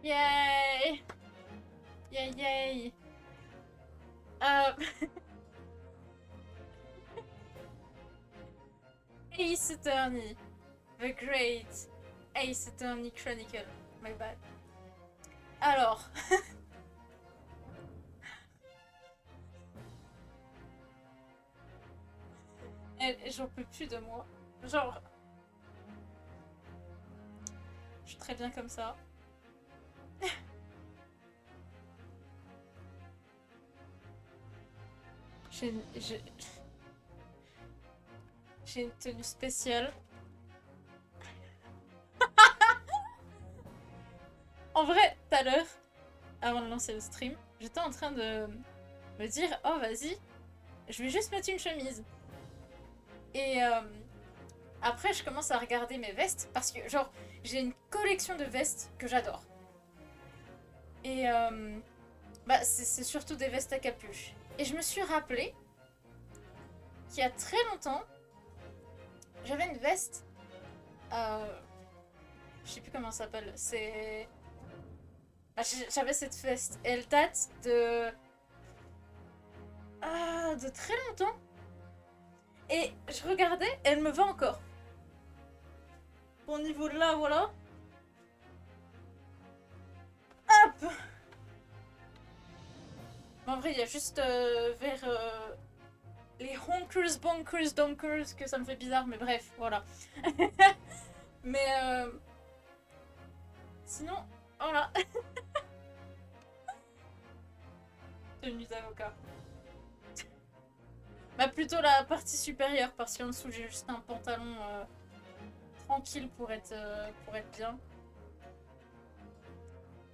Yay! Yay, yay! Euh... Ace Attorney. The Great Ace Attorney Chronicle. My bad. Alors... J'en peux plus de moi. Genre... Je suis très bien comme ça. J'ai une tenue spéciale. En vrai, tout à l'heure, avant de lancer le stream, j'étais en train de me dire, oh vas-y, je vais juste mettre une chemise. Et après, je commence à regarder mes vestes parce que, genre, j'ai une collection de vestes que j'adore. Et bah, c'est surtout des vestes à capuche. Et je me suis rappelé qu'il y a très longtemps, j'avais une veste. Je sais plus comment ça s'appelle. C'est. Ah, j'avais cette veste. Elle date de. Ah, de très longtemps. Et je regardais, elle me va encore. Au niveau de là, voilà. Hop! Mais en vrai, il y a juste vers les honkers, bonkers, donkers que ça me fait bizarre, mais bref, voilà. Mais sinon, voilà. Tenue d'avocat. Bah plutôt la partie supérieure, parce qu'en dessous j'ai juste un pantalon tranquille pour être bien.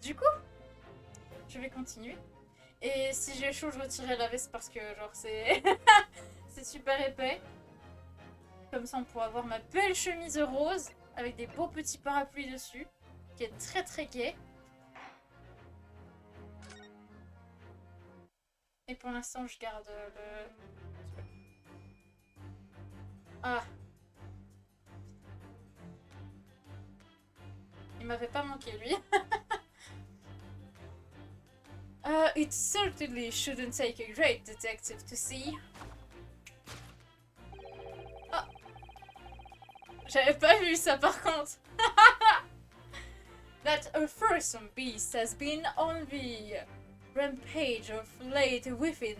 Du coup, je vais continuer. Et si j'ai chaud, je retirerai la veste parce que genre c'est c'est super épais. Comme ça, on pourra avoir ma belle chemise rose avec des beaux petits parapluies dessus, qui est très très gai. Et pour l'instant, je garde le... Ah. Il m'avait pas manqué, lui. It certainly shouldn't take a great detective to see. Ah. J'avais pas vu ça, par contre. That a fearsome beast has been on the rampage of late within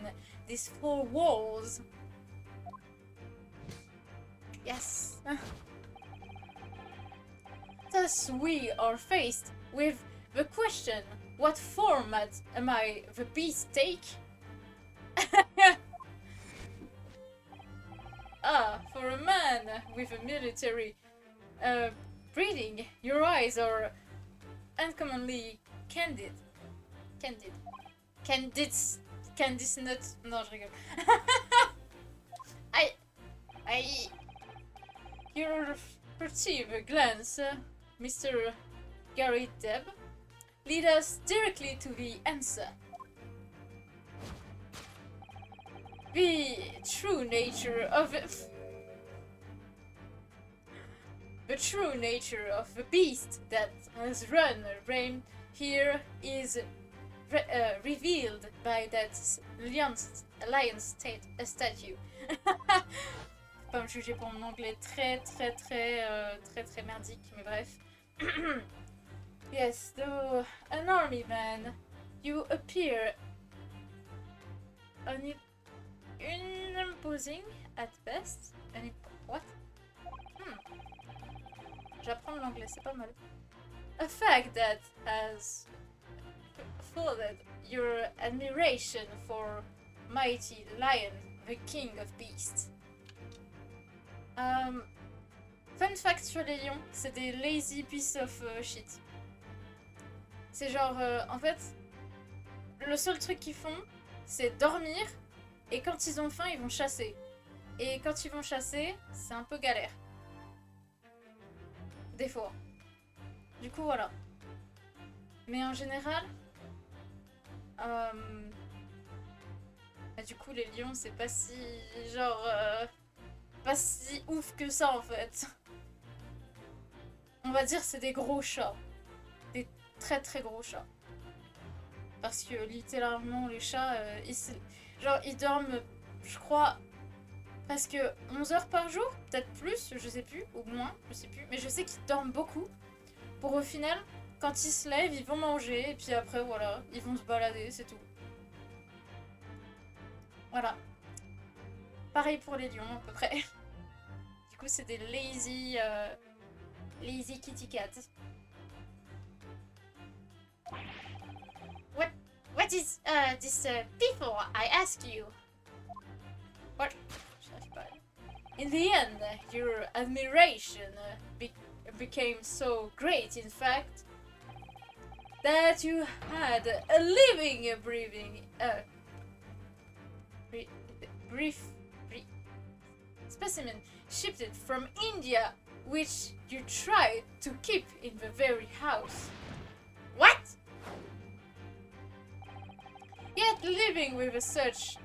these four walls. Yes. Thus we are faced with the question, what format am I the beast take? Ah, for a man with a military breeding, your eyes are uncommonly candid. Candid not... Non, je rigole. I... Your furtive glance, Mr. Gary Deb, lead us directly to the answer. The true nature of the true nature of the beast that has run rain here is revealed by that lion statue. Pas me juger pour mon anglais très merdique, mais bref. Yes, though an army man, you appear unimposing at best. What? J'apprends l'anglais, c'est pas mal. A fact that has followed your admiration for mighty lion, the king of beasts. Fun fact sur les lions, c'est des lazy piece of shit. C'est genre, en fait, le seul truc qu'ils font, c'est dormir, et quand ils ont faim, ils vont chasser. Et quand ils vont chasser, c'est un peu galère. Des fois. Du coup, voilà. Mais en général, bah, du coup, les lions, c'est pas si, genre... pas si ouf que ça en fait. On va dire c'est des gros chats. très très gros chat. Parce que littéralement, les chats, genre, ils dorment, je crois, presque 11 heures par jour, peut-être plus, je sais plus, ou moins, je sais plus. Mais je sais qu'ils dorment beaucoup. Pour au final, quand ils se lèvent, ils vont manger, et puis après, voilà, ils vont se balader, c'est tout. Voilà. Pareil pour les lions, à peu près. Du coup, c'est des lazy kitty cats. What is this people, I ask you? What? In the end, your admiration became so great, in fact, that you had a living, breathing, brief specimen shipped from India, which you tried to keep in the very house. What? Yet living with such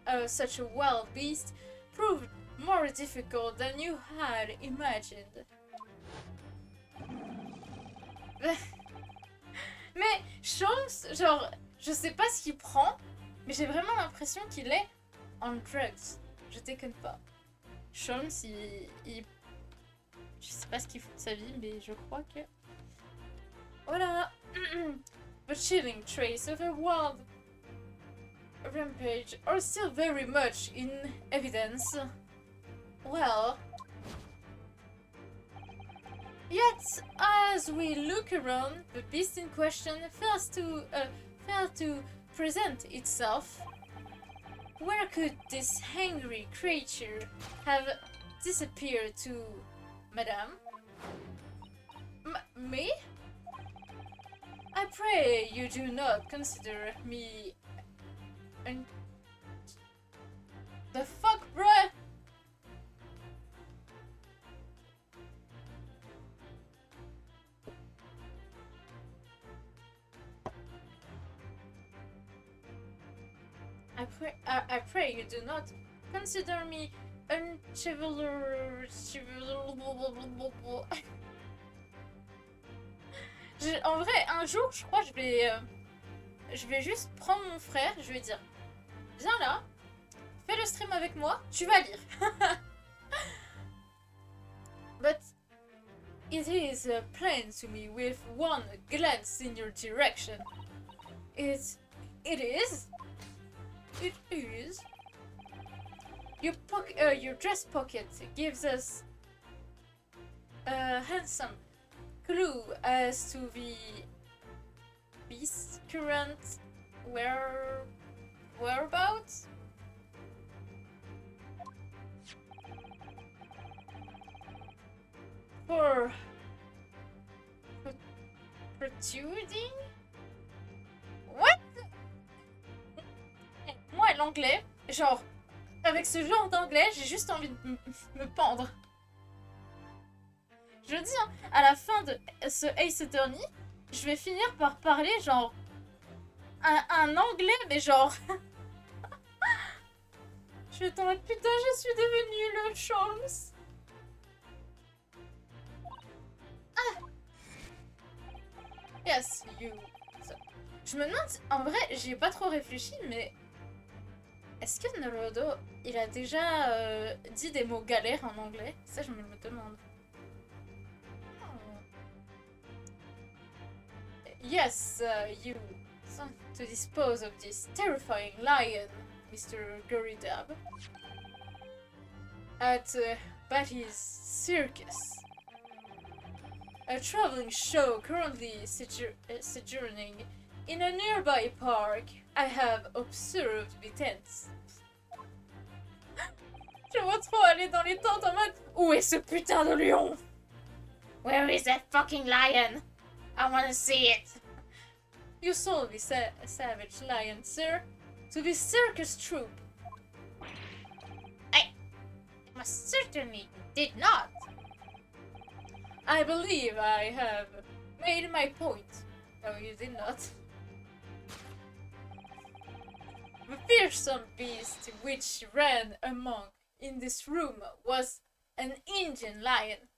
a wild beast proved more difficult than you had imagined. Mais Sholmes, genre, je sais pas ce qu'il prend, mais j'ai vraiment l'impression qu'il est on drugs. Je déconne pas. Sholmes, je sais pas ce qu'il fout de sa vie, mais je crois que... Voilà. The chilling trace of a wild rampage are still very much in evidence. Well... Yet, as we look around, the beast in question fails to present itself. Where could this hungry creature have disappeared to, madame? Me? I pray you do not consider me... The fuck, bruh? I pray you do not consider me unchivalrous. En vrai, un jour, je crois que je vais juste prendre mon frère, je vais dire, viens là, fais le stream avec moi, tu vas lire. But it is plain to me with one glance in your direction. It is. Your dress pocket gives us a handsome clue as to the beast's current whereabouts. For protruding? What? Moi, l'anglais, genre, avec ce genre d'anglais, j'ai juste envie de me pendre. Je dis, hein, à la fin de ce Ace Attorney, je vais finir par parler, genre, un anglais, mais genre... je vais être en mode, putain, je suis devenue le Sholmes. Ah! Yes, you... Je me demande, en vrai, j'y ai pas trop réfléchi, mais... Est-ce que Naruto, il a déjà dit des mots galères en anglais? Ça, je me le demande. Oh. Yes, you. To dispose of this terrifying lion, Mr. Goridab. At Batty's Circus. A traveling show currently sojourning in a nearby park. I have observed the tents. Je vois trop aller dans les tentes en mode, où est ce putain de lion? Where is that fucking lion? I wanna see it. You sold the savage lion, sir, to the circus troupe. I most certainly did not. I believe I have made my point. No, you did not. The fearsome beast which ran among in this room was an Indian lion.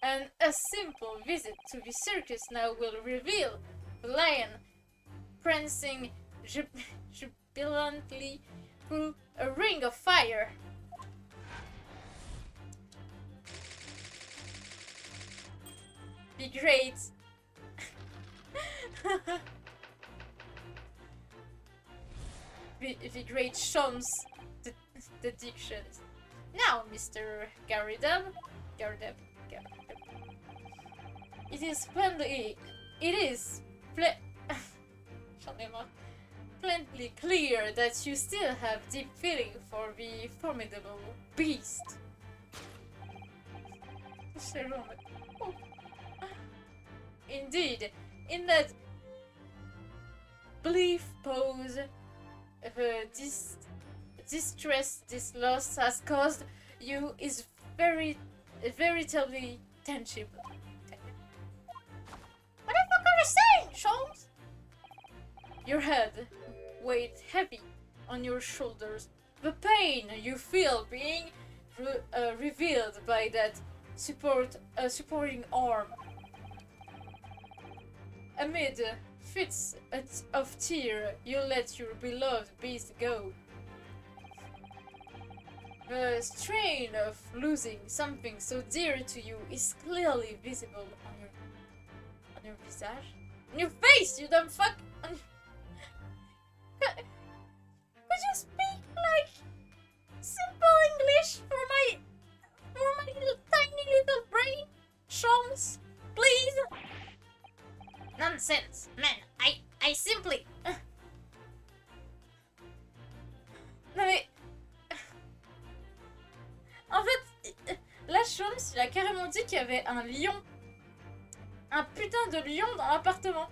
And a simple visit to the circus now will reveal the lion prancing jubilantly through a ring of fire. The great the great Sholmes deductions. Now, Mr. Garrideb, it is plainly, j'en ai marre, plainly clear that you still have deep feeling for the formidable beast. Indeed, in that belief pose, the distress this loss has caused you is veritably tangible. What the fuck are you saying, Sholmes? Your head weighed heavy on your shoulders. The pain you feel being revealed by that supporting arm. Amid fits of tear, you let your beloved beast go. The strain of losing something so dear to you is clearly visible on your visage. On your face, you dumb fuck! Could you speak like simple English for my tiny little brain? Sholmes, please? Nonsense, man. I simply... Non mais... En fait, là, Sholmes, il a carrément dit qu'il y avait un lion. Un putain de lion dans l'appartement.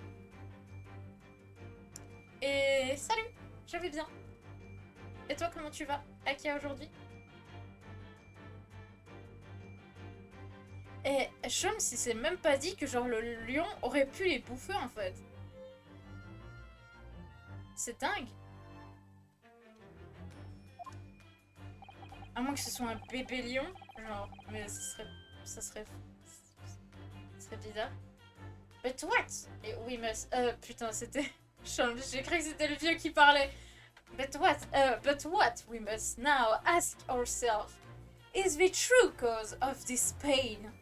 Et salut, je vais bien. Et toi, comment tu vas, Akia, aujourd'hui? Et Sholmes, il s'est même pas dit que genre le lion aurait pu les bouffer en fait. C'est dingue. À moins que ce soit un bébé lion, genre, mais ça serait bizarre. But what? Et we must... putain, c'était... Sholmes, j'ai cru que c'était le vieux qui parlait. But what we must now ask ourselves is the true cause of this pain.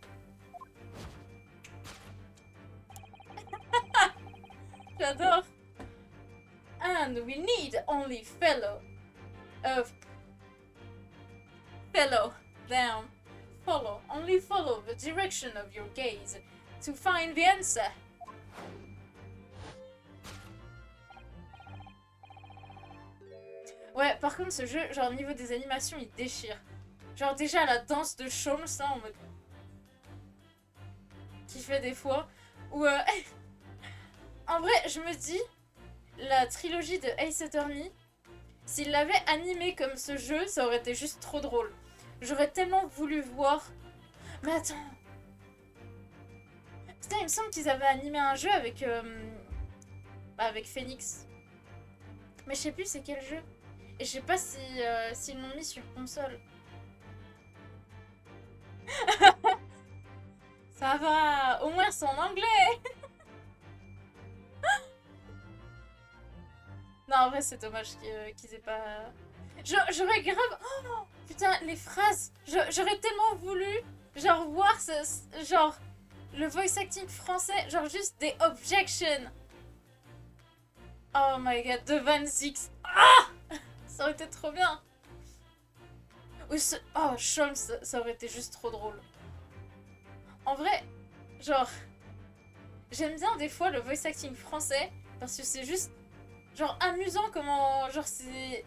J'adore. And we need only follow the direction of your gaze to find the answer. Ouais, par contre, ce jeu, genre, au niveau des animations, il déchire. Genre, déjà, la danse de Sholmes, ça, en mode... qui fait des fois, où... en vrai, je me dis, la trilogie de Ace Attorney, s'il l'avait animé comme ce jeu, ça aurait été juste trop drôle. J'aurais tellement voulu voir... Mais attends... Putain, il me semble qu'ils avaient animé un jeu avec... avec Phoenix. Mais je sais plus c'est quel jeu. Et je sais pas si s'ils l'ont mis sur console. Ça va, au moins c'est en anglais. Non, en vrai c'est dommage qu'ils aient pas... J'aurais grave... Oh, putain, les phrases. J'aurais tellement voulu, genre, voir genre, le voice acting français, genre juste des objections. Oh my god, de Van Zix. Ah! Ça aurait été trop bien. Oh, Sholmes, ça aurait été juste trop drôle. En vrai, genre... J'aime bien des fois le voice acting français, parce que c'est juste... Genre amusant comment... Genre c'est...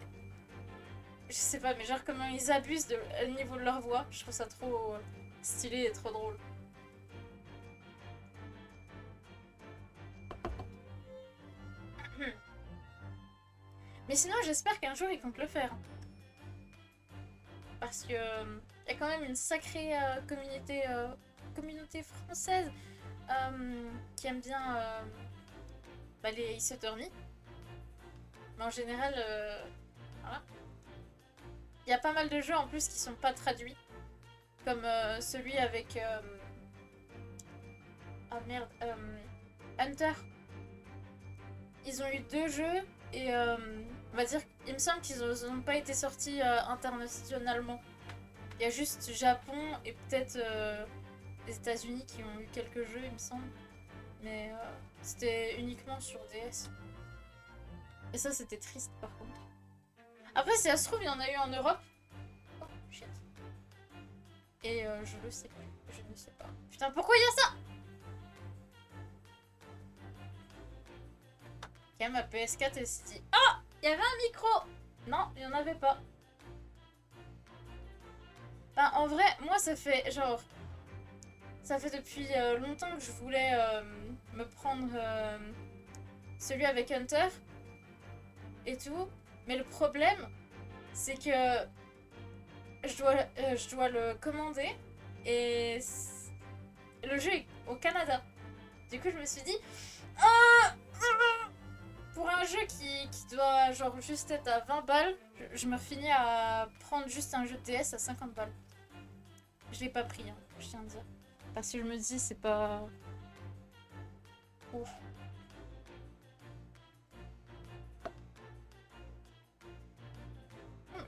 Je sais pas, mais genre comment ils abusent au niveau de leur voix. Je trouve ça trop stylé et trop drôle. Mais sinon, j'espère qu'un jour, ils comptent le faire. Parce que y a quand même une sacrée communauté française qui aime bien les Ace Attorney. Mais en général, voilà. Il y a pas mal de jeux en plus qui sont pas traduits. Comme celui avec Ah merde. Hunter. Ils ont eu 2 jeux et on va dire, il me semble qu'ils n'ont pas été sortis internationalement. Il y a juste Japon et peut-être les États-Unis qui ont eu quelques jeux, il me semble. Mais c'était uniquement sur DS. Et ça, c'était triste par contre. Après, si ça se trouve, il y en a eu en Europe. Oh, shit. Et je le sais plus. Je ne sais pas. Putain, pourquoi il y a ça? Ok, ma PS4, elle s'est dit... Ah, il y avait un micro. Non, il n'y en avait pas. Ben, en vrai, moi, ça fait genre... Ça fait depuis longtemps que je voulais me prendre celui avec Hunter et tout. Mais le problème, c'est que je dois le commander et le jeu est au Canada. Du coup, je me suis dit, pour un jeu qui doit genre juste être à 20 balles, je me refinis à prendre juste un jeu de DS à 50 balles. Je l'ai pas pris, hein, je tiens à dire. Parce que je me dis, c'est pas... Ouf.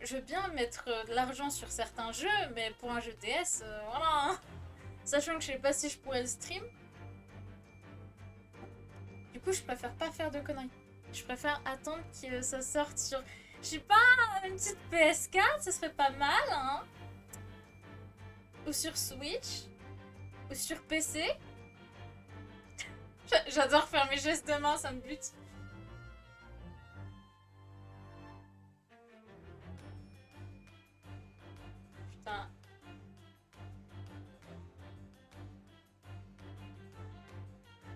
Je veux bien mettre de l'argent sur certains jeux, mais pour un jeu DS, voilà. Hein. Sachant que je sais pas si je pourrais le stream. Du coup, je préfère pas faire de conneries. Je préfère attendre que ça sorte sur... Je sais pas, une petite PS4, ça serait pas mal, hein. Ou sur Switch. Ou sur PC. J'adore faire mes gestes de main, ça me bute. Putain.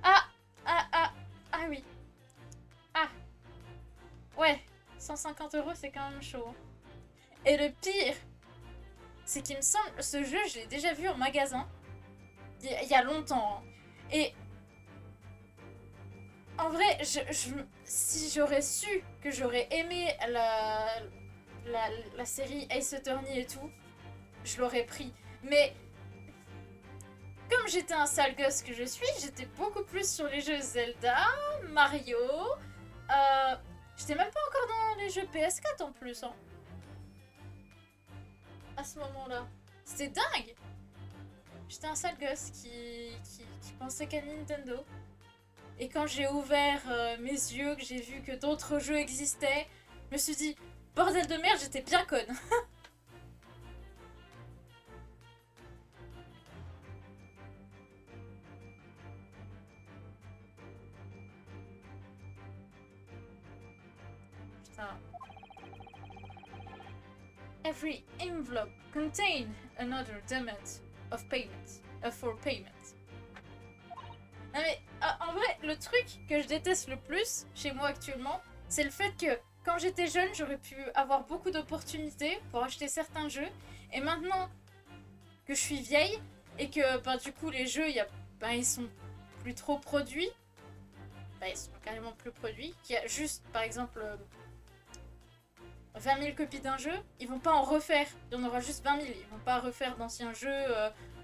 Ah oui. Ah. Ouais. 150 €, c'est quand même chaud. Et le pire, c'est qu'il me semble, ce jeu, je l'ai déjà vu en magasin. Il y a longtemps. Hein. Et en vrai, si j'aurais su que j'aurais aimé la série Ace Attorney et tout, je l'aurais pris. Mais comme j'étais un sale gosse que je suis, j'étais beaucoup plus sur les jeux Zelda, Mario. J'étais même pas encore dans les jeux PS4 en plus. Hein. À ce moment-là. C'était dingue. J'étais un sale gosse qui pensait qu'à Nintendo. Et quand j'ai ouvert mes yeux, que j'ai vu que d'autres jeux existaient, je me suis dit, bordel de merde, j'étais bien conne. Putain. Every envelope contained another demand of payment, for payment. Non mais en vrai, le truc que je déteste le plus chez moi actuellement, c'est le fait que quand j'étais jeune, j'aurais pu avoir beaucoup d'opportunités pour acheter certains jeux. Et maintenant que je suis vieille et que ben, du coup les jeux, ils sont plus trop produits. Ils sont carrément plus produits. Qu'il y a juste par exemple 20 000 copies d'un jeu, ils vont pas en refaire. Il y en aura juste 20 000. Ils vont pas refaire d'anciens jeux,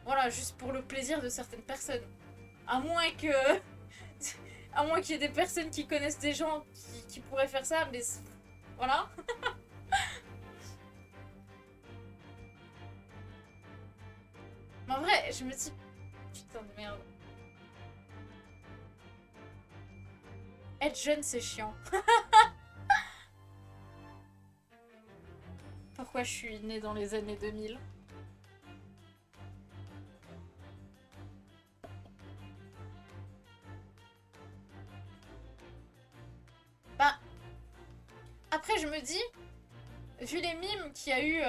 voilà, juste pour le plaisir de certaines personnes. À moins que... à moins qu'il y ait des personnes qui connaissent des gens qui pourraient faire ça, mais... Voilà. Mais en vrai, je me dis... Putain de merde. Être jeune, c'est chiant. Pourquoi je suis née dans les années 2000 ? Bah, après je me dis, vu les mimes qu'il y a eu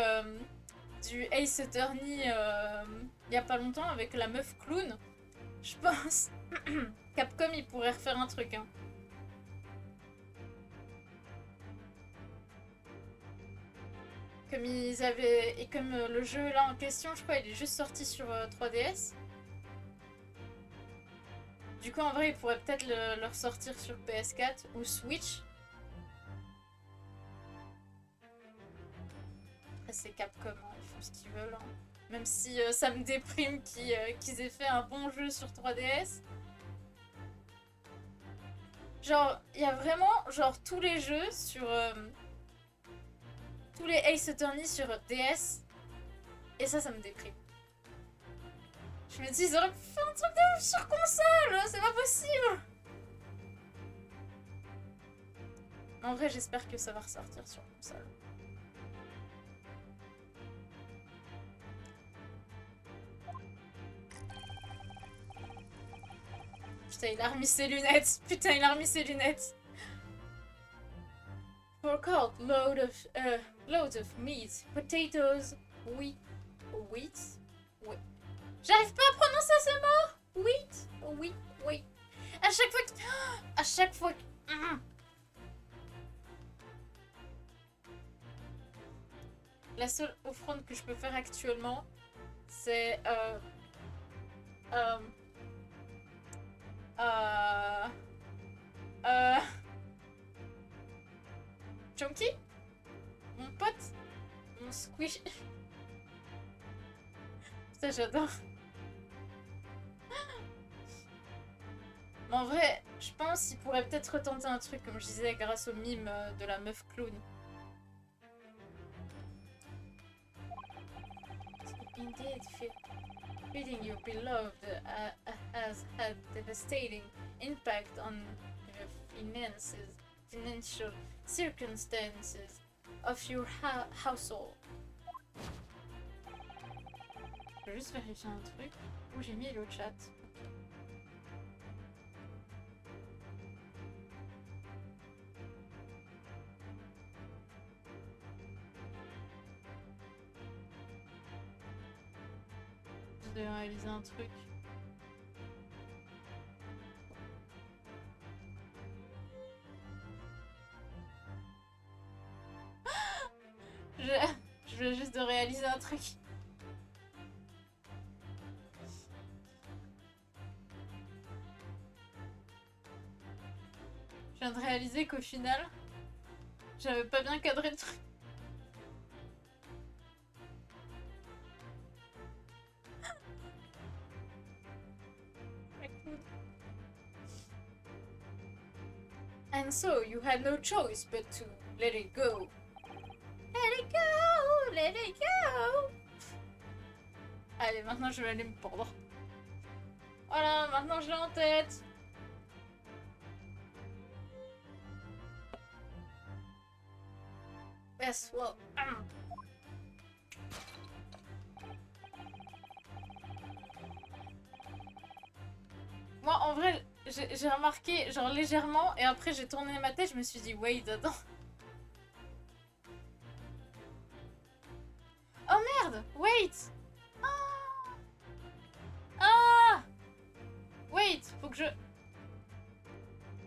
du Ace Attorney il y a pas longtemps avec la meuf clown, je pense Capcom il pourrait refaire un truc. Hein. Comme ils avaient... Et comme le jeu là en question, je crois, il est juste sorti sur 3DS. Du coup, en vrai, ils pourraient peut-être le ressortir sur PS4 ou Switch. Après, c'est Capcom, hein, ils font ce qu'ils veulent. Hein. Même si ça me déprime qu'ils aient fait un bon jeu sur 3DS. Genre, il y a vraiment, genre, tous les jeux sur... tous les Ace Attorney sur DS. Et ça me déprime. Je me dis, ils auraient pu faire un truc de ouf sur console. C'est pas possible. En vrai, j'espère que ça va ressortir sur console. Putain, il a remis ses lunettes. Putain, il a remis ses lunettes. For cold, loads of meat, potatoes, wheat. J'arrive pas à prononcer ce mot. Wheat. À chaque fois que... À chaque fois que... La seule offrande que je peux faire actuellement, c'est... Chunky, mon pote, mon squish. Ça j'adore. Mais en vrai, je pense qu'il pourrait peut-être retenter un truc, comme je disais, grâce au mime de la meuf clown. Indeed, feeding your beloved has had devastating impact on the financial circumstances of your household. Je vais juste vérifier un truc où j'ai mis le chat. Je vais réaliser un truc. Je viens juste de réaliser un truc. Je viens de réaliser qu'au final, j'avais pas bien cadré le truc. And so you had no choice but to let it go. Let it go, let it go. Allez, maintenant je vais aller me pendre. Voilà, maintenant je l'ai en tête. Yes, well. Moi, en vrai, j'ai remarqué, genre légèrement, et après j'ai tourné ma tête, je me suis dit, wait, attends. Oh merde, wait. Ah, wait, faut que je...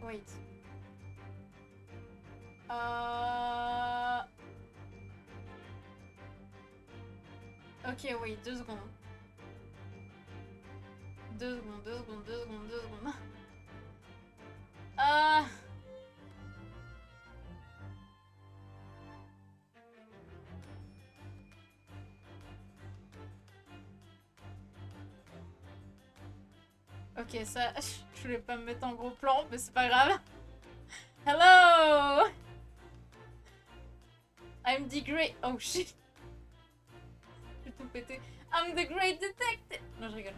Wait. Ok, wait, 2 secondes. 2 secondes, 2 secondes, 2 secondes, 2 secondes. Ok, ça, je voulais pas me mettre en gros plan, mais c'est pas grave. Hello! I'm the great... Oh shit! J'ai tout pété. I'm the great detective! Non, je rigole.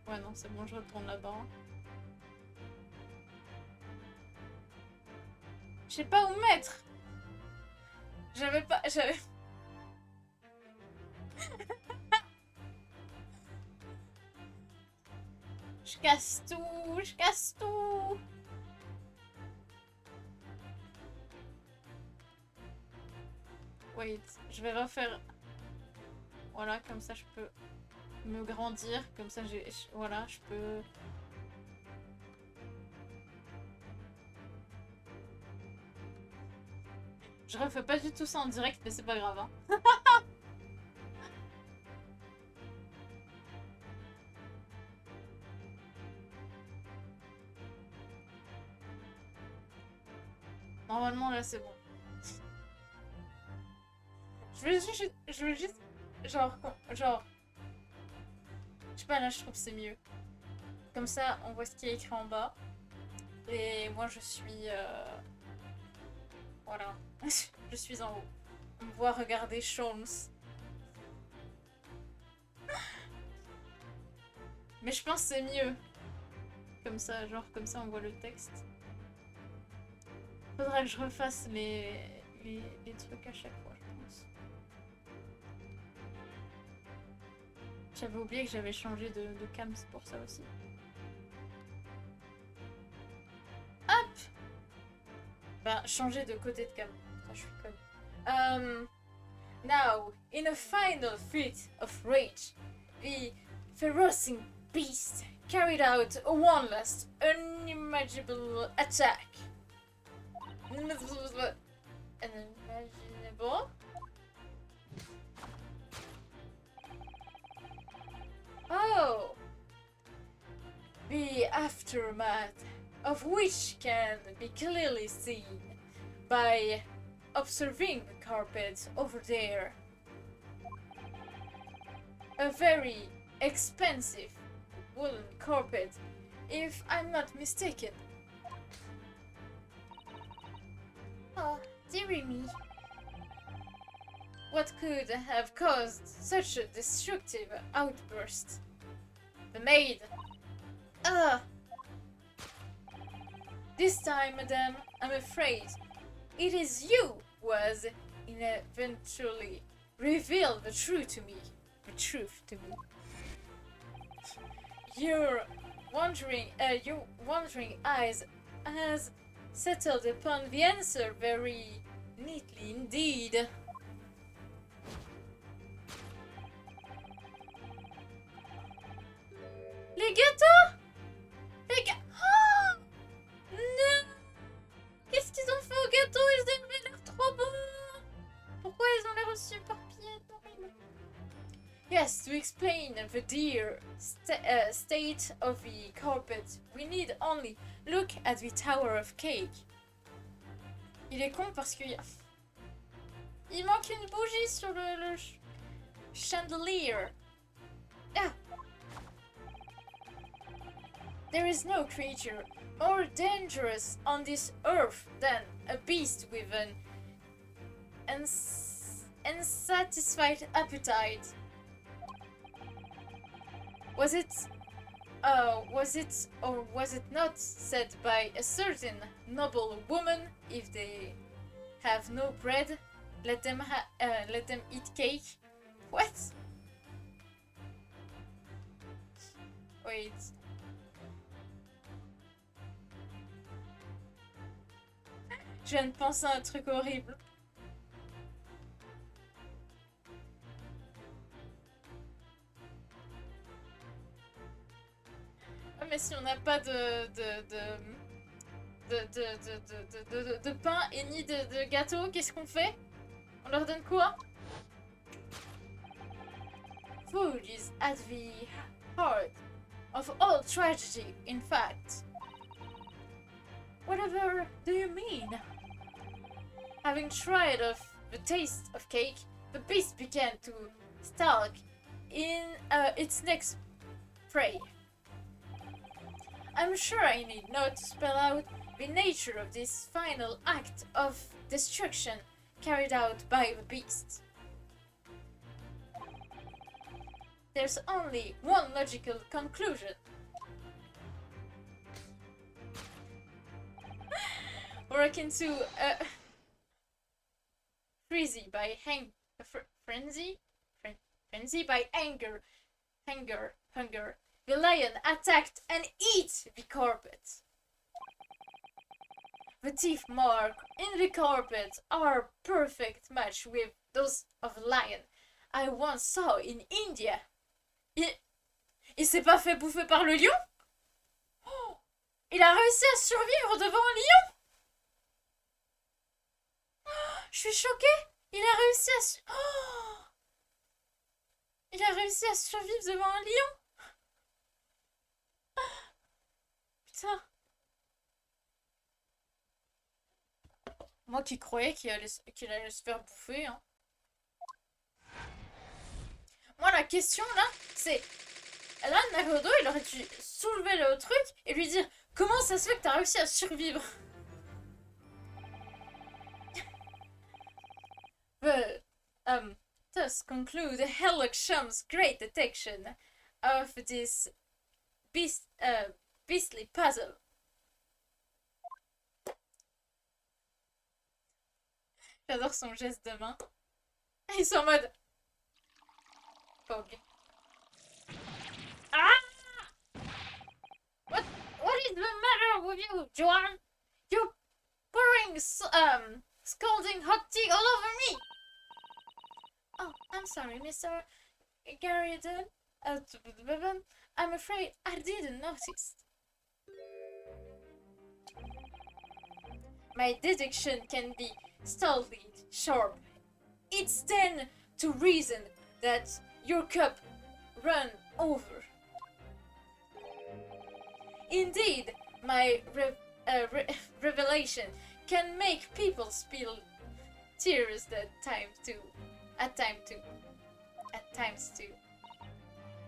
Ouais, non, c'est bon, je retourne là-bas. Je sais pas où mettre. J'avais pas... J'avais... Je casse tout, je casse tout. Wait, je vais refaire... Voilà, comme ça je peux me grandir. Comme ça j'ai... Voilà, je peux... Je refais pas du tout ça en direct, mais c'est pas grave. Hein. Normalement, là, c'est bon. Je veux juste, genre, je sais pas, là, je trouve que c'est mieux. Comme ça, on voit ce qui est écrit en bas. Et moi, je suis, voilà. Je suis en haut. On me voit regarder Sholmes. Mais je pense que c'est mieux. Comme ça, genre, comme ça, on voit le texte. Faudra que je refasse les trucs à chaque fois, je pense. J'avais oublié que j'avais changé de cam, c'est pour ça aussi. Hop! Ben, changer de côté de cam. Ça, je suis conne. Now, in a final fit of rage, the ferocing beast carried out one last unimaginable attack. Unimaginable? Oh! The aftermath of which can be clearly seen by observing the carpet over there. A very expensive woolen carpet, if I'm not mistaken. Oh, dearie me. What could have caused such a destructive outburst? The maid. Ah! This time, madame, I'm afraid it is you who has eventually revealed the truth to me. Your wondering eyes has settled upon the answer very neatly indeed. Les gâteaux! Les gâteaux! Oh non! Qu'est-ce qu'ils ont fait aux gâteaux? Ils avaient l'air trop bons! Pourquoi ils ont l'air aussi éparpillés? Horrible. Yes, to explain the dear state of the carpet, we need only look at the tower of cake. Il est con parce qu'il il manque une bougie sur le chandelier. Ah! There is no creature more dangerous on this earth than a beast with an unsatisfied appetite. Was it or was it not said by a certain noble woman, if they have no bread, let them eat cake? What? Wait. Je viens de penser à un truc horrible. Ah, mais si on n'a pas de pain et ni de gâteau, qu'est-ce qu'on fait? On leur donne quoi? Food is at the heart of all tragedy, in fact. Whatever do you mean? Having tried of the taste of cake, the beast began to stalk in its next prey. I'm sure I need not spell out the nature of this final act of destruction carried out by the beast. There's only one logical conclusion. Or akin to frenzy by frenzy by hunger. The lion attacked and ate the carpet. The teeth mark in the carpet are a perfect match with those of the lion I once saw in India. Il s'est pas fait bouffer par le lion? Oh, il a réussi à survivre devant un lion? Oh, je suis choquée. Il a réussi à il a réussi à survivre devant un lion? Putain. Moi qui croyais qu'il allait se faire bouffer, hein. Moi, la question, là, c'est... Là, Naruto, il aurait dû soulever le truc et lui dire comment ça se fait que t'as réussi à survivre. But, thus conclude Herlock Sholmes' great detection of this beastly puzzle. J'adore son geste de main. Ils sont en mode... Pog. Ah! What is the matter with you, Joanne? You're pouring scalding hot tea all over me! Oh, I'm sorry, Mr. Garrison. I'm afraid I didn't notice. My deduction can be stolidly sharp. It's then to reason that your cup ran over. Indeed, my revelation can make people spill tears at times too.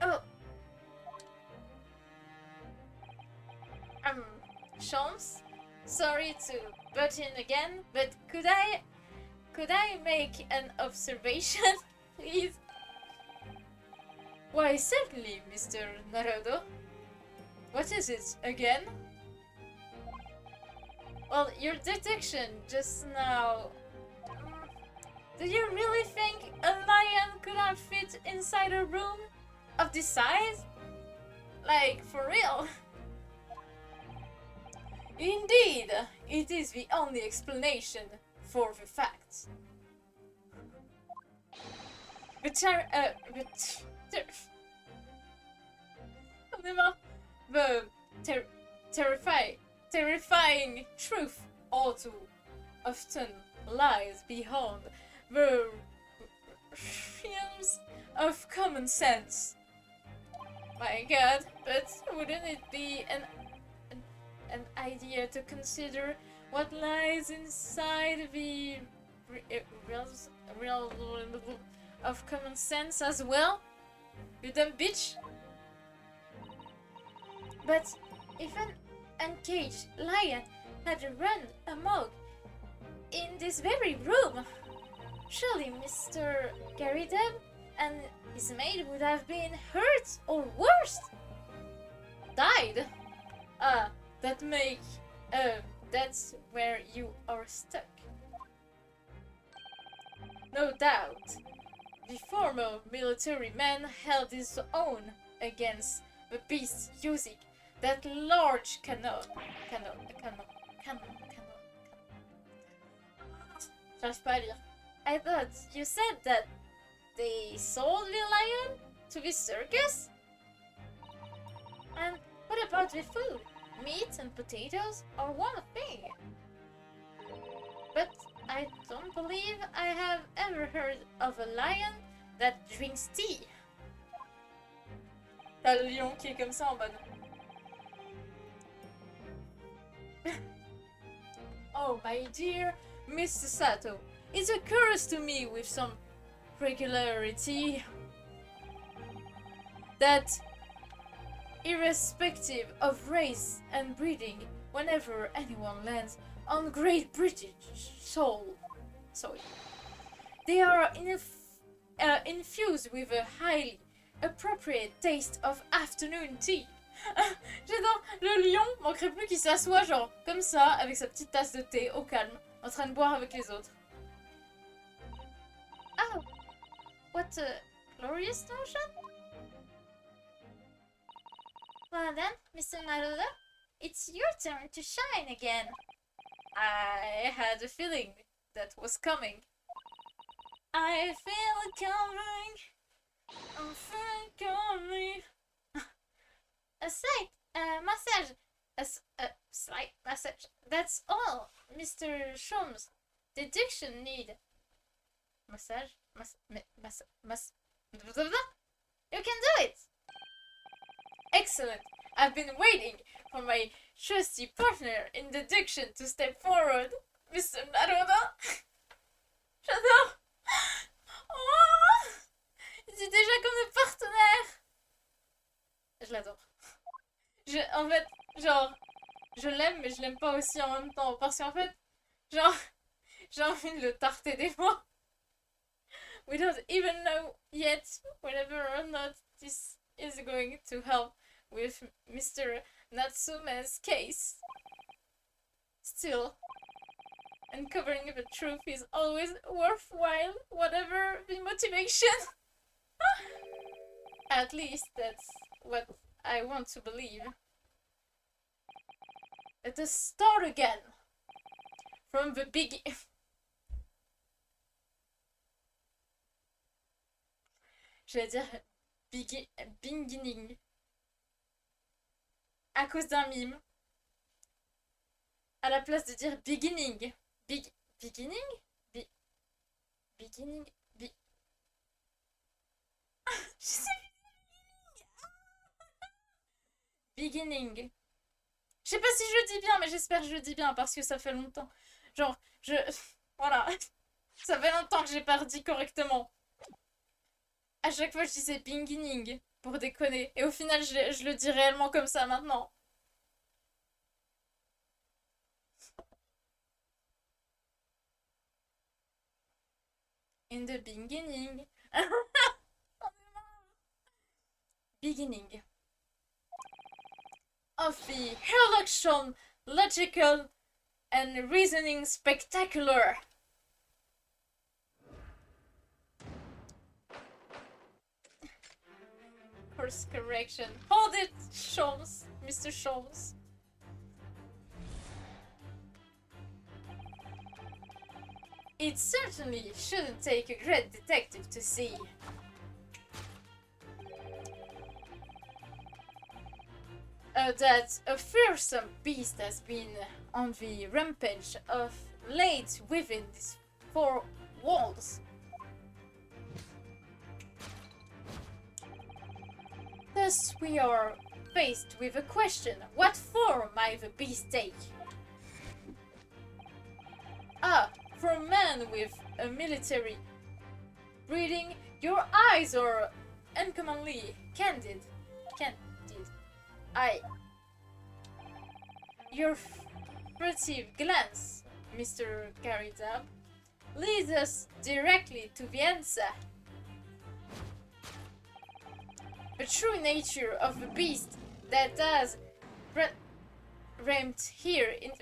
Oh. Sholmes, sorry to butt in again, but could I make an observation, please? Why, certainly, Mr. Naruto. What is it, again? Well, your detection just now... Do you really think a lion could have fit inside a room of this size? Like, for real? Indeed, it is the only explanation for the facts. The terrifying truth all too often lies beyond the realms of common sense. My God, but wouldn't it be an idea to consider what lies inside the realms of common sense as well? You dumb bitch? But if an uncaged lion had run amok in this very room, surely Mr. Garrison and his maid would have been hurt or worse. Died? That's where you are stuck. No doubt. The former military man held his own against the beast using that large cannon. J'arrive pas à lire. I thought you said that they sold the lion to the circus? And what about the food? Meat and potatoes are one thing. But I don't believe I have ever heard of a lion that drinks tea. T'as le lion qui est comme ça en mode. Oh, my dear Mr. Sato, it occurs to me with some regularity that irrespective of race and breeding, whenever anyone lands on Great British soil, they are infused with a highly appropriate taste of afternoon tea. J'adore, le lion manquerait plus qu'il s'assoit genre comme ça avec sa petite tasse de thé au calme en train de boire avec les autres. Oh, what a glorious notion. Well then, Mr. Naruto, it's your turn to shine again. I had a feeling that was coming. I feel it coming. I feel it coming. A slight massage. A slight massage. That's all, Mr. Sholmes. Deduction need. Massage? You can do it! Excellent! I've been waiting for my trusty partner in deduction to step forward. Mr. Narodin. J'adore. Oh, il dit déjà comme des partenaires. Je l'adore. En fait, genre, je l'aime, mais je l'aime pas aussi en même temps. Parce qu'en fait, genre, j'ai envie de le tarter des fois. We don't even know yet whether or not this is going to help with Mr. Natsume's case. Still, uncovering the truth is always worthwhile, whatever the motivation. At least that's what I want to believe. Let us start again. From the beginning. J'allais dire beginning. À cause d'un mime. À la place de dire beginning. Beginning? Beginning? Je sais. Beginning. Je sais pas si je le dis bien, mais j'espère que je le dis bien parce que ça fait longtemps. Genre, voilà. Ça fait longtemps que j'ai pas redit correctement. À chaque fois, je disais beginning pour déconner. Et au final, je le dis réellement comme ça maintenant. In the beginning. Beginning. Of the Herlockshon logical and reasoning spectacular. Course correction. Hold it, Sholmes, Mr. Sholmes. It certainly shouldn't take a great detective to see. That a fearsome beast has been on the rampage of late within these four walls. Thus we are faced with a question: what form might the beast take? For a man with a military breeding, your eyes are uncommonly candid. Your furtive glance, Mr. Garidab, leads us directly to the answer. The true nature of the beast that has ramped here in...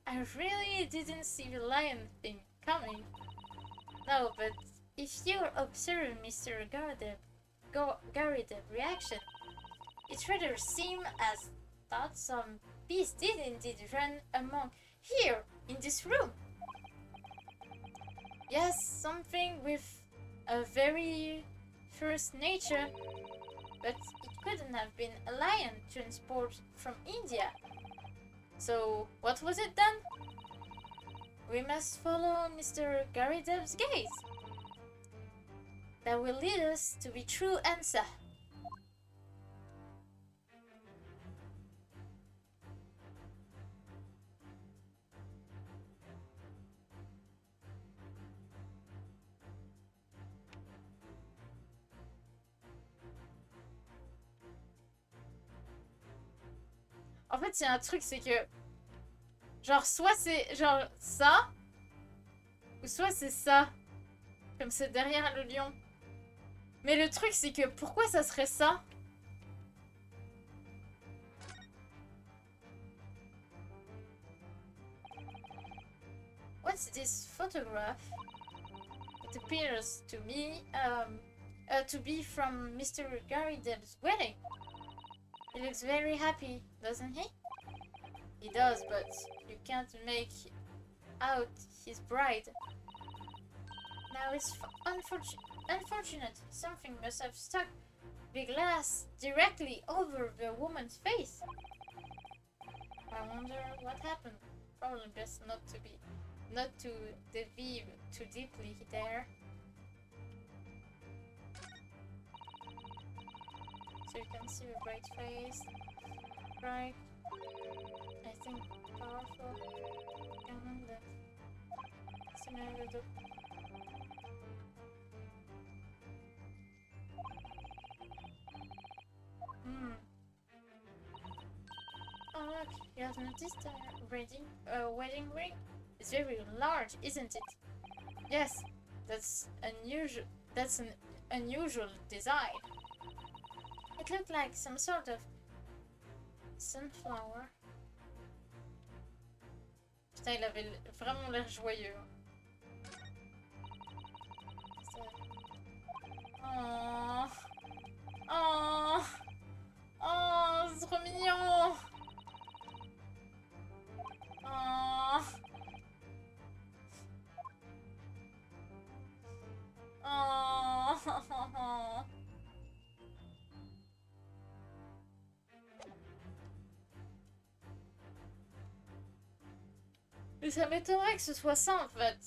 I really didn't see the lion thing coming. No, but if you observe Mr. Garidab's reaction, it rather seemed as though some beast did indeed run among here in this room. Yes, something with a very first nature, but it couldn't have been a lion transported from India. So, what was it then? We must follow Mr. Garidab's gaze. That will lead us to the true answer. En fait, il y a un truc, c'est que... Genre, soit c'est genre ça, ou soit c'est ça. Comme c'est derrière le lion. Mais le truc, c'est que pourquoi ça serait ça? What's this photograph? It appears to me to be from Mr. Garidab's wedding. He looks very happy, doesn't he? He does, but you can't make out his bride. Now it's unfortunate. Something must have stuck the glass directly over the woman's face. I wonder what happened. Probably best not to delve too deeply there. So you can see the bright face. Right. I think powerful cannon that stimulated the... Oh look, you have noticed wedding ring? It's very large, isn't it? Yes, that's unusual. That's an unusual design. It looked like some sort of sunflower. Putain, il avait vraiment l'air joyeux. Oh, oh, oh, c'est trop mignon. Oh. Oh. Mais ça m'étonnerait que ce soit ça en fait.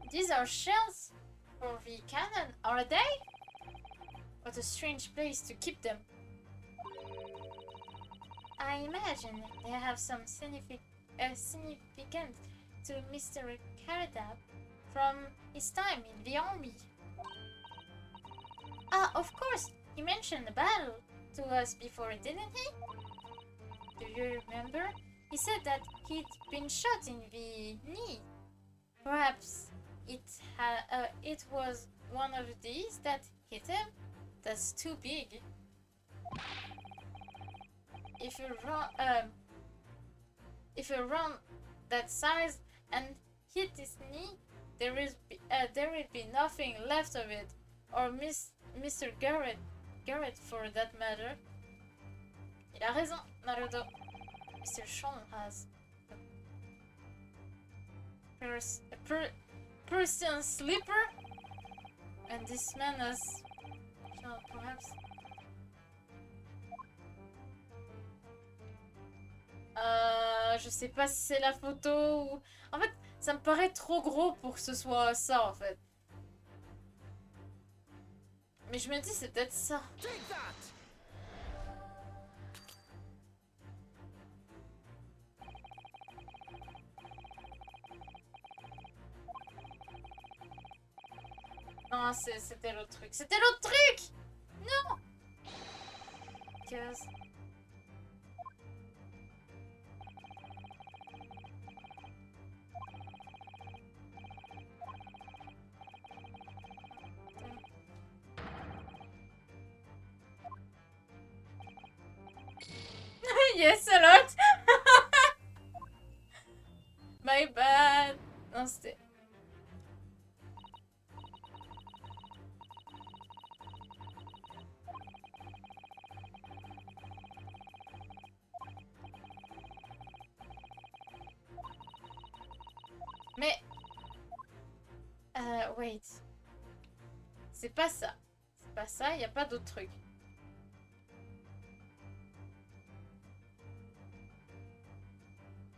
These are shells for the cannon, are they? What a strange place to keep them. I imagine they have some significance to Mr. Caradab from his time in the army. Ah, of course, he mentioned a battle to us before, didn't he? Do you remember? He said that he'd been shot in the knee. Perhaps it was one of these that hit him? That's too big. If you run that size and hit his knee, there will be nothing left of it, or Mr. Garrett for that matter. Il a raison, Naruto. Mr. Sholmes has a Persian slipper, and this man has, perhaps. Je sais pas si c'est la photo ou... En fait, ça me paraît trop gros pour que ce soit ça, en fait. Mais je me dis, c'est peut-être ça. Non, c'était l'autre truc. C'était l'autre truc! Non! Cause... Yes, a lot! My bad! Non, c'était... Mais... wait. C'est pas ça. C'est pas ça, y a pas d'autre truc.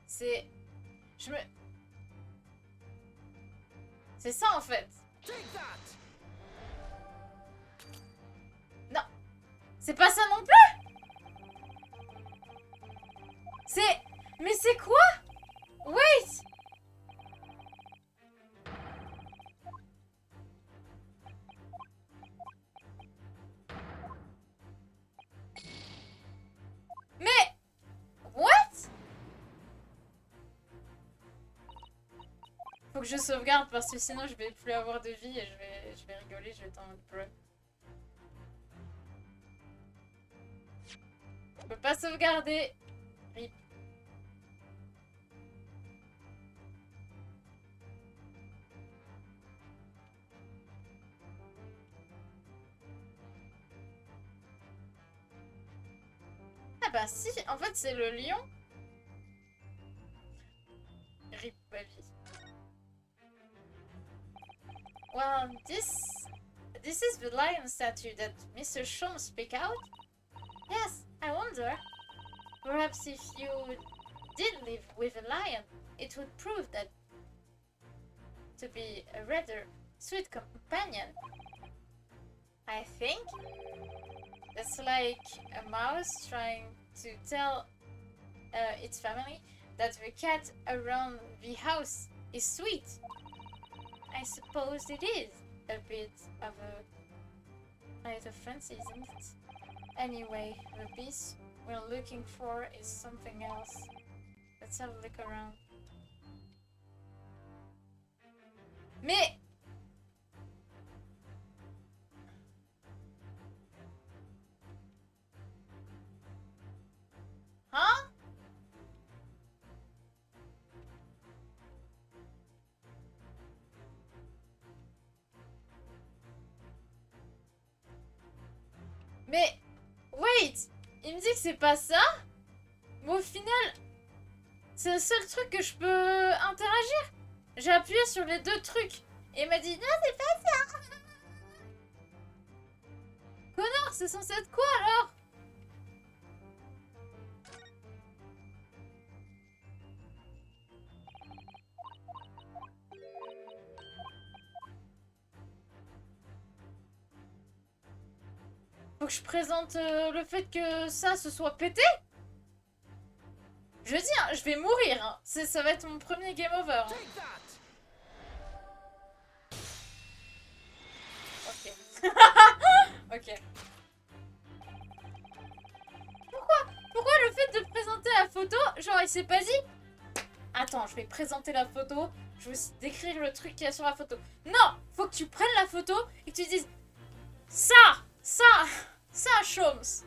C'est... Je me... C'est ça en fait. Non. C'est pas ça non plus. C'est... Mais c'est quoi? Wait. Mais... What? Faut que je sauvegarde parce que sinon je vais plus avoir de vie et je vais rigoler, je vais être en mode bro. Je peux pas sauvegarder. Rip. Ah bah si, en fait c'est le lion. Rip ma vie. Well, this is the lion statue that Mr. Sholmes speak out? Yes, I wonder. Perhaps if you did live with a lion, it would prove that to be a rather sweet companion. I think it's like a mouse trying to tell its family that the cat around the house is sweet. I suppose it is a bit of a night of fancy, isn't it? Anyway, the beast we're looking for is something else. Let's have a look around. Mais... Hein? Mais... Wait! Il me dit que c'est pas ça? Mais au final... C'est le seul truc que je peux interagir. J'ai appuyé sur les deux trucs. Et il m'a dit non, c'est pas ça. Connard, c'est censé être quoi alors? Faut que je présente le fait que ça se soit pété? Je dis, hein, je vais mourir. Hein. Ça va être mon premier game over. Hein. Ok. Ok. Pourquoi le fait de présenter la photo, genre il s'est pas dit attends, je vais présenter la photo, je vais aussi décrire le truc qu'il y a sur la photo. Non, faut que tu prennes la photo et que tu dises ça, Sholmes.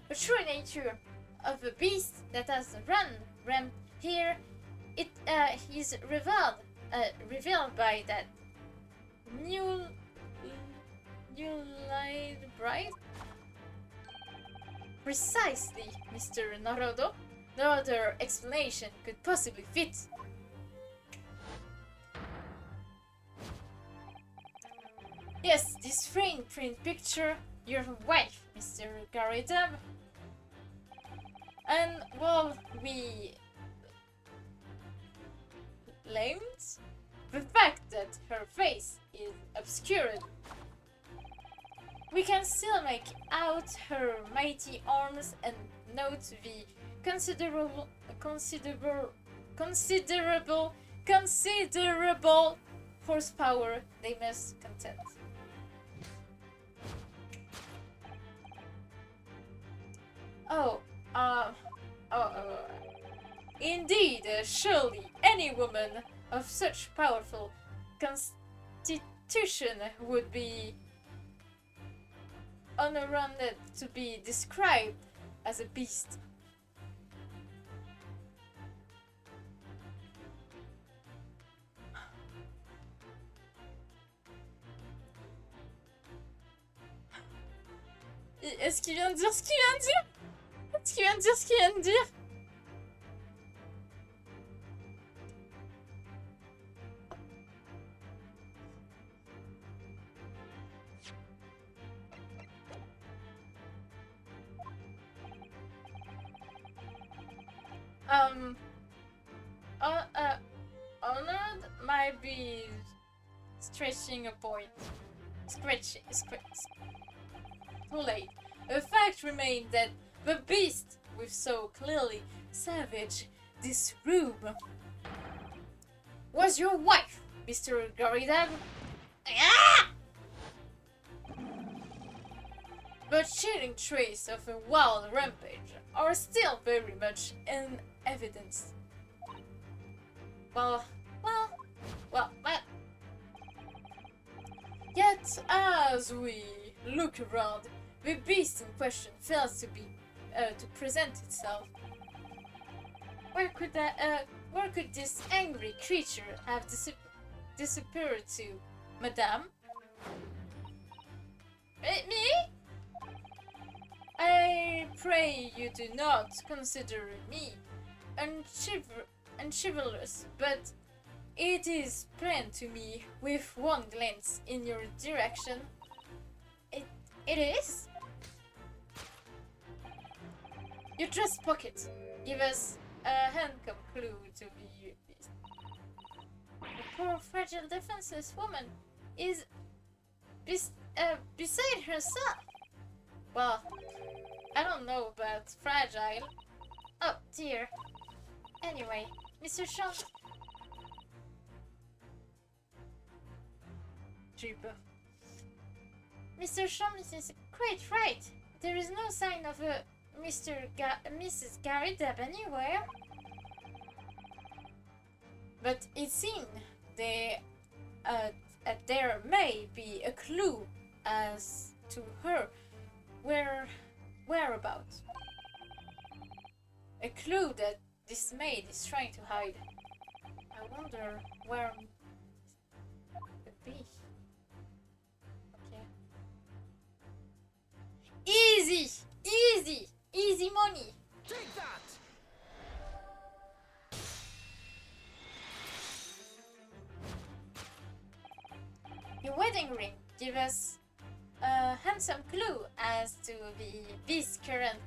The true nature of a beast that has run ramp here, it is revealed by that new light bright. Precisely, Mr. Naruto. No other explanation could possibly fit. Yes, this frame print picture, your wife, Mr. Garidam. And, well, we... blamed the fact that her face is obscured. We can still make out her mighty arms and note the considerable horsepower they must contend. Indeed, surely any woman of such powerful constitution would be unwarranted to be described as a beast. Est-ce qu'il vient de dire ce qu'il vient de dire? Est-ce qu'il vient de dire ce qu'il vient de dire? Honored might be stretching a point. Too late. The fact remains that the beast with so clearly savage this room was your wife, Mr. Garidab. Ah! But chilling traces of a wild rampage are still very much in evidence. Well. Yet, as we look around, the beast in question fails to present itself. Where could this angry creature have disappeared to, Madame? Me? I pray you do not consider me unchivalrous, but it is plain to me with one glance in your direction. It is? Your dress pocket. Give us a handcom clue to the beast. The poor fragile defenseless woman is beside herself. Well, I don't know about fragile. Oh dear. Anyway, Mr. Sholmes. J'ai eu peur. Mr. Sholmes is quite right. There is no sign of a Mrs. Gary Deb anywhere. But it seems there may be a clue as to her whereabouts. A clue that this maid is trying to hide. I wonder where it could be. Okay. Easy! Easy! Easy money! Take that! Your wedding ring gives us a handsome clue as to this current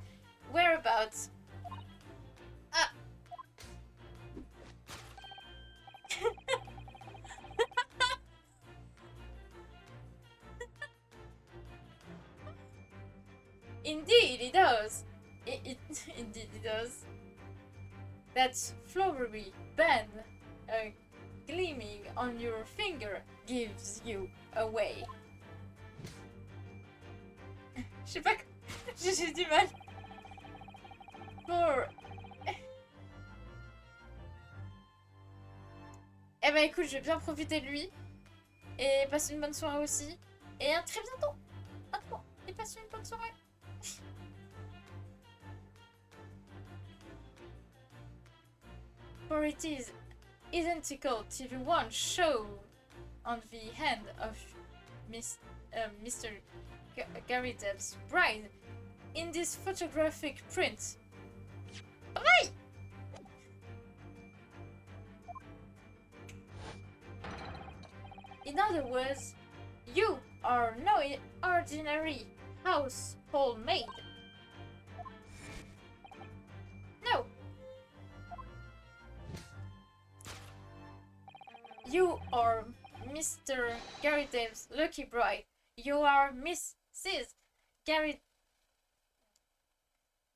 whereabouts. Indeed, it does. Indeed, it does. That flowery band gleaming on your finger gives you away. Je sais pas. J'ai du mal. Pour. Eh ben écoute, je vais bien profiter de lui. Et passer une bonne soirée aussi. Et à très bientôt. À toi. Et passe une bonne soirée. For it is identical to the one shown on the hand of Mr. Gary Deb's bride in this photographic print. Bye! In other words, you are no ordinary household maid. No. You are Mr. Gary Deb's lucky bride. You are Mrs. Gary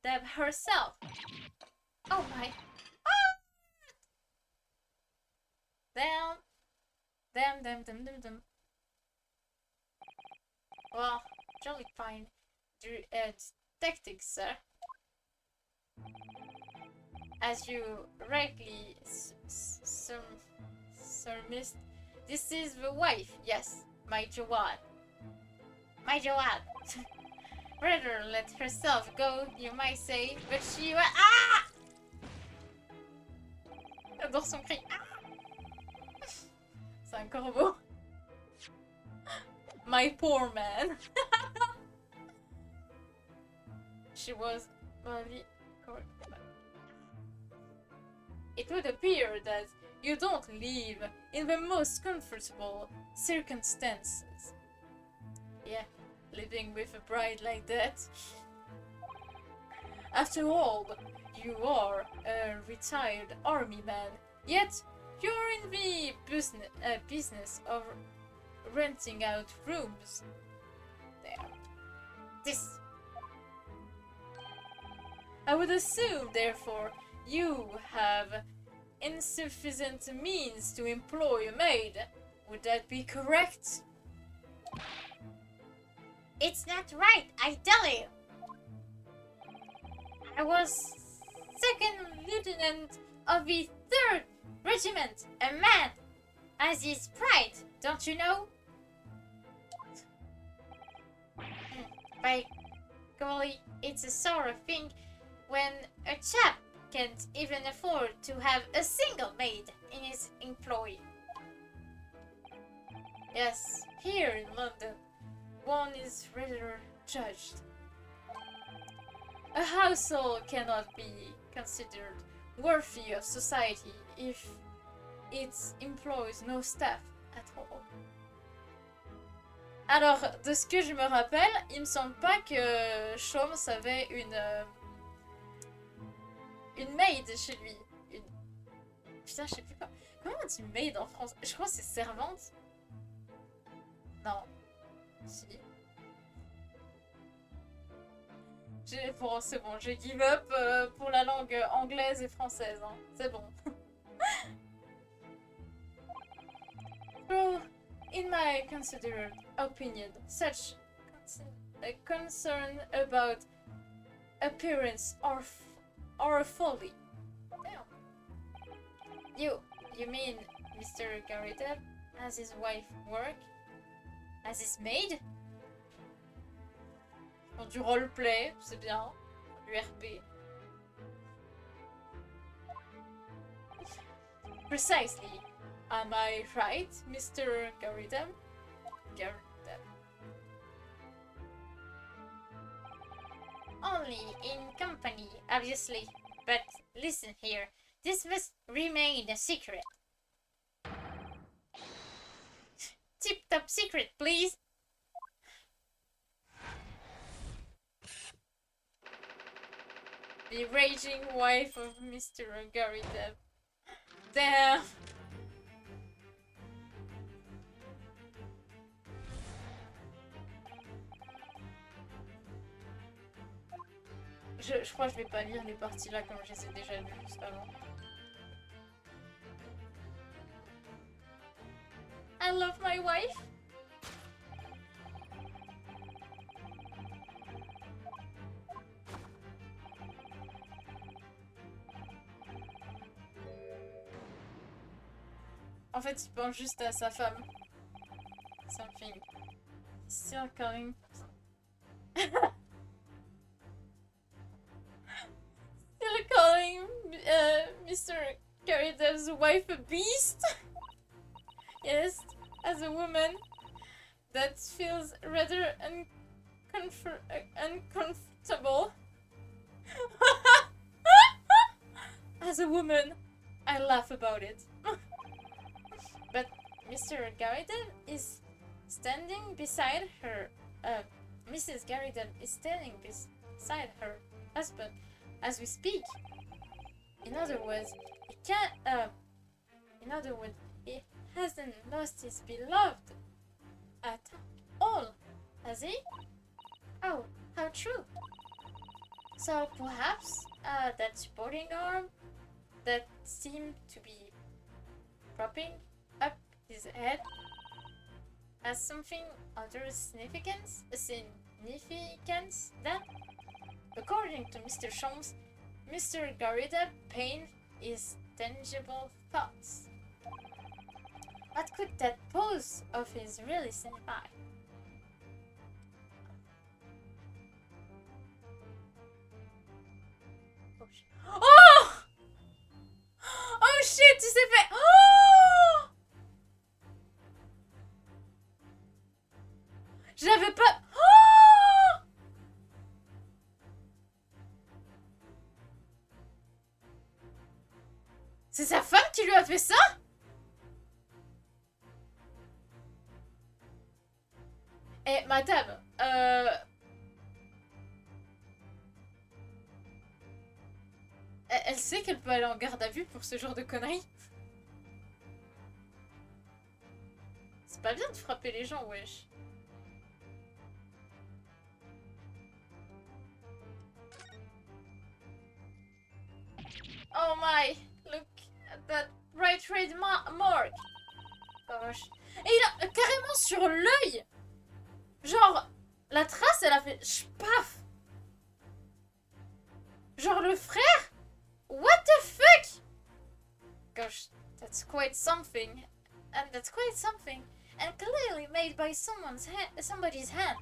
Deb herself. Oh my. Ah! Damn. Well, jolly fine tactics, sir. As you rightly surmised, this is the wife, yes, my Joanne. My Joanne. Rather let herself go, you might say, but she was. Ah! J'adore son cri. Ah! C'est un corbeau. My poor man. She was very correct. It would appear that you don't live in the most comfortable circumstances. Yeah, living with a bride like that. After all, you are a retired army man, yet you're in the business of renting out rooms. There. This. I would assume, therefore, you have insufficient means to employ a maid. Would that be correct? It's not right, I tell you. I was second lieutenant of the 3rd Regiment, a man as his pride, don't you know? By golly, it's a sort of thing when a chap can't even afford to have a single maid in his employ. Yes, here in London, one is rather judged. A household cannot be considered worthy of society if it employs no staff at all. Alors, de ce que je me rappelle, il me semble pas que Sholmes avait une maid chez lui. Putain, je sais plus quoi. Comment on dit maid en France? Je crois que c'est servante. Non. Si. Bon, c'est bon, j'ai give up pour la langue anglaise et française. Hein. C'est bon. So, in my considered opinion, such a concern about appearance or folly. Damn. You mean Mr. Garrett has his wife work? As his maid? Pour du roleplay, c'est bien. Du RP. Precisely. Am I right, Mr. Garritam? Garritam. Only in company, obviously. But listen here, this must remain a secret. Tip-top secret, please. The raging wife of Mr. Garritam. Damn. Je crois que je vais pas lire les parties là comme je les ai déjà lues juste avant. I love my wife. En fait, il pense juste à sa femme. Something. Still calling. Still calling Mr. Garritam's wife a beast? Yes, as a woman, that feels rather uncomfortable. As a woman, I laugh about it. But Mr. Garritam is standing beside her. Mrs. Garritam is standing beside her husband as we speak. In other words, he can't. In other words, he hasn't lost his beloved at all, has he? Oh, how true. So perhaps that supporting arm that seemed to be propping up his head has something other significance then? According to Mr. Sholmes, Mr. Garritam pain is tangible thoughts. What could that pose of his really signify? Oh! Oh shit, il s'est fait... Oh! Je l'avais pas... Oh! C'est sa femme qui lui a fait ça? Eh, madame, elle sait qu'elle peut aller en garde à vue pour ce genre de conneries. C'est pas bien de frapper les gens, wesh. Oh my, look at that right red mark. Gosh. Et il a carrément sur l'œil. Genre, la trace, elle a fait paf. Genre le frère. What the fuck? Gosh, that's quite something. And that's quite something. And clearly made by somebody's hand.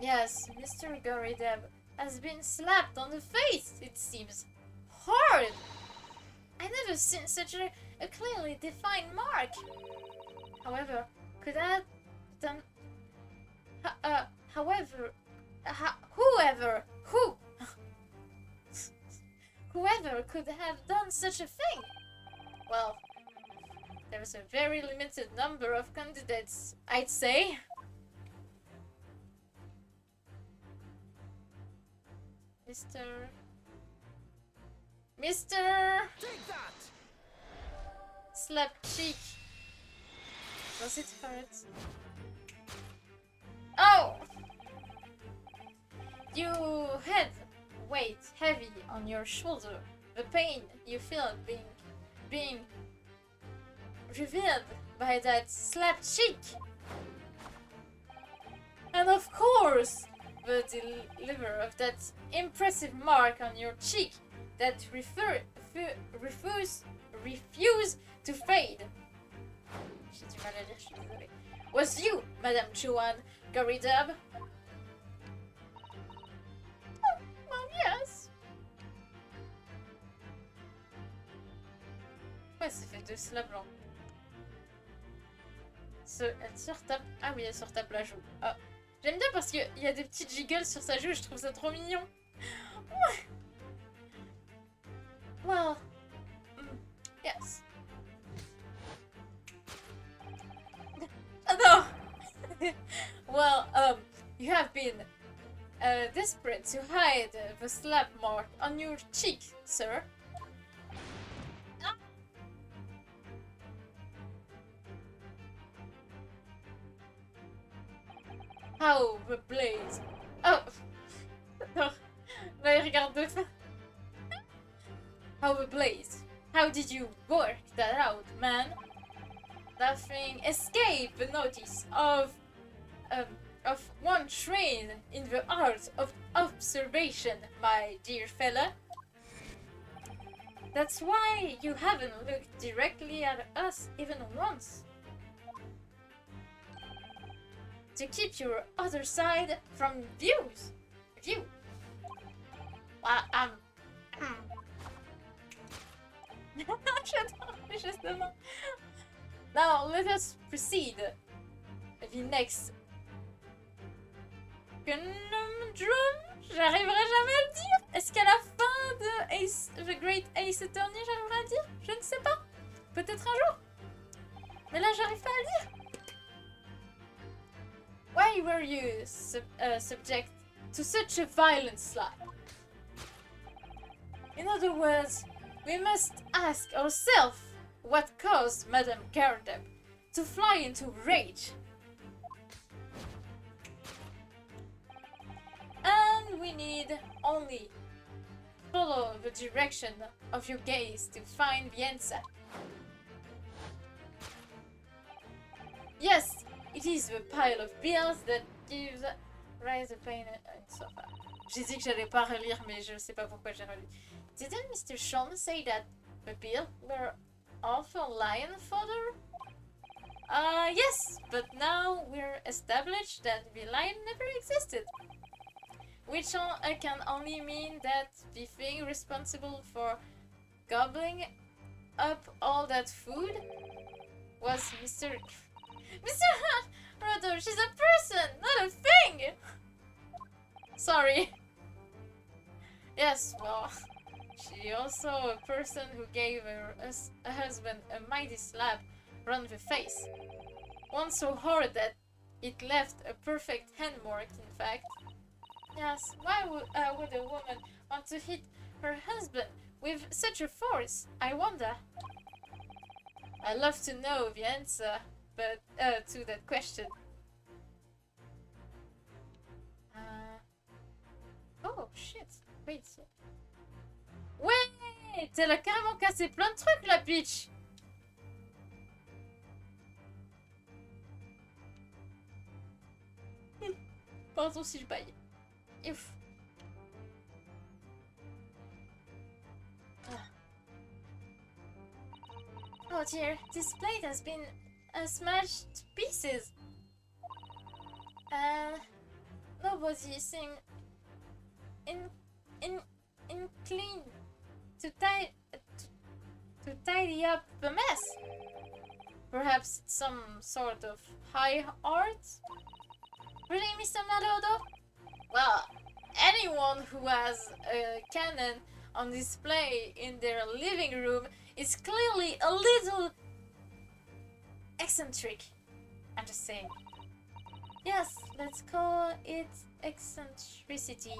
Yes, Mr. Garritam has been slapped on the face, it seems. Hard! I never seen such a clearly defined mark. However, could I have done... whoever could have done such a thing? Well, there's a very limited number of candidates, I'd say. Mr. Take that! Slap cheek. Does it hurt? Oh! You head weight heavy on your shoulder. The pain you feel being revealed by that slapped cheek. And of course, the deliver of that impressive mark on your cheek that refuse to fade. J'ai du mal à lire, je suis désolée. Was you, Madame Chuan Garidab? Oh, well, yes. Ouais, ça fait 2 slabs blancs. Elle se retape. Ah oui, elle se retape la joue. Ah. J'aime bien parce qu'il y a des petits jiggles sur sa joue, je trouve ça trop mignon. Ouais. Well, yes. No. Well, you have been desperate to hide the slap mark on your cheek, sir. How the blaze. Oh. Non. Là, il regarde deux fois. How the blaze. How did you work that out, man? Nothing escaped the notice of one trained in the art of observation, my dear fella. That's why you haven't looked directly at us even once. To keep your other side from view. Well, J'adore, justement. Now, let us proceed. The next conundrum. J'arriverai jamais à le dire. Est-ce qu'à la fin de Ace, The Great Ace Attorney, j'arriverai à le dire? Je ne sais pas. Peut-être un jour. Mais là, j'arrive pas à le dire. Why were you subject to such a violent slap? In other words, we must ask ourselves what caused Madame Gardeb to fly into rage. And we need only follow the direction of your gaze to find the answer. Yes, it is the pile of bills that gives rise to pain and suffer. J'ai dit que j'allais pas relire, mais je sais pas pourquoi j'ai relu. Didn't Mr. Sholmes say that the bills were also lion fodder? Yes, but now we're established that the lion never existed. Which can only mean that the thing responsible for gobbling up all that food was Mr. Rodo, she's a person, not a thing! Sorry. Yes, well, she also a person who gave her a husband a mighty slap round the face. One so hard that it left a perfect hand mark, in fact. Yes, why would a woman want to hit her husband with such a force, I wonder? I'd love to know the answer but to that question. Oh shit, wait. Ouais, elle a carrément cassé plein de trucs la Peach. Pardon si je baille. Ouf. Oh dear, this plate has been smashed to pieces. Nobody seemed inclined to tidy up the mess. Perhaps it's some sort of high art? Really, Mr. Madodo? Well, anyone who has a cannon on display in their living room is clearly a little eccentric. I'm just saying. Yes, let's call it eccentricity.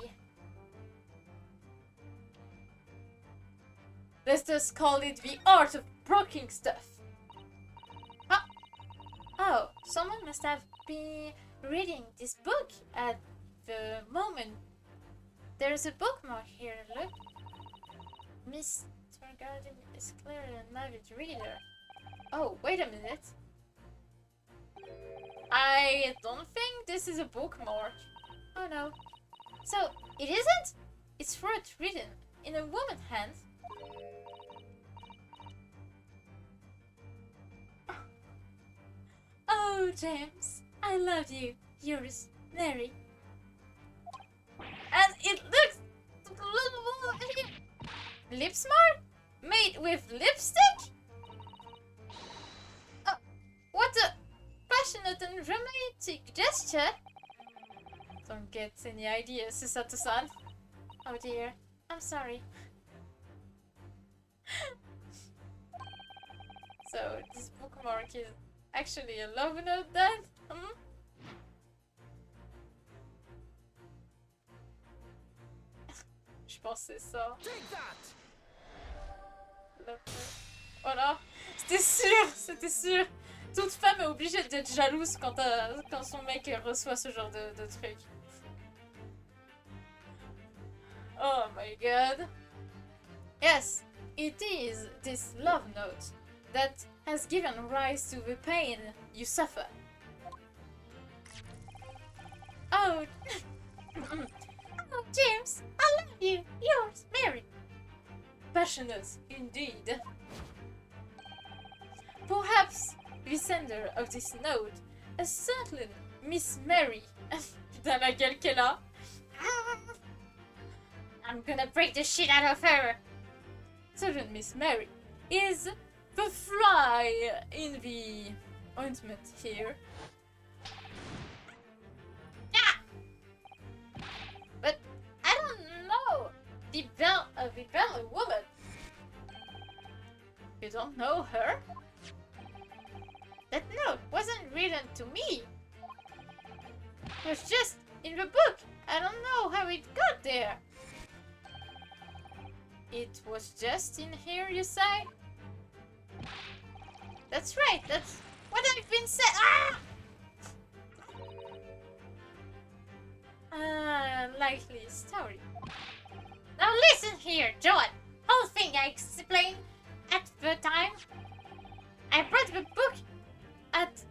Let's just call it the art of broken stuff. Huh? Oh, someone must have been reading this book at the moment. There's a bookmark here, look. Mr. Guardian is clearly an avid reader. Oh, wait a minute. I don't think this is a bookmark. Oh no. So, it isn't? It's fruit written in a woman's hand. Oh, James, I love you. Yours, Mary. And it looks... Lip smart? Made with lipstick? What a passionate and romantic gesture. Don't get any ideas, Susato-san. Oh dear, I'm sorry. So, this bookmark is actually a love note then? Hmm? Je pensais ça. Voilà. C'était sûr. Toute femme est obligée d'être jalouse quand son mec reçoit ce genre de truc. Oh my god. Yes, it is this love note that has given rise to the pain you suffer. Oh, oh James, I love you. Yours, Mary. Passionate, indeed. Perhaps the sender of this note, a certain Miss Mary. Putain, la gueule qu'elle a. I'm gonna break the shit out of her. Certain Miss Mary is the fly in the ointment here. Ah! But I don't know the Bella woman. You don't know her? That note wasn't written to me. It was just in the book. I don't know how it got there. It was just in here, you say? That's right, that's what I've been saying. Ah! Likely story. Now listen here, John. Whole thing I explained at the time. I brought the book at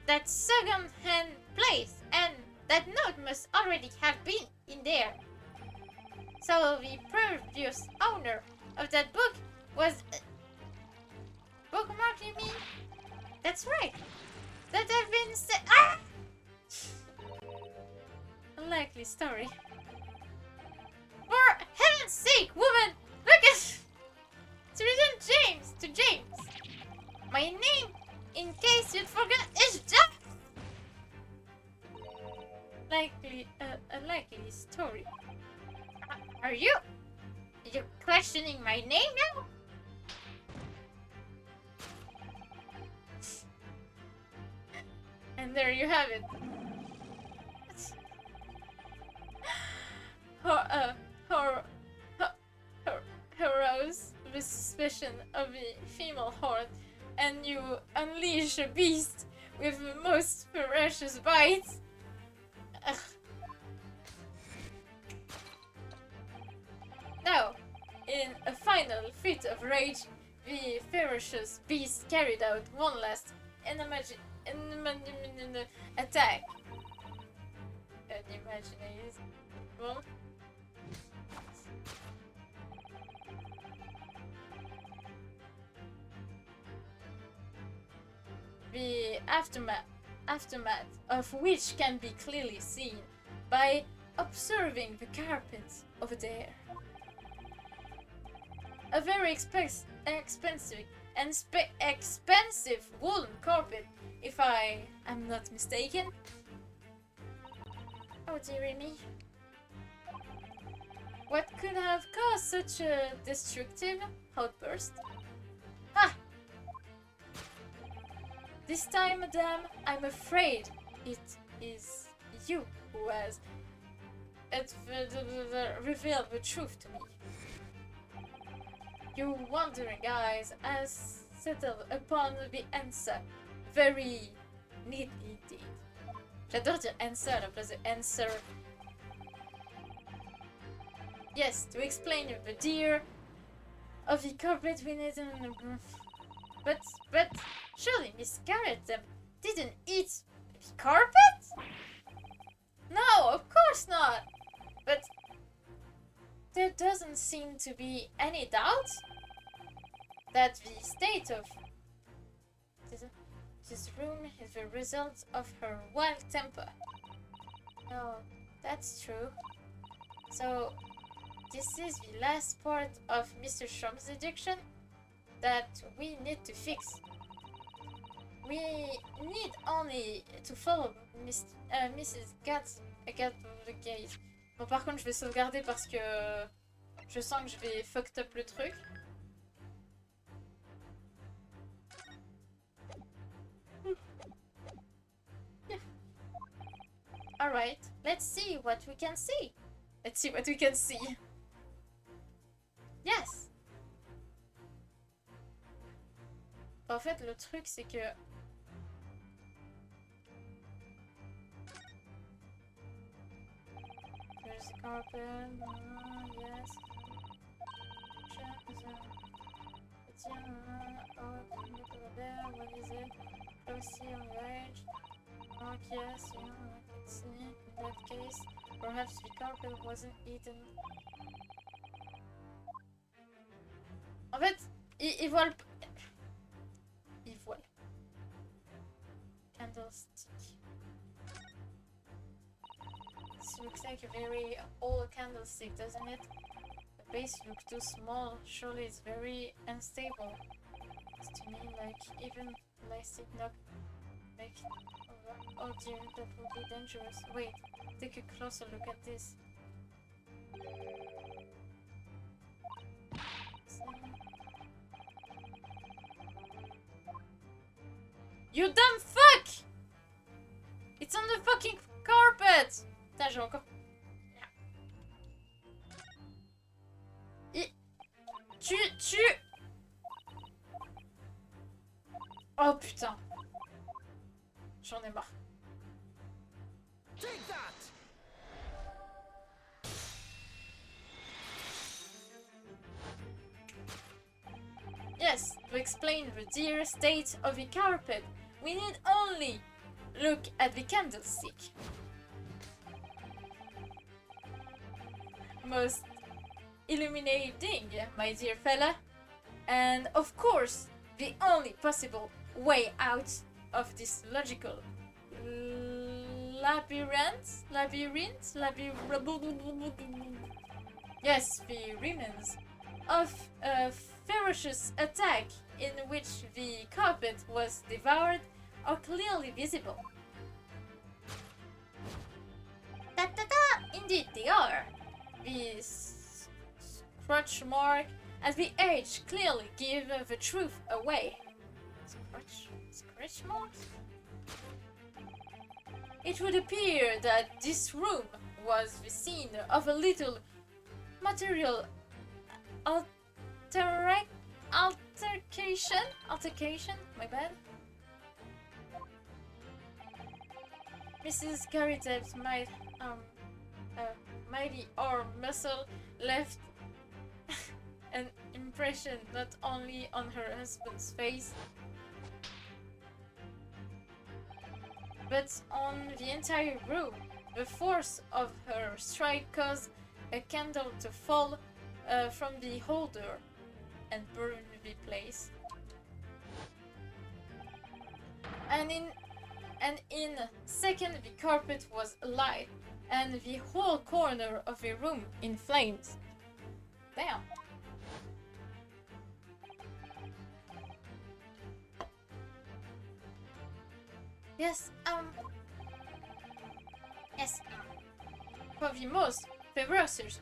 that second-hand place, and that note must already have been in there. So the previous owner of that book was... bookmark, you mean? That's right. That have been said... Ah! Unlikely story. For heaven's sake, woman! Look at... It's written James to James. My name, in case you'd forget, is Jack. A likely story. Are you questioning my name now? And there you have it. Rose with suspicion of the female horde, and you unleash a beast with the most ferocious bite. Ugh. Now, in a final fit of rage, the ferocious beast carried out one last attack. Unimaginable. The aftermath of which can be clearly seen by observing the carpet over there. A very expensive and expensive woolen carpet, if I am not mistaken. Oh dearie me. What could have caused such a destructive outburst? Ah! This time, madame, I'm afraid it is you who has revealed the truth to me. Your wondering eyes has settled upon the answer very need indeed. J'adore dire answer à la place de answer. Yes, to explain the dear of the carpet we need but surely Miss Garrett didn't eat the carpet? No, of course not. But there doesn't seem to be any doubt that the state of this room is the result of her wild temper. No, that's true. So, this is the last part of Mr. Sholmes' deduction that we need to fix. We need only to follow Mrs. Gat's gaze. Bon, par contre, je vais sauvegarder parce que je sens que je vais fucked up le truc. Alright, let's see what we can see. Let's see what we can see. Yes. En fait, le truc, c'est que... There's a carpet, yes. What is it? Closely on the edge. Mark, yes, yeah, let's see. In that case, perhaps the carpet wasn't eaten. En fait, il voit le... Il voit le... Candlestick. This looks like a very old candlestick, doesn't it? The base looks too small. Surely it's very unstable. It's to me like even plastic not like... Oh dear, that will be dangerous. Wait, take a closer look at this. You dumb fuck! It's on the fucking carpet! Putain, j'ai encore... Tu... Oh putain. J'en ai marre. Yes, to explain the dear state of the carpet, we need only look at the candlestick. Most illuminating, my dear fella. And of course, the only possible way out of this logical labyrinth. Yes, the remnants of a ferocious attack in which the carpet was devoured are clearly visible. Indeed they are. The scratch mark at the edge clearly give the truth away. Scratch marks? It would appear that this room was the scene of a little material altercation, my bad. Mrs. Garrett's mighty arm muscle left an impression not only on her husband's face, but on the entire room. The force of her strike caused a candle to fall from the holder and burn the place. And in a second the carpet was alight and the whole corner of the room in flames. Damn. Yes, for the most ferocious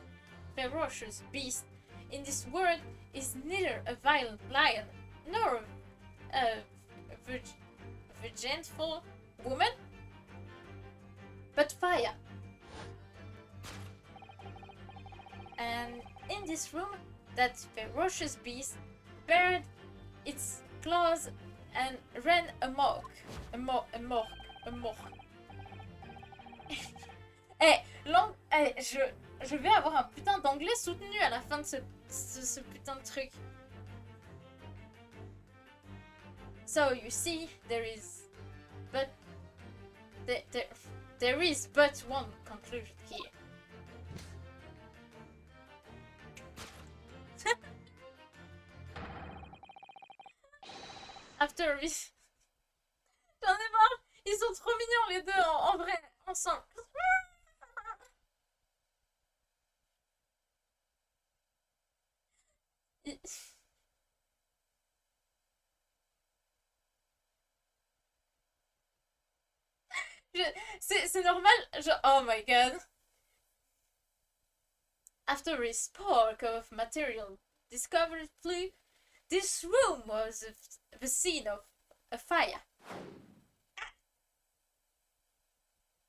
beast in this world is neither a violent lion nor a gentle woman, but fire. And in this room, that ferocious beast bared its claws and ran amok. mort. Eh, je vais avoir un putain d'anglais soutenu à la fin de ce putain de truc. So you see, there is but one conclusion here. After this, j'en ai marre. Ils sont trop mignons les deux en vrai, ensemble. C'est normal. Oh my god. After we spoke of material discovered flu, this room was the scene of a fire.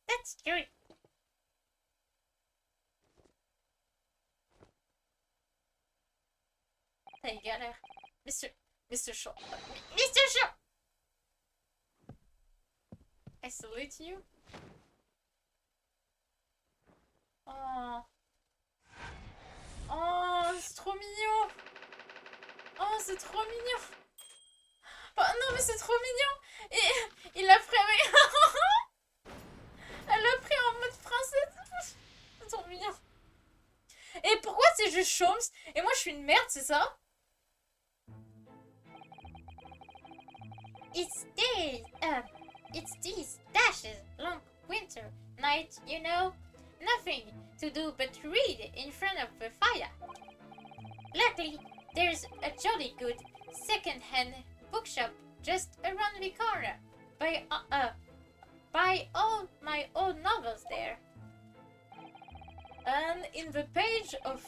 That's true. Hey, galère. Mr. Shaw. Mr. Shaw! I salute you. Oh. Oh, c'est trop mignon. Oh, c'est trop mignon. Oh, non, mais c'est trop mignon. Et il l'a pris avec... Elle l'a pris en mode princesse. C'est trop mignon. Et pourquoi c'est juste Sholmes et moi je suis une merde, c'est ça? It's these dashes long winter night, you know, nothing to do but read in front of the fire. Luckily, there's a jolly good second-hand bookshop just around the corner. Buy all my old novels there. And in the page of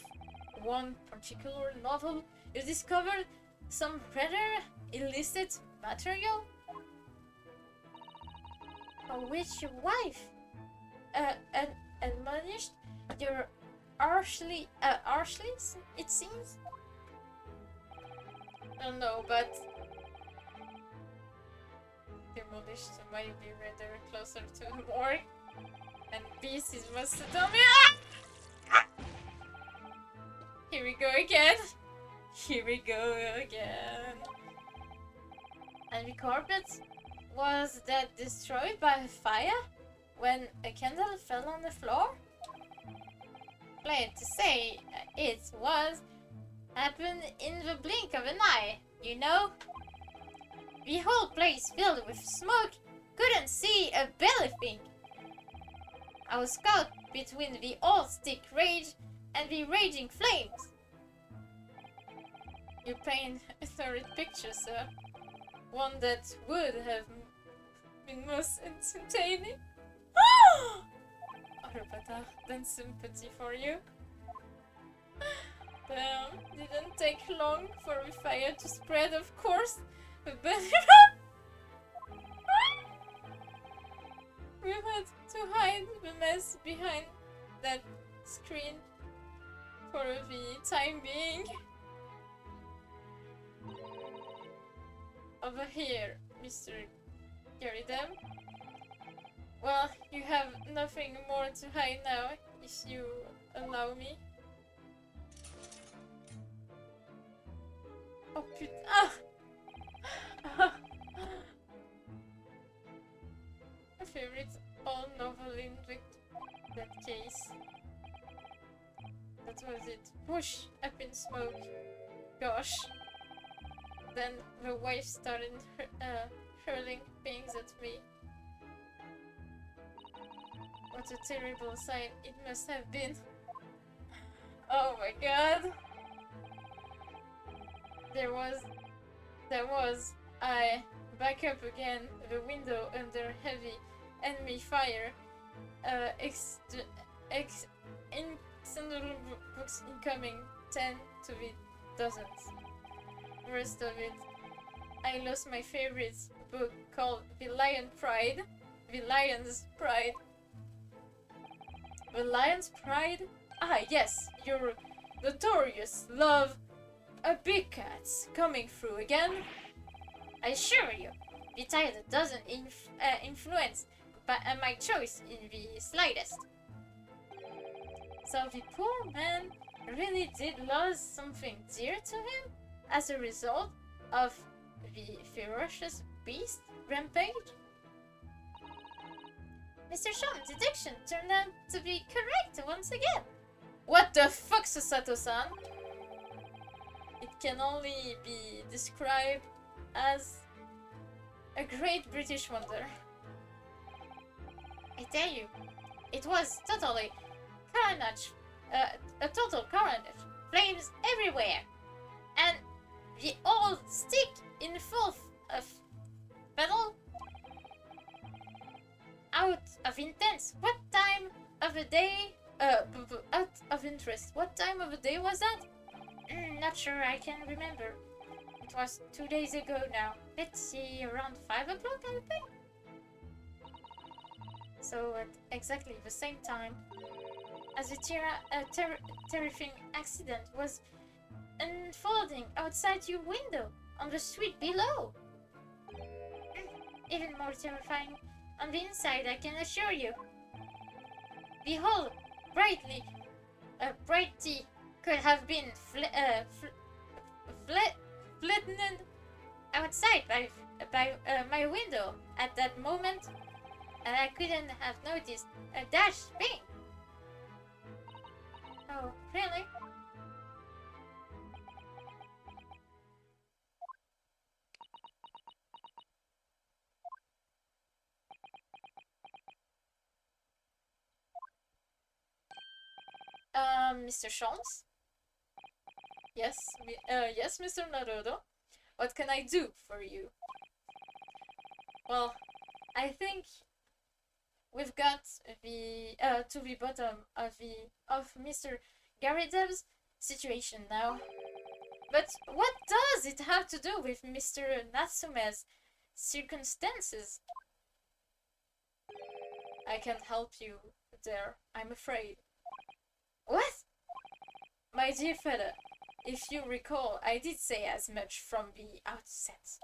one particular novel, you discovered some rather illicit material, for which your wife admonished your harshly, it seems? I don't know, but demolished might be rather closer to the morgue, and pieces must tell me. Here we go again. Here we go again. And the carpet, was that destroyed by a fire when a candle fell on the floor? Plain to say, it was happened in the blink of an eye, you know? The whole place filled with smoke, couldn't see a belly thing. I was caught between the old stick rage and the raging flames. You paint a third picture, sir. One that would have been most entertaining. Oh, le bâtard, then sympathy for you. Damn, didn't take long for the fire to spread, of course. But we had to hide the mess behind that screen for the time being. Over here, Mr. Garidem. Well, you have nothing more to hide now, if you allow me. Oh putain! Ah! My favorite old novel in that case. That was it. Whoosh! Up in smoke. Gosh. Then the wife started hurling things at me. What a terrible sign it must have been. Oh my god. There was I back up again, the window under heavy enemy fire. External books incoming, 10 to the dozens. Rest of it, I lost my favorite book called The Lion's Pride. The Lion's Pride. The Lion's Pride? Ah yes, your notorious love a big cat's coming through again. I assure you, the title doesn't influence my choice in the slightest. So the poor man really did lose something dear to him as a result of the ferocious beast rampage? Mr. Sholmes' deduction turned out to be correct once again. What the fuck, Susato-san? It can only be described as a great British wonder. I tell you, it was totally carnage, a total carnage, flames everywhere, and the old stick in full of battle. Out of intense. What time of the day? Out of interest. What time of the day was that? Not sure. I can remember. It was 2 days ago now. Let's see, around 5 o'clock, I think. So at exactly the same time as the terrifying accident was unfolding outside your window on the street below. Even more terrifying on the inside, I can assure you. The whole brightly could have been flattened outside by my window at that moment, and I couldn't have noticed a dash thing. Oh, really? Mr. Sholmes? Yes, yes, Mr. Naruto. What can I do for you? Well, I think we've got the to the bottom of Mr. Garidev's situation now. But what does it have to do with Mr. Natsume's circumstances? I can't help you there, I'm afraid. What? My dear fellow, if you recall, I did say as much from the outset.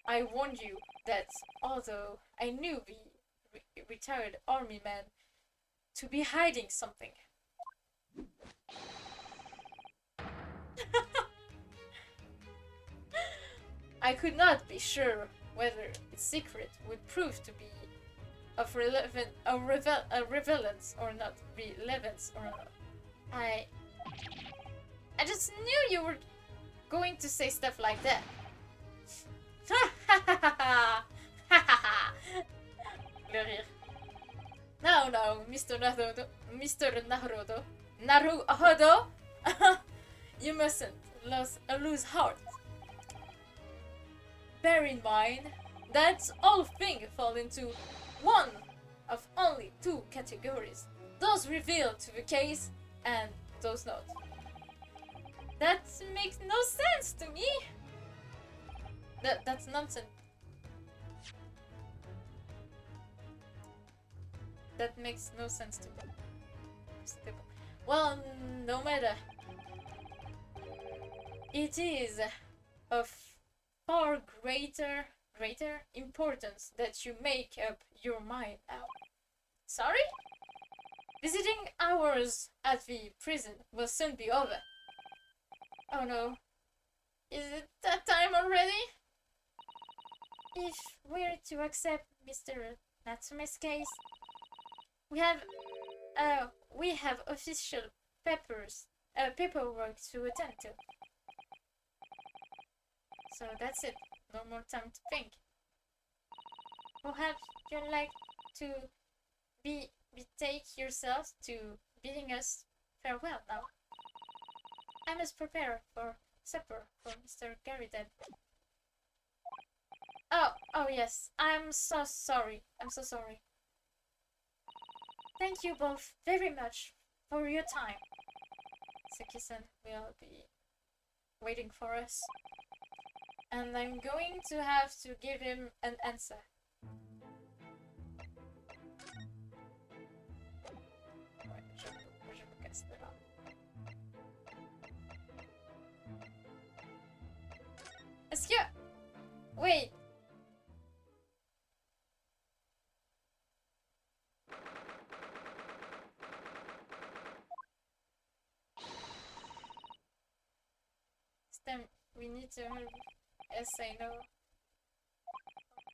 I warned you that although I knew the retired army man to be hiding something. I could not be sure whether its secret would prove to be of relevance or not. Relevance or not. I just knew you were going to say stuff like that. Le rire. No, Mr. Naruto, you mustn't lose heart. Bear in mind that all things fall into one of only 2 categories. Those revealed to the case and those not. That makes no sense to me. That's nonsense. That makes no sense to me. Well, no matter. It is of far greater importance that you make up your mind now. Sorry? Visiting hours at the prison will soon be over. Oh no. Is it that time already? If we're to accept Mr. Natsume's case, we have official paperwork to attend to. So that's it. No more time to think. Perhaps you'd like to betake yourselves to bidding us farewell now. I must prepare for supper for Mr. Garrison. Oh yes. I'm so sorry. Thank you both very much for your time. Saki-san will be waiting for us. And I'm going to have to give him an answer. Ouais, je me casse de là. Est-ce que... Wait. Then we need to help. Yes, I know.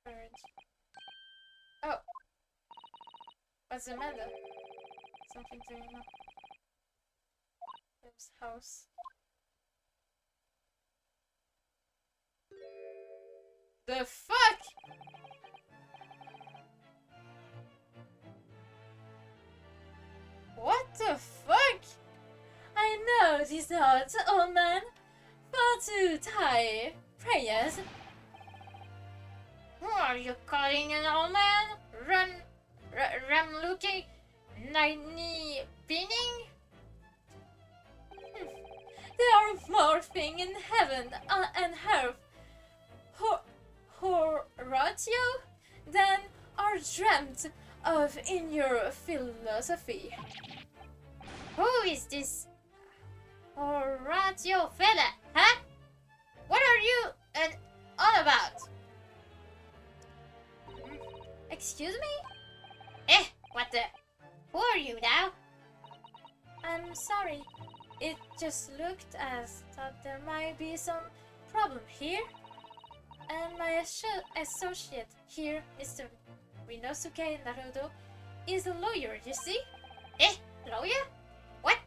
Courage. Oh! What's the matter? Something to know. This house. The fuck? What the fuck? I know this not, old man. Far too tired. Prayers. Who are you calling an old man? Ram looking? Knee pinning? There are more things in heaven and earth. Horatio than are dreamt of in your philosophy. Who is this Horatio fella, huh? What are you all about? Excuse me? What the? Who are you now? I'm sorry. It just looked as thought there might be some problem here. And my associate here, Mr. Rinosuke Naruto, is a lawyer, you see? Lawyer? What?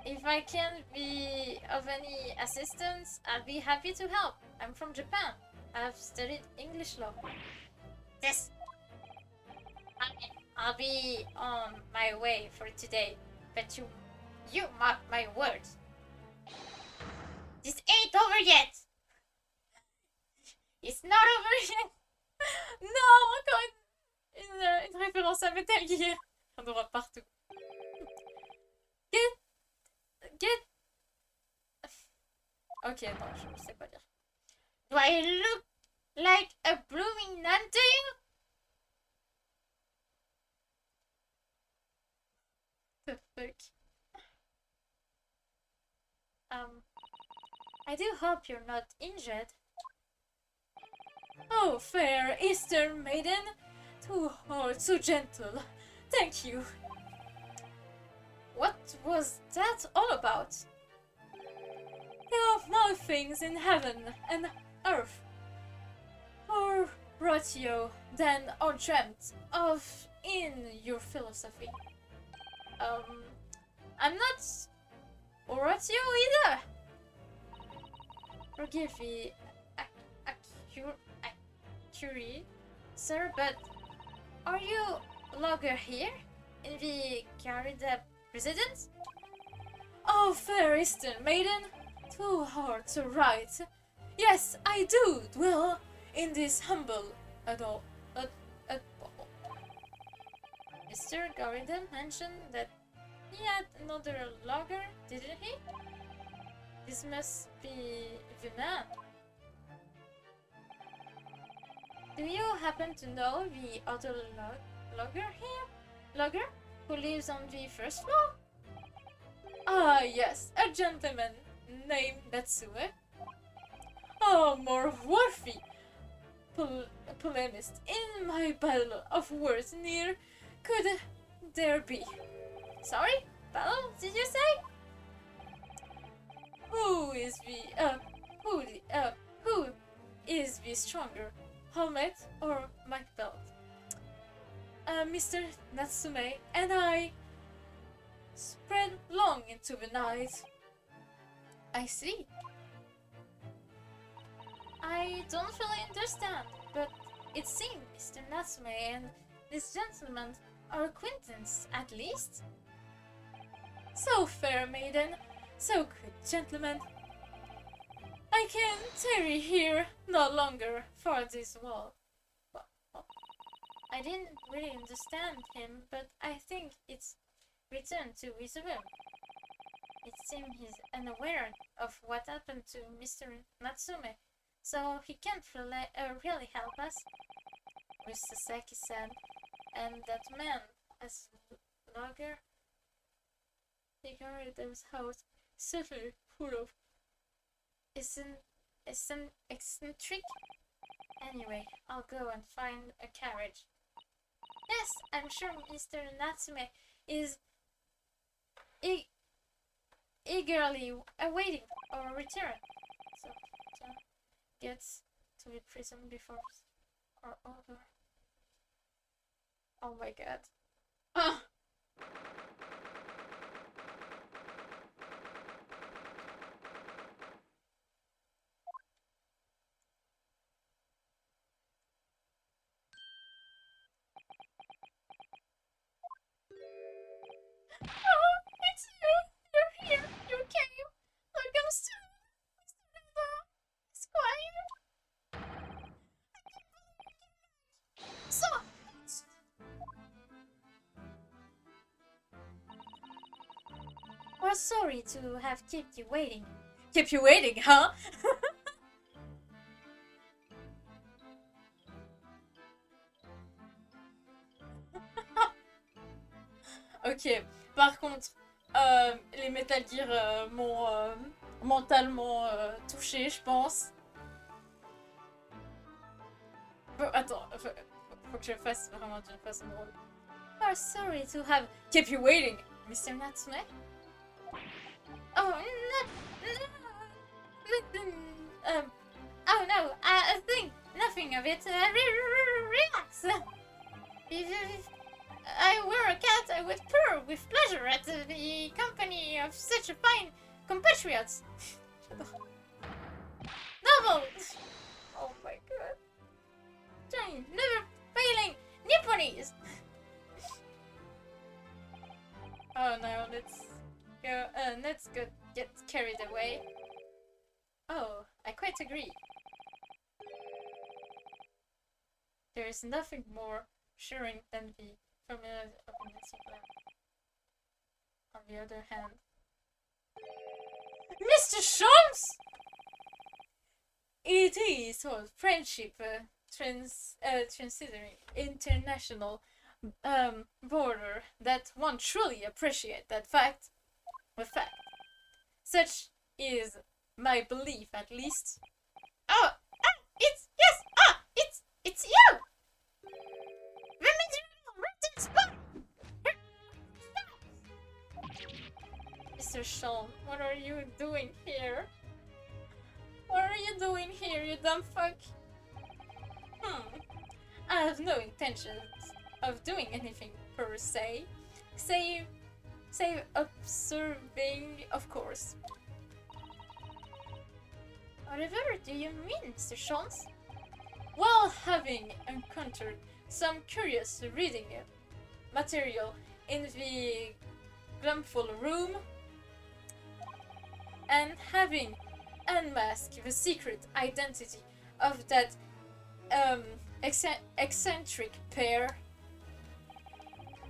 If I can be of any assistance, I'll be happy to help. I'm from Japan. I've studied English law. Yes. I'll be on my way for today, but you mark my words. This ain't over yet. It's not over yet. Non, encore une référence à Metal Gear. On aura partout. Get. Ok, non, je sais pas dire. Do I look like a blooming nothing? The fuck? I do hope you're not injured. Oh, fair Eastern maiden, too hard, so gentle. Thank you. What was that all about? There are more things in heaven and earth, or ratio, than are dreamt of in your philosophy. I'm not Horatio either. Forgive the accuracy, sir, but are you logger here in the Garida residence? Oh, fair Eastern maiden, too hard to write. Yes, I do dwell in this humble adult. Mr. Garida mentioned that he had another logger, didn't he? This must be the man. Do you happen to know the other logger here? Logger? Who lives on the first floor? Ah, yes, a gentleman named Natsume. Oh, more worthy polemist in my battle of words near could there be. Sorry? Battle, did you say? Who is the stronger, helmet or mic belt? Mr. Natsume and I spread long into the night. I see. I don't really understand, but it seems Mr. Natsume and this gentleman are acquaintance, at least. So fair maiden, so good gentleman. I can tarry here no longer for this wall. Well, I didn't really understand him, but I think it's returned to his room. It seems he's unaware of what happened to Mr. Natsume, so he can't really help us. With Sasaki said, and that man, as logger, he guarded his house, certainly full of eccentric. Anyway, I'll go and find a carriage. Yes, I'm sure Mr. Natsume is eagerly awaiting our return. So, gets to be prison before or over. Oh my god. Ah! Oh, it's you! You're here! You came! Look, I'm still Squire! So, we're sorry to have kept you waiting. Kept you waiting, huh? Ok, par contre, les Metal Gear m'ont mentalement touché, je pense. Bon, attends, faut que je fasse vraiment d'une façon drôle. We're sorry to have kept you waiting, Mr. Natsume. Oh, no, oh no, I think nothing of it. Relax. If I were a cat, I would purr with pleasure at the company of such a fine compatriots. Novel! Oh my god. Giant, never failing Nipponese! Oh no, let's go get carried away. Oh, I quite agree. There is nothing more assuring than the familiarity of a discipline. On the other hand, Mr. Sholmes! It is sort of friendship, considering international border that one truly appreciate that fact. The fact. Such is my belief, at least. Oh, it's yes, it's you. Mr. Sholmes, what are you doing here? What are you doing here, you dumb fuck? I have no intentions of doing anything per se. Save observing, of course. Whatever do you mean, Mr. Sholmes? Well, having encountered some curious reading material in the Glumful room, and having unmasked the secret identity of that eccentric pair,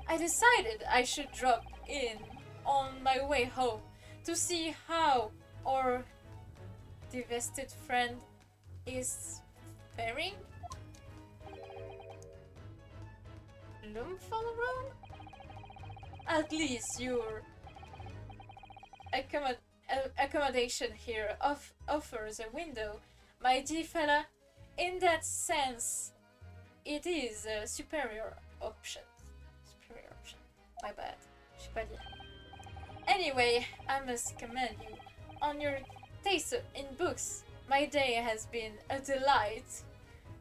I decided I should drop in on my way home to see how our divested friend is faring. Lumful room? At least your accommodation here offers a window, my dear fella. In that sense, it is a superior option. My bad. Je suis pas dire. Anyway, I must commend you on your taste in books. My day has been a delight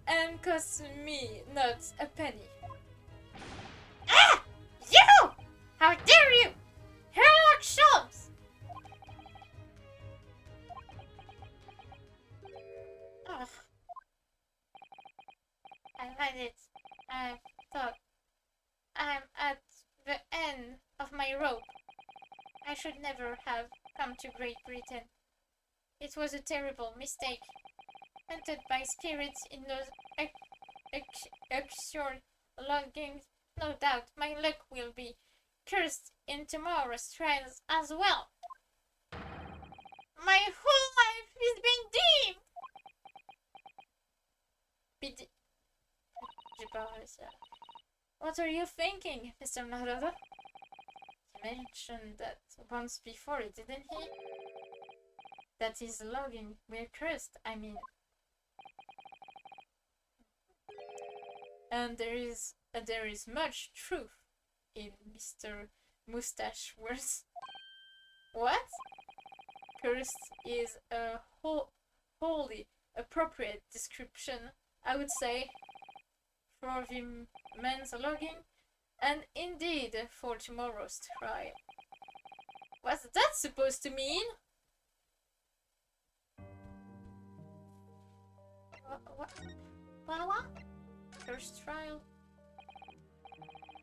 and cost me not a penny. Ah! You! How dare you! Herlock Sholmes! Ugh. I've had it. I've thought. I'm at the end of my rope. I should never have come to Great Britain. It was a terrible mistake. Hunted by spirits in those absurd longings, no doubt my luck will be cursed in tomorrow's trials as well. My whole life has been deemed. J'ai pas réussi à... What are you thinking, Mr. Narada? He mentioned that once before, didn't he? That his logging were cursed, I mean. And there is much truth in Mr. Mustache words. What? cursed is a wholly appropriate description, I would say, for the men's logging, and indeed for tomorrow's trial. What's that supposed to mean? What? First trial?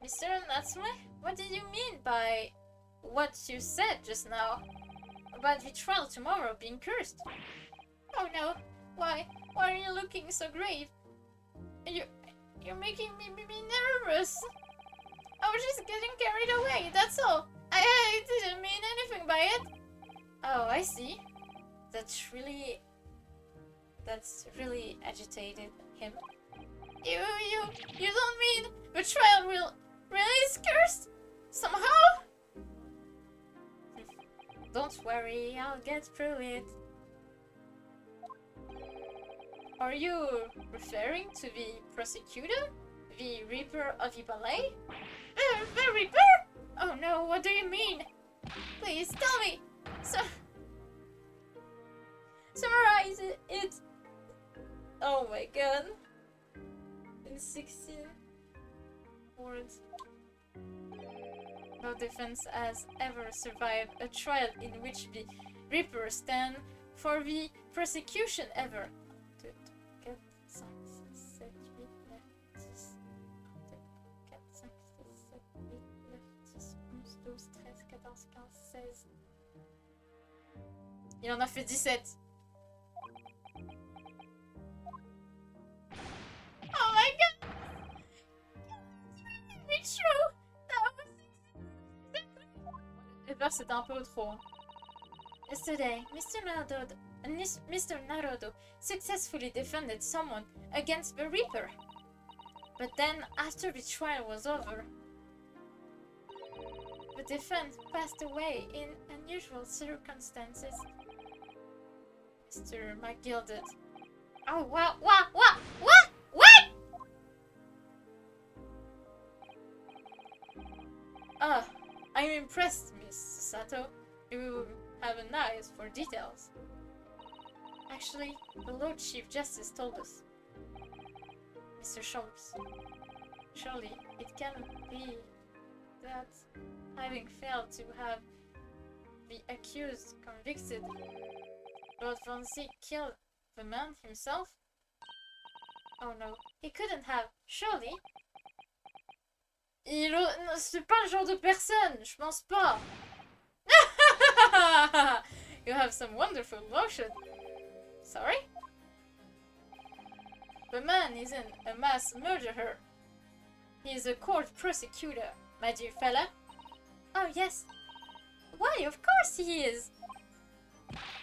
Mr. Natsume, what did you mean by what you said just now? About the trial tomorrow being cursed? Oh no, why are you looking so grave? You're making me nervous. I was just getting carried away, that's all. I didn't mean anything by it. Oh, I see. That's really agitated him. You don't mean the trial really is cursed? Somehow? Don't worry, I'll get through it. Are you referring to the prosecutor? The Reaper of the Ballet? The Reaper? Oh no, what do you mean? Please tell me. Summarize it. Oh my god. In 16 words. No defense has ever survived a trial in which the Reaper stand for the prosecution ever. Il en a fait 17. Oh my god! It's true! C'était un peu trop. Yesterday, Mr. Naruto successfully defended someone against the Reaper. But then, after the trial was over, the defense passed away in unusual circumstances. Mr. McGilded. Oh, what? I'm impressed, Miss Sato. You have an eye for details. Actually, the Lord Chief Justice told us. Mr. Sholmes. Surely, it cannot be that, having failed to have the accused convicted, Lord Fonzie killed the man himself? Oh no, he couldn't have, surely. C'est pas le genre de personne, je pense pas. You have some wonderful lotion. Sorry? The man isn't a mass murderer. He is a court prosecutor, my dear fella. Oh yes. Why, of course he is.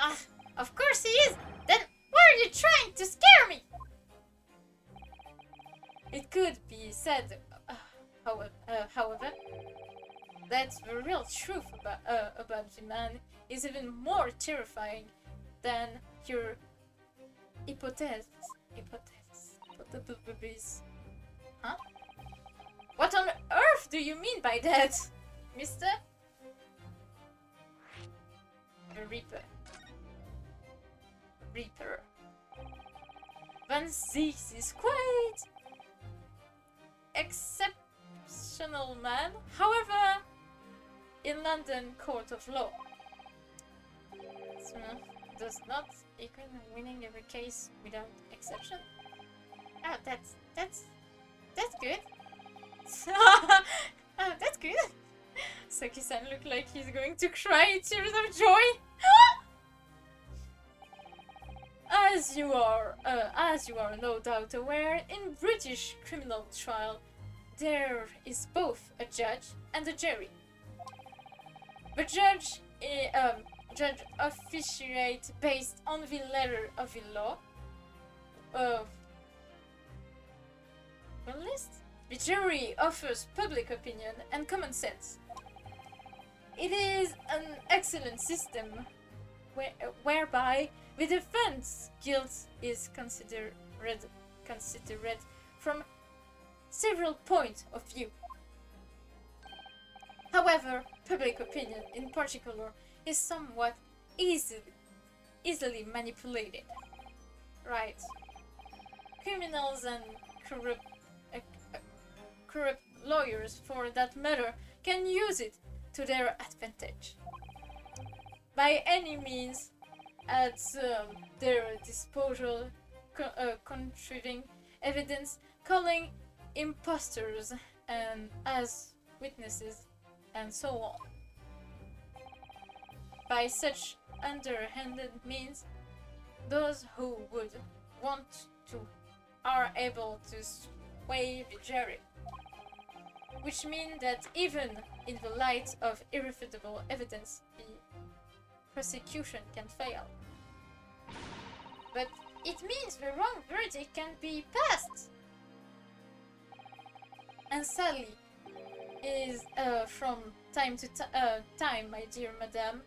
Ah, of course he is. Then why are you trying to scare me? It could be said, however, that the real truth about the man is even more terrifying than your hypothesis. Huh? What on earth do you mean by that, mister? The Reaper. Van Zeeks is quite exceptional man, however, in London court of law. Smith does not equal winning every case without exception. Oh, that's good. Oh, that's good. Saki-san look like he's going to cry tears of joy. As you are no doubt aware, in British criminal trial, there is both a judge and a jury. The judge officiates based on the letter of the law. The jury offers public opinion and common sense. It is an excellent system whereby the defense guilt is considered from several points of view. However, public opinion in particular is somewhat easily manipulated. Right. Criminals and uh, corrupt lawyers, for that matter, can use it to their advantage. By any means at their disposal, contributing evidence, calling imposters and as witnesses, and so on. By such underhanded means, those who would want to are able to sway the jury, which means that even in the light of irrefutable evidence, the prosecution can fail. But it means the wrong verdict can be passed. And sadly, is from time to time, my dear madame,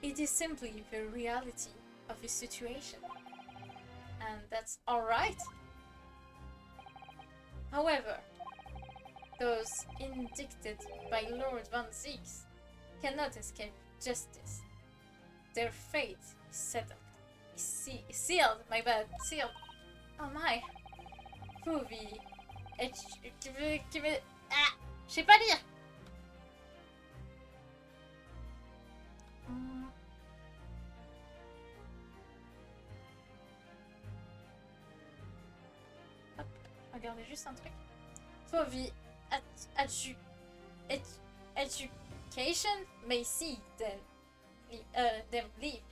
it is simply the reality of the situation. And that's alright. However, those indicted by Lord Van Zieks cannot escape justice. Their fate is settled. Sealed, my bad, sealed. Oh my. Vous vi... Ah, je sais pas lire. Hop, regardez juste un truc. For the education may see them leave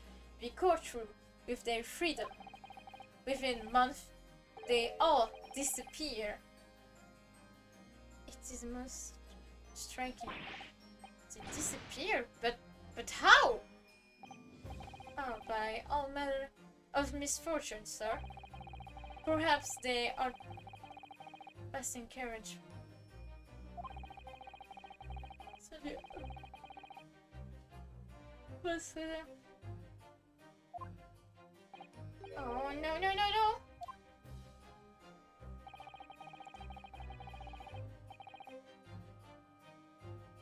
the courtroom with their freedom. Within a month, they all disappear. It is most striking. They disappear, but how? Oh, by all manner of misfortune, sir. Perhaps they are passing carriage. Oh, no.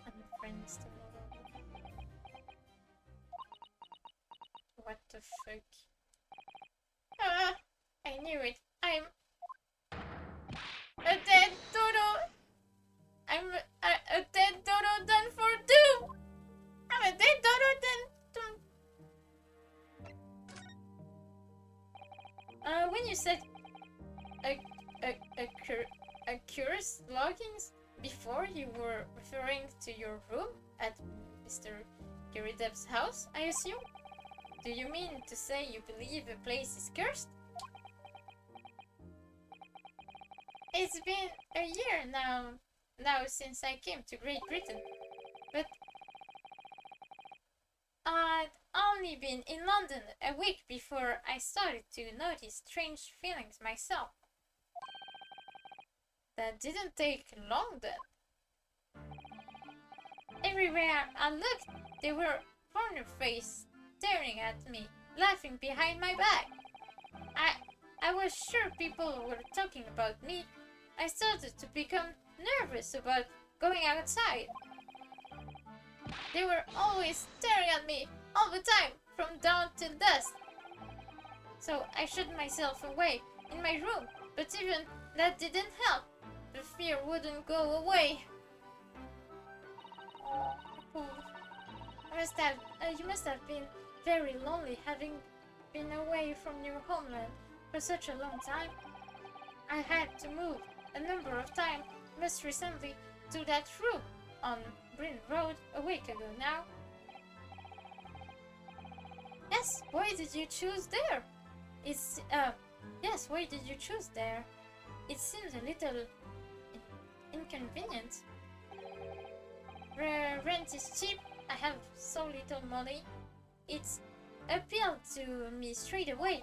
I'm a friend still. What the fuck? Ah, I knew it. I'm a dead dodo. I'm a dead dodo done for doom. I'm a dead dodo done. When you said a curious loggings before, you were referring to your room at Mr. Gerideb's house, I assume? Do you mean to say you believe the place is cursed? It's been a year now since I came to Great Britain, but I'd only been in London a week before I started to notice strange feelings myself. That didn't take long then. Everywhere I looked, there were corner-faced staring at me, laughing behind my back. I was sure people were talking about me. I started to become nervous about going outside. They were always staring at me all the time, from dawn till dusk. So I shut myself away in my room, but even that didn't help. The fear wouldn't go away. Oh, you must have been very lonely, having been away from your homeland for such a long time. I had to move a number of times, most recently to that room on Bryn Road a week ago now. Yes, why did you choose there? Yes, why did you choose there? It seems a little inconvenient. Rent is cheap. I have so little money. It appealed to me straight away.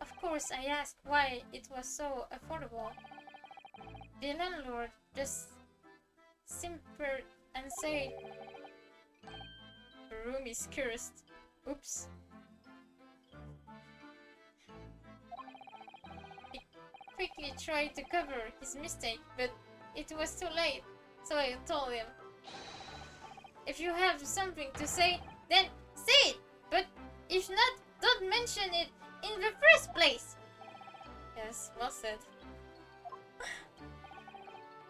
Of course, I asked why it was so affordable. The landlord just simpered and said, "The room is cursed." Oops. He quickly tried to cover his mistake, but it was too late, so I told him, "If you have something to say, then say it, but If not, don't mention it in the first place. Yes, well said.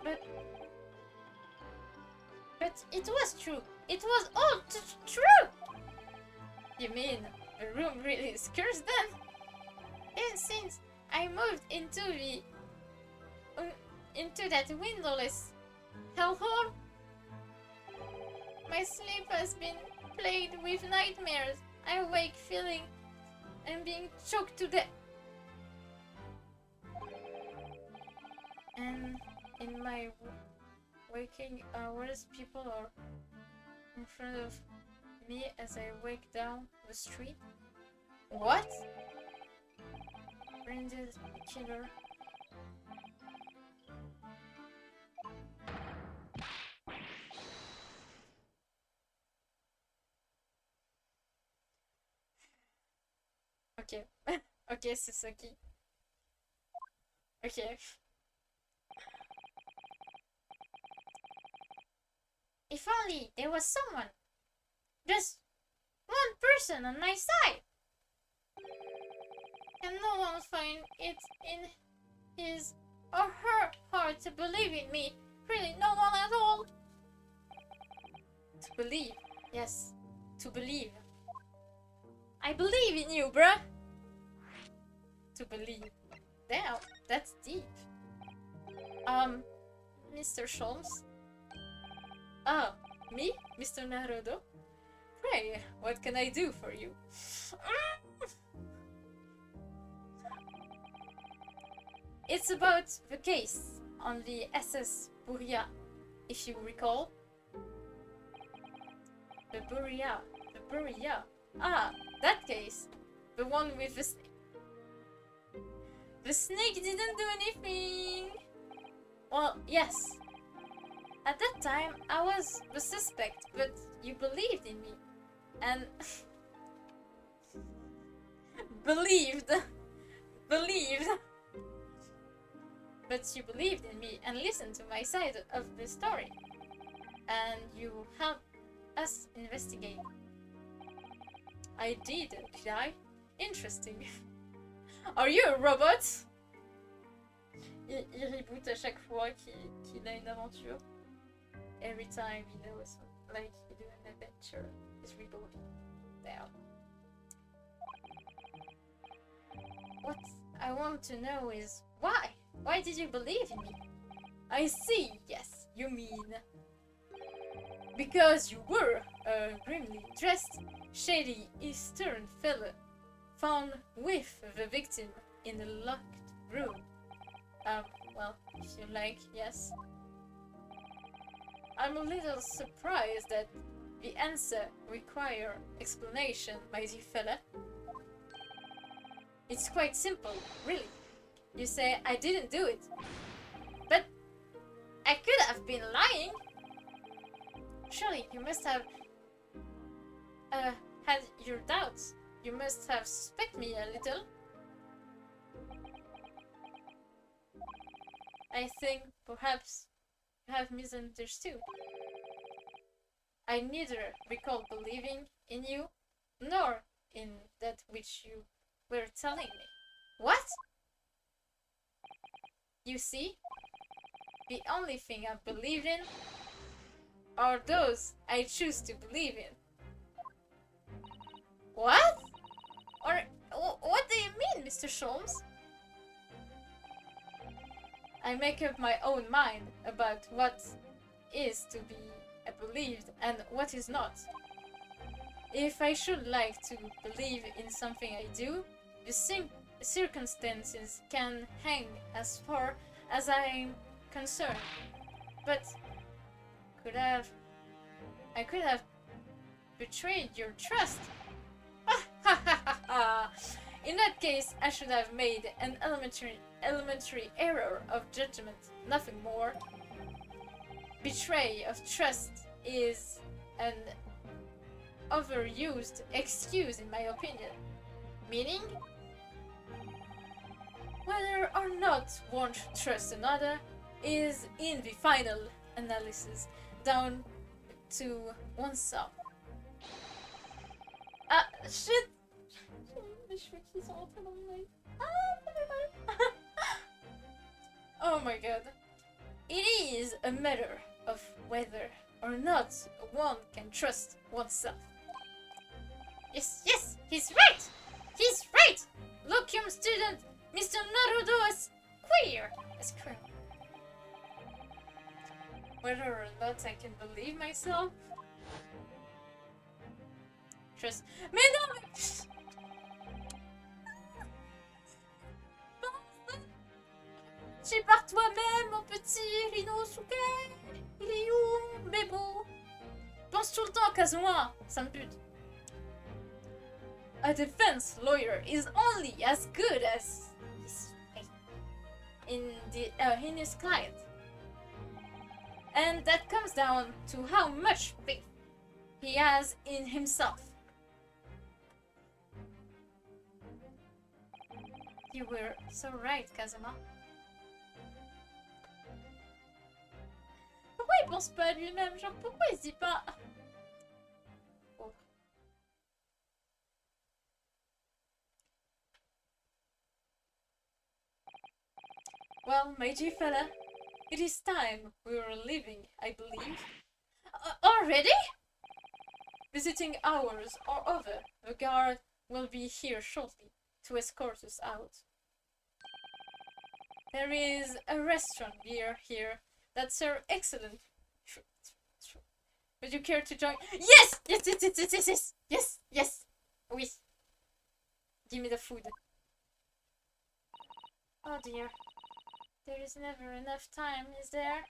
But it was true. It was all true. You mean the room really is cursed then? And since I moved into that windowless hellhole, my sleep has been plagued with nightmares. I awake feeling I'm being choked to death. And in my waking hours, people are in front of me as I wake down the street. What? Branded killer. Ok. Ok, c'est ça qui... Ok. If only there was someone. Just one person on my side. Can no one find it in his or her heart to believe in me? Really, no one at all? To believe. Yes. To believe. I believe in you, bruh. To believe. Damn, that's deep. Mr. Sholmes? Ah, me? Mr. Naruto? Pray, what can I do for you? It's about the case on the SS Buria, if you recall. The Buria. Ah, that case. The one with the snake. The snake didn't do anything! Well, yes. At that time, I was the suspect, but you believed in me. And... believed. But you believed in me and listened to my side of the story. And you helped us investigate. I did I? Interesting. Are you a robot? Il reboot à chaque fois qu'il a une aventure. Every time he knows, like he do an adventure, he's rebooting. Damn. What I want to know is why? Why did you believe in me? I see, yes, you mean... Because you were a grimly dressed, shady Eastern fella found with the victim in a locked room. Well, if you like, yes. I'm a little surprised that the answer requires explanation, my dear fella. It's quite simple, really. You say I didn't do it. But I could have been lying. Surely you must have had your doubts. You must have suspected me a little. I think perhaps you have misunderstood. I neither recall believing in you, nor in that which you were telling me. What? You see, the only thing I believe in are those I choose to believe in. What? Or what do you mean, Mr. Sholmes? I make up my own mind about what is to be believed and what is not. If I should like to believe in something I do, the circumstances can hang as far as I'm concerned. But I could have betrayed your trust. In that case, I should have made an elementary error of judgment, nothing more. Betray of trust is an overused excuse in my opinion. Meaning, whether or not one should trust another is in the final analysis down to oneself. Shit! qui sont rentrés dans mon œil. Ah, ça fait mal. Oh my god. It is a matter of whether or not one can trust oneself. Yes, yes, he's right! He's right! Look, young student, Mr. Naruto is queer. Is queer. Whether or not I can believe myself. Trust. Mais non, mais... J'ai par toi-même, mon petit Rinosuke. Il est où, mon bébo? Pense tout le temps à Kazuma, ça me bute. A defense lawyer is only as good as his in his client. And that comes down to how much faith he has in himself. You were so right, Kazuma. Pourquoi il pense pas à lui-même? Genre, pourquoi il se dit pas... Oh. Well, my dear fella, it is time we were leaving, I believe. Already? Visiting hours are over. The guard will be here shortly to escort us out. There is a restaurant near here that serves excellent. Would you care to join? Yes! Yes, yes, yes, yes, yes, yes, yes, yes. Oui. Give me the food. Oh dear. There is never enough time, is there?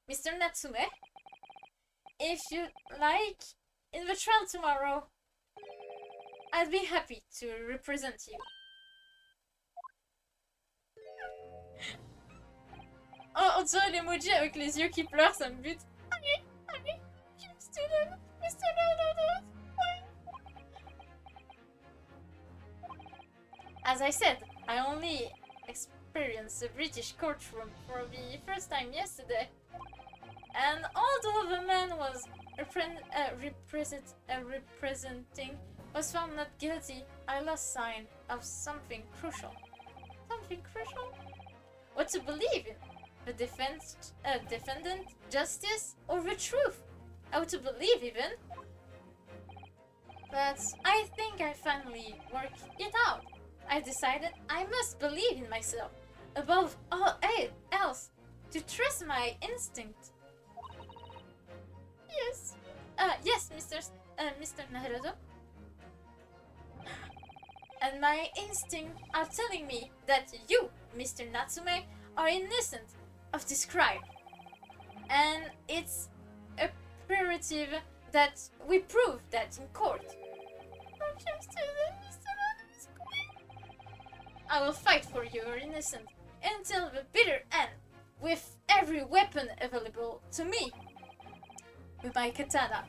Mr. Natsume? If you like, in the trial tomorrow, I'd be happy to represent you. Oh, on dirait l'emoji avec les yeux qui pleurent, ça me bute. Allez, student, Mr. Naruto. As I said, I only experienced the British courtroom for the first time yesterday. And although the man was representing was found not guilty, I lost sight of something crucial. Something crucial? What to believe in? The defendant, justice, or the truth? How to believe even? But I think I finally worked it out. I decided I must believe in myself, above all else, to trust my instinct. Yes. Yes, Mr. Naruto. And my instincts are telling me that you, Mr. Natsume, are innocent of this crime. And it's imperative that we prove that in court. I will fight for your innocence until the bitter end, with every weapon available to me. With my katana.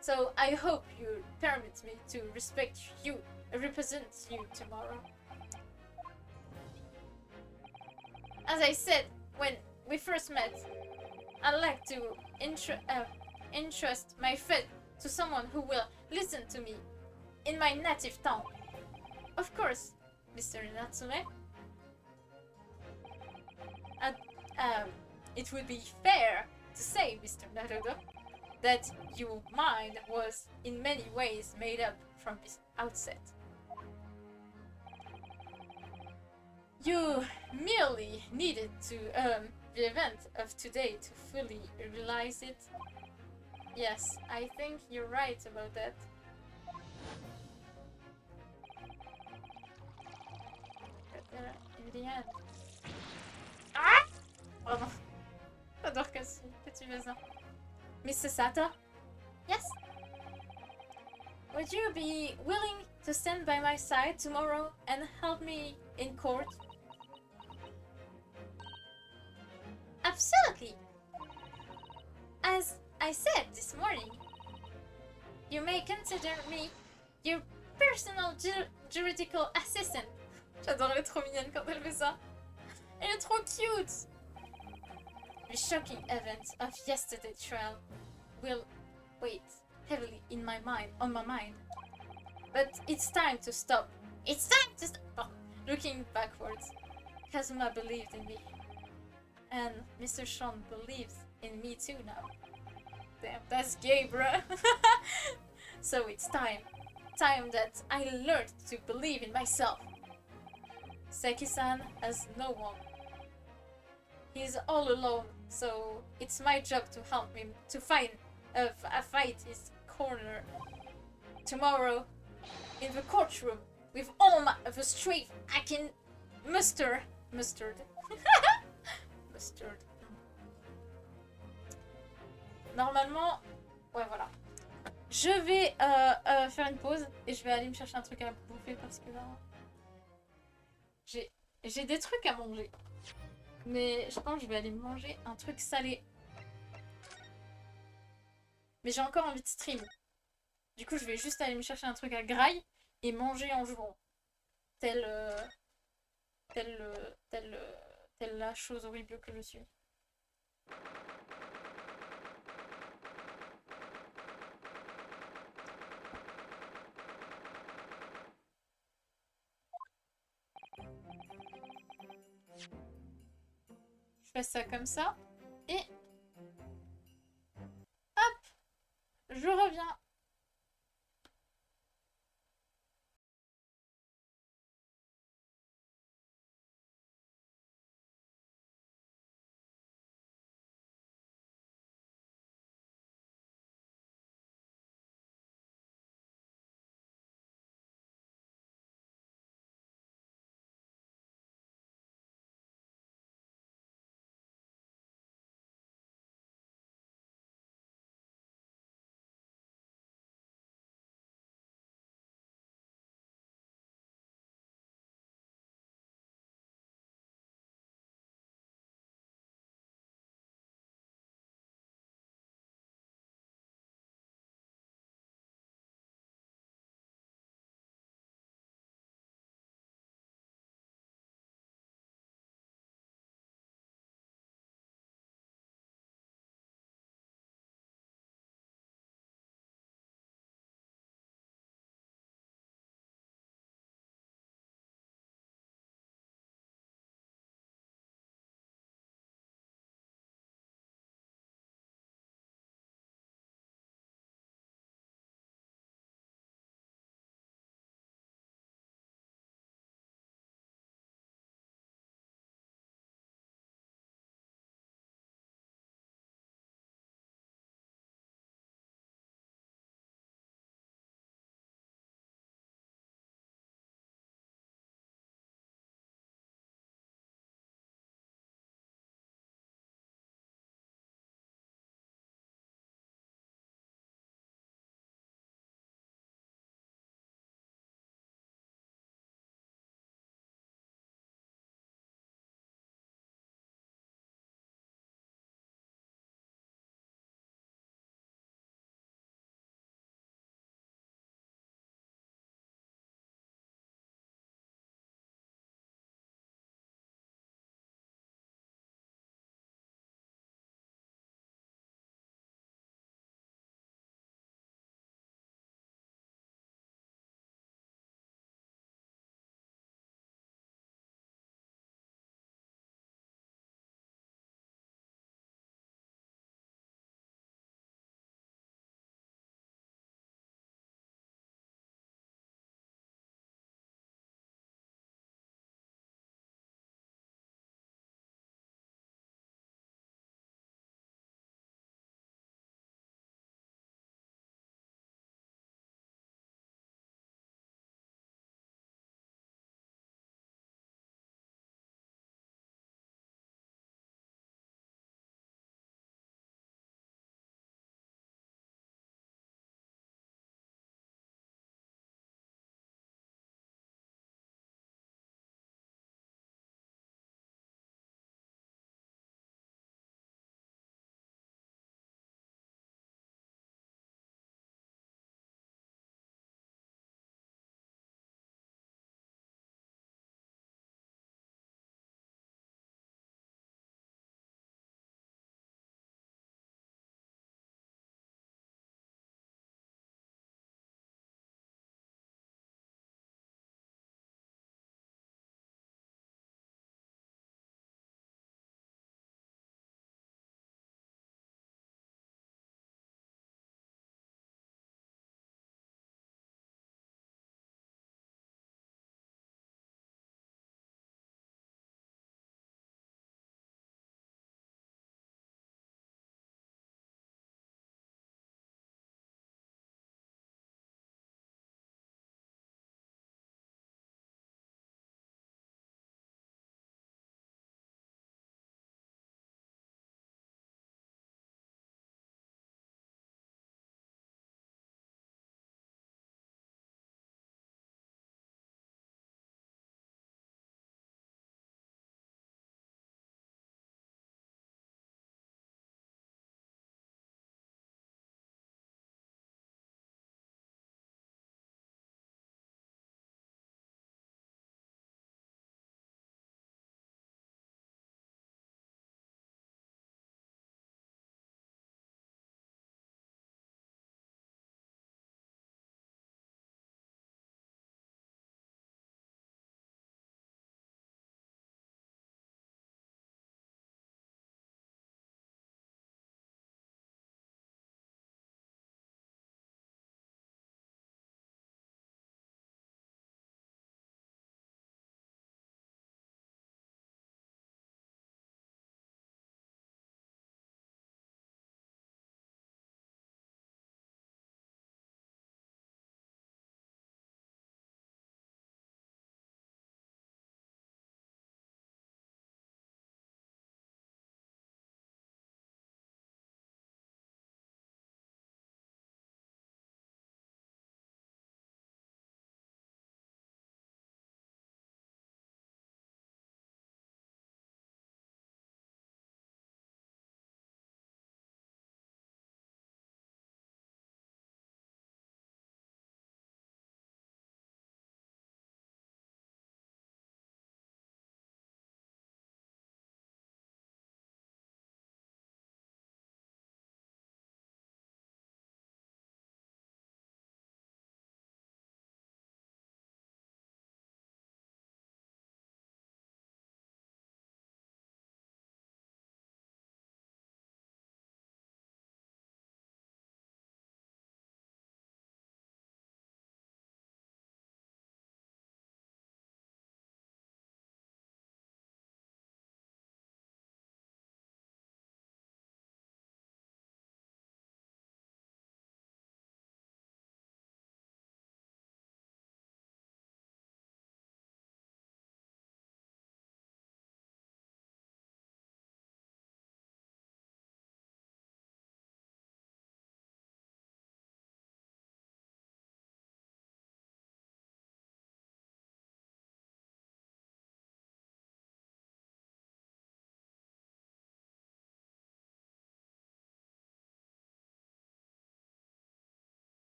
So I hope you permit me to represent you tomorrow. As I said when we first met, I'd like to entrust my fate to someone who will listen to me in my native tongue. Of course, Mr. Natsume. It would be fair to say, Mr. Naruto, that your mind was in many ways made up from the outset. You merely needed to the event of today to fully realize it. Yes, I think you're right about that. In the end. Ah! Pardon. J'adore que tu fais ça. Mrs. Sato? Yes? Would you be willing to stand by my side tomorrow and help me in court? Absolutely! As I said this morning, you may consider me your personal juridical assistant. J'adore, elle est trop mignonne quand elle fait ça. Elle est trop cute! The shocking events of yesterday's trial will weigh heavily on my mind. But it's time to stop. It's time to stop. Oh, looking backwards, Kazuma believed in me. And Mr. Sean believes in me too now. Damn, that's gay, bruh. So it's time. Time that I learned to believe in myself. Seki-san has no one. He's all alone, so it's my job to help him to fight his corner. Tomorrow, in the courtroom, with all the strength I can muster. Mustard. Mustard. Normalement, ouais, voilà. Je vais faire une pause et je vais aller me chercher un truc à bouffer parce que là, j'ai des trucs à manger. Mais je pense que je vais aller manger un truc salé. Mais j'ai encore envie de stream. Du coup, je vais juste aller me chercher un truc à graille et manger en jouant. Telle la chose horrible que je suis. Je fais ça comme ça. Et... hop! Je reviens.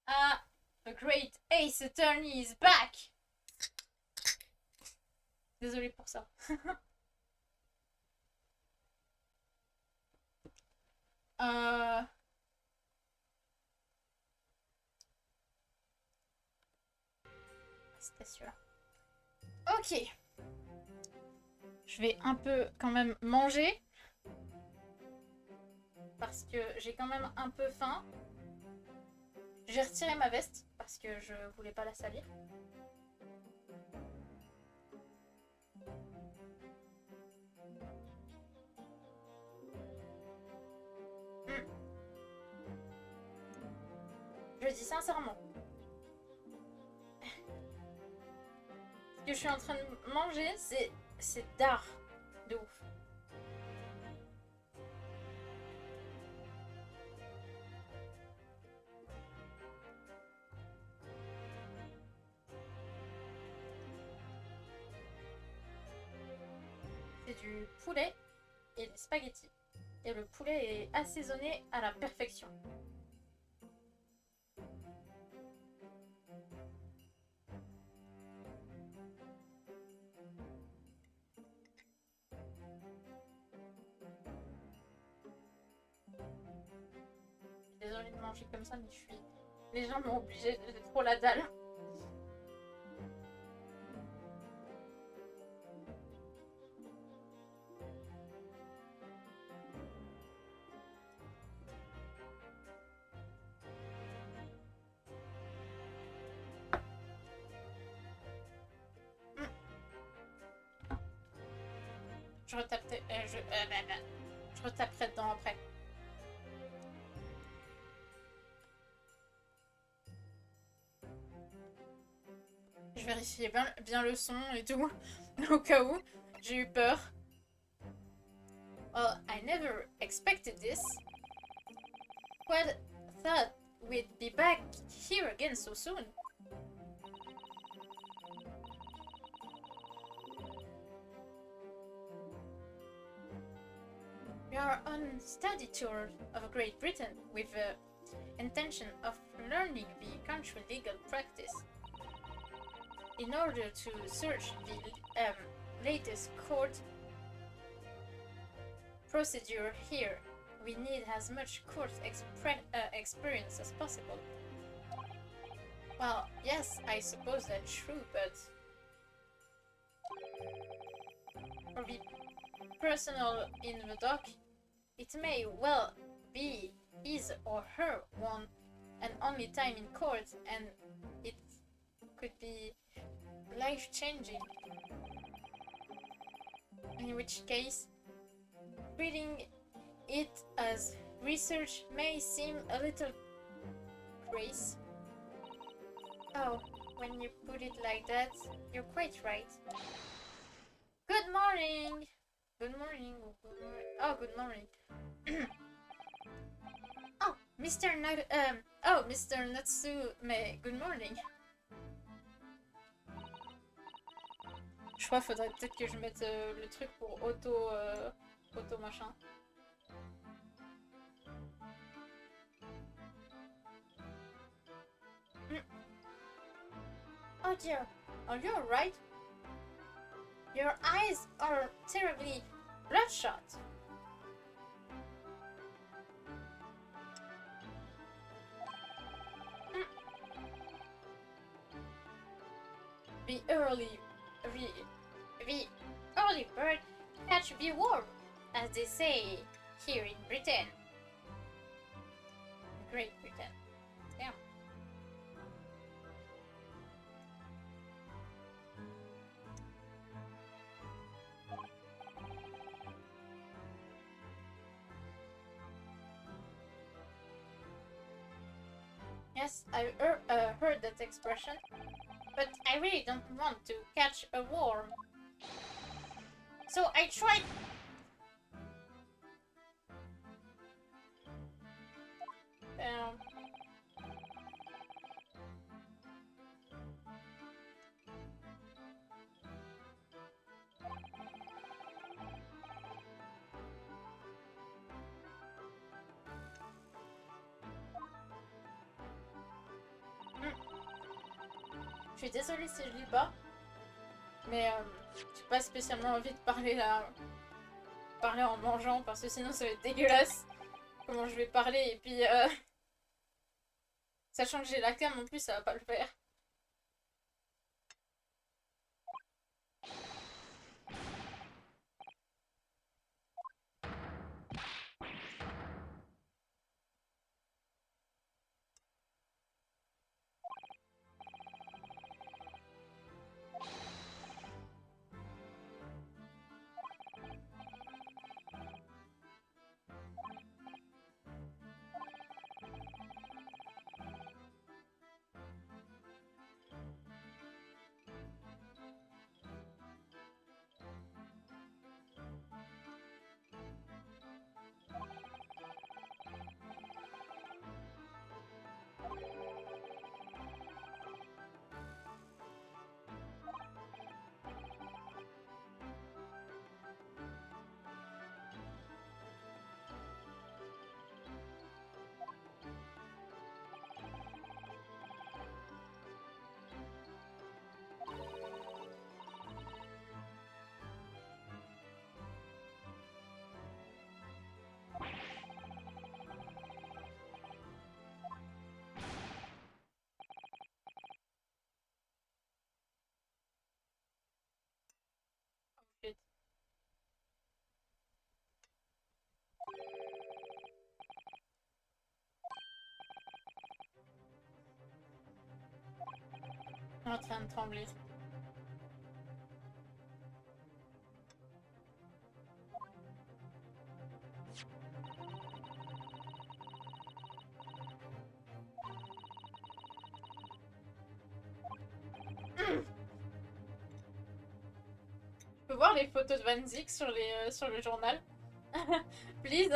Ah, the great Ace Attorney is back. Désolée pour ça. euh... C'était celui-là. Ok. Je vais un peu quand même manger. Parce que j'ai quand même un peu faim. J'ai retiré ma veste parce que je voulais pas la salir. Je dis sincèrement. Ce que je suis en train de manger, c'est d'art. De ouf. C'est du poulet et des spaghettis. Et le poulet est assaisonné à la perfection. Désolée de manger comme ça, mais je suis légèrement obligée, j'ai trop la dalle. Je retaperai, je retaperai dedans après. Je vérifiais bien le son et tout, au cas où. J'ai eu peur. Well, I never expected this. Well, thought we'd be back here again so soon. We are on study tour of Great Britain with the intention of learning the country legal practice. In order to search the latest court procedure here, we need as much court experience as possible. Well, yes, I suppose that's true, but for the personal in the dock, it may well be his or her one and only time in court, and it could be life-changing. In which case, reading it as research may seem a little crazy. Oh, when you put it like that, you're quite right. Good morning! Good morning. Oh, good morning. Oh, Mr. Natsume, good morning. Je crois qu'il faudrait peut-être que je mette le truc pour auto machin. Oh dear, are you alright? Your eyes are terribly bloodshot. The early bird catch the worm, as they say here in Britain. Great Britain. Yeah. Yes, I heard that expression, but I really don't want to catch a worm. So I tried. Je suis désolée si je lis pas, mais j'ai pas spécialement envie de parler là, parler en mangeant parce que sinon ça va être dégueulasse. Comment je vais parler et puis sachant que j'ai la cam en plus ça va pas le faire. En train de trembler. Je peux voir les photos de Van Zik sur le journal. Please.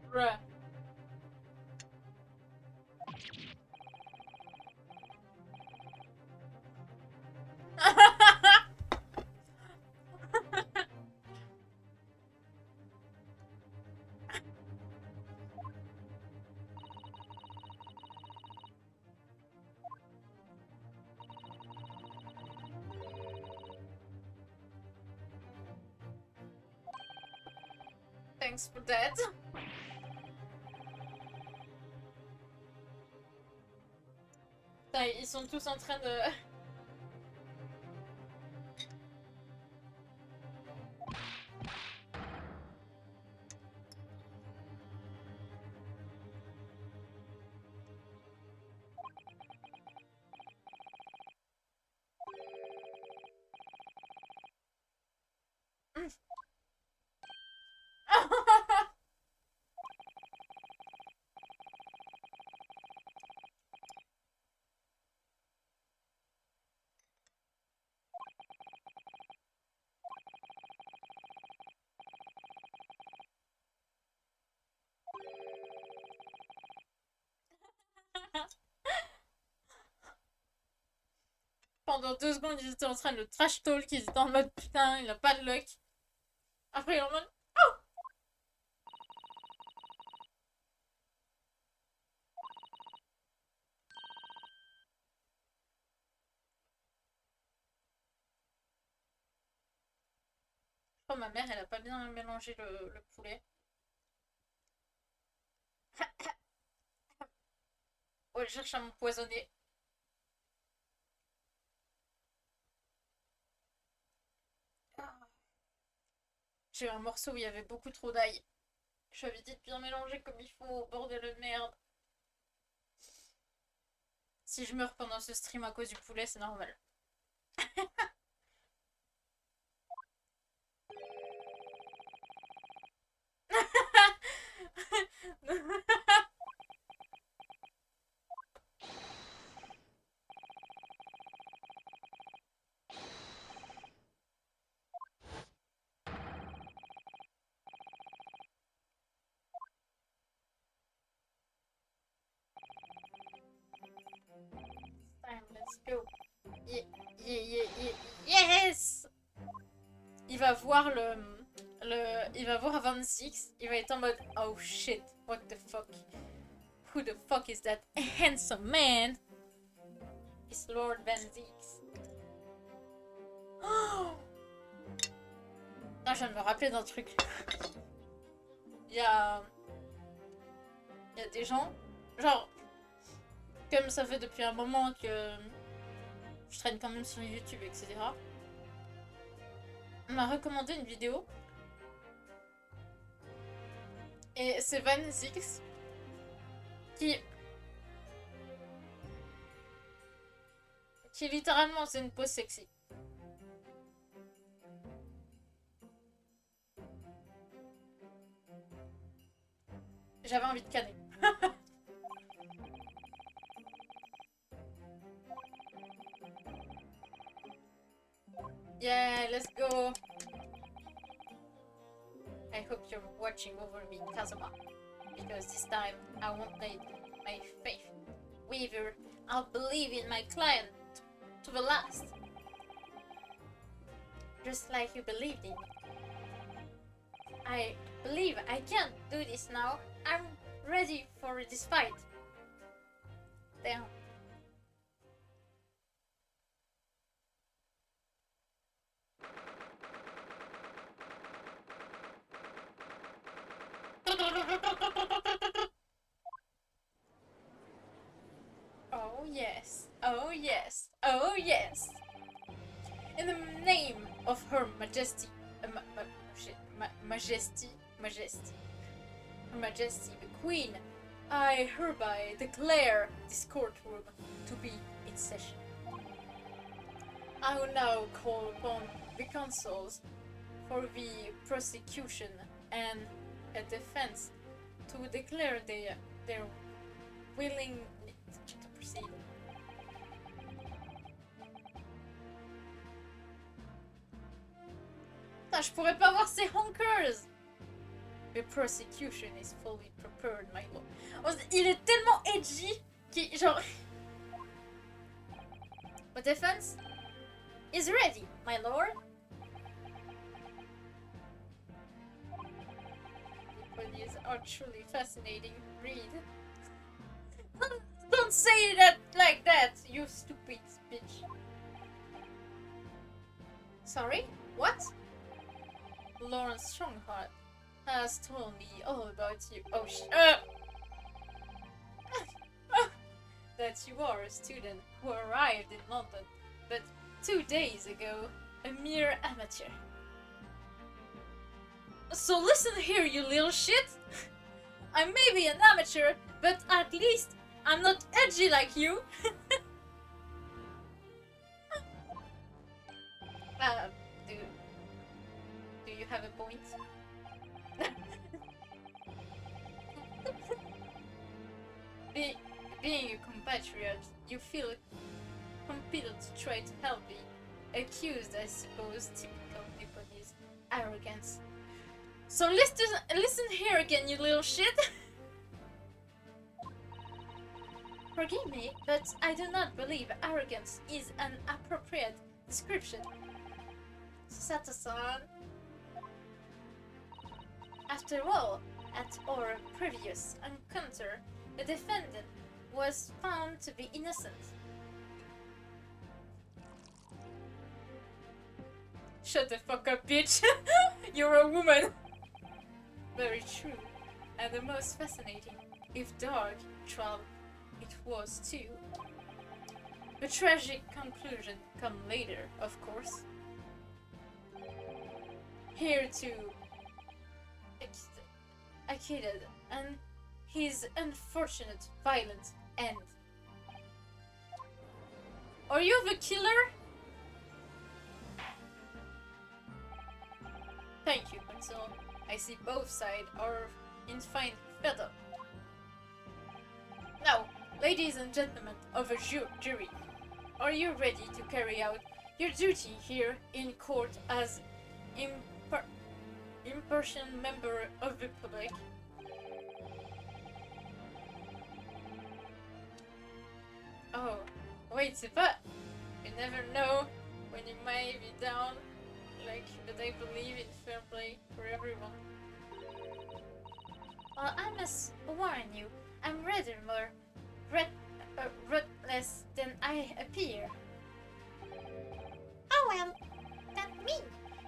Bruh. Thanks for that. Putain, ils sont tous en train de... Pendant 2 secondes, ils étaient en train de le trash talk, ils étaient en mode putain, il a pas de luck. Après, il est en mode oh, ma mère, elle a pas bien mélangé le poulet. Oh, elle cherche à m'empoisonner. J'ai eu un morceau où il y avait beaucoup trop d'ail. Je lui avais dit de bien mélanger comme il faut, bordel de merde. Si je meurs pendant ce stream à cause du poulet, c'est normal. Time, let's go. Yeah, yeah, yeah, yeah. Yes! Il va voir il va voir Van Zix. Il va être en mode oh shit, what the fuck? Who the fuck is that handsome man? It's Lord Van Zix. Oh! Ah, je viens de me rappeler d'un truc. Il y a... Il y a des gens, genre, comme ça fait depuis un moment que je traîne quand même sur YouTube, etc. On m'a recommandé une vidéo. Et c'est Van Zix qui littéralement c'est une pose sexy. J'avais envie de canner. Yeah, let's go. I hope you're watching over me, Kazuma. Because this time I won't let my faith waver. I'll believe in my client to the last. Just like you believed in me. I believe I can do this now. I'm ready for this fight. Damn. Oh yes, oh yes, oh yes. In the name of Her Majesty, Majesty, Her Majesty the Queen, I hereby declare this courtroom to be in session. I will now call upon the consuls for the prosecution and a defense to declare their willing to proceed. Putain, je pourrais pas voir ces honkers! The prosecution is fully prepared, my lord. Il est tellement edgy qu'il genre... The defense is ready, my lord. These are truly fascinating. Read. Don't say that like that, you stupid bitch. Sorry? What? Lawrence Strongheart. has told me all about you. Oh, that you are a student who arrived in London, but 2 days ago, a mere amateur. So listen here, you little shit! I may be an amateur, but at least I'm not edgy like you! uh, do you have a point? Being a compatriot, you feel compelled to try to help me. Accused, I suppose, typical Nipponese arrogance. So listen here again, you little shit! Forgive me, but I do not believe arrogance is an appropriate description. Sato-san. After all, at our previous encounter, the defendant was found to be innocent. Shut the fuck up, bitch! You're a woman! Very true, and the most fascinating, if dark, trial it was too. The tragic conclusion come later, of course. Here to Akira and his unfortunate violent end. Are you the killer? Thank you, Pencil. I see both sides are in fine fed up. Now, ladies and gentlemen of a jury, are you ready to carry out your duty here in court as impartial member of the public? Oh, wait, c'est pas. You never know when you may be down. Like, but I believe in fair play for everyone. Well, I must warn you, I'm rather more ruthless than I appear. Oh well, that me.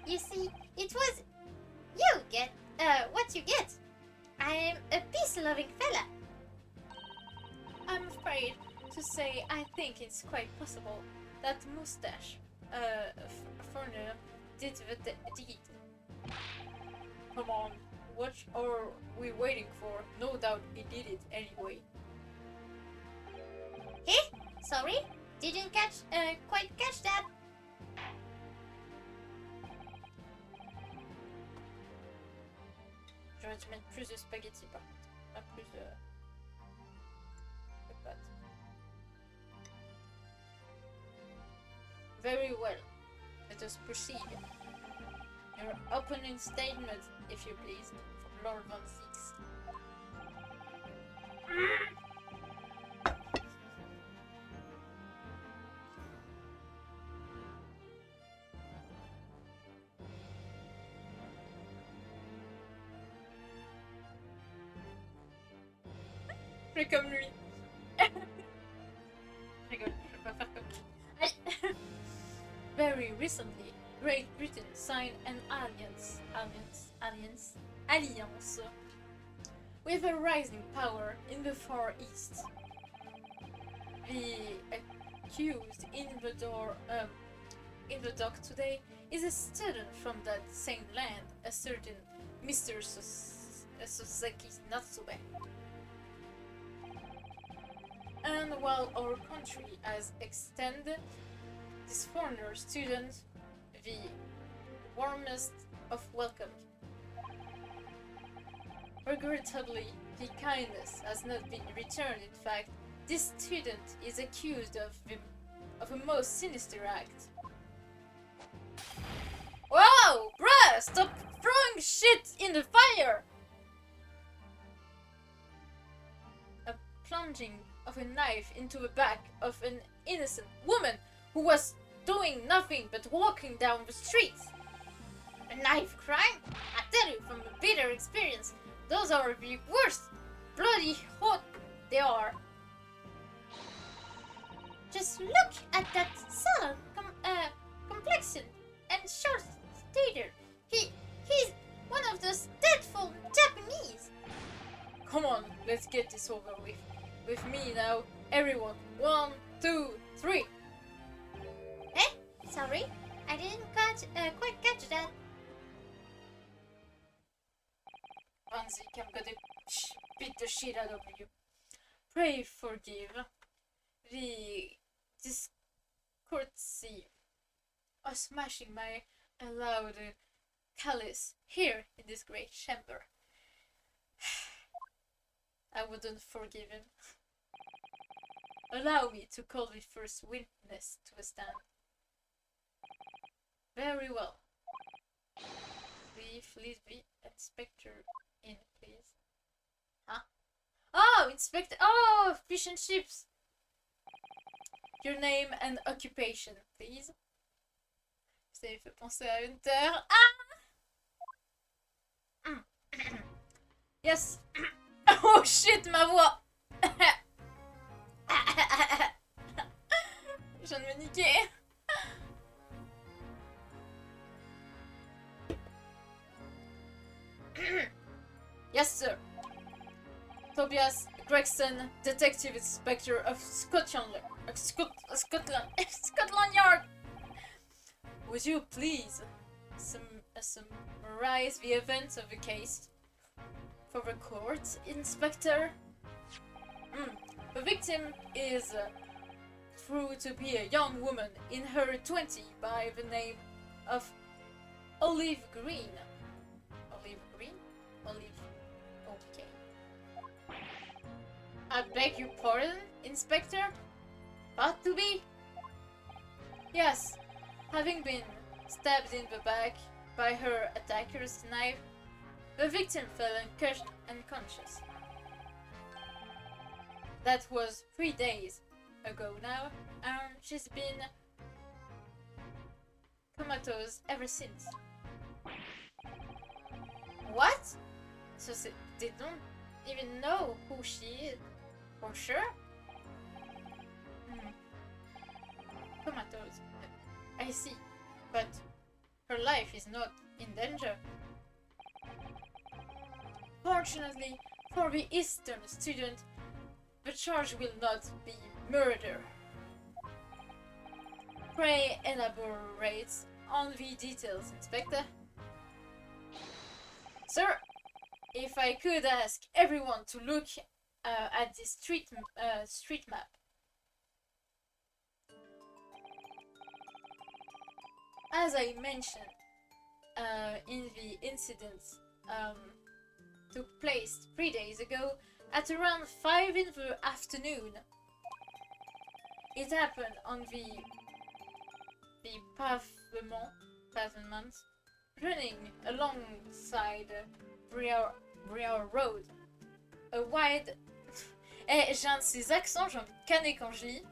You see, it was you get what you get. I am a peace-loving fella. I'm afraid to say I think it's quite possible that mustache foreigner did the deed. Come on, what are we waiting for? No doubt he did it anyway. Eh? Sorry? Didn't quite catch that. J'aurais dû mettre plus de spaghetti par contre, pas plus de pâtes. Very well. Let us proceed. Your opening statement, if you please, from Lord Von Six. Fais comme lui. Rigole, je vais pas faire comme lui. Very recently, Great Britain signed an alliance with a rising power in the Far East. The accused in the dock today is a student from that same land, a certain Mr. Soseki Natsume. And while our country has extended this foreigner student the warmest of welcome, regrettably, the kindness has not been returned. In fact, this student is accused of a most sinister act. Whoa, bruh! Stop throwing shit in the fire! A plunging of a knife into the back of an innocent woman who was doing nothing but walking down the street. A knife crime? I tell you from a bitter experience, those are the worst. Bloody hot they are. Just look at that salon complexion and short stature. He's One of those dreadful Japanese. Come on, let's get this over with. With me now, everyone. 1, 2, 3. Eh? Sorry, I didn't quite catch that. Pansy, I'm gonna beat the shit out of you. Pray forgive the discourtesy of smashing my allowed callous here in this great chamber. I wouldn't forgive him. Allow me to call the first witness to a stand. Very well. Please lead the inspector in, please. Huh? Oh, inspector! Oh, fish and chips! Your name and occupation, please. Ça me fait penser à Hunter. Ah! Yes! Oh shit, ma voix! Je viens de me niquer. Yes, sir. Tobias Gregson, Detective Inspector of Scotland Yard. Would you please summarize the events of the case for the court, Inspector? The victim is proved to be a young woman in her 20s by the name of Olive Green. Olive Green? Olive. Okay. I beg your pardon, Inspector? But to be? Yes. Having been stabbed in the back by her attacker's knife, the victim fell unconscious. That was 3 days ago now, and she's been comatose ever since. What? So they don't even know who she is, for sure? Comatose. I see, but her life is not in danger. Fortunately for the Eastern student, the charge will not be murder. Pray elaborate on the details, Inspector. Sir, if I could ask everyone to look at this street map. As I mentioned, in the incident took place 3 days ago at around 5 in the afternoon. It happened on the pavement running alongside Briar Road. A wide... j'ai un de ces accents, j'ai envie de canner quand je lis.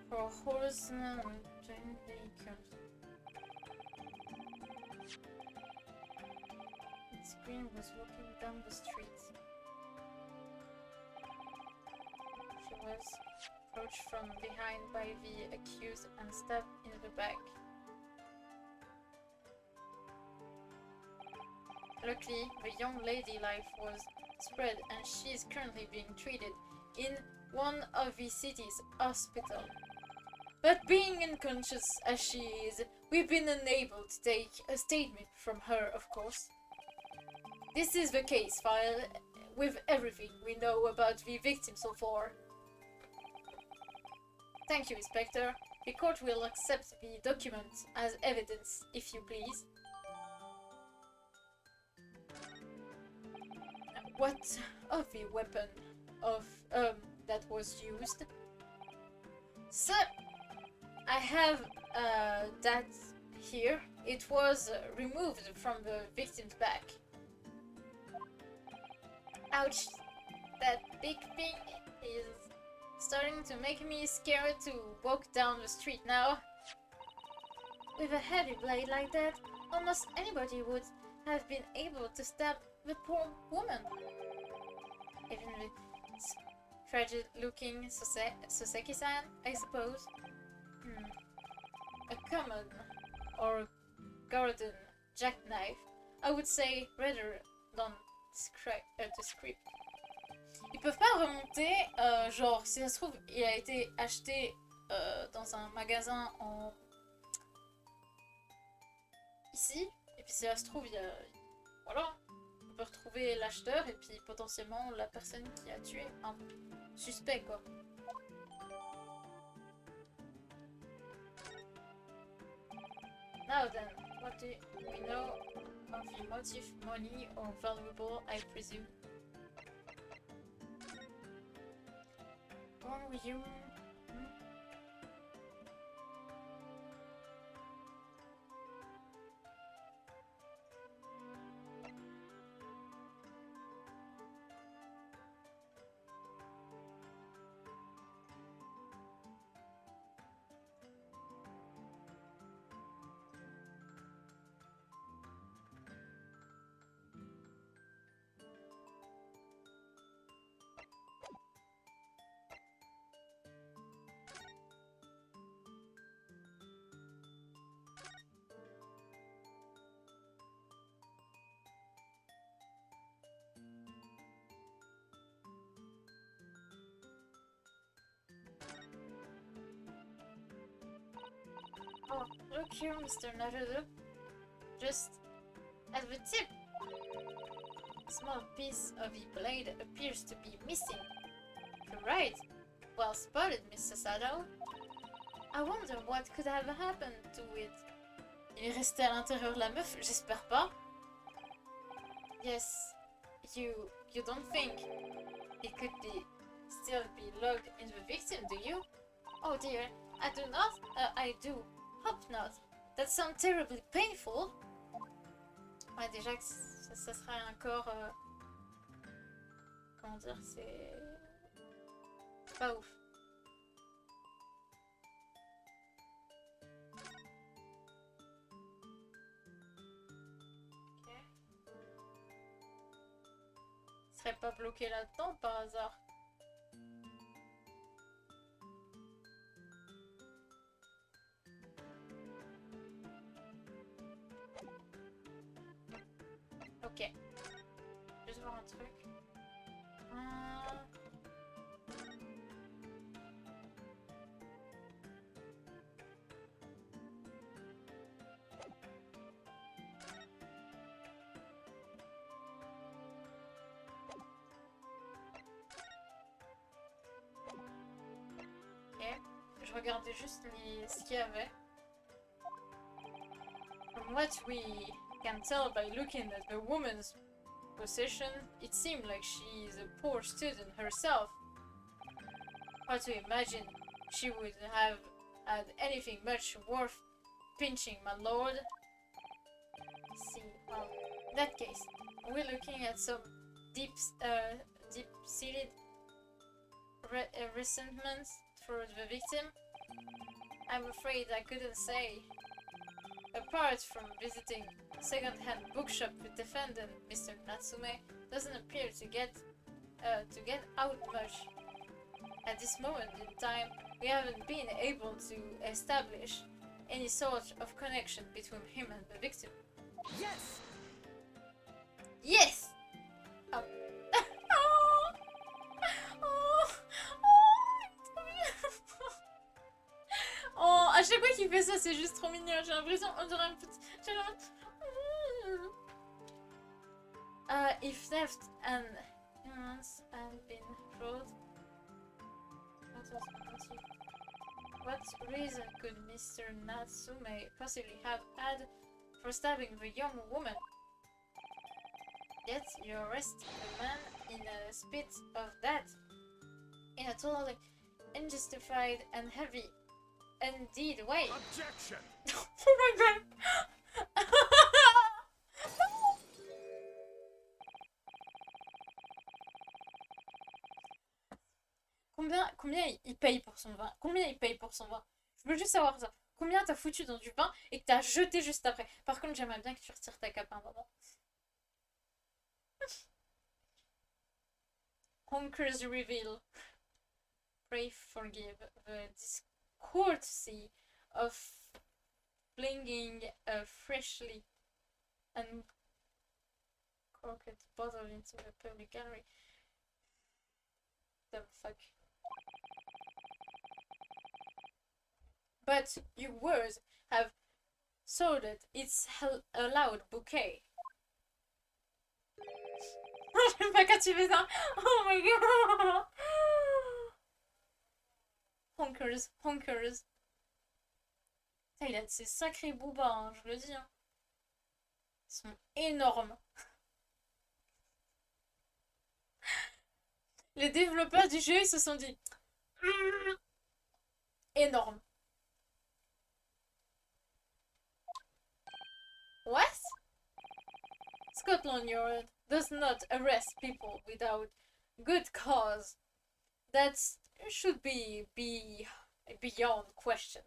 For horsemen and vehicles. Its Green was walking down the street. She was approached from behind by the accused and stabbed in the back. Luckily, the young lady life was spread and she is currently being treated in one of the city's hospitals. But being unconscious as she is, we've been unable to take a statement from her, of course. This is the case file with everything we know about the victim so far. Thank you, Inspector. The court will accept the document as evidence, if you please. What of the weapon that was used? Sir, I have that here. It was removed from the victim's back. Ouch! That big thing is starting to make me scared to walk down the street now. With a heavy blade like that, almost anybody would have been able to stab the poor woman. Even the tragic-looking Soseki-san, I suppose. A common or garden jackknife. I would say rather than the script. Ils peuvent pas remonter, genre si ça se trouve, il a été acheté dans un magasin en ici, et puis si ça se trouve, il y a voilà, on peut retrouver l'acheteur et puis potentiellement la personne qui a tué un suspect quoi. Now then, what do we know of the motive, money or valuable, I presume? Wrong with you? Oh, look here, Mr. Naruto. Just at the tip. A small piece of the blade appears to be missing. You're right. Well spotted, Mr. Sado. I wonder what could have happened to it. Il est resté à l'intérieur de la meuf, j'espère pas. Yes, you don't think it could still be logged in the victim, do you? Oh dear, I do not. I do. Hope not. That sounds terribly painful. Ouais, déjà que ça serait un corps... comment dire, c'est pas ouf. Ok. Il serait pas bloqué là-dedans par hasard. Ok. Juste voir un truc. Ok. Je regardais juste ce qu'il y avait. From what we can tell by looking at the woman's possession, it seemed like she is a poor student herself. Hard to imagine she would have had anything much worth pinching, my lord. See, well, in that case, we're looking at some deep-seated resentment toward the victim. I'm afraid I couldn't say. Apart from visiting a second-hand bookshop with defendant Mr. Natsume, doesn't appear to get out much. At this moment in time, we haven't been able to establish any sort of connection between him and the victim. Yes! Yes! Oh. Oh, à chaque fois qu'il fait ça, c'est juste trop mignon. J'ai l'impression, on dirait un petit... If theft and humans had been fraud, what reason could Mr. Natsume possibly have had for stabbing the young woman? Yet you arrest a man in a spit of that, in a totally unjustified and heavy indeed way. Objection! Oh my god! Combien il paye pour son vin? Combien il paye pour son vin? Je veux juste savoir ça. Combien t'as foutu dans du vin et que t'as jeté juste après? Par contre, j'aimerais bien que tu retires ta cape à un moment. Honker's reveal. Pray forgive the discourtesy of flinging a freshly and corked the bottle into a public gallery. The fuck? But your words have sordid its allowed bouquet. J'aime pas quand tu fais ça. Oh my god. Honkers, honkers. Il a de ces sacrés boobas, hein, je le dis. Hein. Ils sont énormes. Les développeurs du jeu, ils se sont dit... Énorme. What? Scotland Yard does not arrest people without good cause. That should be beyond question.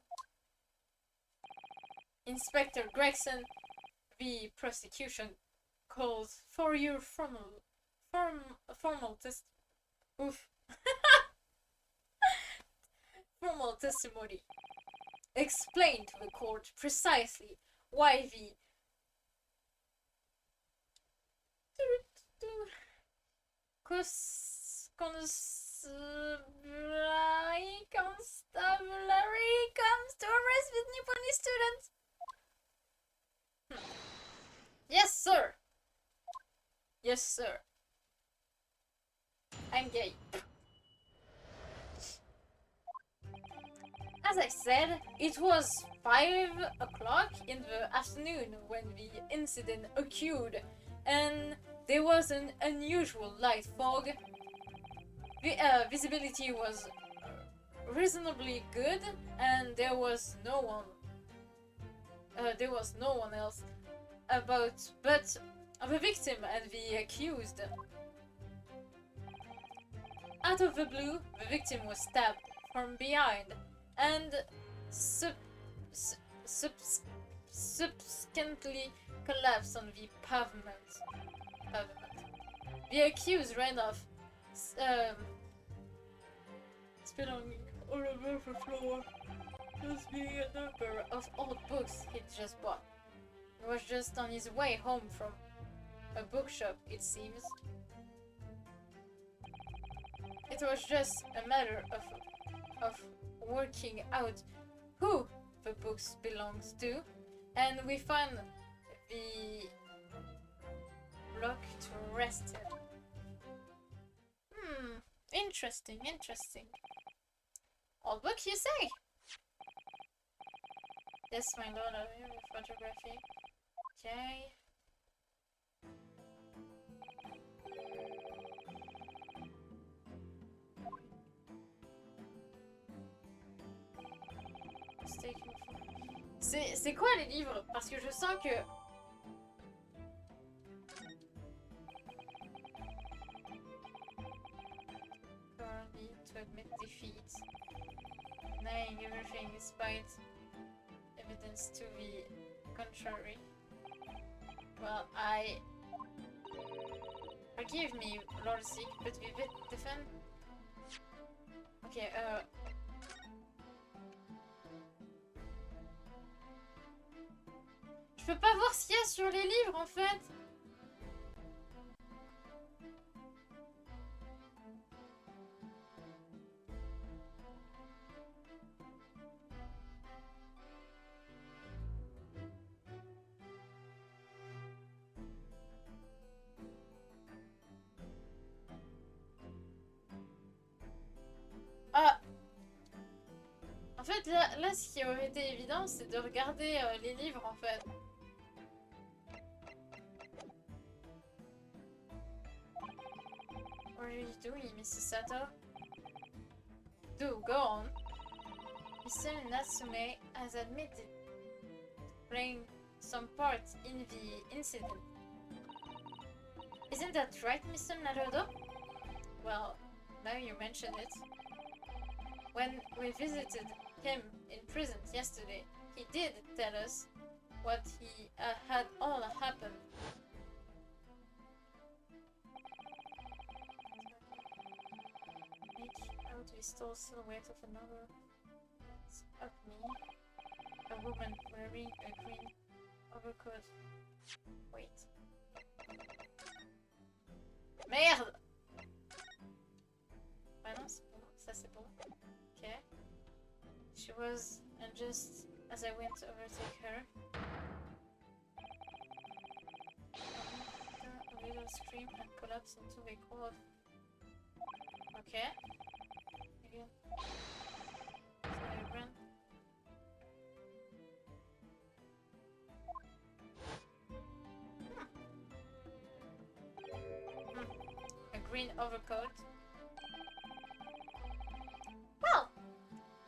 Inspector Gregson, the prosecution calls for your formal formal testimony. Explain to the court precisely why the constabulary comes to arrest with new police students. Yes, sir. Yes, sir. I'm gay. As I said, it was 5 o'clock in the afternoon when the incident occurred, and there was an unusual light fog. Visibility was reasonably good, and there was no one else about but the victim and the accused. Out of the blue, the victim was stabbed from behind and subsequently collapsed on the pavement. The accused ran off, spilling all over the floor, just being a number of old books he'd just bought. He was just on his way home from a bookshop, it seems. It was just a matter of working out who the books belongs to, and we found the block to arrest him. Interesting. Old book, you say? Yes, my lord, I have a photography. Okay. C'est quoi les livres? Parce que je sens que... Currently to admit defeat. Denying everything despite evidence to the contrary. Well, forgive me, Lord Sick, but we will defend... Okay, Je peux pas voir ce qu'il y a sur les livres en fait. Ah. En fait là ce qui aurait été évident c'est de regarder les livres en fait. What are you doing, Mr. Sato? Do, go on. Mr. Natsume has admitted playing some part in the incident. Isn't that right, Mr. Naruto? Well, now you mention it. When we visited him in prison yesterday, he did tell us what he had all happened. Out we stole silhouette of another of me, a woman wearing a green overcoat. Wait. Merde! Bah non, c'est bon. Ça, c'est bon. Ok. She was unjust as I went to overtake her. A little scream and collapsed into a cold. Ok. Again. So I ran. A green overcoat. Well,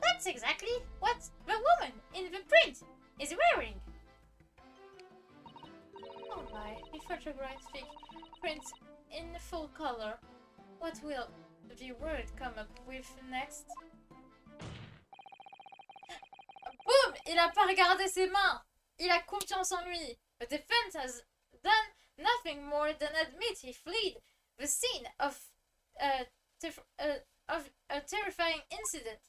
that's exactly what the woman in the print is wearing. Oh my, a photographic print in full color. What will the word come up with next? Boum! Il a pas regardé ses mains! Il a confiance en lui! The defense has done nothing more than admit he fled the scene of a terrifying incident.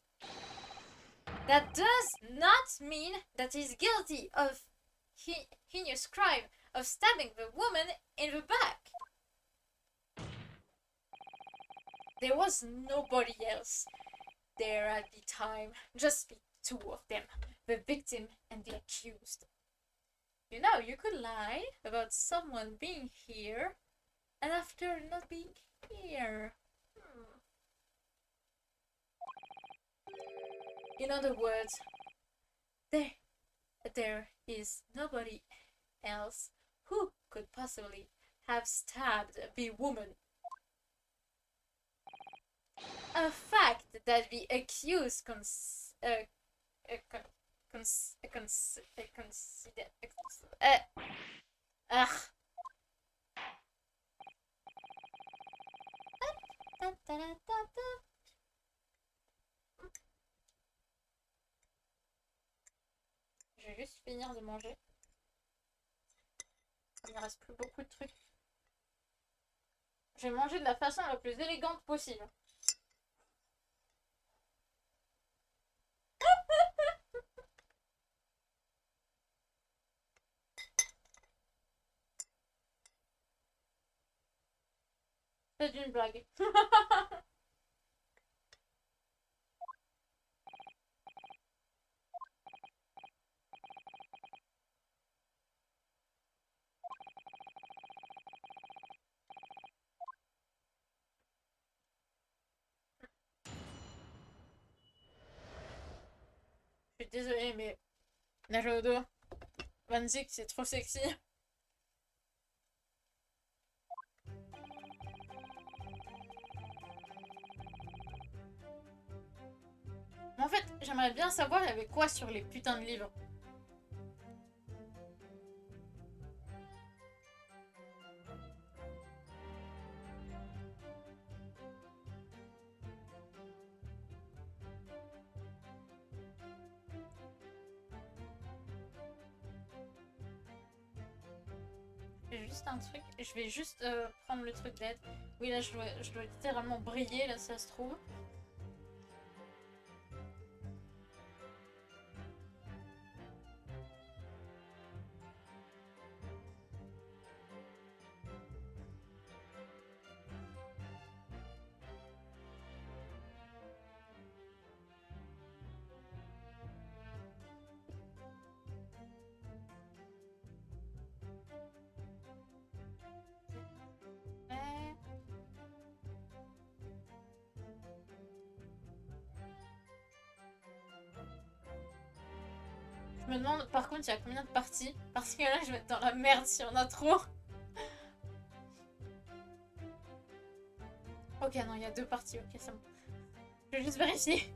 That does not mean that he's guilty of heinous crime of stabbing the woman in the back. There was nobody else there at the time, just the two of them, the victim and the accused. You know, you could lie about someone being here and after not being here. In other words, there is nobody else who could possibly have stabbed the woman. A fact that the accused Je vais juste finir de manger. Il ne reste plus beaucoup de trucs. Je vais manger de la façon la plus élégante possible. C'est une blague. Je suis désolée, mais Naruto, Van Zik, c'est trop sexy. Mais en fait, j'aimerais bien savoir il y avait quoi sur les putains de livres. J'ai juste un truc, je vais juste prendre le truc d'aide. Oui, là je dois littéralement briller, là ça se trouve. Je me demande par contre il y a combien de parties, parce que là je vais être dans la merde si on a trop. Ok, non, il y a 2 parties, ok, c'est bon. Je vais juste vérifier.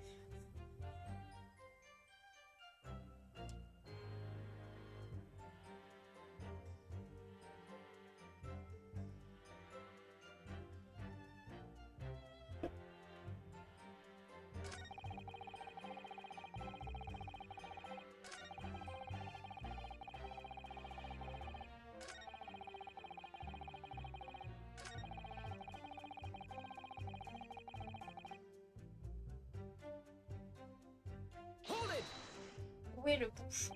Où est le bouchon?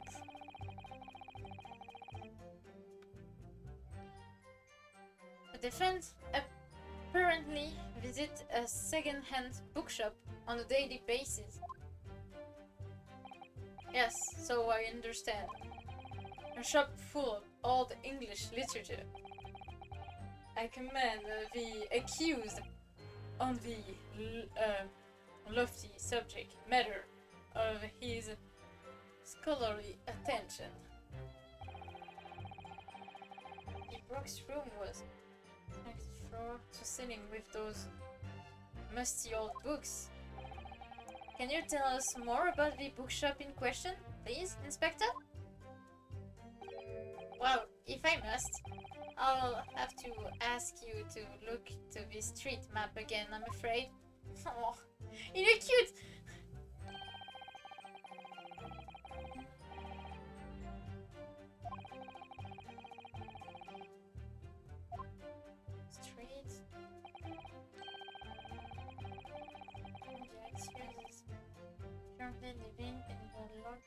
defend apparently visit a second-hand bookshop on a daily basis. Yes, so I understand. A shop full of old English literature. I commend the accused on the lofty subject matter of his scholarly attention. The Brock's room was next floor to ceiling with those musty old books. Can you tell us more about the bookshop in question, please, Inspector? Well, if I must, I'll have to ask you to look to the street map again, I'm afraid. Oh, il est cute! Street. Direction is currently living in the log.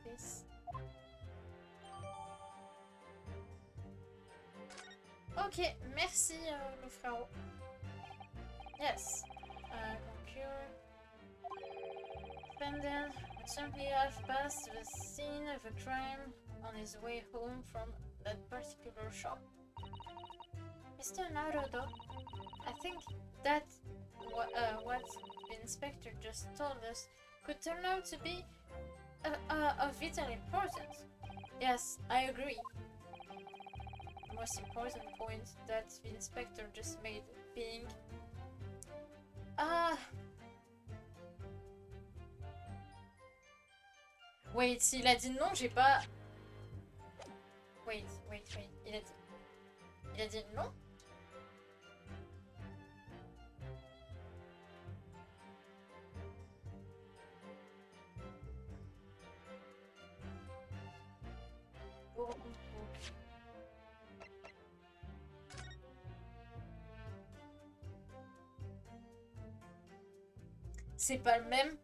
This. Ok, merci le frérot. Yes. Concur. Defendant would simply have passed the scene of a crime on his way home from that particular shop. Mr. Naruto, I think that what the inspector just told us could turn out to be of vital importance. Yes, I agree. The most important point that the inspector just made being wait, s'il a dit non, j'ai pas... Wait, il a dit non? C'est pas le même.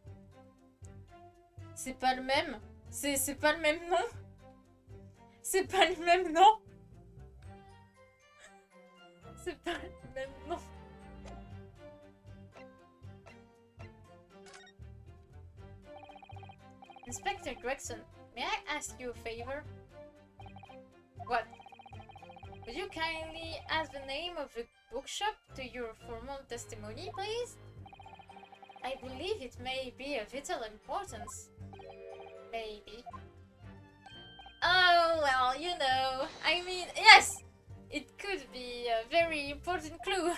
C'est pas le même. C'est pas le même nom. C'est pas le même nom. C'est pas le même nom. Inspector Gregson, may I ask you a favor? What? Would you kindly add the name of the bookshop to your formal testimony, please? I believe it may be of vital importance. Maybe. Oh, well, you know. I mean, yes! It could be a very important clue.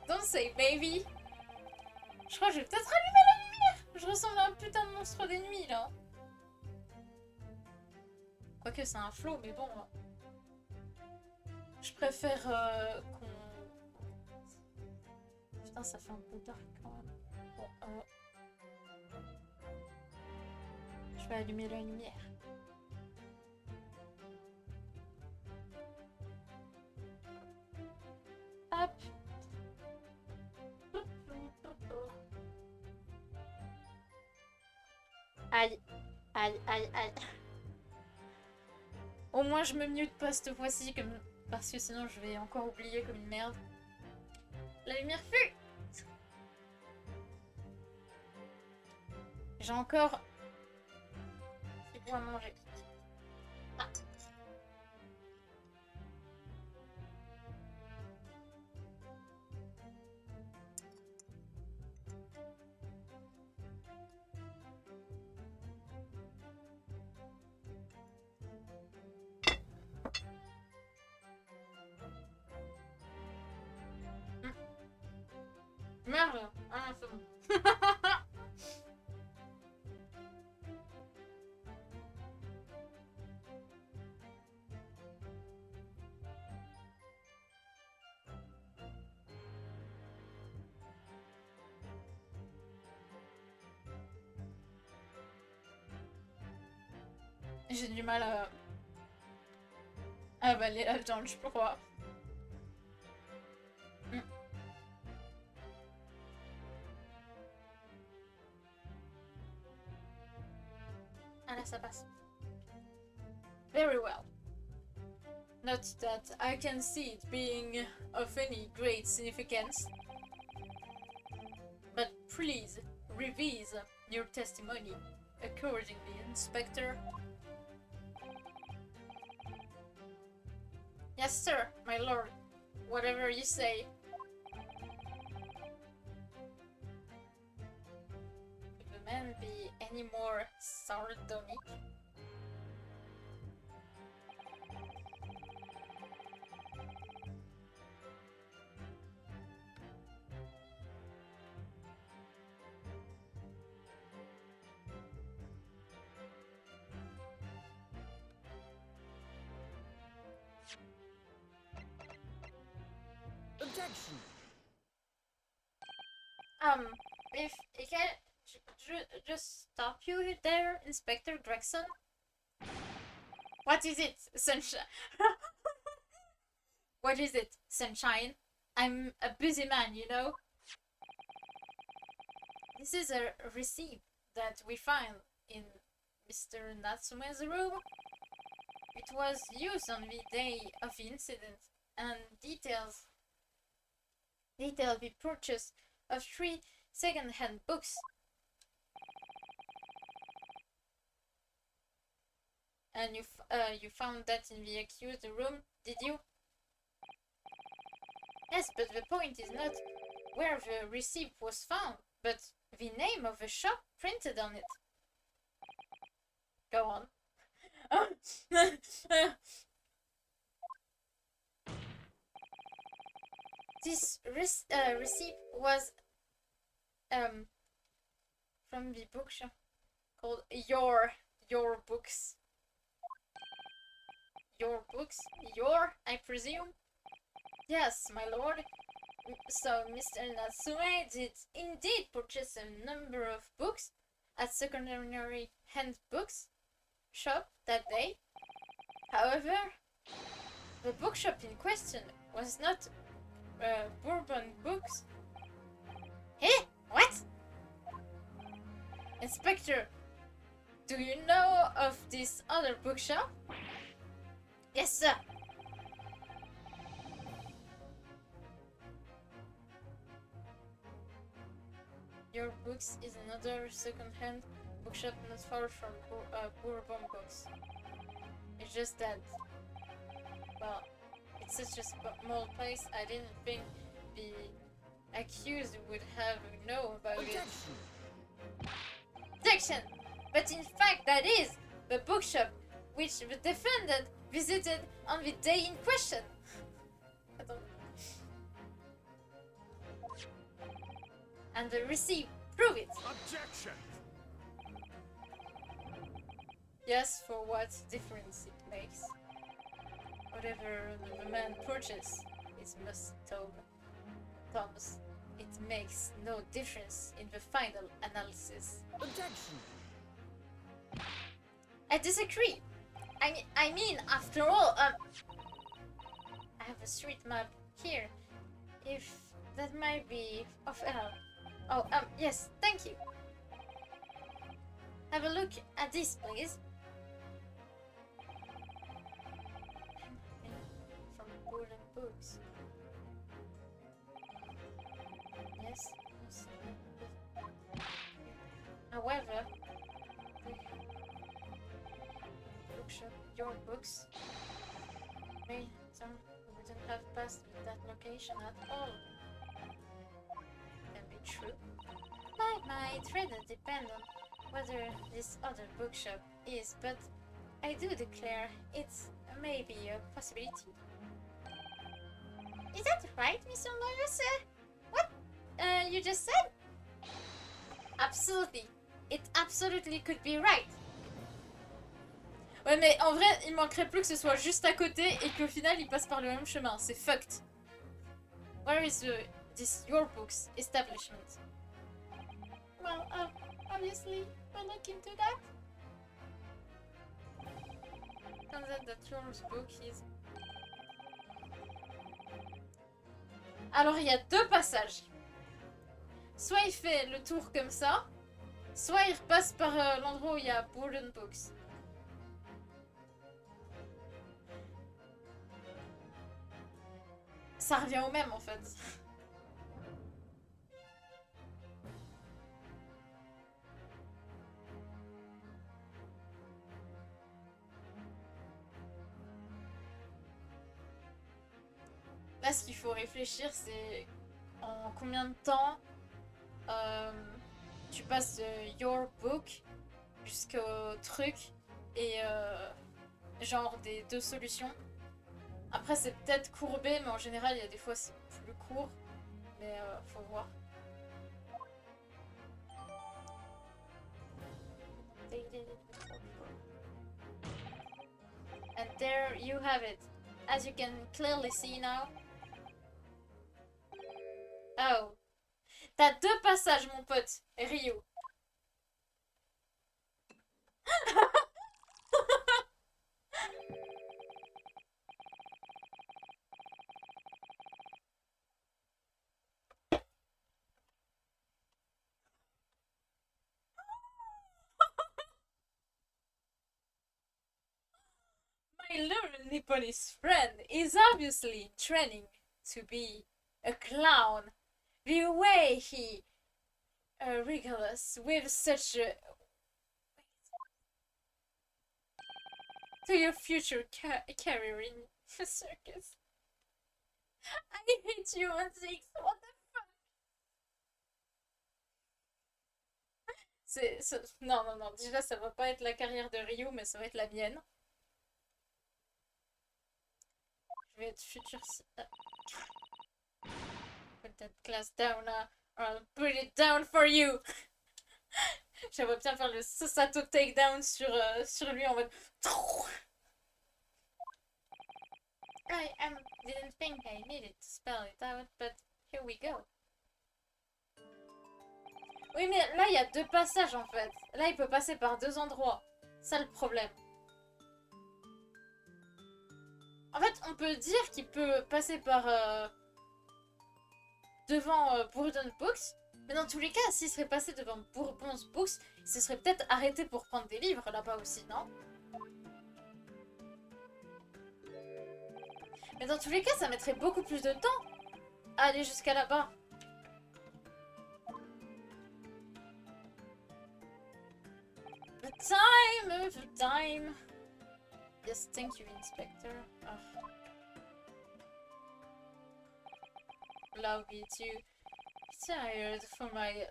Don't say maybe. Je crois que je vais peut-être allumer la lumière. Je ressemble à un putain de monstre des nuits, là. Quoique c'est un flow, mais bon. Je préfère qu'on... Putain, ça fait un peu dark quand même. Bon, je vais allumer la lumière. Hop. Aïe. Aïe, aïe, aïe. Au moins je me mute pas cette fois-ci comme... parce que sinon je vais encore oublier comme une merde. La lumière fut. J'ai encore... C'est pour à manger. Ah. Merde. Ah non, c'est bon. J'ai du mal à avaler la viande, je crois. Là, ça passe. Very well. Not that I can see it being of any great significance. But please revise your testimony accordingly, Inspector. Yes, sir, my lord. Whatever you say. Could the man be any more sardonic? Objection! If I can just stop you there, Inspector Gregson? What is it, Sunshine? What is it, Sunshine? I'm a busy man, you know? This is a receipt that we find in Mr. Natsume's room. It was used on the day of the incident, and details the purchase of 3 second-hand books. And you found that in the accused room, did you? Yes, but the point is not where the receipt was found, but the name of the shop printed on it. Go on. This receipt was from the bookshop called Your Books. Your books? I presume? Yes, my lord. So Mr. Natsume did indeed purchase a number of books at secondary hand books shop that day. However, the bookshop in question was not Bourbon Books. Hey, what? Inspector, do you know of this other bookshop? Yes, sir. Your Books is another second-hand bookshop not far from Bourbon Books. It's just that, well, it's such a small place, I didn't think the accused would have known about Objection! it. Objection! But in fact that is the bookshop which the defendant visited on the day in question. And the receipt prove it. Objection! Yes, for what difference it makes. Whatever the man purchased, it must Thomas. It makes no difference in the final analysis. Objection! I disagree. I mean, after all, I have a street map here. If that might be of help. Oh, yes, thank you. Have a look at this, please. From Golden Books. Yes. However, the bookshop, Your Books, may some wouldn't have passed with that location at all. Can be true. Might rather depend on whether this other bookshop is, but I do declare it's maybe a possibility. Is that right, Mr. Morris? What you just said? Absolutely. It absolutely could be right. Ouais, mais en vrai, il manquerait plus que ce soit juste à côté et qu'au final, il passe par le même chemin. C'est fucked. Where is this Your Books establishment? Well, obviously, we'll look into that. Turns out that Your Book is... Alors, il y a deux passages. Soit il fait le tour comme ça, Soit il repasse par l'endroit où il y a Golden Box. Ça revient au même en fait. Là, ce qu'il faut réfléchir, c'est en combien de temps tu passes de your book jusqu'au truc et genre des deux solutions. Après, c'est peut-être courbé, mais en général, il y a des fois c'est plus court. Mais faut voir. And there you have it. As you can clearly see now. Oh. T'as deux passages, mon pote. Rio. My little Nipponese friend is obviously training to be a clown. The way he wriggles with such a... to your future career in the circus. I hate you on six. What the fuck? Non, non, non. Déjà, ça va pas être la carrière de Ryu, mais ça va être la mienne. Je vais être futur... Put that class down, I'll put it down for you. J'aimerais bien faire le Sasato takedown sur lui en mode... didn't think I needed to spell it out, but here we go. Oui, mais là, il y a deux passages, en fait. Là, il peut passer par deux endroits. C'est le problème. En fait, on peut dire qu'il peut passer par... devant Bourbon's Books. Mais dans tous les cas, s'il serait passé devant Bourbon's Books, il se serait peut-être arrêté pour prendre des livres là-bas aussi, non? Mais dans tous les cas, ça mettrait beaucoup plus de temps à aller jusqu'à là-bas. The time. Yes, thank you, Inspector. Oh. Allow me to tired for my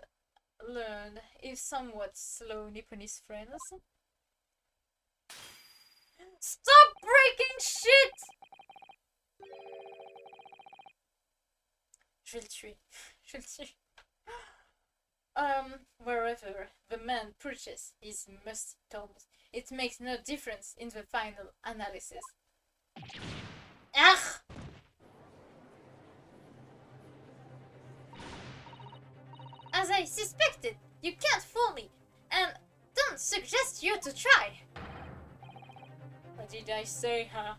learned, if somewhat slow Nipponese friends. Stop breaking shit! Je vais le tuer. Je vais le tuer. Wherever the man purchases his musty tomes, it makes no difference in the final analysis. Ah! As I suspected, you can't fool me, and don't suggest you to try. What did I say, huh?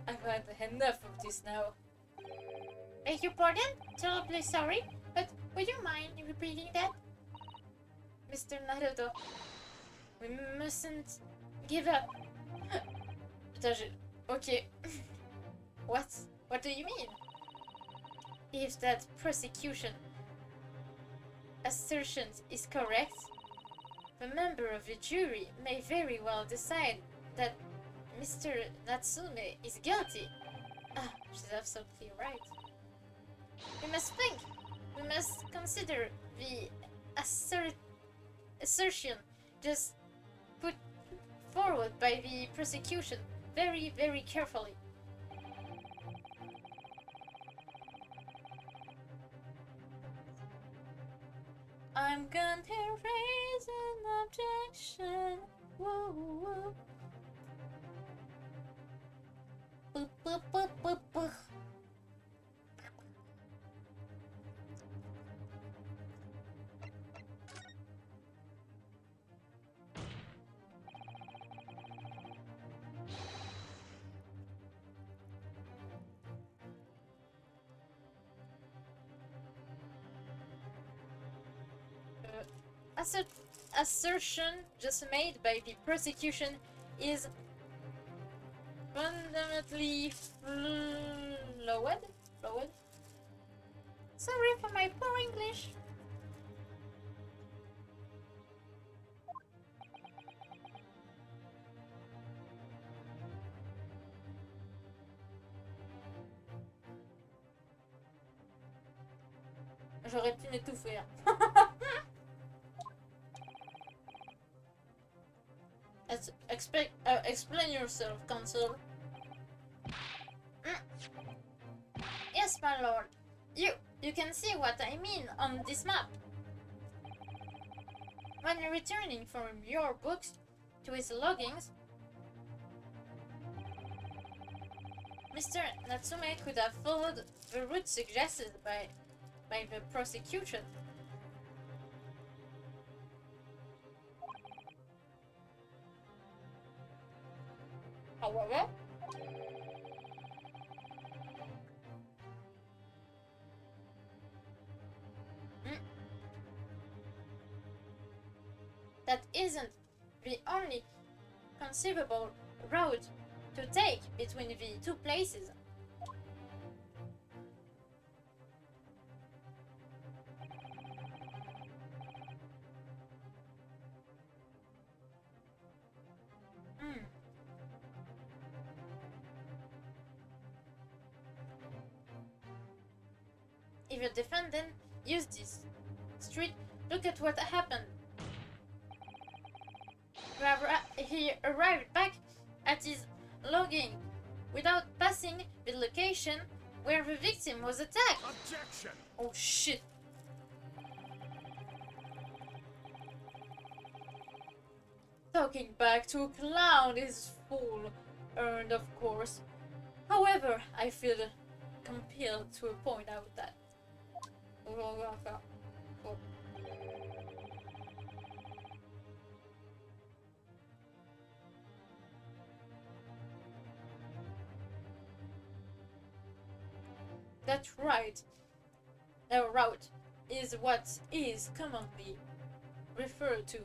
I've had enough of this now. Beg your pardon? Terribly sorry, but would you mind repeating that? Mr. Naruto, we mustn't give up. Putain, okay. What? What do you mean? If that prosecution assertion is correct, the member of the jury may very well decide that Mr. Natsume is guilty. Ah, she's absolutely right. We must think. We must consider the assertion just put forward by the prosecution very, very carefully. I'm gonna raise an objection. Whoa, whoa. Boop, boop, boop, boop, boop. assertion just made by the prosecution is fundamentally flawed. Sorry for my poor English. J'aurais pu m'étouffer. Explain yourself, counsel. Yes, my lord. You can see what I mean on this map. When returning from your books to his loggings, Mr. Natsume could have followed the route suggested by the prosecution. However, that isn't the only conceivable route to take between the two places. If your defendant used this street, look at what happened. He arrived back at his logging without passing the location where the victim was attacked. Objection! oh shit. Talking back to a clown is full earned, of course. However, I feel compelled to point out that. That route is what is commonly referred to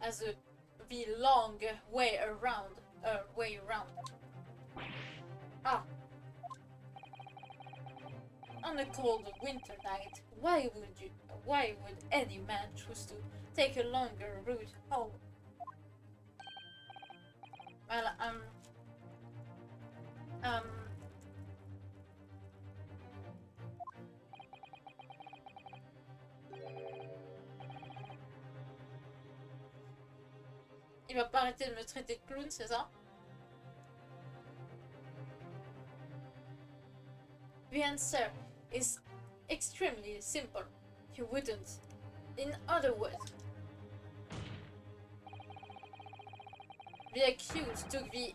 as the long way around. Ah. On a cold winter night, why would any man choose to take a longer route home? Well, il va pas arrêter de me traiter de clown, c'est ça? The answer is extremely simple. He wouldn't. In other words, the accused took the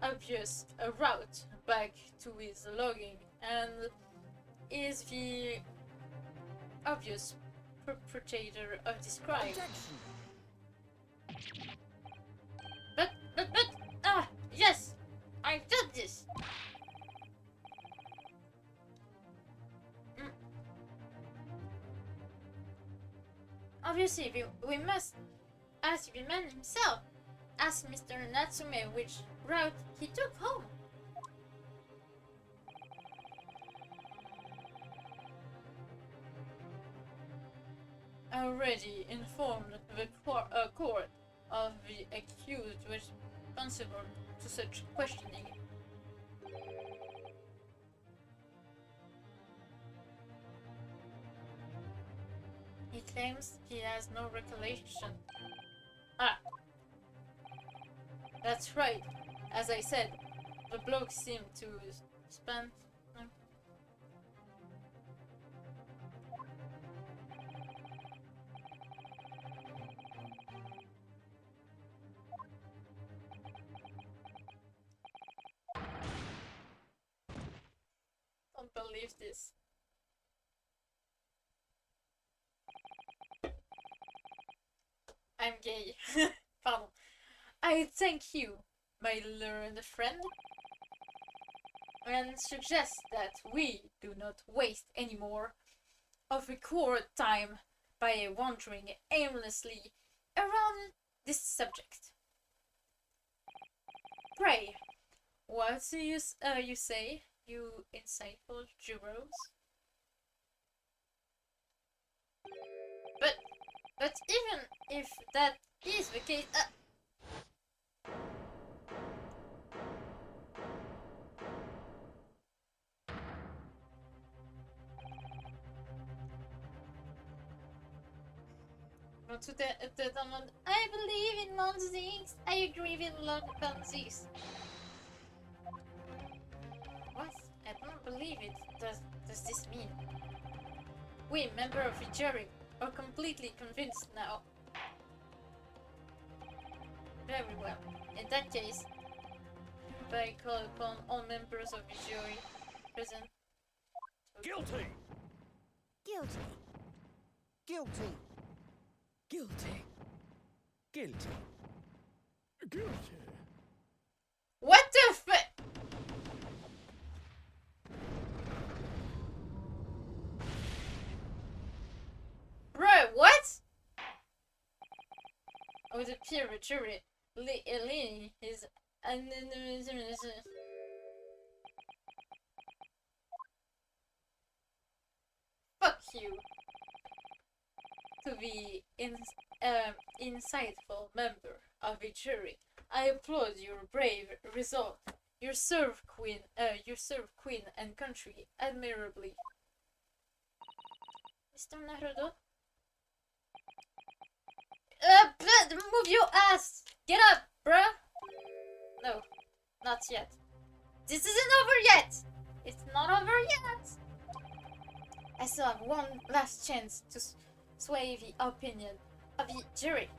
obvious route back to his logging and is the obvious perpetrator of this crime. But, yes, I've done this. Obviously, we must ask the man himself. Ask Mr. Natsume which route he took home. Already informed the court of the accused responsible to such questioning. He claims he has no recollection. Ah, that's right. As I said, the bloke seemed to spend. Don't believe this. I'm gay. Pardon. I thank you my learned friend, and suggests that we do not waste any more of record time by wandering aimlessly around this subject. Pray, what do you say, you insightful jurors? But even if that is the case, I believe in non-things. I agree with non-things. What? I don't believe it. Does this mean we, member of the jury, are completely convinced now? Very well. In that case, I call upon all members of the jury present. Guilty! Guilty. Guilty! Guilty. Guilty! Guilty. What the f- Bro, what? Oh, the peer of the jury leaning his fuck you to the insightful member of the jury. I applaud your brave resolve. You serve queen and country admirably. Mr. Naruto? Move your ass! Get up, bruh! No, not yet. This isn't over yet! It's not over yet! I still have one last chance to sway the opinion of the jury.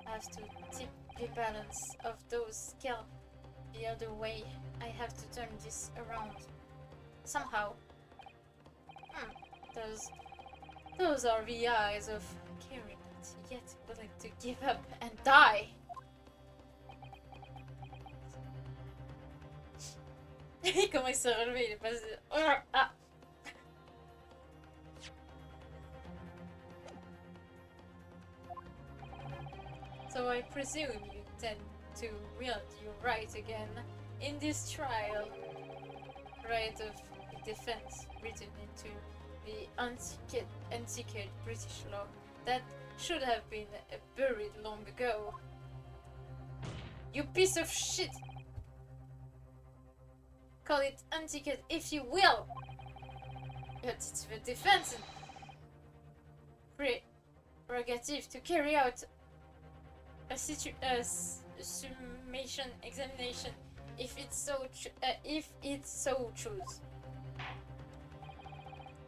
I have to tip the balance of those scale the other way. I have to turn this around. Somehow. Those are the eyes of caring, yet willing to give up and die. Comment il s'est relevé, il est passé. Ah. So I presume you intend to wield your right again in this trial. Right of defense written into the antiquated British law that should have been buried long ago. You piece of shit! Call it antiquated if you will! But it's the defense prerogative to carry out a summation examination if it so choose.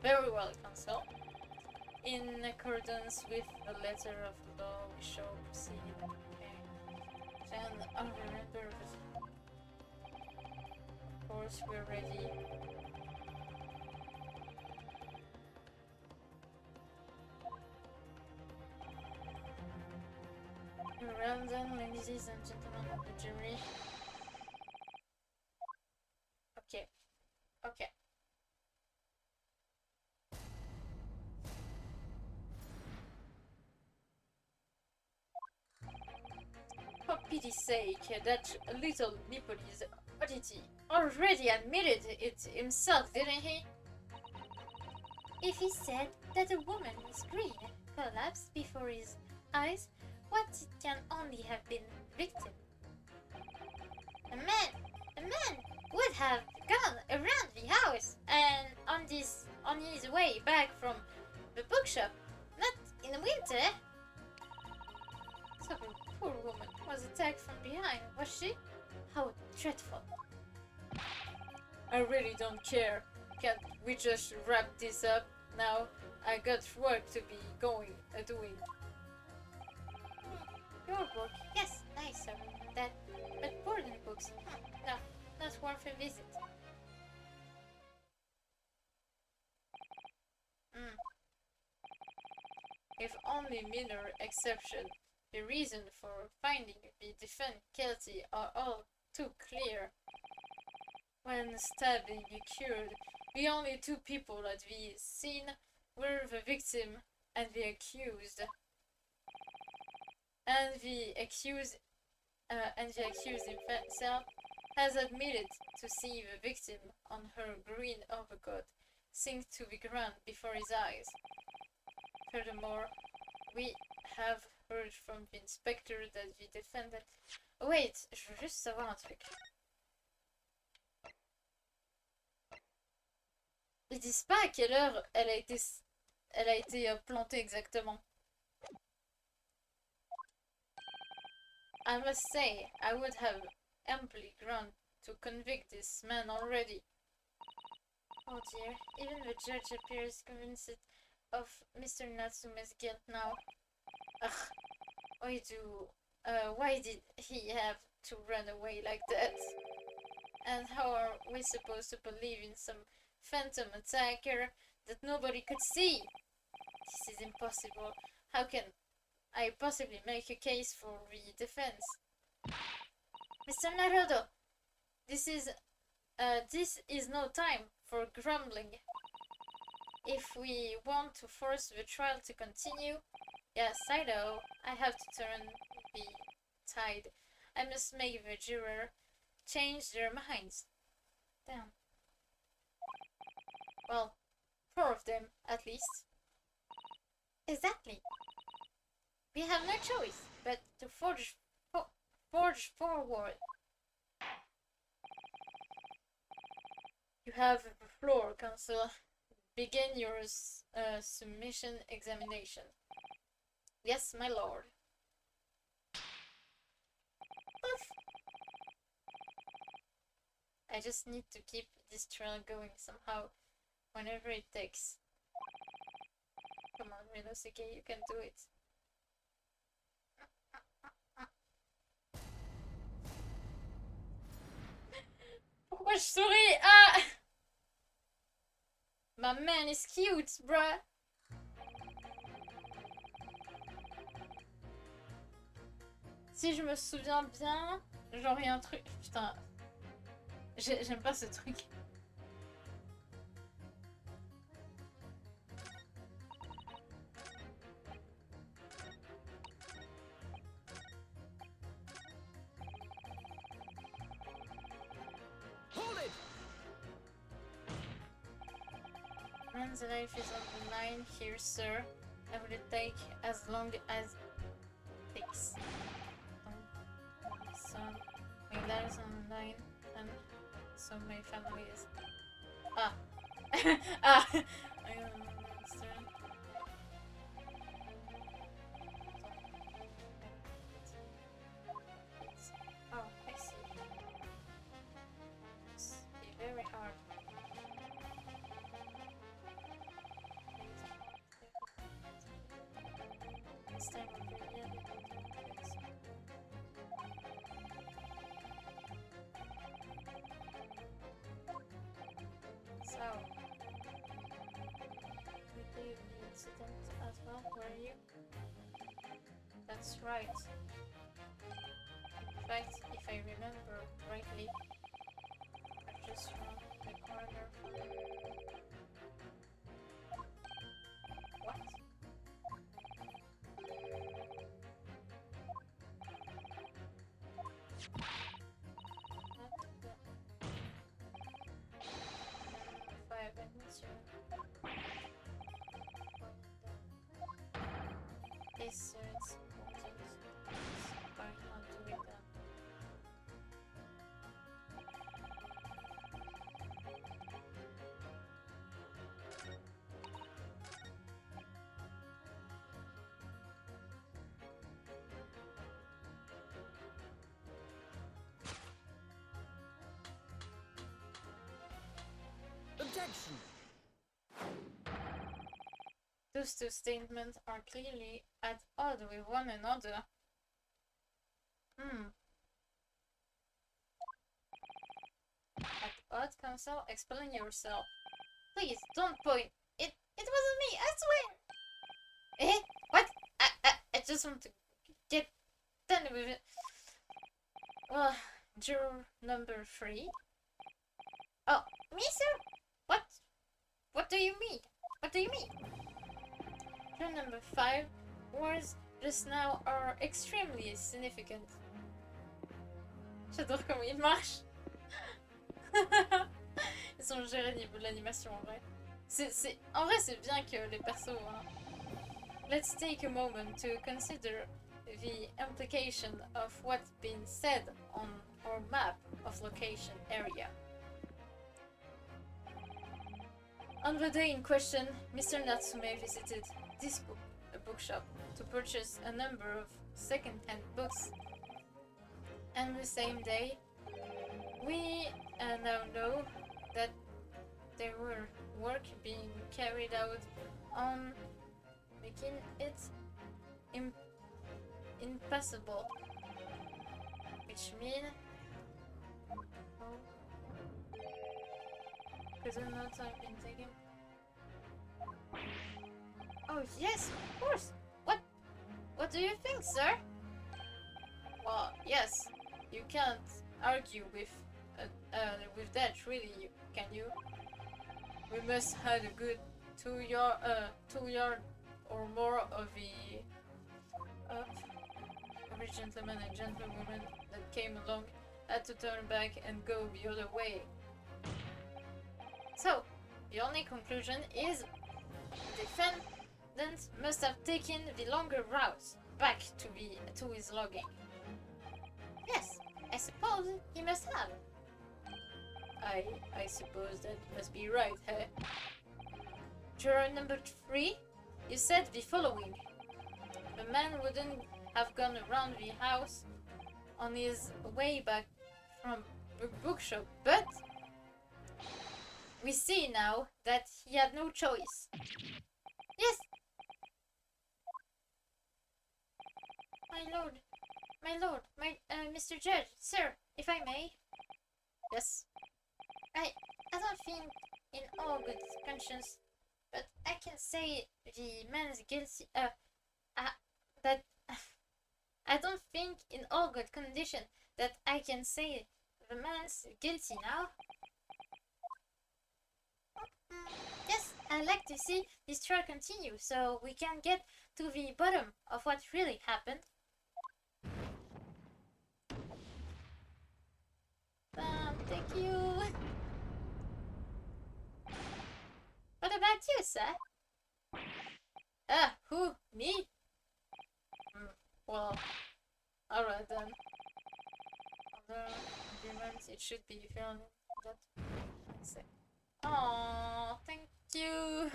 Very well, Counsel. In accordance with the letter of the law, we shall proceed. Okay. Then I'll remember. Of course, we're ready. Well done, ladies and gentlemen of the jury. Okay. Okay. For pity's sake, that little Nepalese oddity already admitted it himself, didn't he? If he said that a woman with green collapsed before his eyes, what it can only have been victim. A man would have gone around the house and on his way back from the bookshop, not in the winter. So the poor woman was attacked from behind, was she? How dreadful. I really don't care. Can't we just wrap this up now? I got work to be doing. Your book, yes, nicer than that, but boarding books, no, not worth a visit. If only minor exception the reason for finding the defendant guilty are all too clear. When stabbing occurred, the only two people at the scene were the victim and the accused. And the accused himself has admitted to seeing the victim on her green overcoat sink to the ground before his eyes. Furthermore, we have heard from the inspector that the defendant... Wait, je veux juste savoir un truc. Ils disent pas à quelle heure elle a été plantée exactement. I must say, I would have amply ground to convict this man already. Oh dear, even the judge appears convinced of Mr. Natsume's guilt now. Ugh, why did he have to run away like that? And how are we supposed to believe in some phantom attacker that nobody could see? This is impossible. How can I possibly make a case for the defense? Mr. Naruto, this is no time for grumbling. If we want to force the trial to continue, yes, I know, I have to turn the tide. I must make the juror change their minds. Damn. Well, 4 of them, at least. Exactly. We have no choice but to forge forward. You have the floor, Counsel. Begin your submission examination. Yes, my lord. Oof. I just need to keep this trial going somehow, whenever it takes. Come on, Rinosuke, you can do it. Pourquoi je souris? Ah! My man is cute, bruh. Si je me souviens bien, genre il y a un truc... Putain, j'aime pas ce truc. Man's life is on the line here, sir. I will take as long as it takes. So, my life is on the line, and so my family is... Ah! Ah! I don't understand. Oh, I see. It's very hard. This time of the year, so, we did the incident as well, were you? That's right. In fact, if I remember rightly, I just found the corner. What? Yes, sir, it's important. But I'll do it then. Objection! Those two statements are clearly at odds with one another. At odds, Counsel? Explain yourself. Please, don't point. It wasn't me, I swear! Eh? What? I just want to get then we... Well, juror number 3. Oh, me, sir? What do you mean? What do you mean? Juror number 5 words just now are extremely significant. J'adore comment il marche. Ils sont gérés au niveau de l'animation en vrai. En vrai, c'est bien que les persos. Hein. Let's take a moment to consider the implication of what's been said on our map of location area. On the day in question, Mr. Natsume visited this bookshop to purchase a number of second-hand books. And the same day, we now know that there were work being carried out on making it impassable, which means because notes have been taken. Oh yes, of course. What do you think, sir? Well, yes, you can't argue with that, really, can you? We must have a good 2 yard or more of every gentleman and gentlewoman that came along had to turn back and go the other way. So, the only conclusion is the defendant must have taken the longer route back to his logging. Yes, I suppose he must have. I suppose that must be right, huh? Juror number 3, you said the following. The man wouldn't have gone around the house on his way back from the bookshop, but we see now that he had no choice. Yes! My lord, Mr. Judge, sir, if I may. Yes? I don't think in all good conscience, but I can say the man's guilty, that I don't think in all good condition that I can say the man's guilty now. Yes, I'd like to see this trial continue so we can get to the bottom of what really happened. Thank you. What about you, sir? Who? Me? Well, alright then. Other agreements, it should be found that. Let's say. Oh, thank you.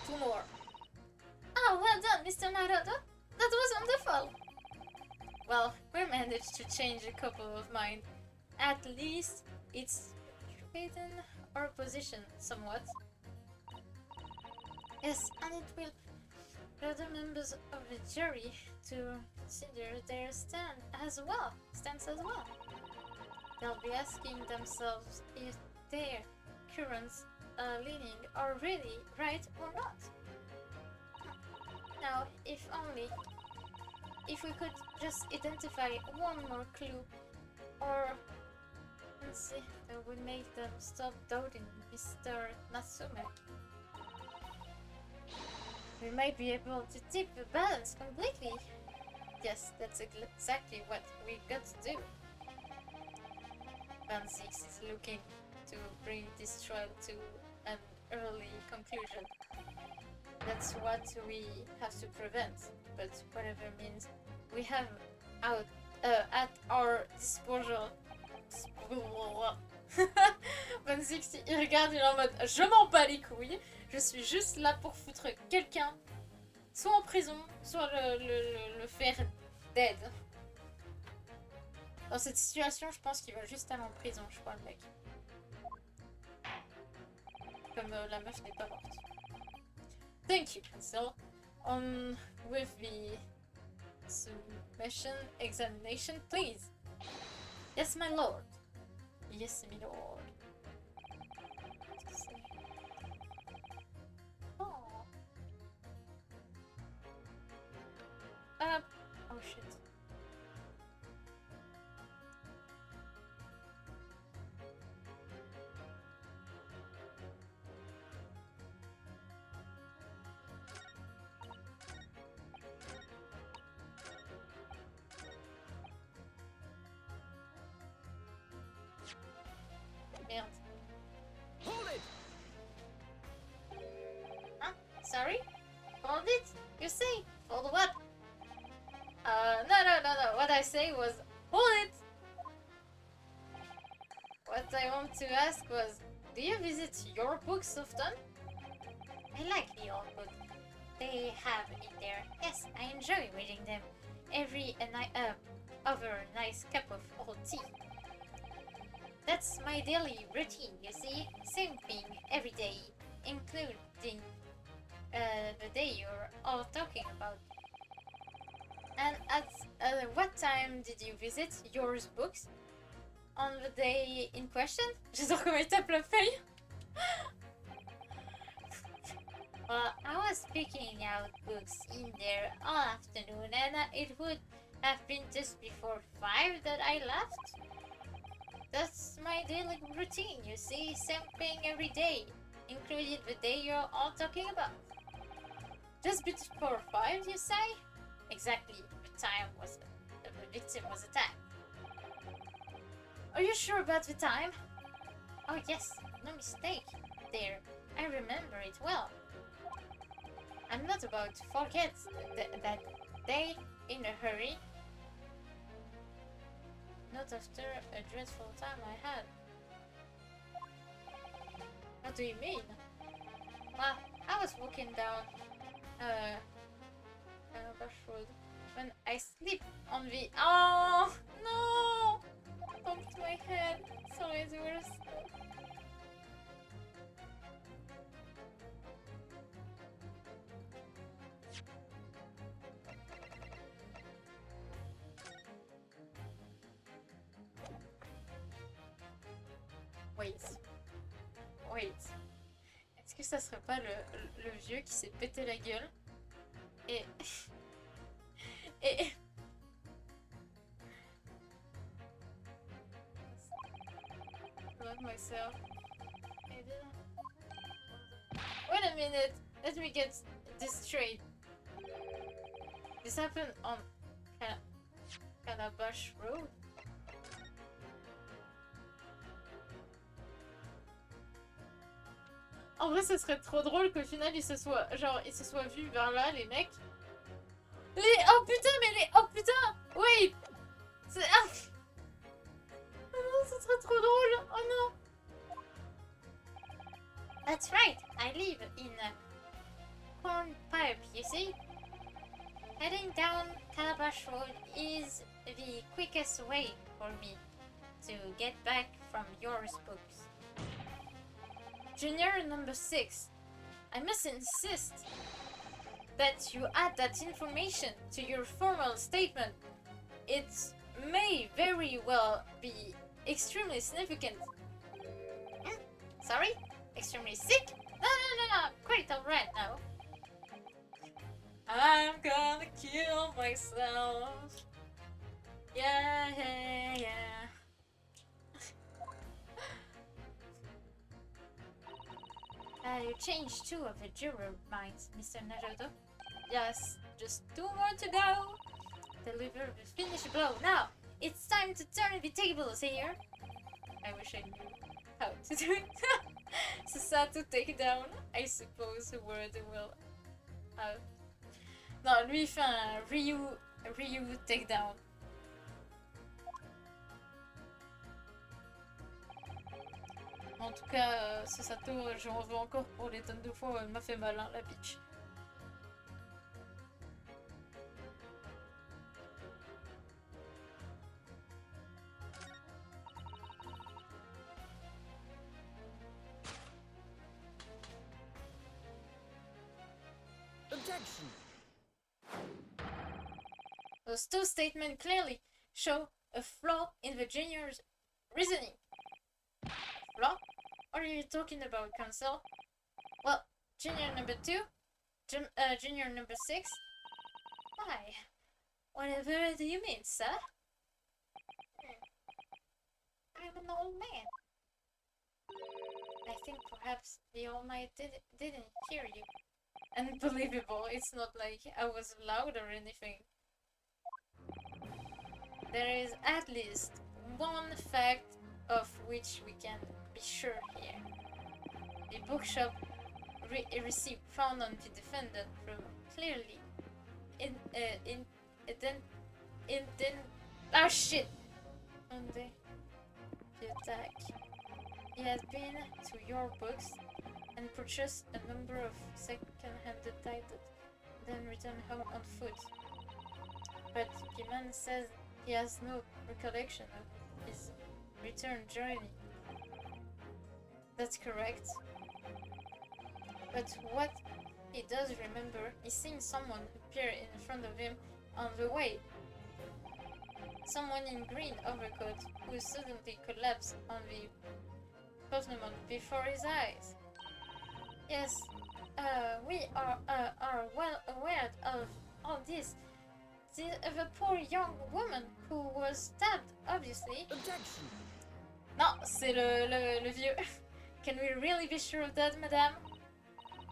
2 more. Oh, well done, Mr. Naruto. That was wonderful. Well, we managed to change a couple of mine. At least it's straightened our position somewhat. Yes, and it will allow the members of the jury to consider their stance as well. They'll be asking themselves if their current leaning are really right or not. Now, if we could just identify one more clue, or let's see, that would make them stop doubting Mr. Natsume. We might be able to tip the balance completely. Yes, that's exactly what we got to do. Band 6 is looking to bring this trial to an early conclusion. That's what we have to prevent, but whatever means we have at our disposal. Band 6, il regarde, il est en mode je m'en bats les couilles, je suis juste là pour foutre quelqu'un soit en prison, soit le faire dead. Dans cette situation, je pense qu'il va juste aller en prison, je crois, le mec. Comme la meuf n'est pas morte. Thank you, Pencil. On with the submission examination, please. Yes, my lord. Yes, my lord. Oh. shit. Merde. Hold it! Huh? Sorry? Hold it? You say? Hold what? No. What I say was, hold it! What I want to ask was, do you visit your books often? I like the old book they have in there. Yes, I enjoy reading them over a nice cup of old tea. That's my daily routine, you see. Same thing every day, including the day you're all talking about. And at what time did you visit yours books? On the day in question? J'adore comment il tape la feuille. Well, I was picking out books in there all afternoon, and it would have been just before 5 that I left. That's my daily routine, you see. Same thing every day, including the day you're all talking about. Just before 5, you say? Exactly, the time was the victim was attacked. Are you sure about the time? Oh yes, no mistake. There, I remember it well. I'm not about to forget that day in a hurry. Not after a dreadful time I had. What do you mean? Well, I was walking down Bush Road when I slipped on the... Oh no! Bumped my head. It's always the worst. Wait. Est-ce que ça serait pas le vieux qui s'est pété la gueule et love myself. Wait a minute. Let me get this straight. This happened on Calabash Road. En vrai, ce serait trop drôle qu'au final, ils se soient vus vers là, les mecs. Oh putain, oh putain! Wait! Ah! Oh non, ce serait trop drôle! Oh non! That's right, I live in a corn pipe, you see? Heading down Calabash Road is the quickest way for me to get back from yours books. Junior number 6, I must insist that you add that information to your formal statement. It may very well be extremely significant. Sorry? Extremely sick? No, quite alright now. I'm gonna kill myself. Yeah. You changed 2 of the juror minds, Mr. Naruto. Yes, just 2 more to go. Deliver the finish blow. Now, it's time to turn the tables here. I wish I knew how to do it. So sad to take down, I suppose, a word will have. Non, lui il fait un Ryu takedown. En tout cas, ce Sato, j'en veux encore pour les tonnes de fois où elle m'a fait mal, hein, la bitch. Objection! Those 2 statements clearly show a flaw in the junior's reasoning. Flaw? What are you talking about, Council? Well, junior number 2, junior number 6. Why? Whatever do you mean, sir? I'm an old man. I think perhaps the All Might didn't hear you. Unbelievable. It's not like I was loud or anything. There is at least one fact of which we can be sure here. The bookshop receipt found on the defendant from clearly oh shit! On the attack. He has been to your books and purchased a number of second-hand titles, then returned home on foot. But the man says he has no recollection of his return journey. That's correct. But what he does remember is seeing someone appear in front of him on the way. Someone in green overcoat who suddenly collapsed on the pavement before his eyes. Yes, we are well aware of all this. The poor young woman who was stabbed, obviously. Objection! Non, c'est le vieux. Can we really be sure of that, madame?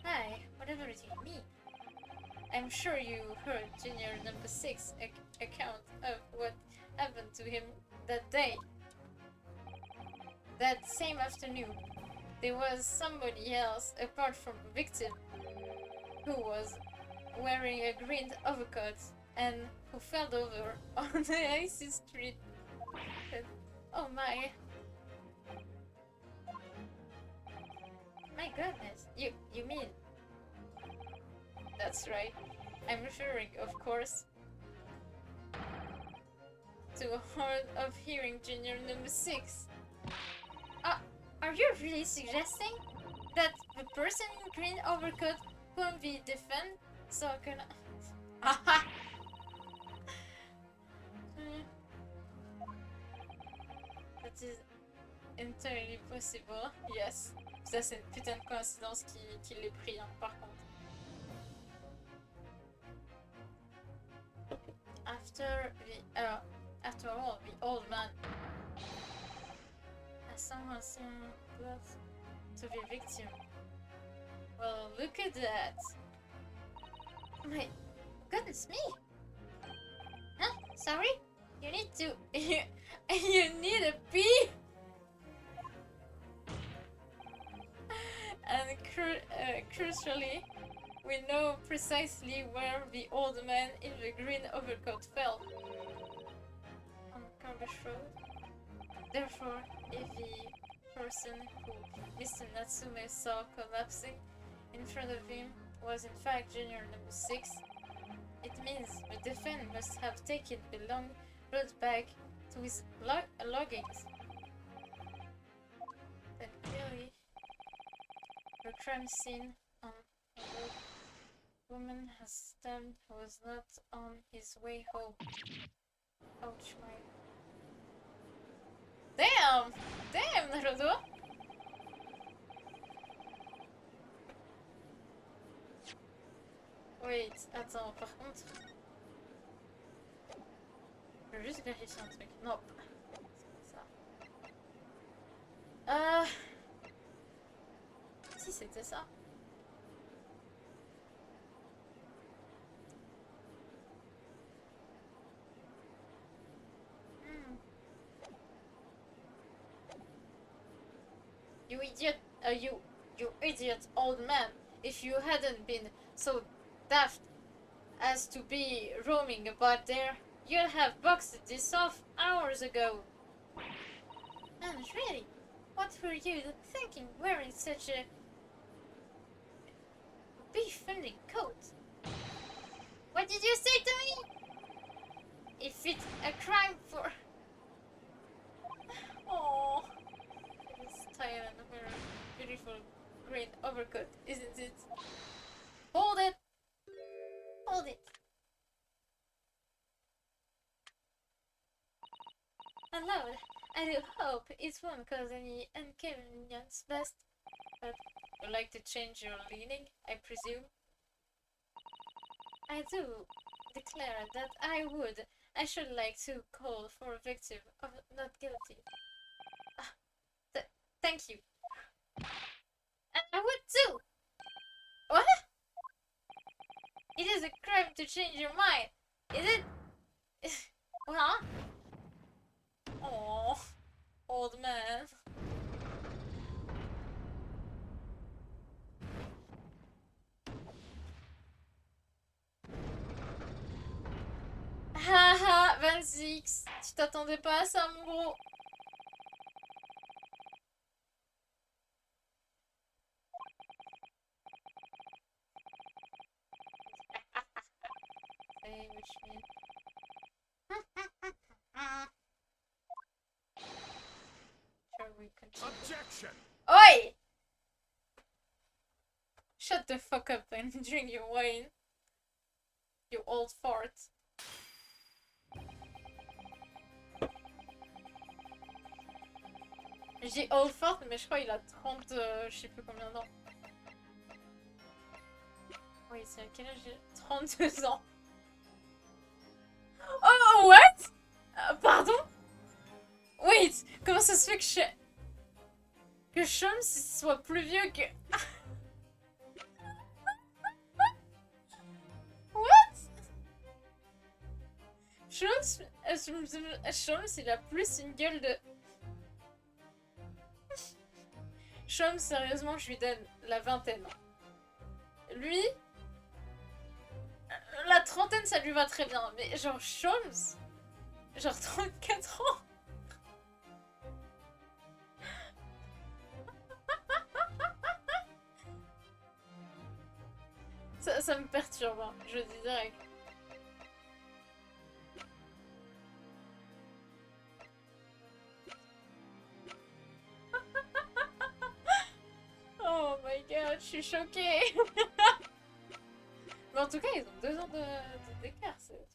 Aye, whatever do you mean? I'm sure you heard Junior number 6 account of what happened to him that day. That same afternoon, there was somebody else apart from the victim who was wearing a green overcoat and who fell over on the icy street. And, oh my. My goodness, you mean? That's right. I'm referring, of course, to a hard of hearing Junior number 6. Are you really suggesting that the person in green overcoat whom we defend so gonna... That is entirely possible, yes. Ça c'est une putain de coïncidence qui l'ait pris, hein, par contre. After all, the old man has someone similar to the victim. Well, look at that. My goodness me! Huh? Sorry? You need to... You need a pee? And crucially, we know precisely where the old man in the green overcoat fell. On Carbush Road. Therefore, if the person who Mr. Natsume saw collapsing in front of him was in fact Junior number 6, it means the defendant must have taken the long road back to his loggings. Then clearly, the crime scene on the road woman has stabbed was not on his way home. Ouch, my... Damn! Damn, Naruto! Wait, attends, par contre... Je veux juste vérifier un truc. Non, c'est pas ça. Si c'était ça. You idiot, you idiot old man. If you hadn't been so daft as to be roaming about there, you'd have boxed this off hours ago. And really, what were you thinking wearing such a befitting coat? What did you say to me? If it's a crime for... Oh, it's style and her beautiful green overcoat, isn't it? Hold it! Hold it. Aloud, I do hope it won't cause any inconvenience, but you'd like to change your leaning, I presume? I do, declare that I should like to call for a victim of not guilty. Ah, thank you. I would too! What? It is a crime to change your mind, is it? Huh? Oh, old man. Haha, 26. Tu t'attendais pas à ça, mon gros? Hey, which means... Shall we continue? Objection! Oi! Shut the fuck up and drink your wine. You old fart. Je dis old fart, mais je crois qu'il a 30, je sais plus combien d'ans. Oui, c'est à quel âge j'ai 32 ans. Oh, what? Pardon? Wait, comment ça se fait que Sholmes soit plus vieux que... What? Sholmes, il a plus une gueule de... Sholmes, sérieusement, je lui donne la vingtaine. Lui, la trentaine, ça lui va très bien. Mais genre, Sholmes, genre 34 ans. Ça me perturbe, hein, je dis direct. Oh my god, je suis choquée. Mais en tout cas, ils ont 2 ans d'écart, c'est...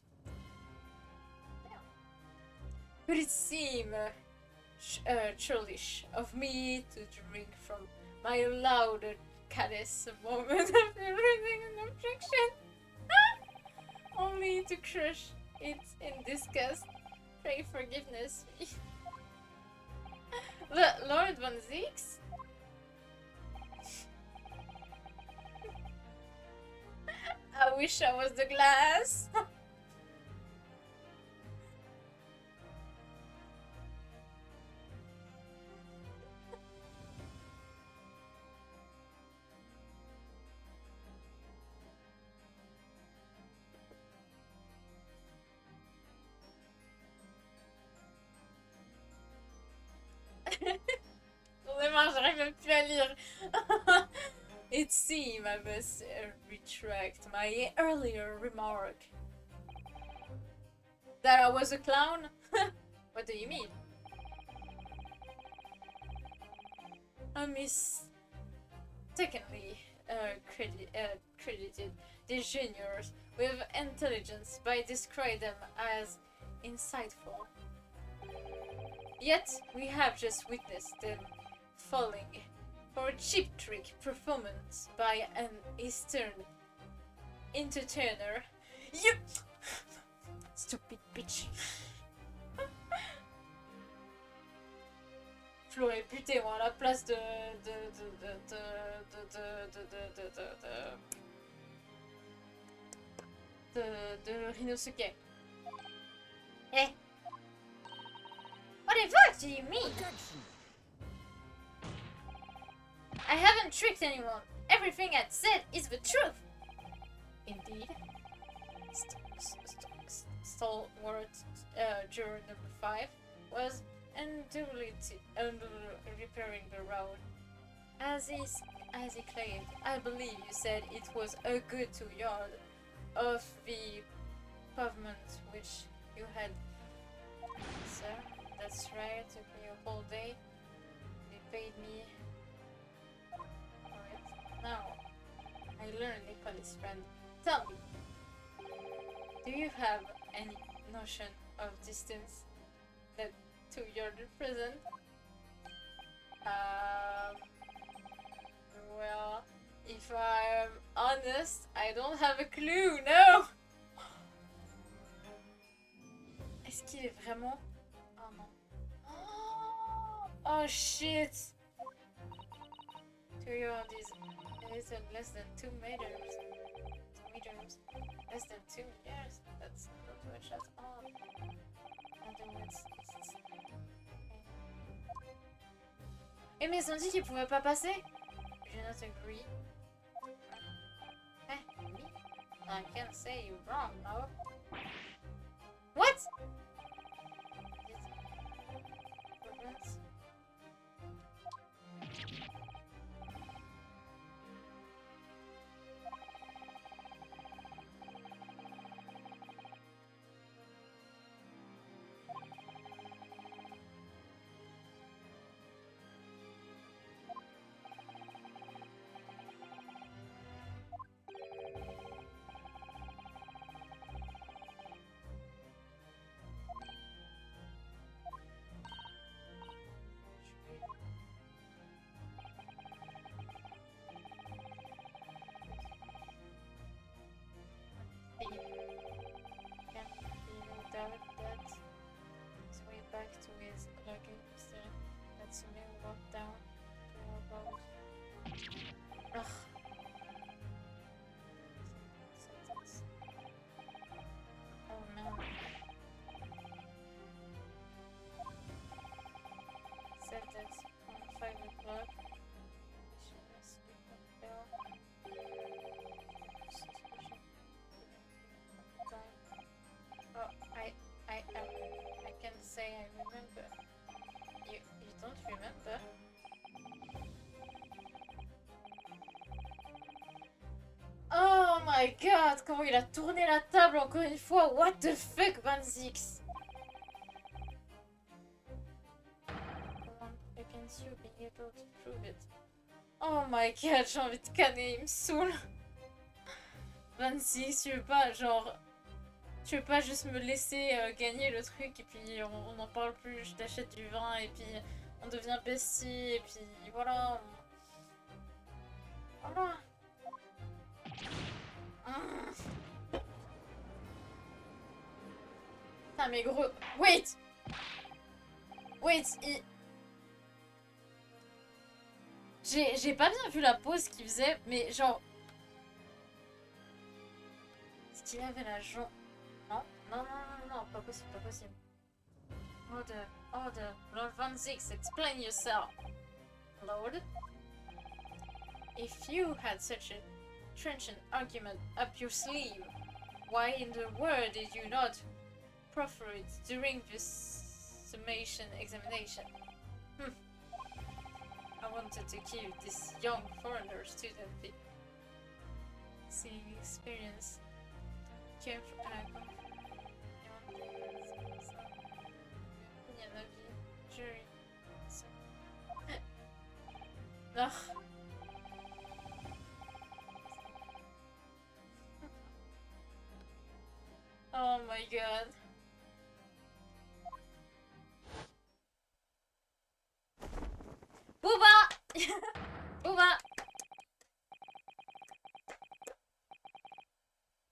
But it seemed churlish of me to drink from my allowed caddis a moment of everything in objection. Only to crush it in disgust. Pray forgiveness me. Lord Von Zix? I wish I was the glass. J'arrive même plus à lire. It seems I must retract my earlier remark. That I was a clown? What do you mean? I mistakenly credited these juniors with intelligence by describing them as insightful. Yet we have just witnessed them falling for a cheap trick performance by an Eastern entertainer. You stupid bitch. Je l'aurais buté moi à la place de Rinosuke. Eh? What the fuck do you mean? Objection! I haven't tricked anyone. Everything I said is the truth. Indeed. Stalwart juror number 5 was unduly repairing the road. As he claimed, I believe you said it was a good 2 yard of the pavement which you had. Sir, that's right, it took me a whole day. They paid me. Now, I learned Nicholas' friend. Tell me, do you have any notion of distance that 2 yards represent? Well, if I'm honest, I don't have a clue, no! Est-ce qu'il est vraiment... Oh non. Oh shit! 2-year-old is a little less than 2 meters. 2 meters. Less than 2 meters? That's not much at all. In other words, it's... Eh mais ils ont dit qu'ils pouvaient pas passer? Je not agree. Eh, me? I can't say you're wrong, no? What? Can't be no doubt that his way back to his luggage that's a mere walk down to our boat. Ugh. Sentence. Oh no. Said that on 5 o'clock she must be compelled. Oh, I can't say I remember. You don't remember? Oh my god, comment il a tourné la table encore une fois. What the fuck, 26? Against you being able to prove it. Oh my god, j'ai envie de canner, il me saoule. 26, tu veux pas, genre... Tu veux pas juste me laisser gagner le truc et puis on n'en parle plus, je t'achète du vin et puis on devient bestie et puis voilà. Voilà. Putain mais gros... Wait! Wait, J'ai pas bien vu la pause qu'il faisait, mais genre... Est-ce qu'il avait la jambe... Non, non, non, non, non, pas possible, pas possible. Order, Lord Van Zix, explain yourself. Lord? If you had such a trenchant argument up your sleeve, why in the world did you not proffer it during this summation examination? I wanted to give this young foreigner student the seeing experience. Ugh. Oh my god. Booba! Booba!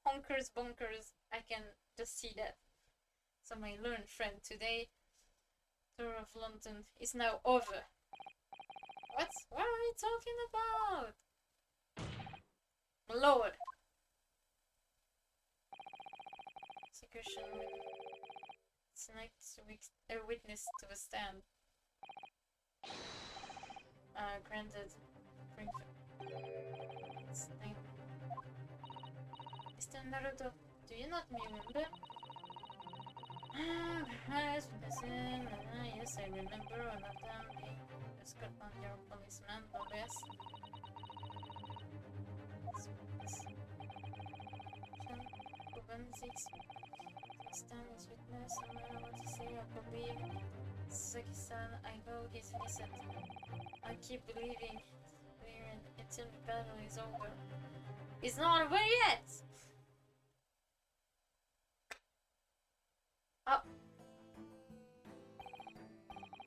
Honkers bonkers, I can just see that. So my learned friend today, tour of London is now over. What? What are we talking about? Lord! Execution. Select a witness to the stand. Granted. Mr. Naruto, do you not remember? Yes, I remember one of them being a Scotland Yard policeman, no less. Stand as witness, no matter what you say, I believe. Saki-san, I know he's innocent. I keep believing until the battle is over. It's not over yet! Oh.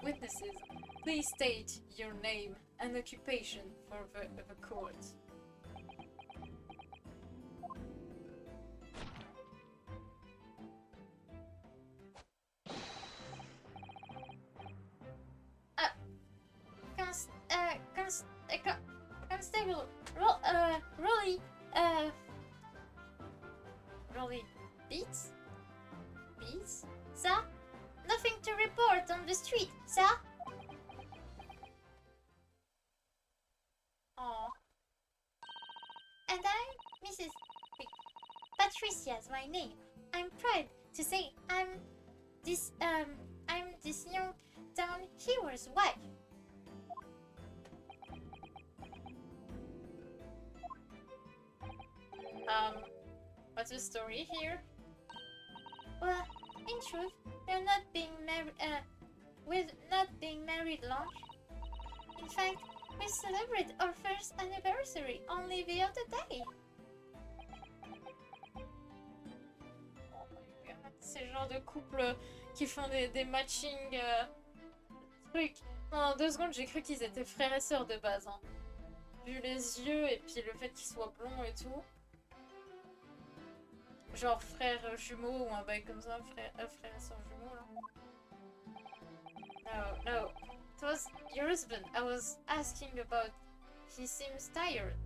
Witnesses, please state your name and occupation for the court. Constable, Rolly Beats? Beats? Sir? Nothing to report on the street, sir? Oh. And I'm Mrs. Patricia's my name. I'm proud to say I'm this young town hero's wife. What's the story here? Well, in truth, we're not being married. We're not being married long. In fact, we celebrate our first anniversary only the other day. C'est le genre de couple qui font des matching trucs. Non, 2 secondes, j'ai cru qu'ils étaient frères et sœurs de base. Hein. Vu les yeux et puis le fait qu'ils soient blonds et tout. Genre frères jumeaux ou un bail comme ça, frère et sœur jumeaux là. No. It was your husband. I was asking about. He seems tired.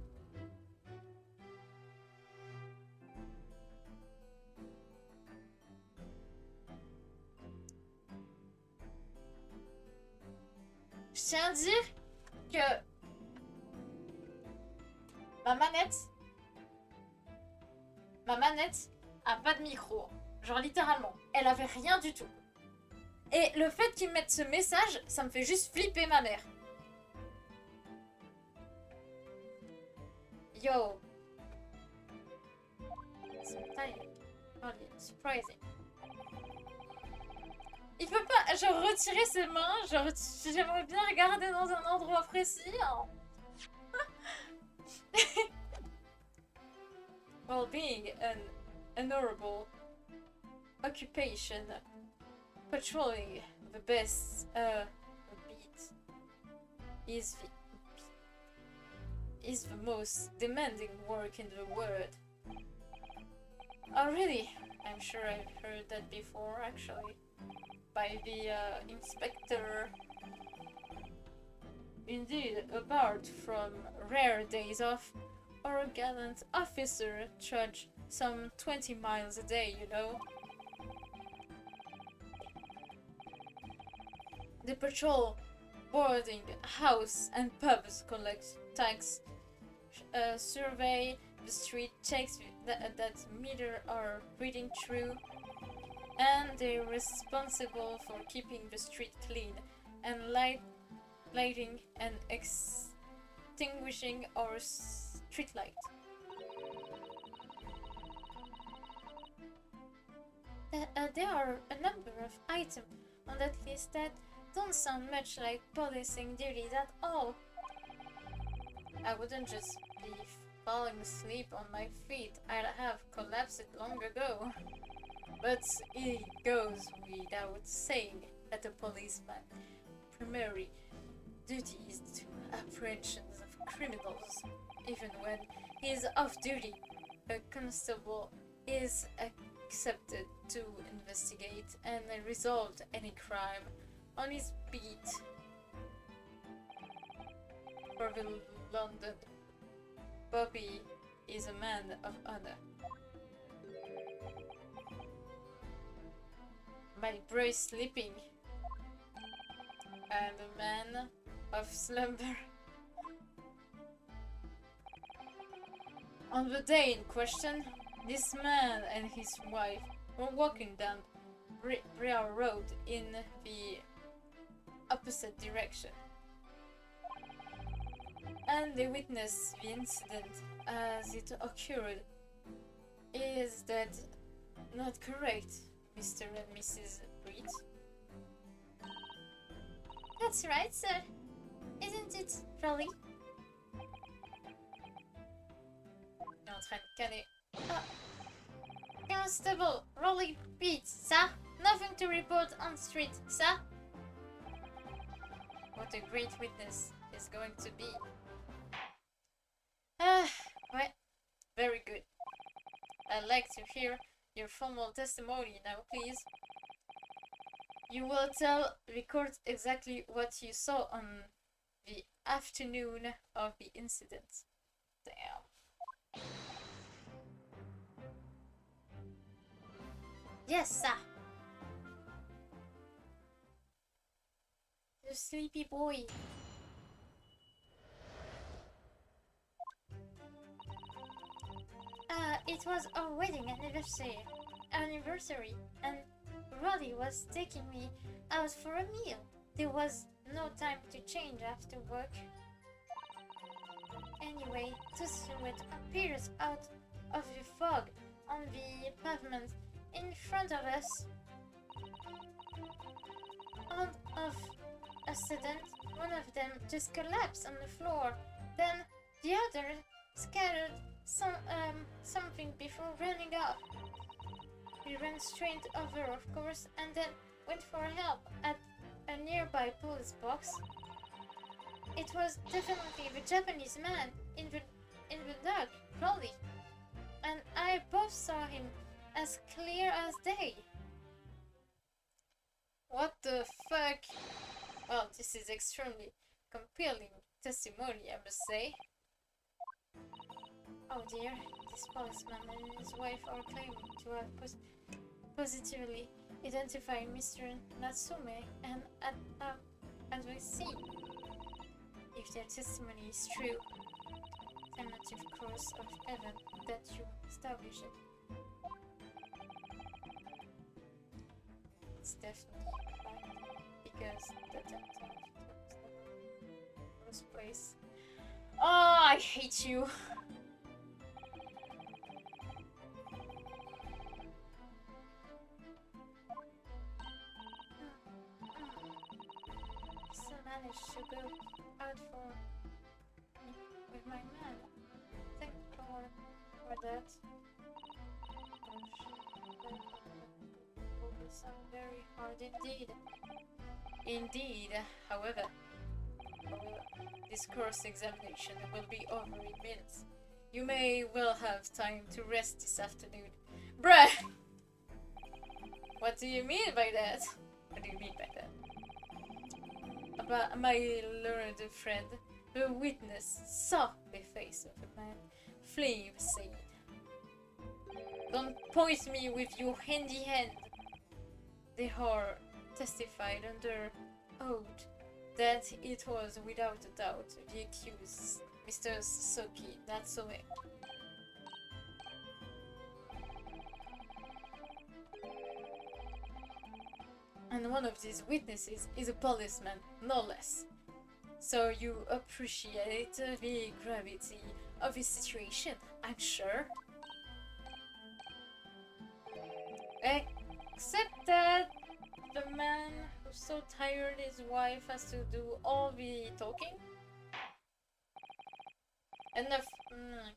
Je tiens à dire que ma manette a pas de micro. Genre littéralement, elle avait rien du tout. Et le fait qu'ils mettent ce message, ça me fait juste flipper ma mère. Yo. Surprising. Il peut pas, genre, retirer ses mains, genre, j'aimerais bien regarder dans un endroit précis. Hein. Well, being an honorable occupation, patrolling the best beat is the most demanding work in the world. Oh, really? I'm sure I've heard that before, actually. By the inspector. Indeed, apart from rare days off, our gallant officer trudge some 20 miles a day, you know. The patrol, boarding, house and pubs collect tax, survey the street, checks that meter are reading true, and they're responsible for keeping the street clean and lighting and extinguishing our street light. There are a number of items on that list that don't sound much like policing duties at all. I wouldn't just be falling asleep on my feet. I'd have collapsed long ago. But it goes without saying that a policeman's primary duty is to apprehensions of criminals. Even when he is off duty, a constable is accepted to investigate and resolve any crime on his beat. For the London, Bobby is a man of honor. My boy sleeping, and a man of slumber. On the day in question, this man and his wife were walking down Briar Road in the opposite direction, and they witnessed the incident as it occurred. Is that not correct, Mr. and Mrs. Reed? That's right, sir. Isn't it, Rolly? Il est en train de canner. Constable, Rolly Beat, sir. Nothing to report on street, sir. What a great witness is going to be. Ouais. Very good. I'd like to hear your formal testimony now, please. You will tell the court exactly what you saw on the afternoon of the incident. Damn. Yes, sir. The sleepy boy. It was our wedding anniversary, and Roddy was taking me out for a meal. There was no time to change after work. Anyway, two silhouettes appeared out of the fog on the pavement in front of us. All of a sudden, one of them just collapsed on the floor. Then the other scattered something before running off. We ran straight over, of course, and then went for help at a nearby police box. It was definitely the Japanese man in the dark, Rolly, and I both saw him as clear as day. What the fuck? Well, this is extremely compelling testimony, I must say. Oh dear, this policeman and his wife are claiming to have positively identified Mr. Natsume and as we see. If their testimony is true, alternative course of event that you establish it. It's definitely a fact, because the first place. Oh, I hate you. Still managed to go out with my man. Thank God for that. Will be some very hard indeed. Indeed, however, this course examination will be over in minutes. You may well have time to rest this afternoon. Bruh! What do you mean by that? What do you mean by that? But my learned friend, the witness, saw the face of the man fleeing the scene. Don't point me with your handy hand. The whore testified under oath that it was without a doubt the accused, Mr. Sasaki Natsume. And one of these witnesses is a policeman, no less. So you appreciate the gravity of the situation, I'm sure. Except that the man who's so tired his wife has to do all the talking. Enough.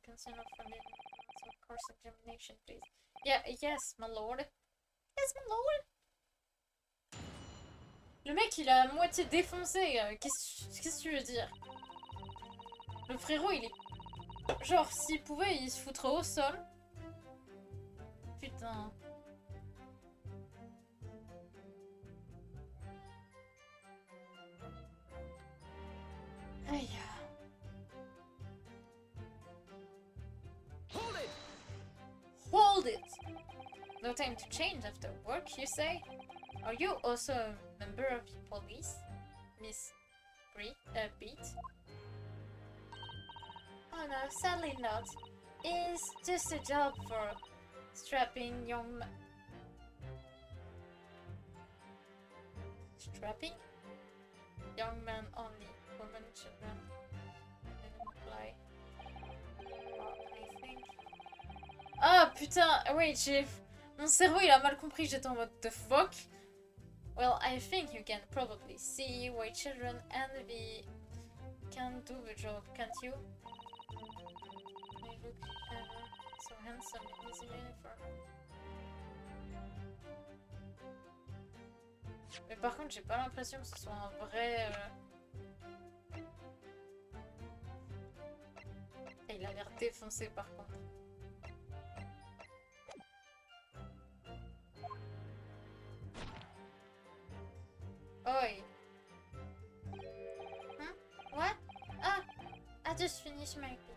Concern of funding. Course examination, please. Yeah, yes, my lord. Yes, my lord. Le mec, il a à moitié défoncé. Qu'est-ce que tu veux dire? Le frérot, il est... Genre, s'il pouvait, il se foutrait au sol. Putain. Aïe. Hold it! Hold it! No time to change after work, you say? Are you also a member of the police, Miss Beat? Oh no, sadly not. It's just a job for strapping young Strapping? Young man only. Women, children. Didn't apply. I think. Ah putain! Wait, mon cerveau il a mal compris, j'étais en mode the fuck. Well, I think you can probably see why children and the can do the job, can't you? They look so handsome in his uniform. Mais par contre, j'ai pas l'impression que ce soit un vrai... Il a l'air défoncé par contre. Oi. This might be.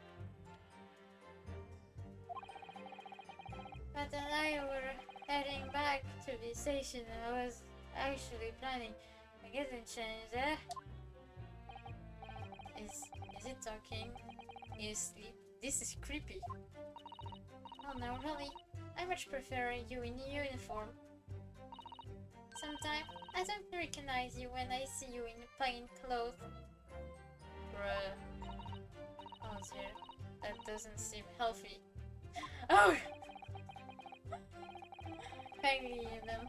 But then I were heading back to the station and I was actually planning on getting changed there. Is it talking? You sleep? This is creepy. Oh no, really? I much prefer you in uniform. Sometimes I don't recognize you when I see you in plain clothes. Bruh. Oh dear. That doesn't seem healthy. Oh! Kindly, them.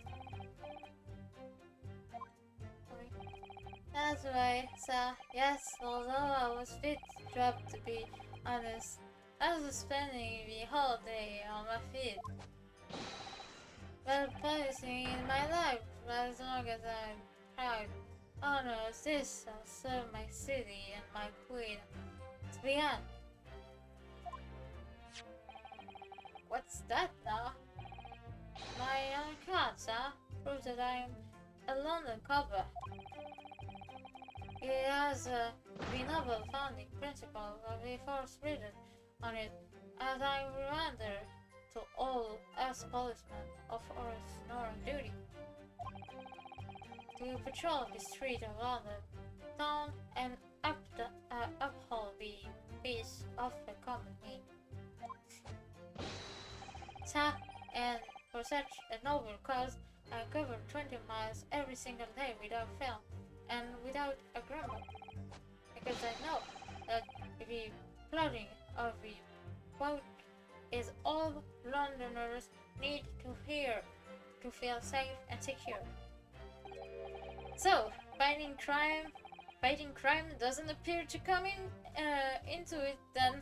That's right, sir. Yes, although I was fit dropped to be honest. I was spending the whole day on my feet. But practicing in my life as long as I'm proud. Honors this, I'll serve my city and my queen. To the end. What's that now? My card, sir, proves that I am a London copper. It has the noble founding principles of the Force written on it, as I reminder to all us policemen of our sworn duty to patrol the street of London, down and uphold the peace of the common mean. Sir, and for such a noble cause, I cover 20 miles every single day without fail and without a grumble, because I know that the flooding of the boat is all Londoners need to hear to feel safe and secure. So, fighting crime doesn't appear to come into it then.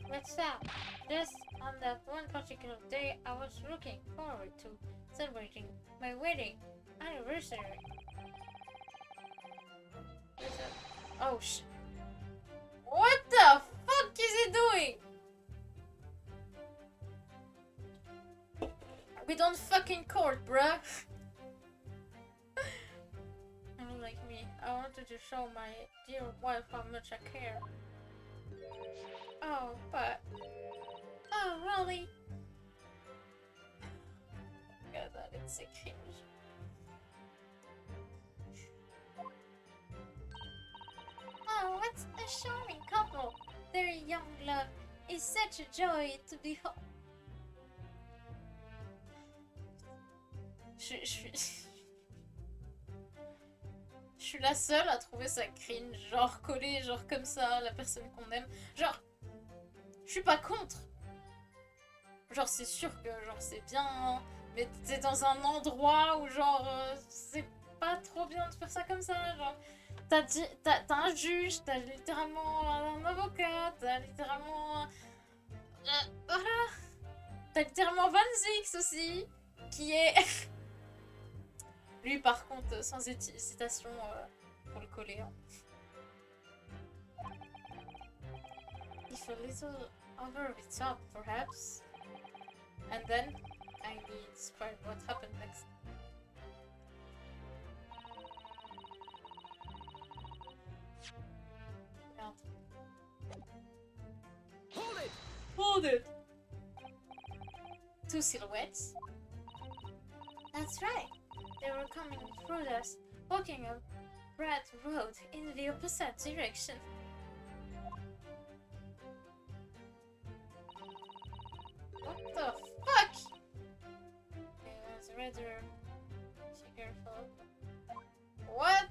But stop. Just on that one particular day, I was looking forward to celebrating my wedding anniversary. Oh what the fuck is he doing? We don't fucking court, bruh. Like me, I wanted to show my dear wife how much I care. Oh, but... Oh, really? God, that is sick cringe. Oh, what a charming couple! Their young love is such a joy to behold. Je suis la seule à trouver ça cringe, genre coller, genre comme ça, la personne qu'on aime. Genre, je suis pas contre. Genre, c'est sûr que genre c'est bien, mais t'es dans un endroit où genre c'est pas trop bien de faire ça comme ça. Genre, t'as un juge, t'as littéralement un avocat, t'as littéralement voilà, t'as littéralement Van Zix aussi, qui est lui par contre sans hésitation pour le coller. Hein. If a little over the top, perhaps. And then I need to describe what happened next. Hold it! Hold it! Two silhouettes. That's right. They were coming through us, walking a broad road in the opposite direction. What the fuck? Okay, that's rather careful. What?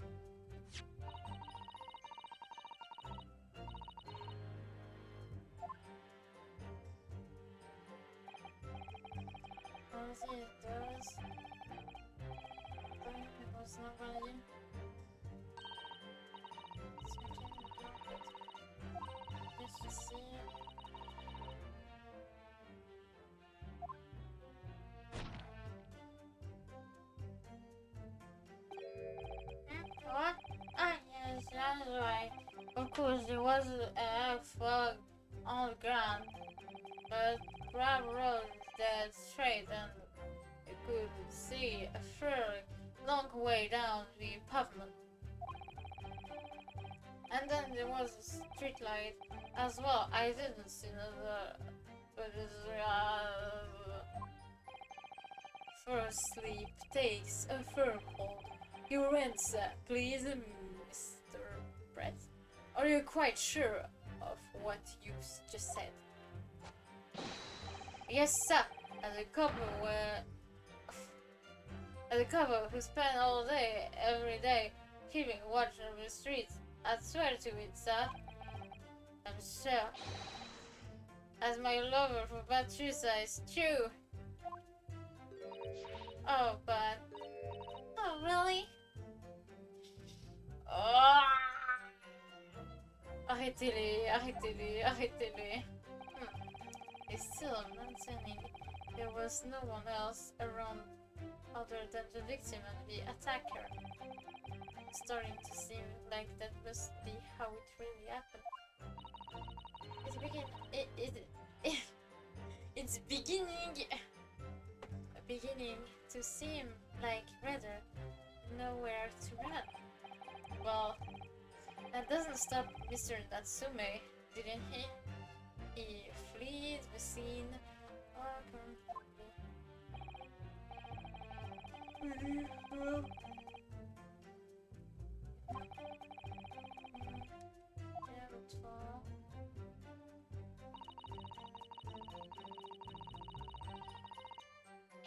Honestly, it does. It was not really. Just to see. What? Ah, yes, that's right. Of course, there was a fog on the ground, but Grab Road is dead straight and you could see a fairly long way down the pavement. And then there was street light as well. I didn't see the... But first sleep takes a firm hold. Your answer, please, Mr. Brett. Are you quite sure of what you just said? Yes, sir. As a couple who spend all day, every day, keeping watch over the streets, I swear to it, sir. I'm sure. As my lover for Patricia is true. Oh, but... Oh, really? Oh. Arrêtez-les, arrêtez-les, arrêtez-les. It's still mentioning there was no one else around other than the victim and the attacker. Starting to seem like that must be how it really happened. It's beginning to seem like rather nowhere to run. Well, that doesn't stop Mr. Natsume, didn't he? He fled the scene.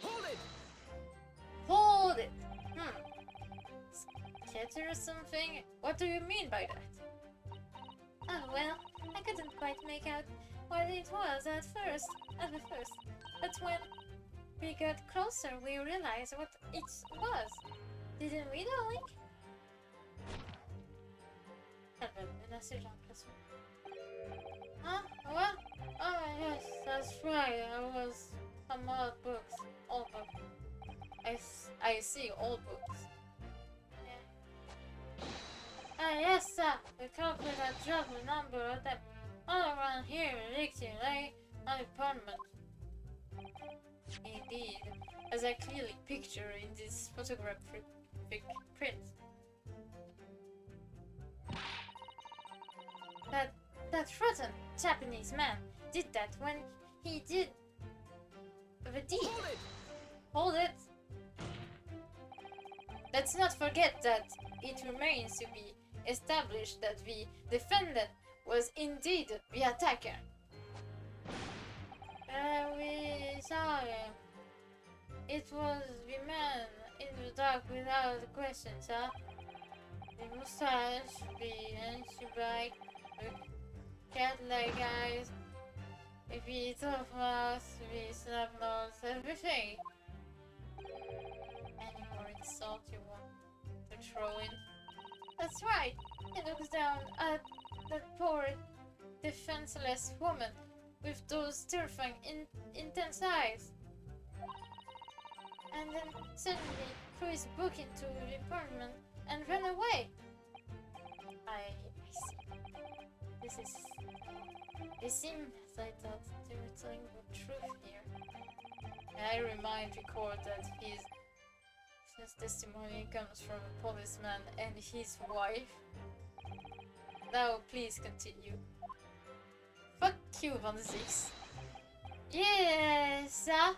Hold it! Hold it! Scatter or something? What do you mean by that? Oh, well, I couldn't quite make out what it was at the first. But when we got closer, we realized what it was. Didn't we, darling? Huh? What? Oh, yes, that's right. I was some old books. Old books. I see old books. Yes, sir. The culprit had dropped a number of them all around here in victim lay on the apartment. Indeed, as I clearly picture in this photographic print. That rotten Japanese man did that when he did the deed. Hold it! Let's not forget that it remains to be established that the defendant was indeed the attacker. We saw him. It was the man in the dark without question, sir. The mustache, the ancient bike, the cat-like eyes, the tough mouth, the snap nose, everything. Any more insult you want to throw in? That's right. He looks down at that poor, defenseless woman with those terrifying, intense eyes. And then suddenly threw his book into the apartment and ran away. I see. It seems I thought they were telling the truth here. And I remind the court that his testimony comes from a policeman and his wife. Now please continue. Fuck you, Van Zix. Yes, sir.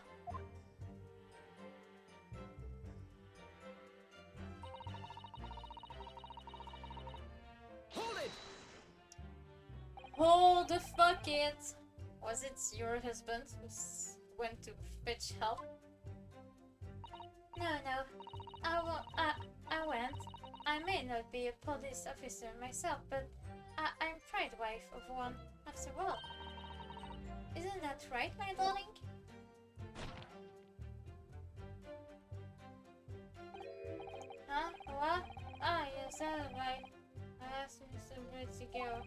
Hold it! Hold the fuck it! Was it your husband who went to fetch help? No. I went. I may not be a police officer myself, but I'm proud wife of one after all. Isn't that right, my darling? Huh? What? Ah, yes, that's right. I asked Mr. Brett to go.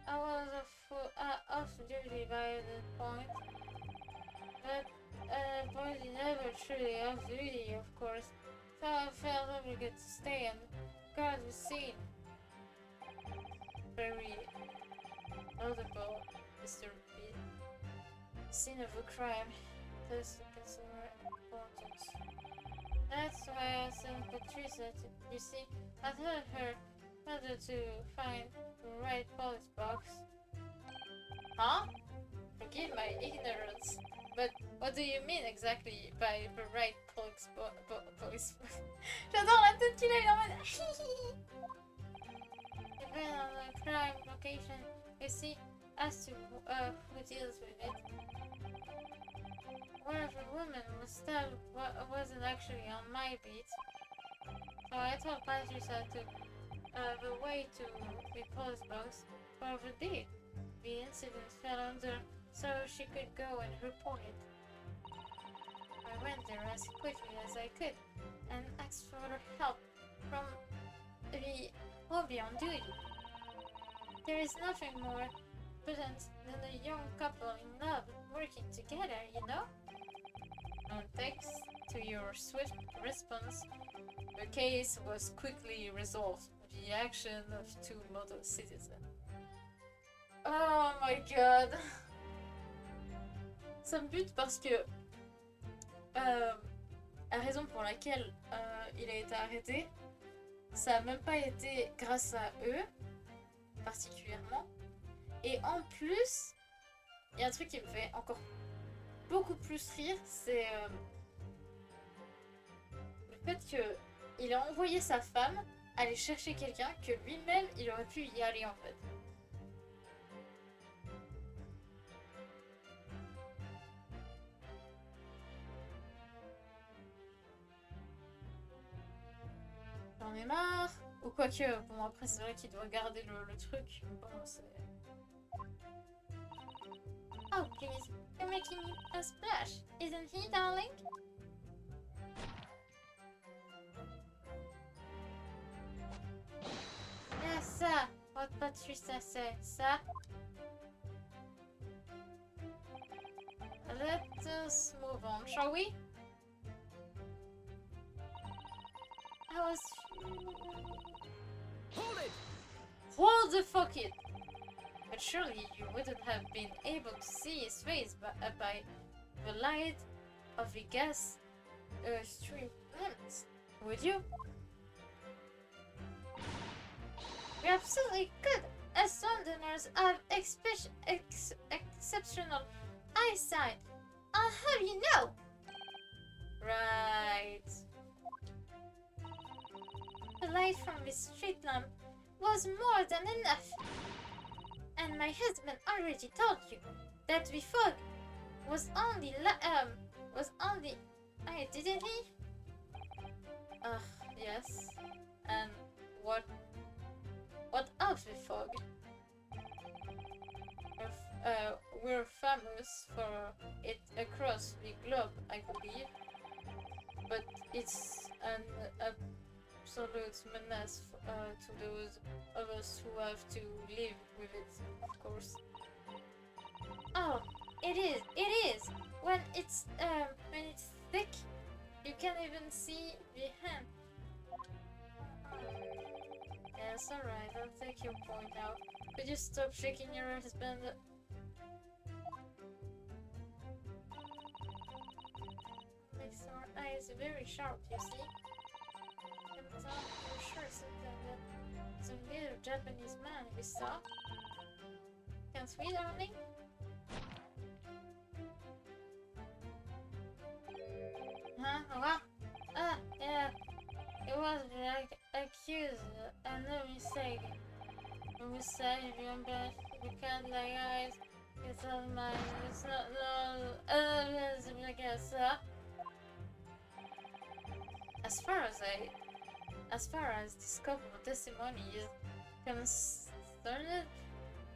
I was off duty by that point. But point is never truly off duty, of course. So I felt obligated to stay and guard the scene. Very audible, Mr. B. Scene of a crime. Thus consumer importance. That's why I sent Patricia to, you see, I told her whether to find the right police box. Huh? Forgive my ignorance, but what do you mean exactly by the right police box? J'adore la tête qu'il a, il est en mode depending on the crime location, you see, as to who deals with it. Where the woman was stabbed wasn't actually on my beat, so I told Patricia to the way to the police box for the deed. The incident fell under, so she could go and report it. I went there as quickly as I could and asked for help from the hobby on duty. There is nothing more potent than a young couple in love working together, you know? And thanks to your swift response, the case was quickly resolved with the action of 2 model citizens. Oh my god! Ça me bute parce que la raison pour laquelle il a été arrêté, ça a même pas été grâce à eux particulièrement. Et en plus, il y a un truc qui me fait encore beaucoup plus rire, c'est le fait qu'il a envoyé sa femme aller chercher quelqu'un que lui-même il aurait pu y aller en fait. J'en ai marre. Ou quoique, bon après c'est vrai qu'il doit garder le truc. Bon, c'est... Oh, please, you're making a splash, isn't he, darling? Yes, sir. What Patricia said, sir. Let us move on, shall we? I was... Hold it! Hold the fuck it! But surely you wouldn't have been able to see his face by the light of the gas stream lamps, would you? We absolutely could, as Londoners have exceptional eyesight. I'll have you know! Right. The light from the street lamp was more than enough. And my husband already told you that the fog was only didn't he? Yes. And what of the fog? We're famous for it across the globe, I believe. But it's an absolute menace to those of us who have to live with it, of course. Oh, it is. When it's thick, you can't even see the hand. Yes, alright, I'll take your point now. Could you stop shaking your husband? Makes our eyes very sharp, you see. I'm sure some little Japanese man we saw. Can't we, darling? Huh? What? Yeah. It was like accused and no mistake. When we say remember we can't like eyes, it's not mine, it's not no sir. As far as discoverable testimony is concerned,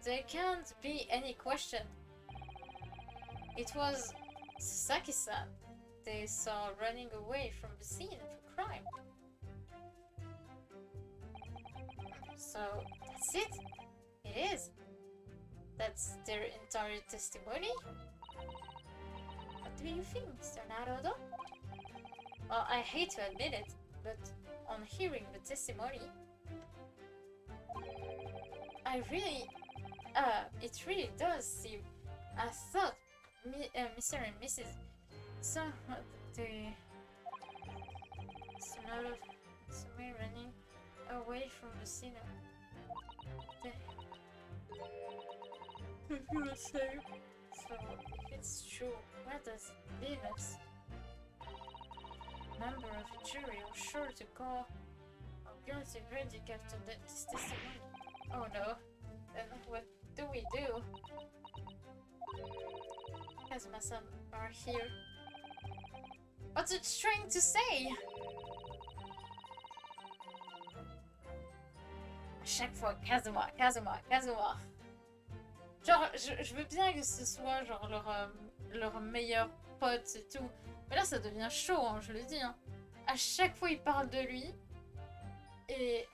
there can't be any question. It was Sasaki-san they saw running away from the scene of a crime. So that's it? It is? That's their entire testimony? What do you think, Mr. Naruto? Well, I hate to admit it, but on hearing the testimony, it really does seem as thought Mr. and Mrs. Somewhat the smell of somewhere running away from the cinema. I feel the same. So, if it's true, where does it leave us? Member of a jury are sure to call a guilty verdict after this testimony. Oh no. Then what do we do? Kazuma-san are here. What's it trying to say? Chaque fois, Kazuma, Kazuma, Kazuma. Genre, je veux bien que ce soit genre leur meilleur pote et tout. Mais là, ça devient chaud, hein, je le dis. Hein. À chaque fois, il parle de lui. Et...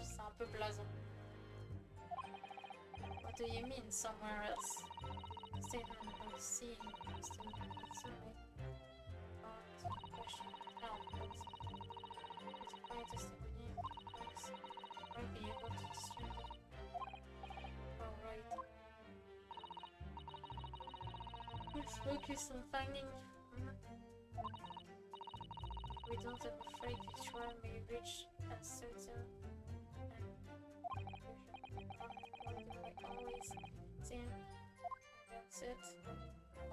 c'est un peu blasant. What do you mean, somewhere else? Statement about seeing Mr. Mitsumi. Question. How? But by testimony, might be able to discern them. Alright. Let's focus on finding... We don't have a afraid the trial may reach a certain what do I always think? That's it.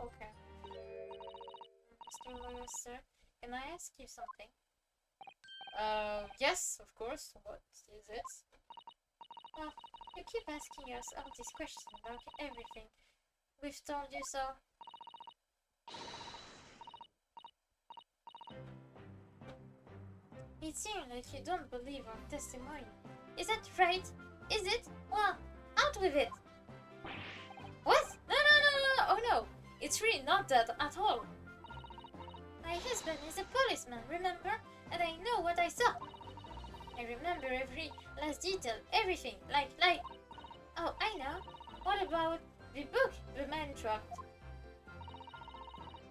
Okay. Mr. Lawyer, sir, can I ask you something? Yes, of course. What is it? Well, you keep asking us all these questions about everything. We've told you so. It seems like you don't believe our testimony. Is that right? Is it? Well, out with it! What? No, no, no, no, no! Oh no! It's really not that at all. My husband is a policeman, remember? And I know what I saw. I remember every last detail, everything, like... Oh, I know. What about the book the man dropped?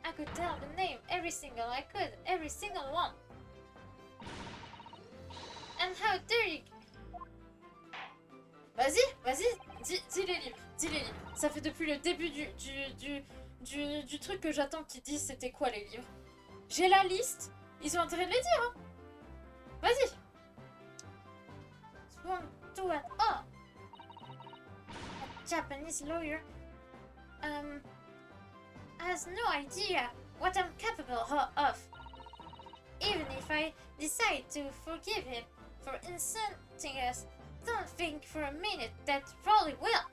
I could tell the name, every single one. And how dare you... Vas-y, vas-y, dis les livres, dis les livres. Ça fait depuis le début du truc que j'attends qu'ils disent c'était quoi les livres. J'ai la liste, ils ont intérêt de les dire, hein. Vas-y. Won't do at all. A Japanese lawyer, has no idea what I'm capable of. Even if I decide to forgive him for insulting us, don't think for a minute that probably will.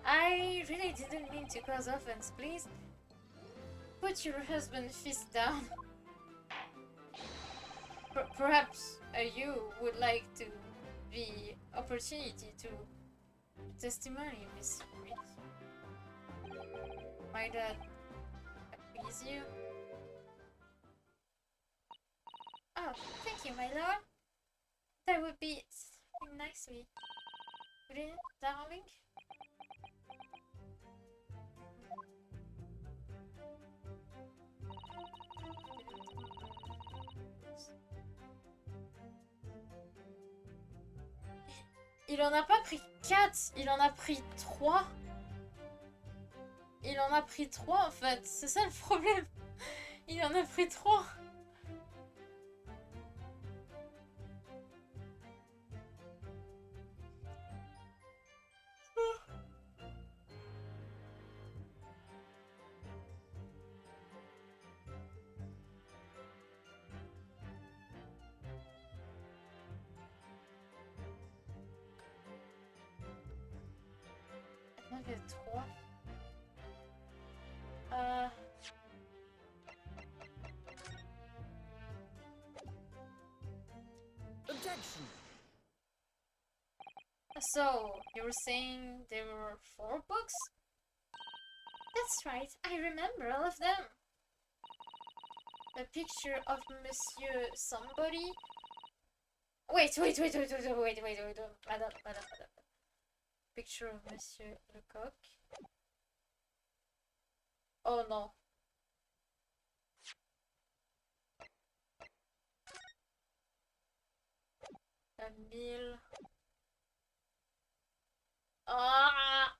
I really didn't mean to cause offense, please. Put your husband's fist down. Perhaps you would like to the opportunity to testimony, Miss Reed. Might that please you? Oh, thank you, my lord. That would be something nicely. Wouldn't it, darling? Il en a pas pris 4, il en a pris 3. Il en a pris 3 en fait, c'est ça le problème. Il en a pris 3. Il y en avait 3. Objection! So, you were saying there were 4 books? That's right, I remember all of them. A picture of Monsieur somebody? Wait. Madame. Picture of Monsieur Lecoq. Oh non. Camille. Ah!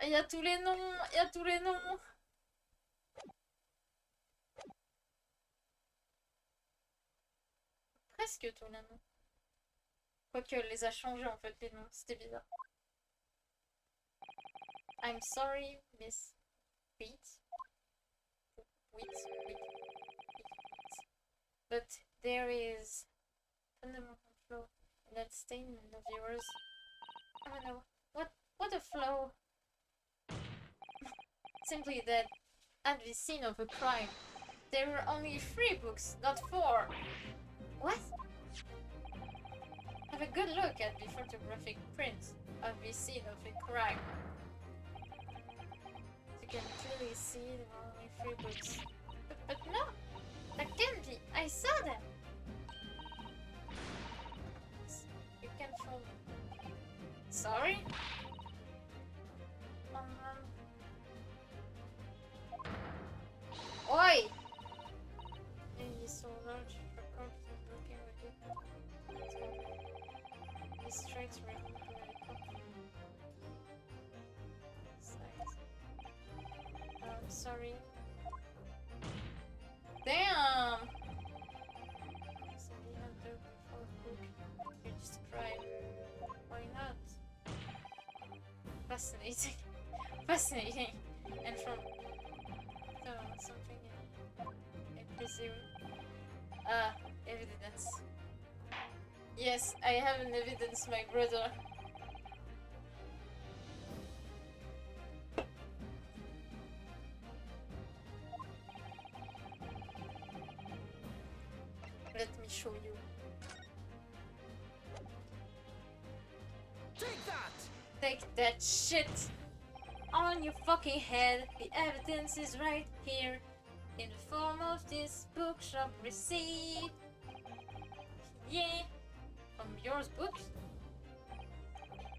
Il y a tous les noms, presque tous les noms. Quoique, elle les a changés en fait, les noms. C'était bizarre. I'm sorry, Miss Wheat. But there is fundamental flaw in that statement of yours. Oh no, what a flaw? Simply that at the scene of a crime, there were only 3 books, not 4. What? Have a good look at the photographic print of the scene of a crime. You can clearly see there are only 3 books. But no! That can't be! I saw them! You can show me. Sorry? Oi! Maybe so large for corpses looking with you. These traits were sorry. Damn! So we have the fourth book. You describe. Why not? Fascinating. Fascinating. And from something I presume. Evidence. Yes, I have an evidence, my brother. Let me show you. Take that! Take that shit on your fucking head. The evidence is right here in the form of this bookshop receipt. Yeah, from yours books.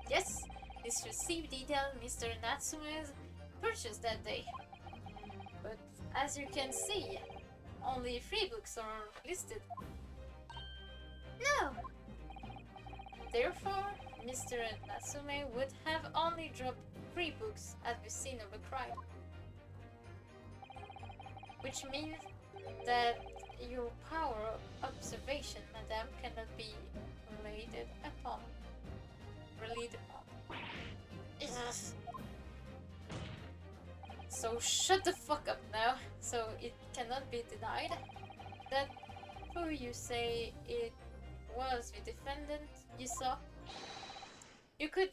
Yes, this receipt details Mr. Natsume's purchase that day. But as you can see, only 3 books are listed. No! Therefore, Mr. Natsume would have only dropped 3 books at the scene of a crime. Which means that your power of observation, madame, cannot be relied upon. Yes. So shut the fuck up now. So it cannot be denied that who you say it was the defendant you saw, you could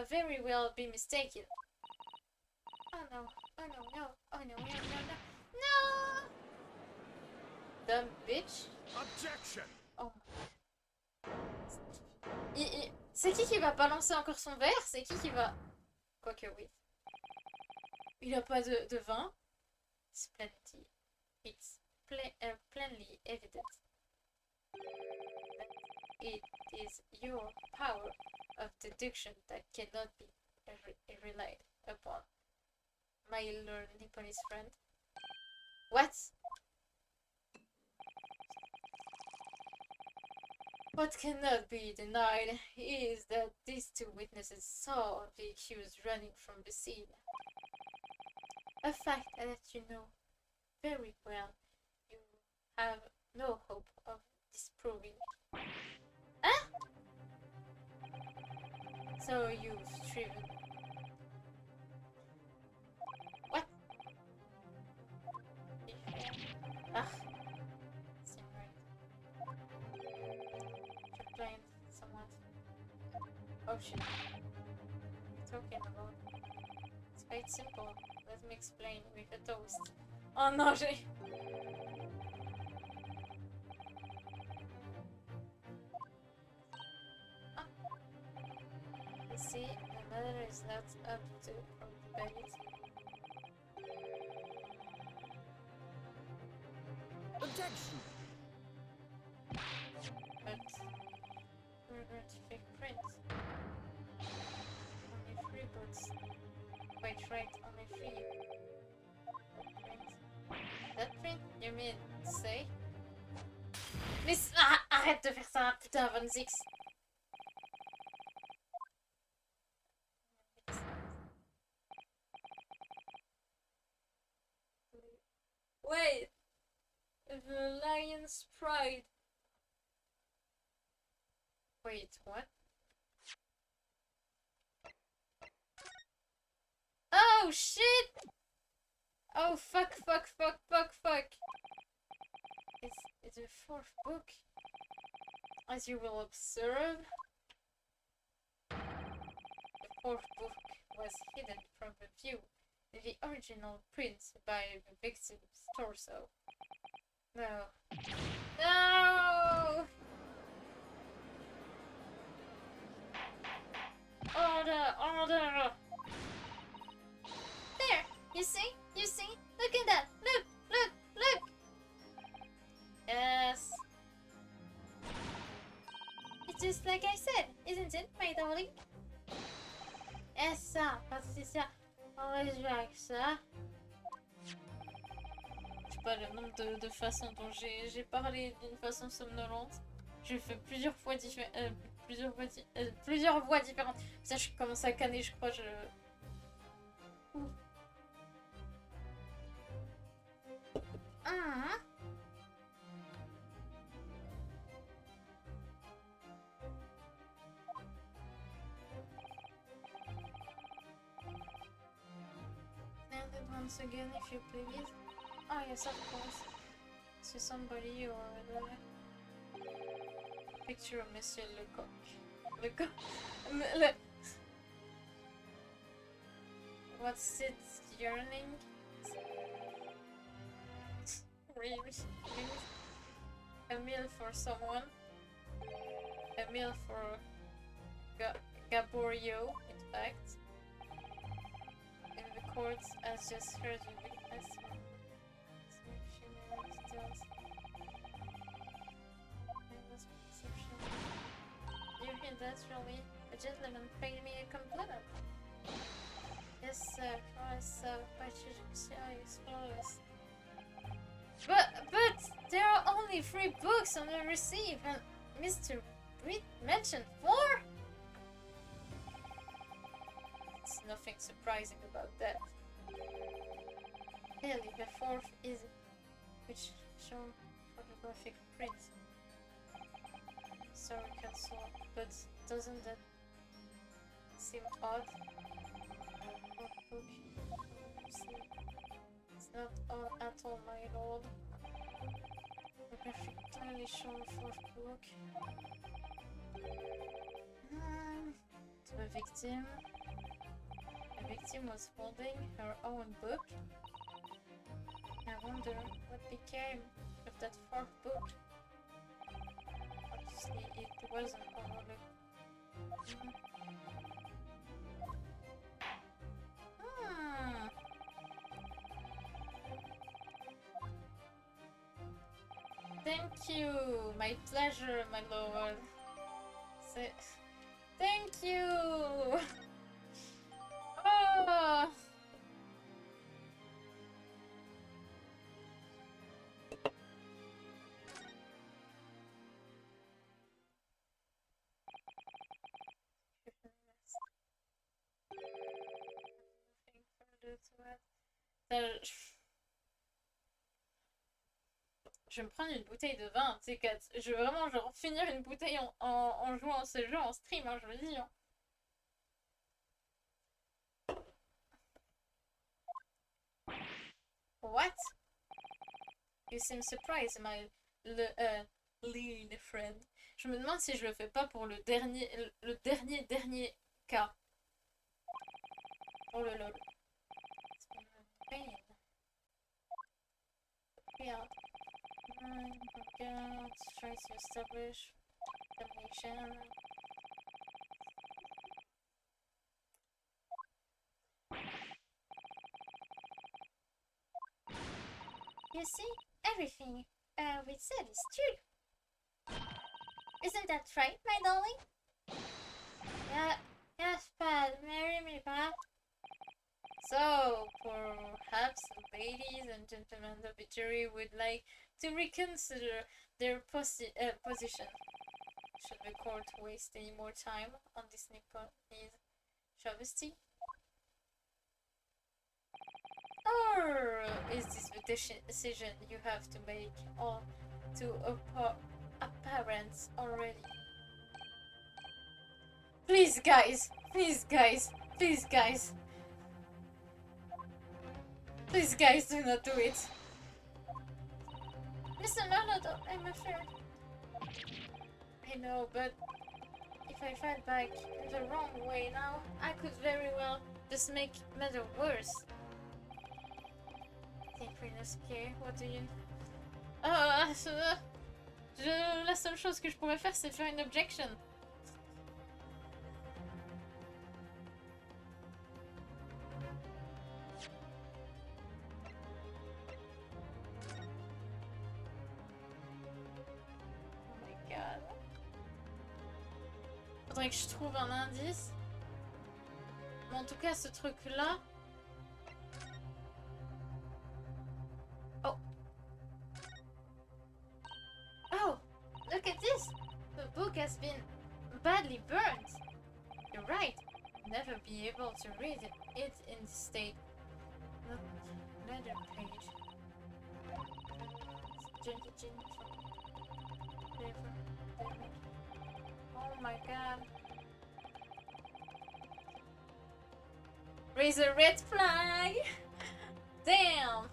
very well be mistaken. Oh no, oh no, no, oh no, no, no, no. No! Dumb bitch. Objection! Oh. C'est qui va balancer encore son verre? C'est qui va... Quoique oui. Il a pas de vin. It's plenty. It's plainly evident. It is your power of deduction that cannot be relied upon. My learned Nipponese friend. What? What cannot be denied is that these 2 witnesses saw the accused running from the scene. A fact that you know very well you have no hope of disproving. Huh? So you've striven. What? Ah. Seem right. Explain somewhat. Oh shit. Talking about. It's quite simple. Let me explain with a toast. Oh no, j'ai... You see, the matter is not up to debate. Objection! But we're going to fake print. Only 3 books. Quite right, only 3. That print? You mean say? Mais arrête de faire ça, putain, 26. Wait! The lion's pride. Wait, what? Oh shit! Oh fuck, fuck, fuck, fuck, fuck. It's the fourth book. As you will observe, the fourth book was hidden from the view in the original print by the victim's torso. No. No! Order! Order! There! You see? You see? Look at that! Look! Look! Look! Yes! It's just like I said, isn't it, my darling? C'est ça, Patricia. On va jouer avec ça. Je sais pas le nombre de façons dont j'ai parlé d'une façon somnolente. J'ai fait plusieurs voix différentes. Ça, je commence à canner, je crois. Ah! And it once again, if you please. Oh yes, of course. See somebody or the picture of Monsieur Lecoq. What's it yearning? Really? A meal for someone. A meal for Gaborio, in fact. In the courts, as just heard the witness. You hear that, really? A gentleman paid me a compliment. Yes, sir. Yes, yes. But there are only 3 books on the receipt, and Mr. Britt mentioned 4. There's nothing surprising about that. Clearly, the 4th is which show photographic print. Historical soul, but doesn't that seem odd? Book. It's not odd at all, my lord. The graphic clearly show the 4th book. To the victim. The victim was holding her own book. I wonder what became of that 4th book. Obviously, it wasn't overlooked. Thank you, my pleasure, my lord. Thank you. Oh. Je vais me prendre une bouteille de vin, tu sais, 4. Je veux vraiment genre finir une bouteille en jouant à ce jeu en stream, hein, je le dis. Hein. What? You seem surprised, my lean friend. Je me demande si je le fais pas pour le dernier cas. Oh le lol. Yeah. Tries to establish damnation. You see, everything we said is true. Isn't that right, my darling? Yeah, yes, Pat. Marry me, Pat. So, perhaps the ladies and gentlemen of the jury would like to reconsider their position. Should the court waste any more time on this Nipponese travesty? Or is this the decision you have to make all too apparent already? Please, guys. Please, guys. Please, guys. Please, guys, do not do it. Mr. Ronaldo, I'm afraid. I know, but if I fight back the wrong way now, I could very well just make matter worse. Think okay, what do you... la seule chose que je pourrais faire, c'est faire une objection. Faudrait que je trouve un indice. Mais en tout cas, ce truc-là... Oh. Oh, look at this. The book has been badly burned. You're right. Never be able to read it in this state. Another page. Oh my god. Raise a red flag! Damn!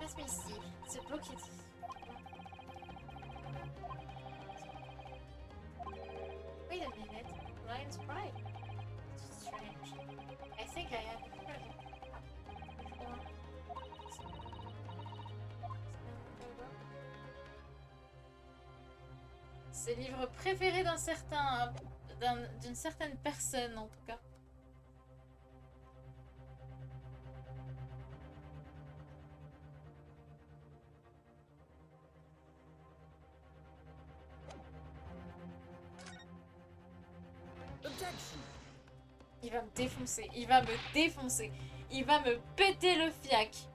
Let me see. The book is... Wait a minute. Lion's Pride. It's strange. I think I have heard it before. C'est le livre préféré d'un certain... d'une certaine personne en tout cas. Objection. Il va me défoncer, il va me défoncer, il va me péter le fiac.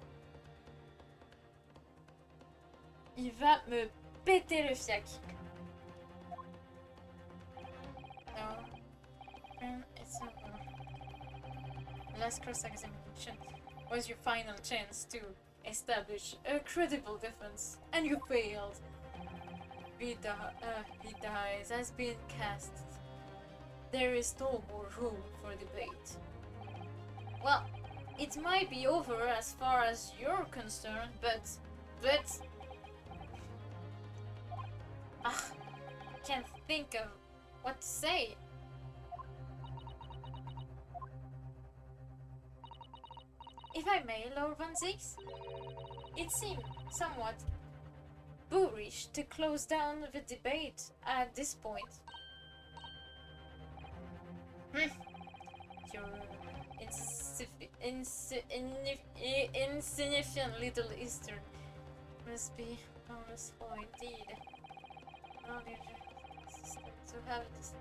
Il va me péter le fiac. It's over. Last cross-examination was your final chance to establish a credible defense, and you failed. Dice has been cast. There is no more room for debate. Well, it might be over as far as you're concerned, but... can't think of what to say. If I may, Lord Van Zix, it seemed somewhat boorish to close down the debate at this point. Your insignificant little Eastern must be merciful indeed. To have this.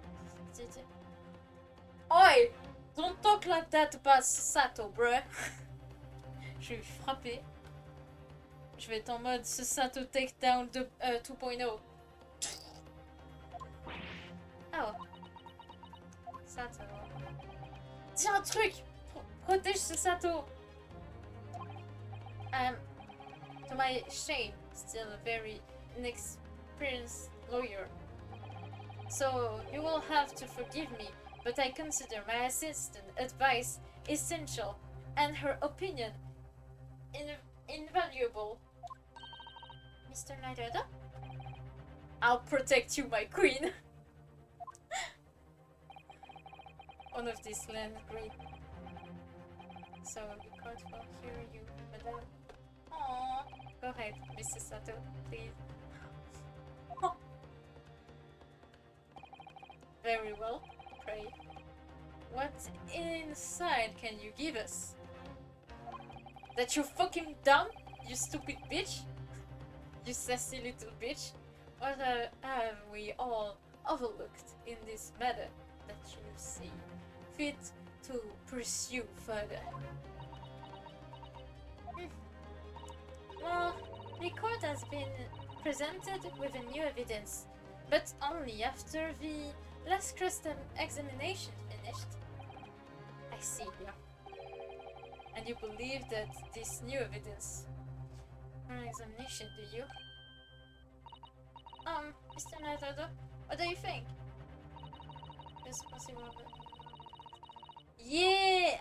Oi! Don't talk like that about Sato, bruh. Je vais lui frapper. Je vais être en mode Sato Takedown 2.0. Oh. Sato. Dis un truc! Protège ce Sato! To my shame, still a very inexperienced lawyer. So you will have to forgive me, but I consider my assistant's advice essential and her opinion invaluable. Mr. Nidodo? I'll protect you, my queen. One of these land great. So the court will hear you, madam. Aww. Go ahead, Mrs. Sato, please. Very well, pray. What insight can you give us? That you're fucking dumb? You stupid bitch? You sassy little bitch? What have we all overlooked in this matter that you see fit to pursue further? Well, the court has been presented with a new evidence, but only after the last cross-examination finished. I see, yeah. And you believe that this new evidence for an examination, do you? Mr. Naruto, what do you think? It's possible. Yeah,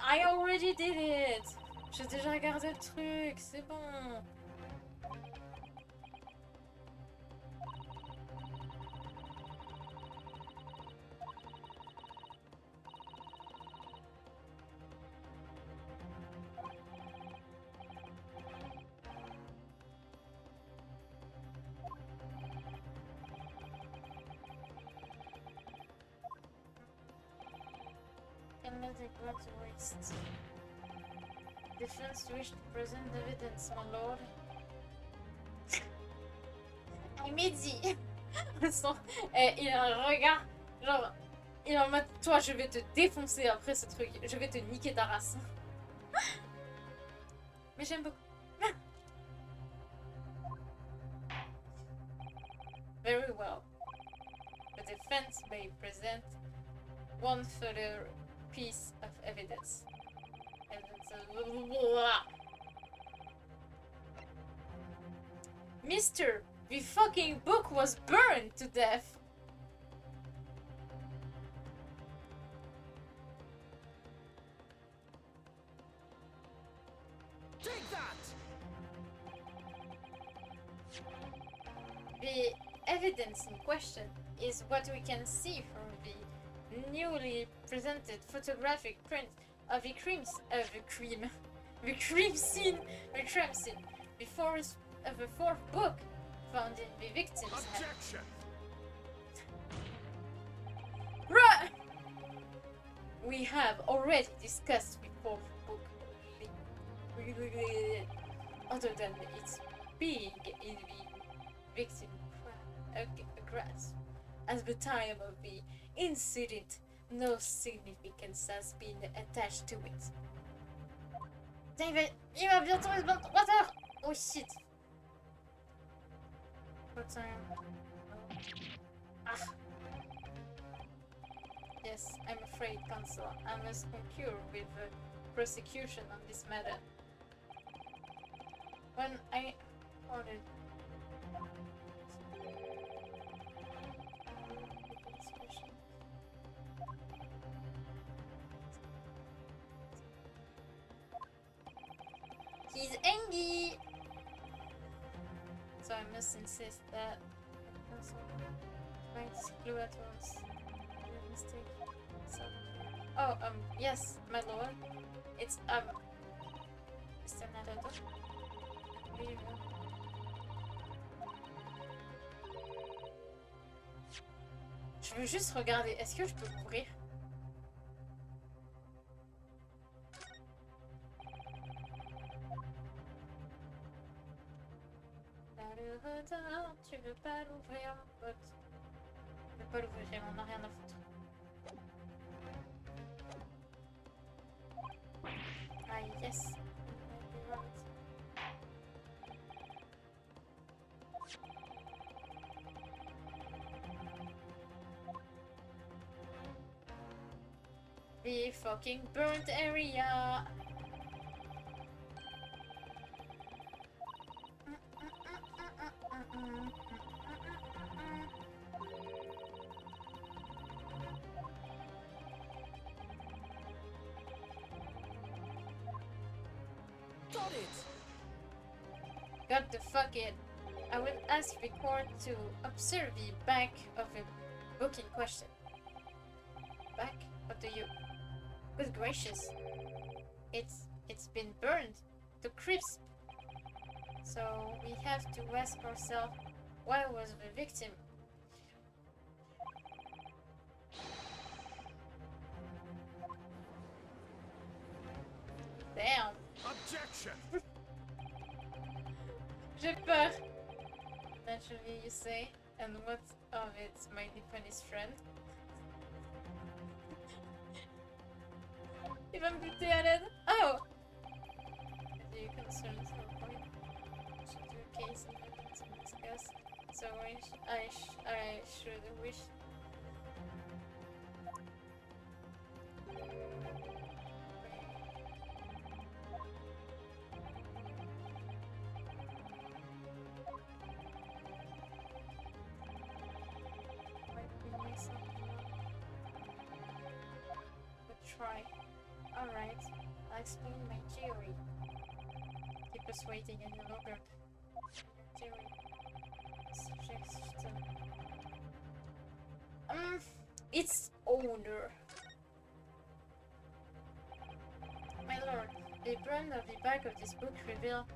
I already did it. J'ai déjà regardé le truc, c'est bon. Let it go to waste. Defense wish to present evidence, my lord. Il m'a dit. Il a un regard. Genre, il est en mode, toi, je vais te défoncer après ce truc. Je vais te niquer ta race. Mais j'aime beaucoup. Very well. The defense may present one further piece of evidence. Mister, the fucking book was burned to death. Take that! The evidence in question is what we can see from the newly presented photographic print of the crime scene, the fourth book found in the victim's hand. Objection! Bruh! We have already discussed the fourth book. Other than its being in the victim's grasp. At the time of the incident, no significance has been attached to it. Il va bientôt être 23h! Oh shit! What time? Ah! Yes, I'm afraid, Counsel. I must concur with the prosecution on this matter. When I ordered. He's angry! So I must insist that the council finds clue at once. Mistake. So, oh, yes, my lord. It's, Mr. Naruto. Really well. Je veux juste regarder, est-ce que je peux courir? Tu veux pas l'ouvrir, mon pote? Je veux pas l'ouvrir, on a rien à foutre. Ah, yes. The fucking burnt area. Got it! Got the fuck it. I will ask the court to observe the back of the book in question. Back? What do you... Good gracious. It's been burned to crisp. So we have to ask ourselves, why was the victim? Damn. Objection! J'ai peur. Naturally, you say, and what of it, my Japanese friend? Il va me buter à l'aide. Oh! Do you concern at some point? Should do a case and to discuss. So I should wish. try. Alright, I'll explain my theory. Keep us waiting any longer. Theory. Suggestion. Its owner. My lord, the brand of the back of this book reveal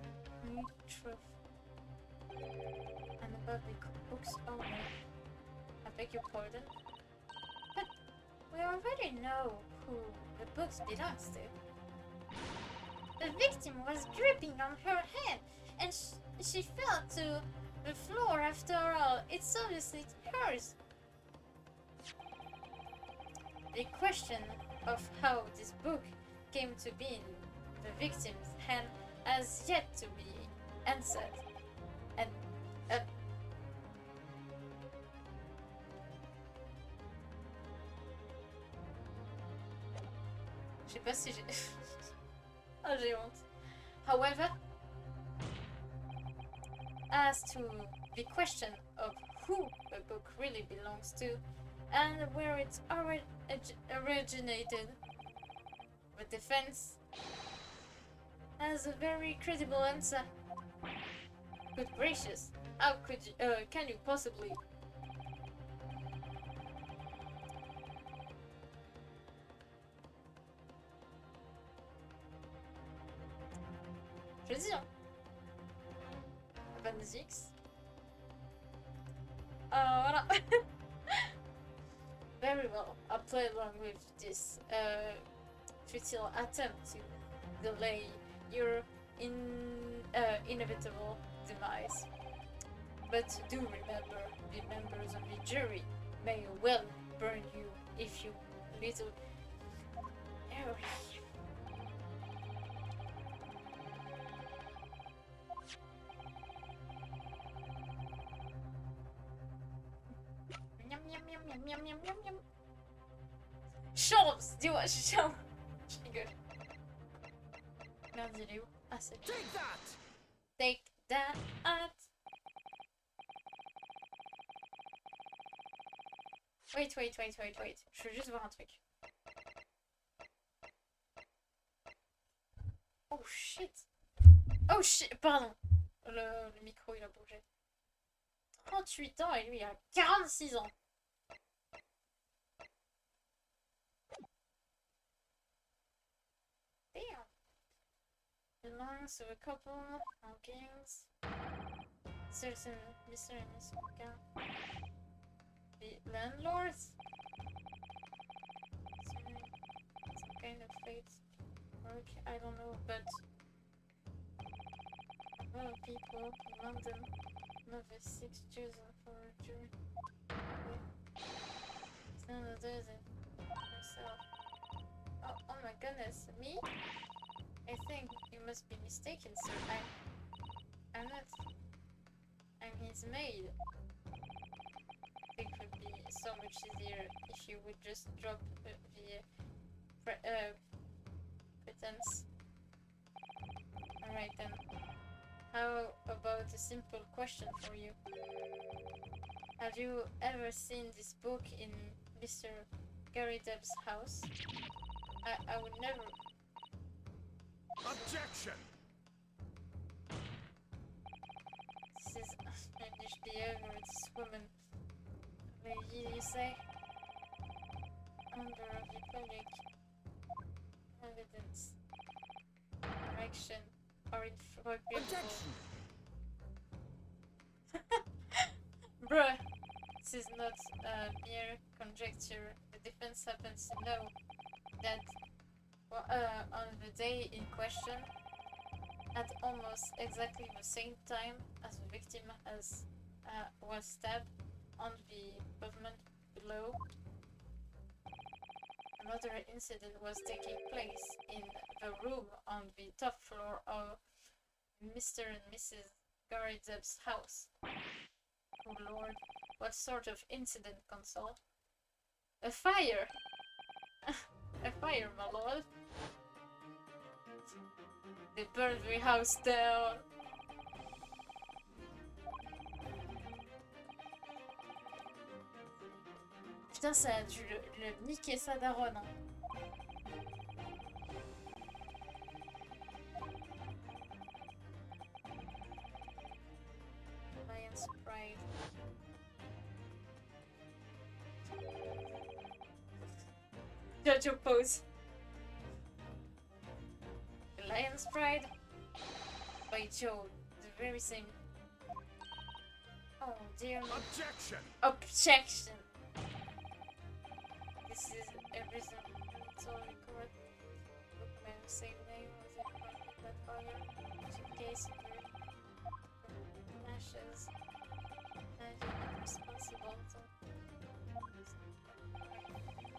new truth. And about the book's owner. I beg your pardon? But we already know who the book belongs to. The victim was dripping on her head, and she fell to the floor after all. It's obviously hers. The question of how this book came to be in the victim's hand has yet to be answered. And je sais pas si j'ai... Oh, j'ai honte. However, as to the question of who the book really belongs to and where it originated, the defense has a very credible answer. Good gracious, how could you, can you possibly? Je dis, hein. 26. Voilà. Very well, I'll play along with this futile attempt to delay your inevitable demise. But do remember, the members of the jury may well burn you if you little hurry. Sholmes, dis-moi, Sholmes. Je rigole. Merde, il est où? Ah, c'est lui. Take that! Take that. Wait. Je veux juste voir un truc. Oh shit. Oh shit, pardon. Le micro, il a bougé. 38 ans et lui, il a 46 ans. Damn. Belongs to a couple of games. Certain Mr. and Miss Morgan. The landlords? Some kind of fate work, I don't know, but a lot of people in London love the 6 chosen for a jury. It's none of those herself. Oh my goodness, me? I think you must be mistaken, sir. I'm not. I'm his maid. It would be so much easier if you would just drop the pretense. Alright then. How about a simple question for you? Have you ever seen this book in Mr. Gary Debb's house? I would never... Objection! This is outlandish behavior with this woman. Lady, you say? Under the public evidence. Direction. Or inappropriate. Objection! Bruh, this is not mere conjecture. The defense happens to know that on the day in question, at almost exactly the same time as the victim was stabbed on the pavement below, another incident was taking place in the room on the top floor of Mr. and Mrs. Gary Debb's house. Oh lord, what sort of incident, Console? A fire! A fire, my lord. They burned the house down. Putain, ça a dû le niquer sa daronne. Hein. Jojo pose. The Lion's Pride by Joe, the very same. Oh dear. Objection! Objection! This is everything. It's all correct. Look, my same name was it that fire. Just in case ashes. And irresponsible. So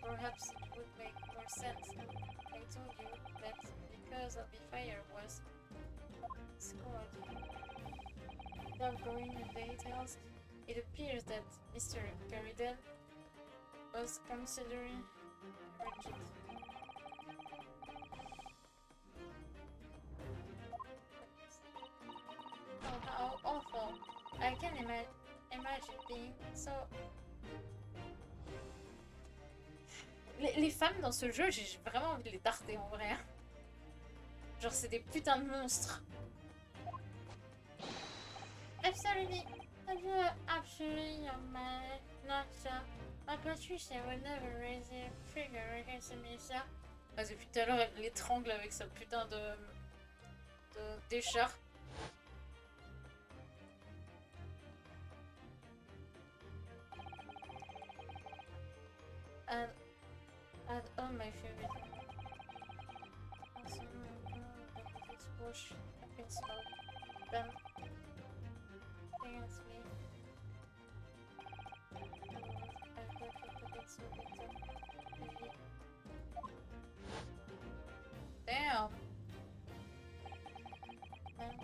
perhaps it would make more sense. I told you that because of the fire was scored. Without going into details, it appears that Mr. Garridel was considering Bridget. Oh, how awful! I can imagine being so. Les femmes dans ce jeu, j'ai vraiment envie de les tarter en vrai. Genre, c'est des putains de monstres. Absolutely. Absolutely, not so. My Patricia would never raise a finger against me, so. Ah, depuis tout à l'heure, elle l'étrangle avec sa putain d'écharpe. And all my favorite. Also, it's bush. I can smell them. Against me. I thought you could so better. Damn! Then,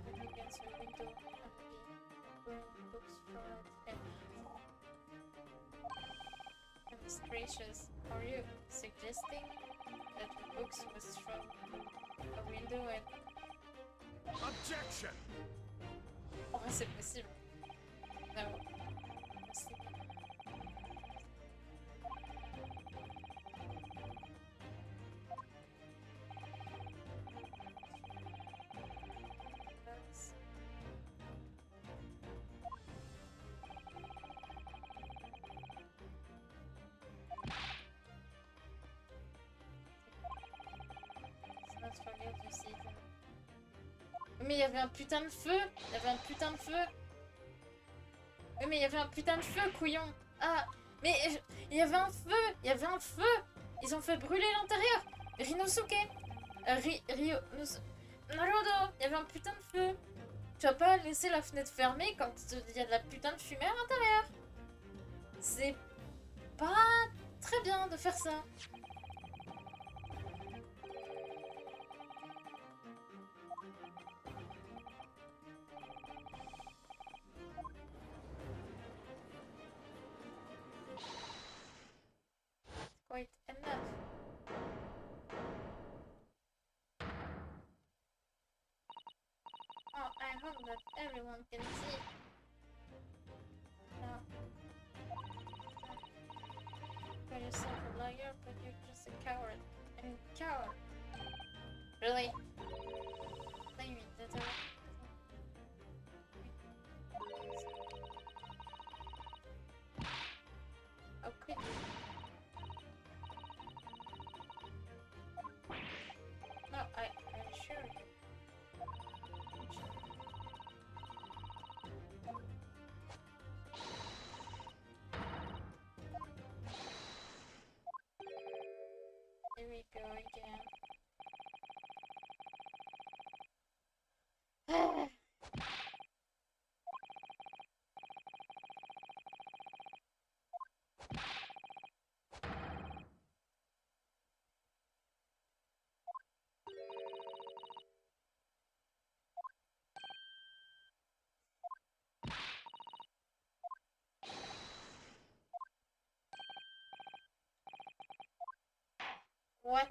put against her window and be burning books from it. Goodness gracious, are you suggesting that the books was from a window and... Objection! Oh, c'est possible. No. Mais il y avait un putain de feu! Il y avait un putain de feu! Oui, mais il y avait un putain de feu, couillon! Ah! Mais il y avait un feu! Il y avait un feu! Ils ont fait brûler l'intérieur! Rinosuke! Naruto! Il y avait un putain de feu! Tu vas pas laisser la fenêtre fermée quand il y a de la putain de fumée à l'intérieur! C'est pas très bien de faire ça! Quite enough. Oh, I hope that everyone can see. No. Call yourself a liar, but you're just a coward. And coward. Really? Claim it, that's all. How could you? No, I assure you. Here we go again. What?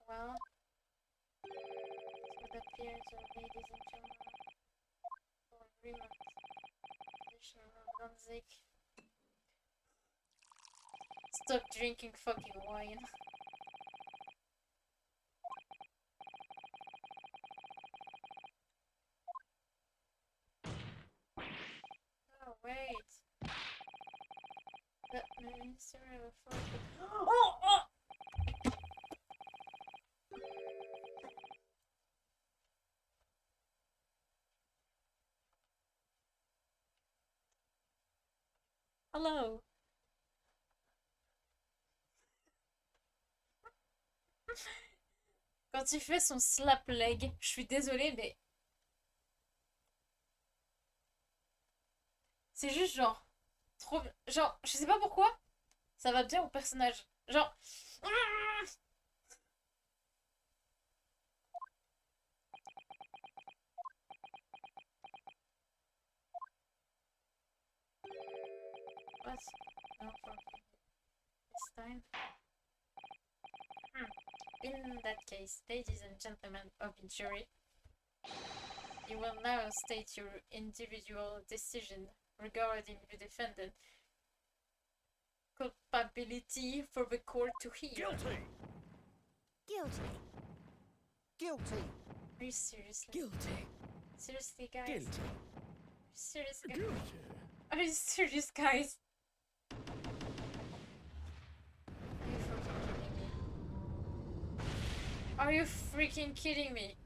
Well, it appears ladies and gentlemen, for agreement, Danzig. Stop drinking fucking wine. Oh, wait. Oh, oh. Hello. Quand il fait son slap leg, je suis désolée, mais c'est juste genre trop, genre je sais pas pourquoi, ça va bien au personnage. Genre what? No, for this time. In that case, ladies and gentlemen of the jury, you will now state your individual decision regarding the defendant culpability for the court to hear. Guilty! Guilty. Guilty! Are you seriously? Guilty. Seriously, guys? Guilty! Seriously? Guilty. Are you serious, guys? Are you freaking kidding me?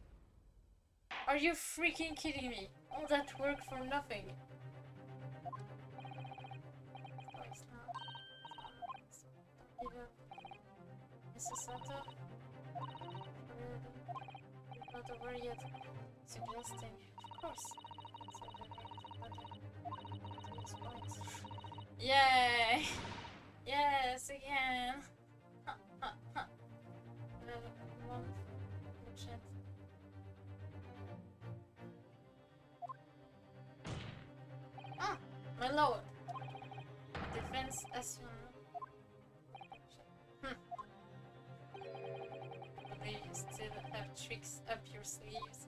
Are you freaking kidding me? All that work for nothing. Mrs. Santa? Not over yet. Suggesting, of course. Yay! Yes, again! One chat. Ah! My lord! Defense as Do you still have tricks up your sleeves?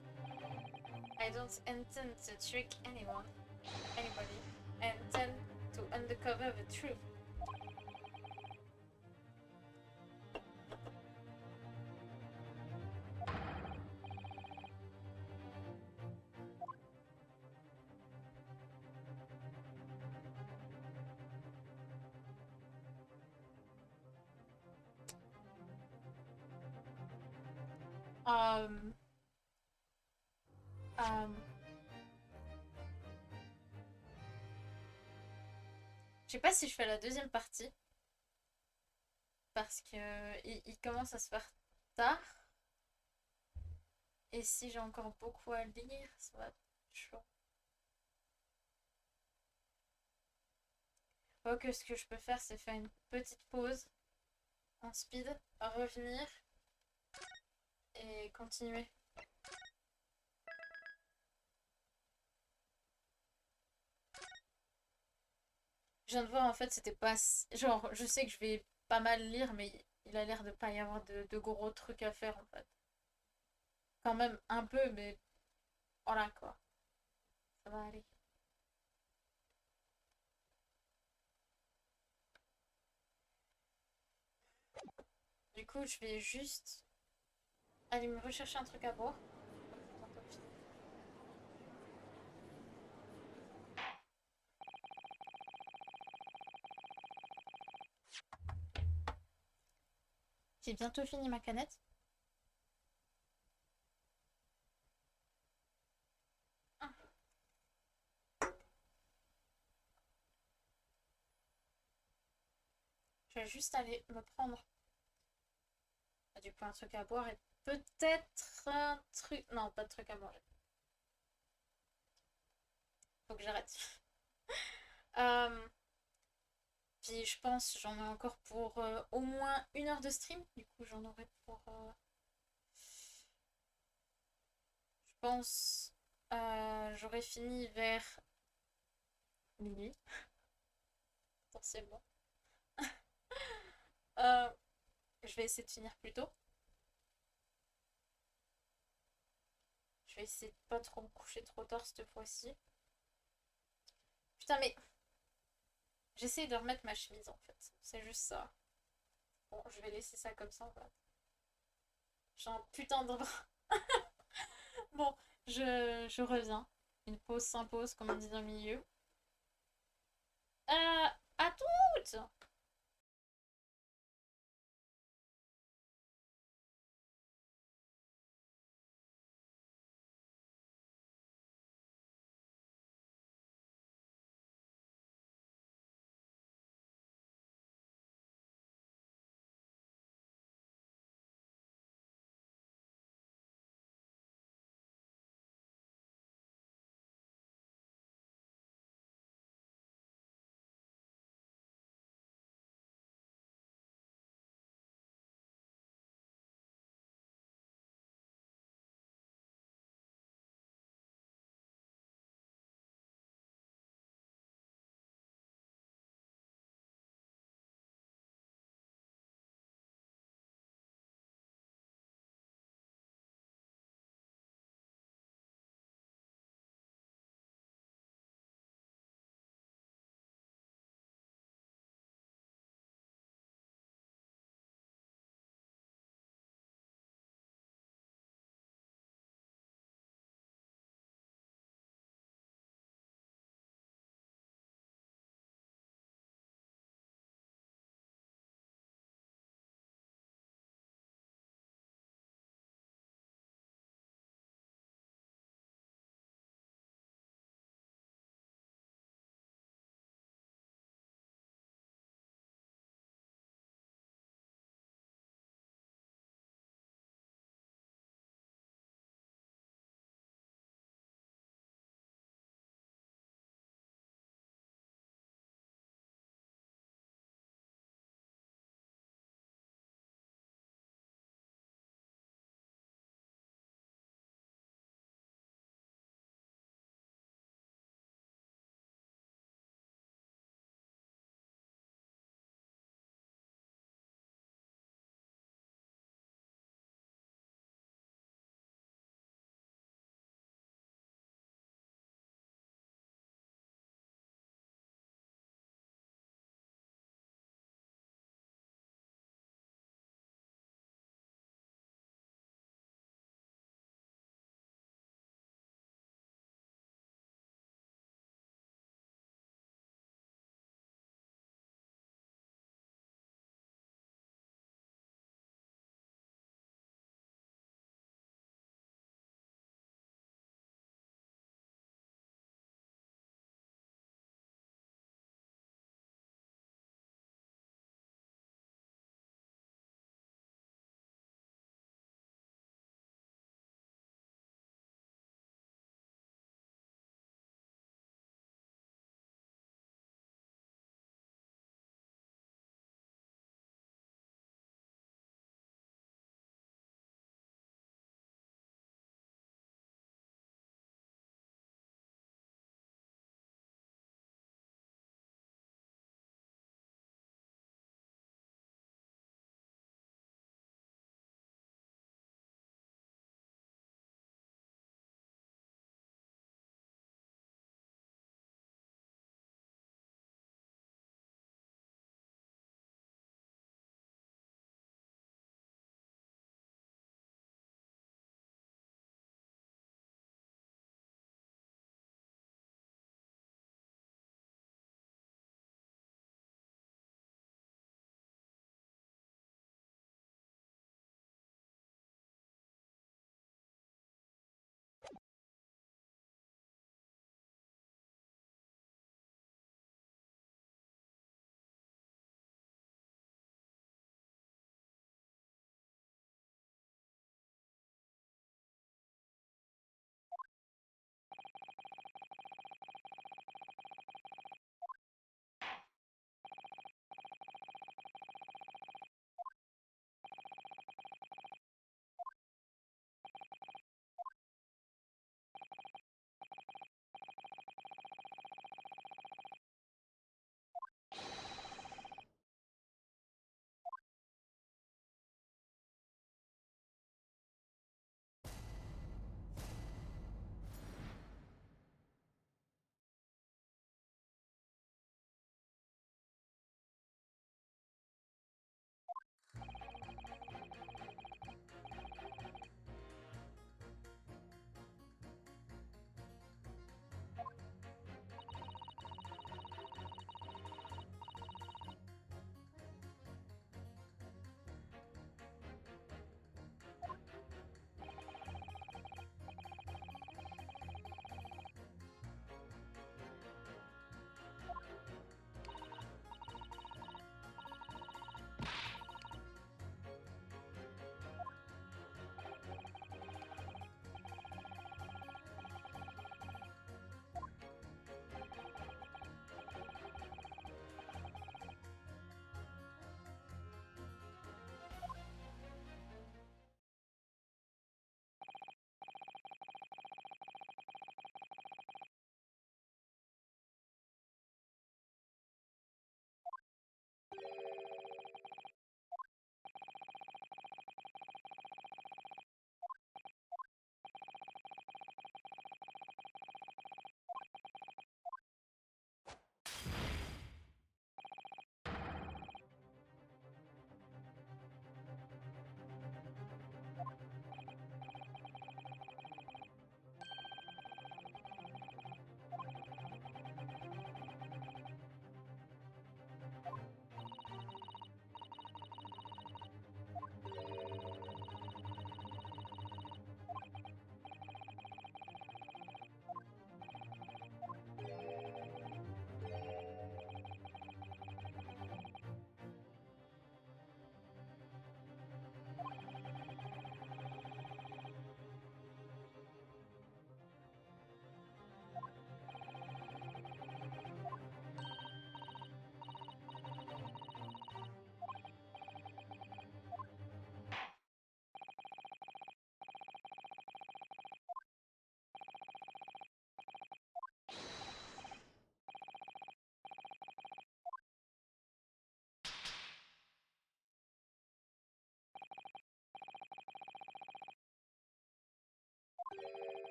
I don't intend to trick anybody. I intend to uncover the truth. Je sais pas si je fais la deuxième partie parce que il commence à se faire tard et si j'ai encore beaucoup à lire, ça va être chaud. Ok, ce que je peux faire, c'est faire une petite pause en speed, revenir et continuer. Je viens de voir en fait c'était pas genre je sais que je vais pas mal lire mais il a l'air de pas y avoir de gros trucs à faire en fait. Quand même un peu mais voilà quoi. Ça va aller. Du coup je vais juste aller me rechercher un truc à boire. J'ai bientôt fini ma canette. Ah. Je vais juste aller me prendre du coup un truc à boire et peut-être un truc... Non, pas de truc à manger. Faut que j'arrête. Puis je pense j'en ai encore pour au moins 1 heure de stream. Du coup j'en aurai pour... je pense j'aurai fini vers minuit. Potentiellement. Je vais essayer de finir plus tôt. Je vais essayer de pas trop me coucher trop tard cette fois-ci. Putain mais... J'essaie de remettre ma chemise en fait. C'est juste ça. Bon, je vais laisser ça comme ça en fait. J'ai un putain de bras. Bon, je reviens. Une pause s'impose, comme on dit dans le milieu. À toutes!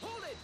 Hold it!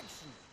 Attention!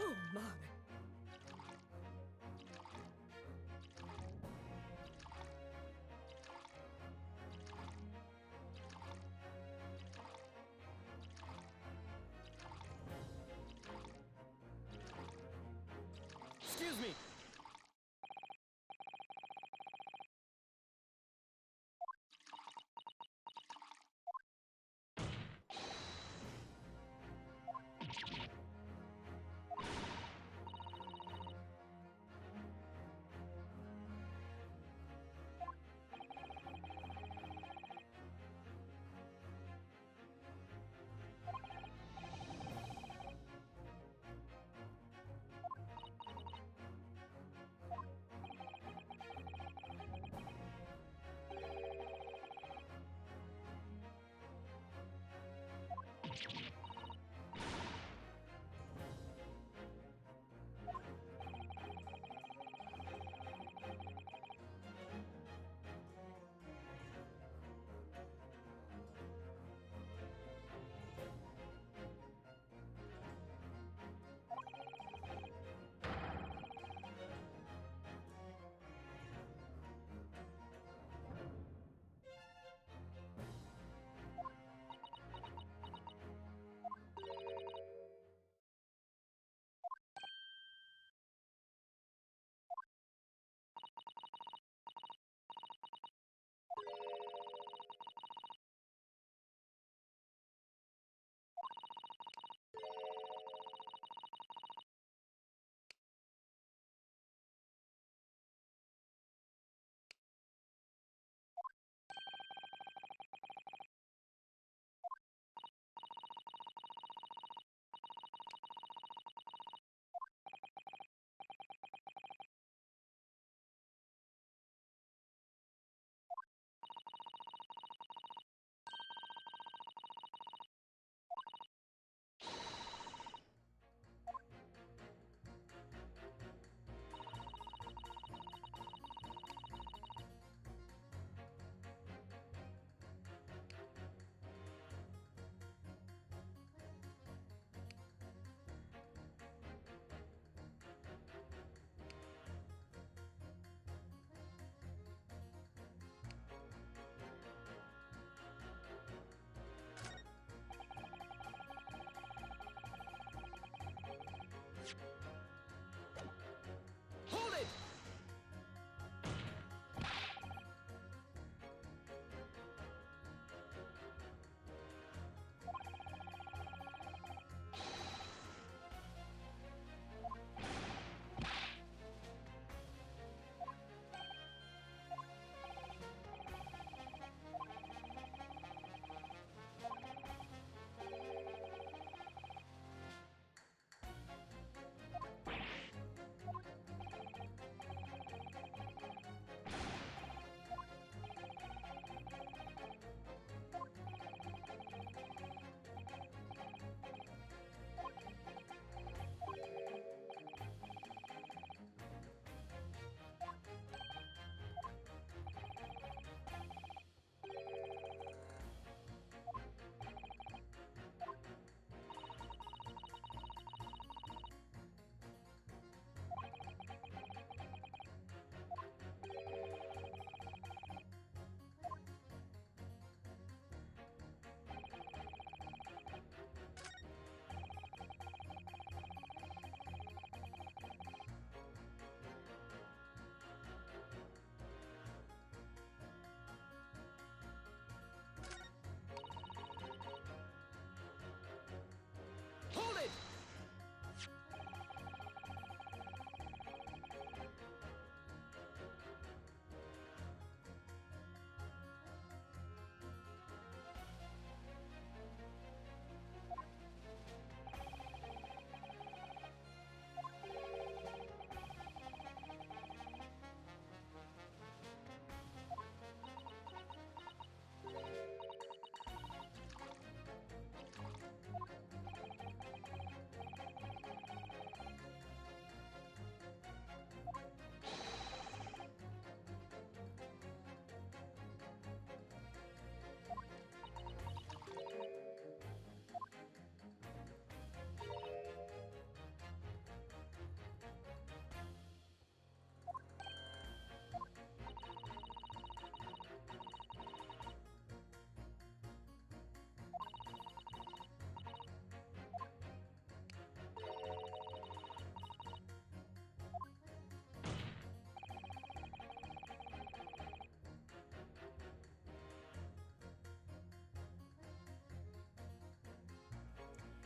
Oh my. Excuse me!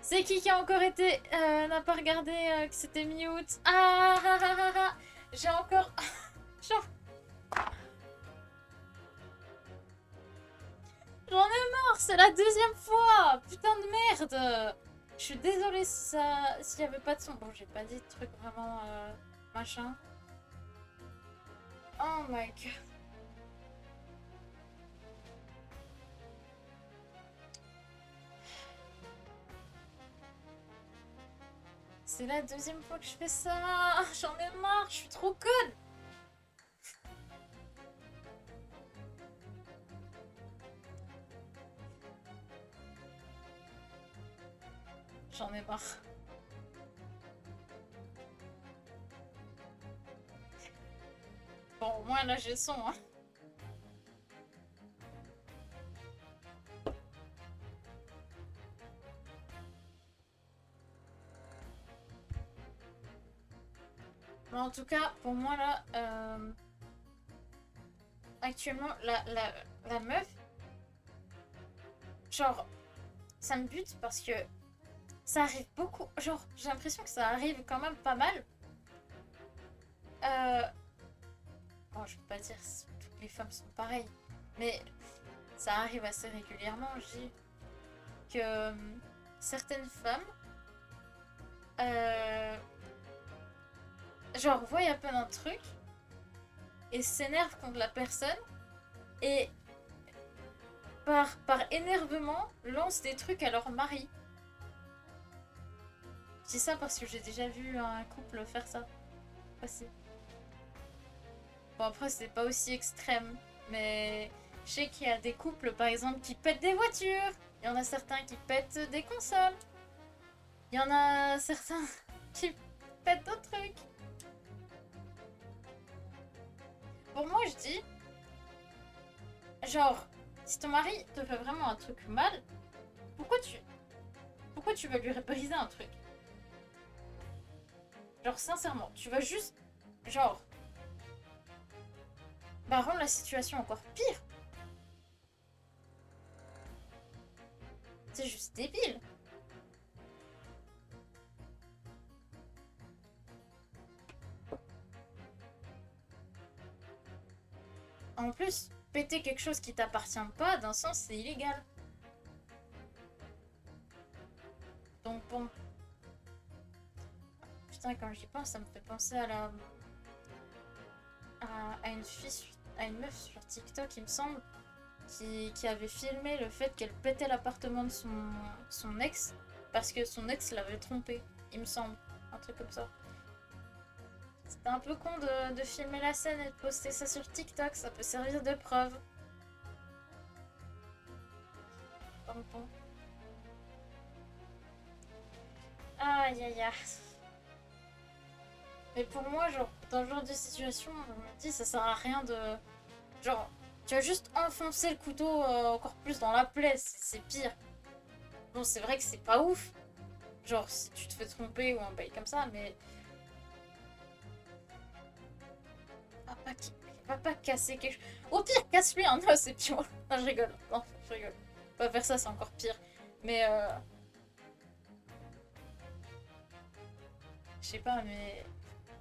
C'est qui a encore été... n'a pas regardé que c'était mi-août. Ah, ah, ah, ah, ah. J'ai encore... J'en ai marre, c'est la deuxième fois. Putain de merde. Je suis désolée si ça... s'il y avait pas de son. Bon, j'ai pas dit de trucs vraiment... machin. Oh my god. C'est la deuxième fois que je fais ça. J'en ai marre, je suis trop conne. J'en ai marre. Bon, au moins là j'ai le son, hein. Mais en tout cas, pour moi là, actuellement, la meuf, genre, ça me bute parce que ça arrive beaucoup. Genre, j'ai l'impression que ça arrive quand même pas mal. Bon, je peux pas dire que toutes les femmes sont pareilles, mais ça arrive assez régulièrement, je dis, que certaines femmes, genre, voient à peine un truc et s'énervent contre la personne et par énervement lancent des trucs à leur mari. Je dis ça parce que j'ai déjà vu un couple faire ça. Aussi. Bon, après, c'est pas aussi extrême, mais je sais qu'il y a des couples, par exemple, qui pètent des voitures. Il y en a certains qui pètent des consoles. Il y en a certains qui pètent d'autres trucs. Pour moi, je dis, genre, si ton mari te fait vraiment un truc mal, pourquoi tu vas lui briser un truc? Genre, sincèrement, tu vas juste, genre, bah, rendre la situation encore pire. C'est juste débile. En plus, péter quelque chose qui t'appartient pas, d'un sens, c'est illégal. Donc bon. Putain, quand j'y pense, ça me fait penser à une fille, à une meuf sur TikTok, il me semble, qui avait filmé le fait qu'elle pétait l'appartement de son ex parce que son ex l'avait trompée, il me semble. Un truc comme ça. C'était un peu con de filmer la scène et de poster ça sur TikTok, ça peut servir de preuve. Bon. Aïe aïe aïe. Mais pour moi, genre, dans ce genre de situation, je me dis, ça sert à rien de... Genre, tu vas juste enfoncer le couteau encore plus dans la plaie, c'est pire. Bon, c'est vrai que c'est pas ouf. Genre, si tu te fais tromper ou un bail comme ça, mais... Va pas casser quelque chose. Au pire, casse-lui un os et puis... Non, je rigole. Non, je rigole. Pas faire ça, c'est encore pire. Mais je sais pas, mais...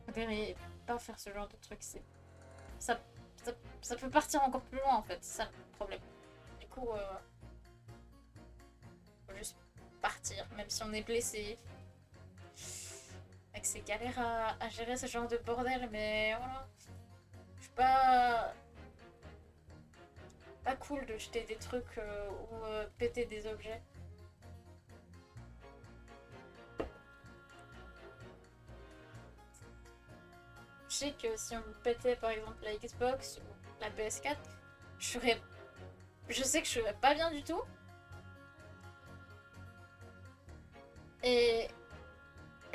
Faudrait pas faire ce genre de truc, c'est... Ça peut partir encore plus loin, en fait. C'est ça le problème. Du coup, faut juste partir, même si on est blessé. Avec ces galères à gérer ce genre de bordel, mais voilà. Je suis pas cool de jeter des trucs ou péter des objets. Je sais que si on me pétait par exemple la Xbox ou la PS4, je sais que je serais pas bien du tout. Et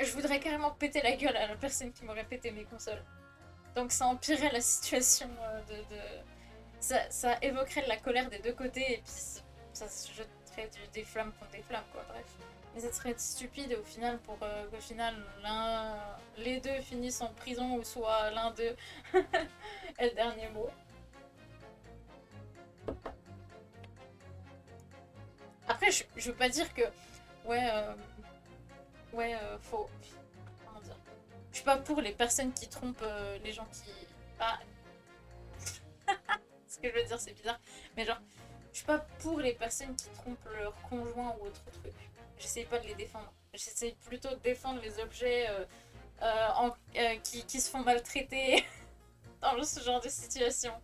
je voudrais carrément péter la gueule à la personne qui m'aurait pété mes consoles. Donc ça empirerait la situation ça évoquerait de la colère des deux côtés et puis ça se jetterait des flammes contre des flammes, quoi, bref. Mais ça serait stupide au final pour qu'au final les deux finissent en prison ou soit l'un d'eux est le dernier mot. Après, je veux pas dire que ouais, ouais, faut... Comment dire? Je suis pas pour les personnes qui trompent les gens qui... Ah, ce que je veux dire, c'est bizarre. Mais genre, je suis pas pour les personnes qui trompent leur conjoint ou autre truc. J'essaye pas de les défendre. J'essaye plutôt de défendre les objets qui se font maltraiter dans ce genre de situation.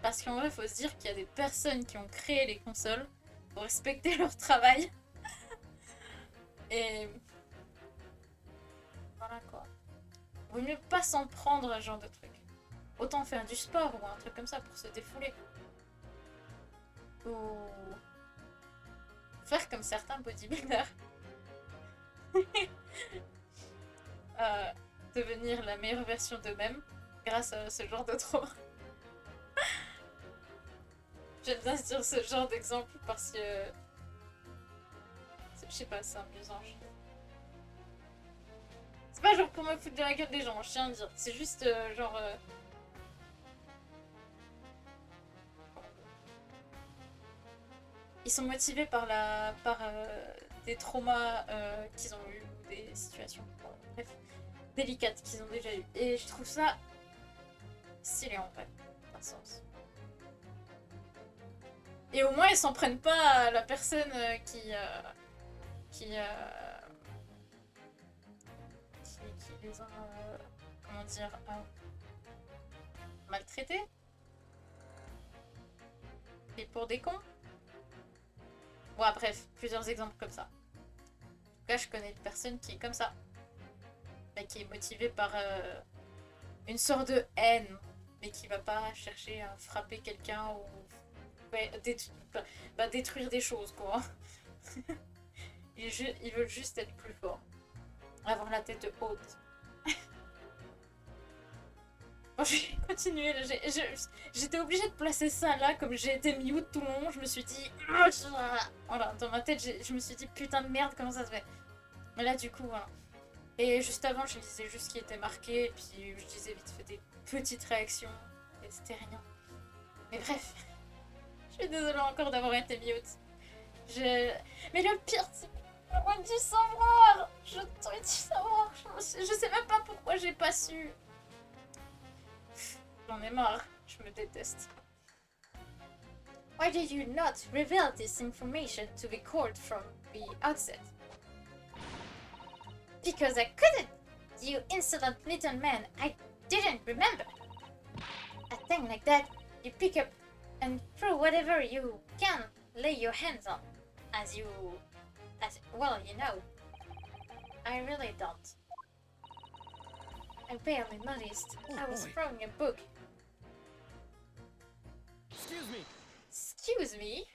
Parce qu'en vrai, il faut se dire qu'il y a des personnes qui ont créé les consoles pour respecter leur travail. Et voilà quoi. Vaut mieux pas s'en prendre à ce genre de truc. Autant faire du sport ou un truc comme ça pour se défouler. Ou faire comme certains bodybuilders. Devenir la meilleure version d'eux-mêmes grâce à ce genre de trauma. J'aime bien dire ce genre d'exemple parce que... Je sais pas, c'est amusant. C'est pas genre pour me foutre de la gueule des gens, je tiens à le dire. C'est juste genre... Ils sont motivés par des traumas qu'ils ont eu ou des situations bref, délicates qu'ils ont déjà eu. Et je trouve ça stylé en vrai, dans un sens. Et au moins ils s'en prennent pas à la personne qui les a comment dire maltraités. Et pour des cons. Bon, bref, plusieurs exemples comme ça. En tout cas, je connais une personne qui est comme ça. Mais qui est motivée par une sorte de haine. Mais qui va pas chercher à frapper quelqu'un ou détruire des choses, quoi. Ils veulent juste être plus forts. Avoir la tête haute. Bon, je vais continuer. J'étais obligée de placer ça là, comme j'ai été mute tout le long. Je me suis dit... Voilà, dans ma tête, je me suis dit putain de merde, comment ça se fait. Mais là, du coup, voilà. Et juste avant, je lisais juste ce qui était marqué. Et puis, je disais vite fait des petites réactions. Et c'était rien. Mais bref. Je suis désolée encore d'avoir été mute. Mais le pire, c'est que j'aurais dû savoir. J'aurais dû savoir. Je sais même pas pourquoi j'ai pas su. J'en ai marre, je me déteste. Why did you not reveal this information to the court from the outset? Because I couldn't, you insolent little man, I didn't remember. A thing like that, you pick up and throw whatever you can lay your hands on. Well, you know. I really don't. I barely noticed I was throwing a book. Excuse me. Excuse me?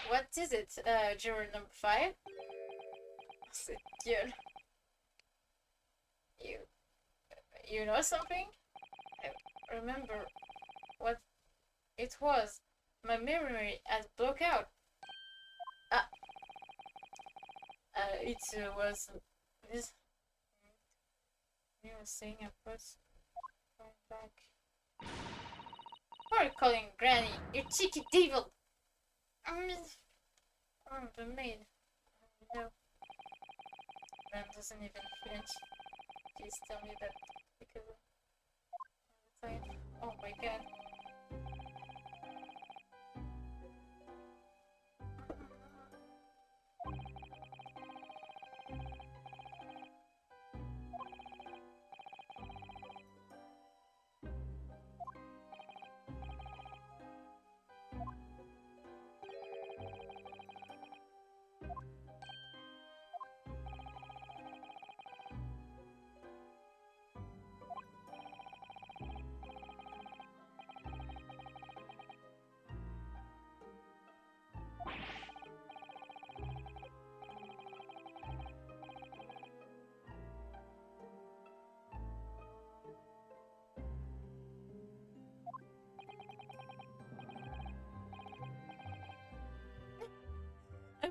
What is it, juror number 5? Cette gueule. You know something? I remember what it was. My memory has blocked out. It was this new thing I was going back. What are you calling Granny? You cheeky devil! I'm the maid. No. Man doesn't even flinch. Please tell me that because of the time. Oh my god.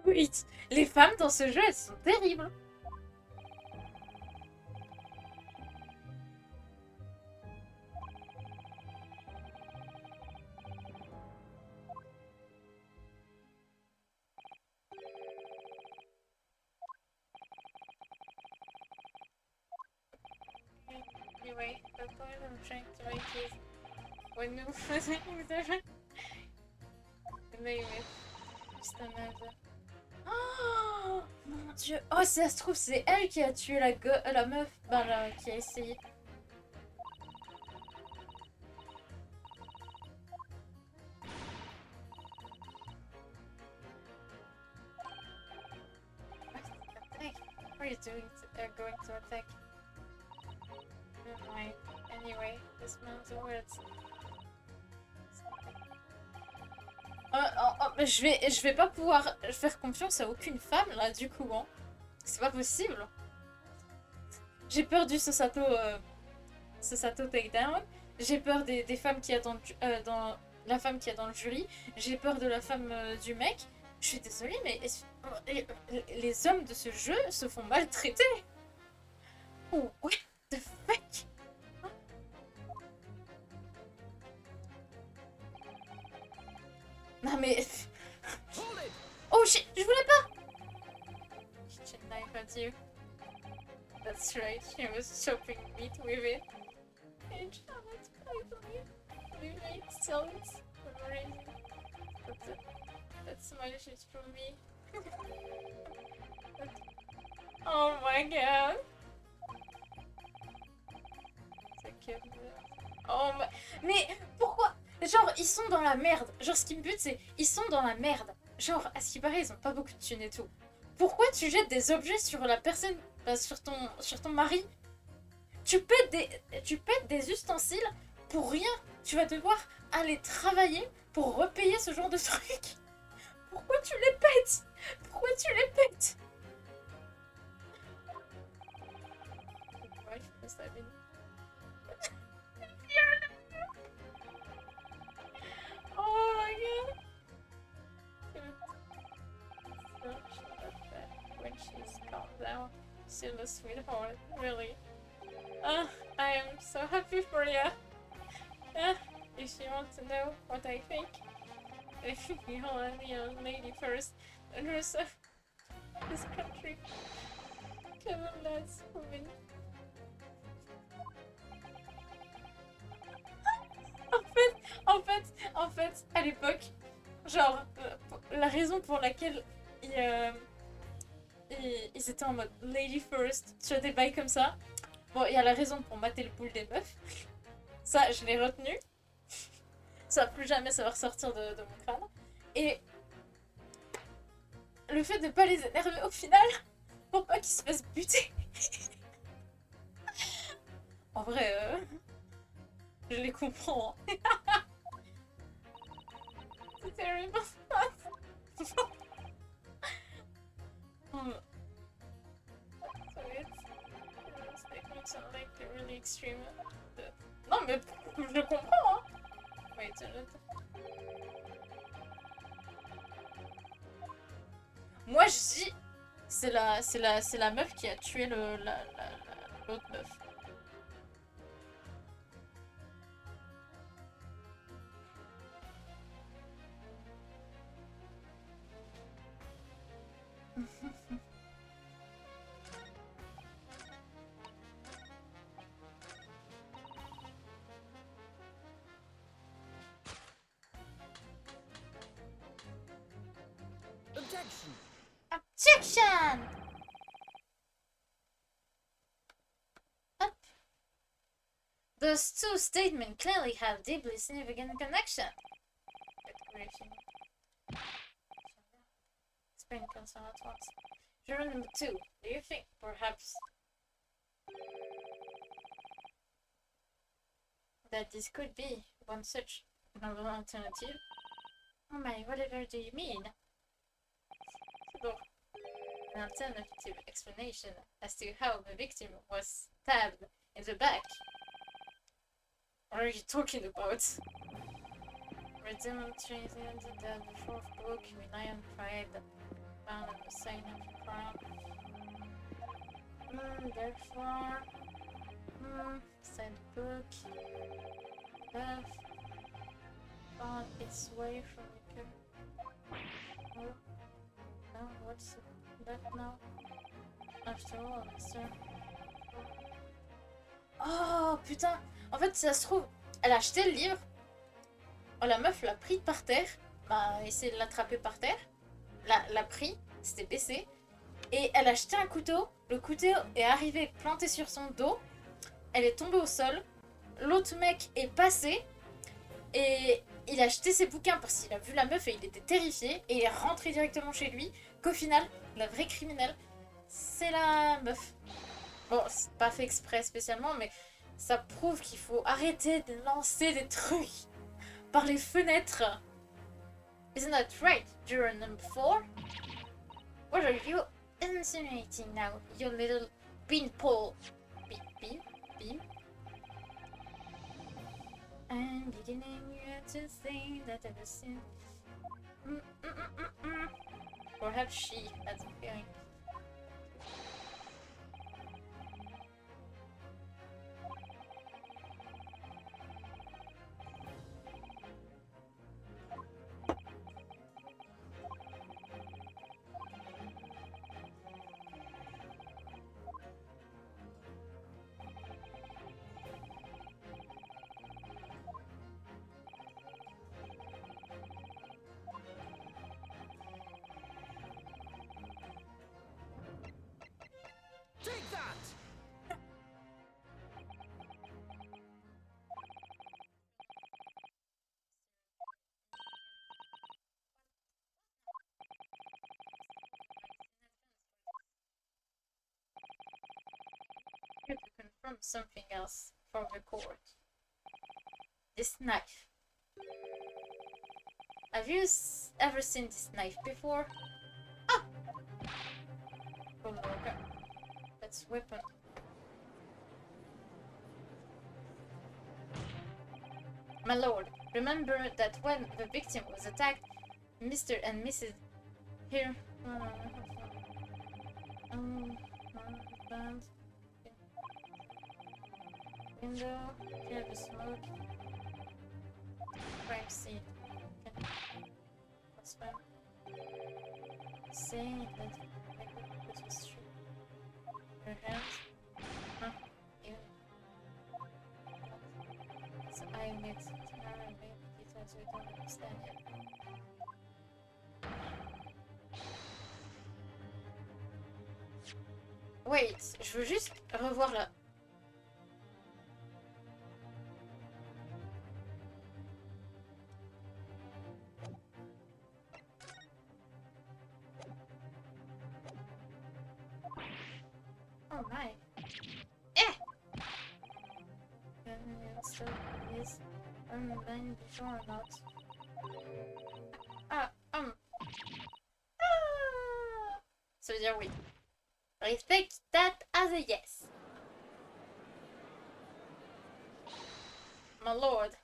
Oui, les femmes dans ce jeu, elles sont terribles. Anyway, the point I'm trying to make is when nous faisons examen. Anyway, juste un âge. Oh mon dieu! Oh, si ça se trouve, c'est elle qui a tué la meuf, bah, qui a essayé. What are you doing? Going to attack? Never mind. Anyway, this man's words. Je vais pas pouvoir faire confiance à aucune femme là du coup, hein. C'est pas possible. J'ai peur du Sosato takedown. J'ai peur des femmes qui y a dans la femme qui y a dans le jury. J'ai peur de la femme du mec. Je suis désolée, mais les hommes de ce jeu se font maltraiter. Oh, what the fuck? Non mais... Oh shit, je voulais pas! Kitchen knife at you. That's right, she was chopping meat with it. Hey, Charlotte, please still it's amazing. That smile is from me. Oh my god. Oh my... Mais pourquoi? Genre, ils sont dans la merde. Genre, ce qui me bute, c'est... Ils sont dans la merde. Genre, à ce qui paraît, ils ont pas beaucoup de thunes et tout. Pourquoi tu jettes des objets sur la personne... Bah, sur ton mari? Tu pètes des ustensiles pour rien. Tu vas devoir aller travailler pour repayer ce genre de truc. Pourquoi tu les pètes? Pourquoi tu les pètes? Ouais, je pense que ça oh my god! When she's calmed down, still a sweetheart, really. I am so happy for you. If you want to know what I think, you only a lady first, and rest of this country. Come on, lads, women. En fait, à l'époque, genre, la raison pour laquelle ils étaient en mode lady first sur des bails comme ça, bon, il y a la raison pour mater le boule des meufs. Ça, je l'ai retenu. Ça va plus jamais savoir sortir de mon crâne. Et le fait de pas les énerver au final, pour pas qu'ils se fassent buter. En vrai, je les comprends. C'est terrible. So it's making me sound like they're really extreme. Non mais je le comprends, hein. Wait, moi je dis c'est la meuf qui a tué l'autre meuf. Objection! Objection! Up. Those two statements clearly have deeply significant connection. Explain concern at once. Juror number 2, do you think perhaps that this could be one such another alternative? Oh my, whatever do you mean? So, an alternative explanation as to how the victim was stabbed in the back. What are you talking about? We're demonstrating that the fourth book rely on pride, found in the sign of the crown. Therefore, said book, left, found its way from the oh, no, what's that now? After all, sir. Oh putain. En fait, ça se trouve, elle a acheté le livre. Oh, la meuf l'a pris par terre. Bah, essayé de l'attraper par terre. L'a pris. C'était baissé. Et elle a jeté un couteau. Le couteau est arrivé planté sur son dos. Elle est tombée au sol. L'autre mec est passé. Et il a jeté ses bouquins parce qu'il a vu la meuf et il était terrifié. Et il est rentré directement chez lui. Qu'au final, la vraie criminelle, c'est la meuf. Bon, c'est pas fait exprès spécialement, mais ça prouve qu'il faut arrêter de lancer des trucs par les fenêtres. Isn't that right, juror number 4? What are you insinuating now, you little beanpole? Bean? I'm beginning to think that ever since... Perhaps she has a feeling. Take that! Here to confirm something else from the court. This knife. Have you ever seen this knife before? Ah! Oh, okay. That's weapon. My lord, remember that when the victim was attacked, Mr. and Mrs. here... window, clear the smoke. Crime scene. Okay. What's that? Saying that it was true. Her hands? Huh? Ew. So I admit, tomorrow maybe details we don't understand yet. Wait, je veux juste revoir la... Oh my. Eh! So is online before or not? Ça veut dire oui. Respect that as a yes. My lord,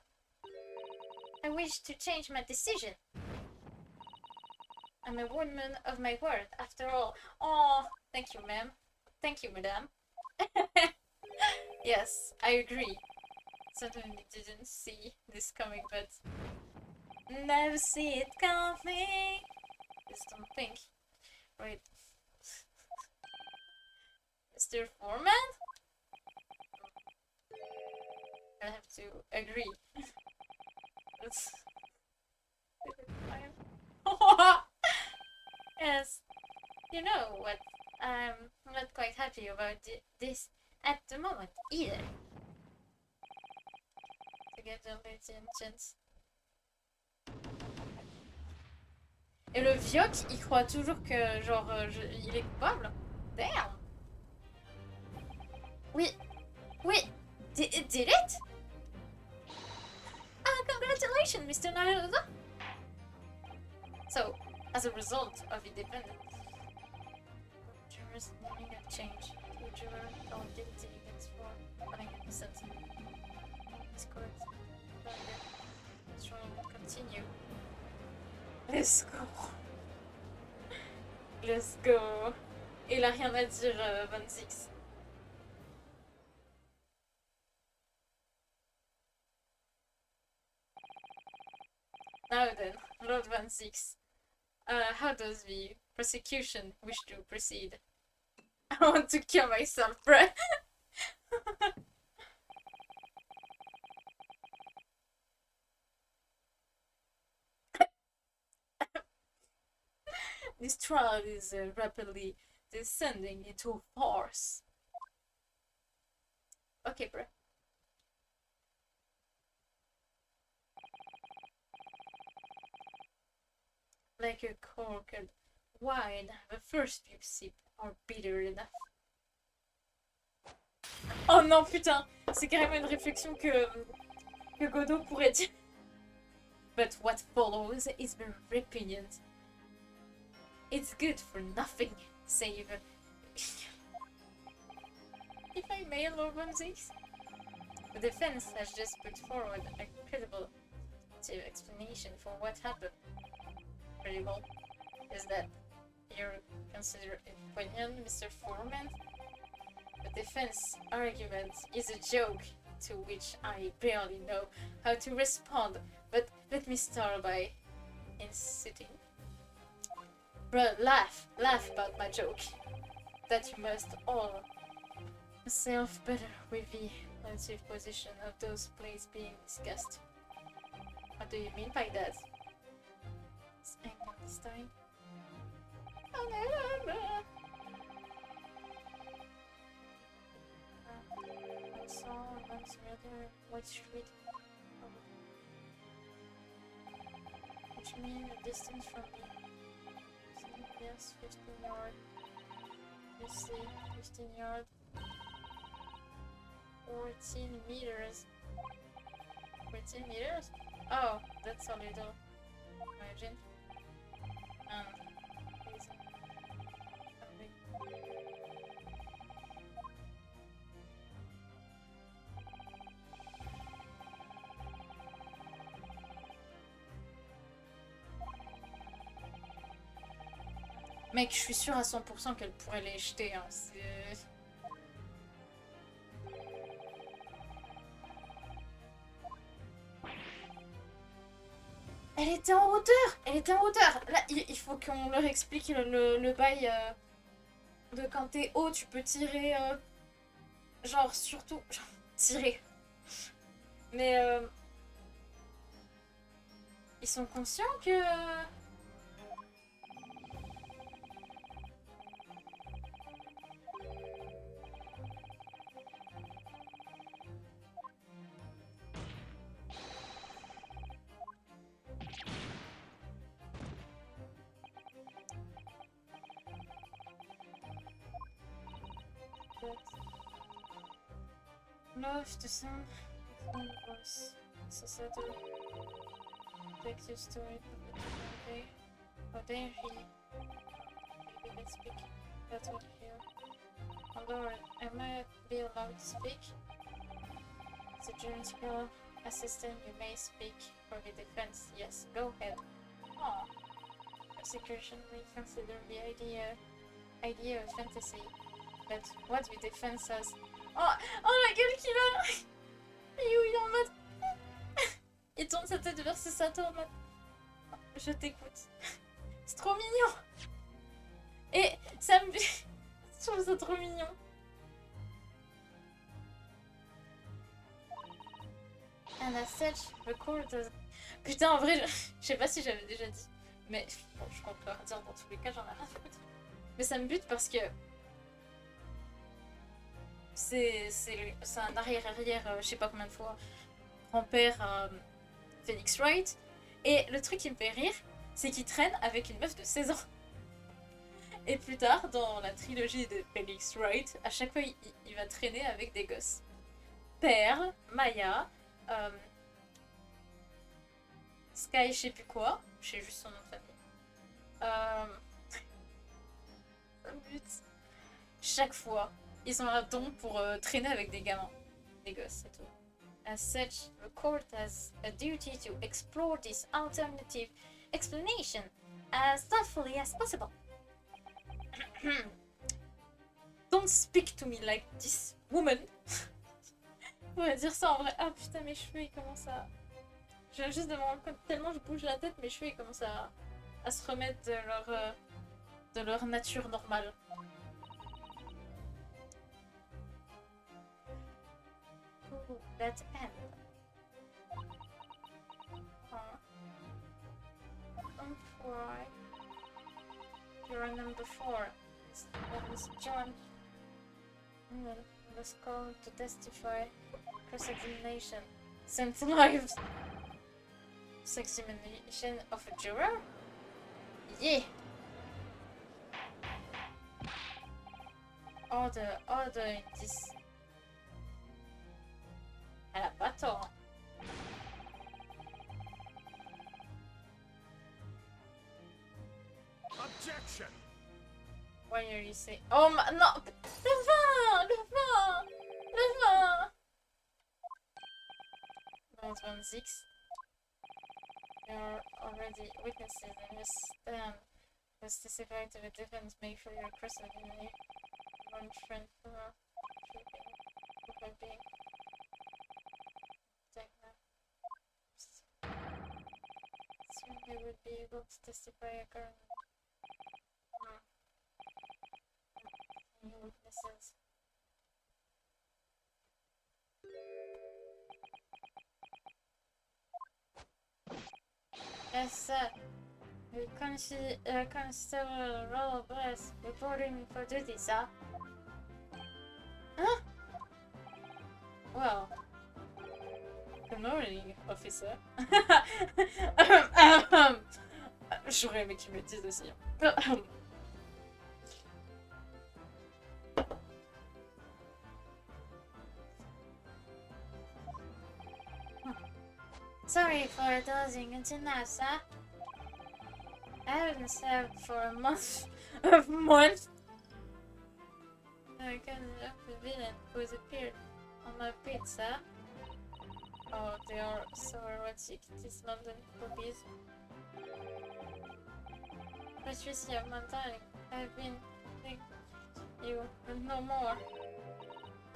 I wish to change my decision. I'm a woman of my word, after all. Oh, thank you, ma'am. Thank you, madame. Yes, I agree. Certainly didn't see this coming, but never see it coming. Just don't think. Wait. Mr. Foreman? I have to agree. That's... Yes. You know what? I'm not quite happy about this at the moment either. To get the intentions. Et le Vioc, il croit toujours que genre il est coupable. Damn. Oui. Did it? Ah, congratulations, Mr. Naruto. So, as a result of independence, jurors naming a change to a juror found guilty against for running innocent. It's correct. Strong will continue. Let's go. Let's go. Il a rien à dire, 26. Now then, Lord 16. How does the prosecution wish to proceed? I want to kill myself, bruh. This trial is rapidly descending into farce. Okay, bro. Like a corked wine, the first few sips are bitter enough. Oh non, putain, c'est carrément une réflexion que Godot pourrait dire. But what follows is very repugnant. It's good for nothing, save... if I may, Lord Ramses. The defense has just put forward a credible explanation for what happened. Credible? Is that you consider it poignant, Mr. Foreman? The defense argument is a joke to which I barely know how to respond, but let me start by inciting. Bruh, laugh about my joke. That you must all self better with the relative position of those plays being discussed. What do you mean by that? It's angry this time. I saw once rather white street, which means a distance from me. Yes, 15 yards. You see, 15 yards. 14 meters. 14 meters? Oh, that's a little. Imagine. Easy. Okay. Mec, je suis sûre à 100% qu'elle pourrait les jeter. Hein. Elle était en hauteur. Elle était en hauteur. Là, il faut qu'on leur explique le bail de quand t'es haut, tu peux tirer. Genre, surtout. Genre, tirer. Mais. Ils sont conscients que. Love to sound voice. Society. Take your story. Okay. Oh, there he. Maybe let's speak. That's what I hear. Although am I be allowed to speak? As a judicial assistant, you may speak for the defense. Yes, go ahead. Oh. Prosecution may consider the idea of fantasy, but what the defense says. Oh la gueule qu'il a. Et où il est en mode. Il tourne sa tête vers ses satos en mode. Je t'écoute. C'est trop mignon. Et ça me... Je trouve ça trop mignon. And as such, the court does... Putain, en vrai, je sais pas si j'avais déjà dit. Mais bon, je compte le dire dans tous les cas, j'en ai rien à foutre. Mais ça me bute parce que... C'est un arrière-arrière, je sais pas combien de fois, grand-père Phoenix Wright. Et le truc qui me fait rire, c'est qu'il traîne avec une meuf de 16 ans. Et plus tard, dans la trilogie de Phoenix Wright, à chaque fois, il va traîner avec des gosses. Pearl, Maya, Sky, je sais plus quoi, je sais juste son nom de famille. Ça me bute. Chaque fois. Ils ont un don pour traîner avec des gamins, des gosses et tout. As such, the court has a duty to explore this alternative explanation as thoughtfully as possible. Don't speak to me like this, woman. On va dire ça en vrai. Ah putain, mes cheveux ils commencent à... Je viens juste de me rendre compte, tellement je bouge la tête, mes cheveux ils commencent à se remettre de leur nature normale. That end. Don't cry. You're number 4. That is John. Was called to testify. Cross-examination. Sent lives. Examination of a juror? Yeah. Order in this. Elle a pas tort. Objection! Why are you saying? Oh ma... Non! Le vin! Le vin! Le vin! Round 1-6. You're already witnesses and you stand. Was testified to the defense. Make sure you're cross-examined. One friend for being. Take that. Soon you will be able to testify again. Witnesses. Yes, sir. We consider roll of us reporting for duty, sir. Huh? Well, good morning, officer. J'aurais aimé qu'ils me le disent aussi. Sorry for dozing until now, sir. I haven't slept for a month. A month? I can't help the villain who has appeared on my pizza. Oh, they are so erotic, these London puppies. Patricia, my darling, I've been thinking you, but no more.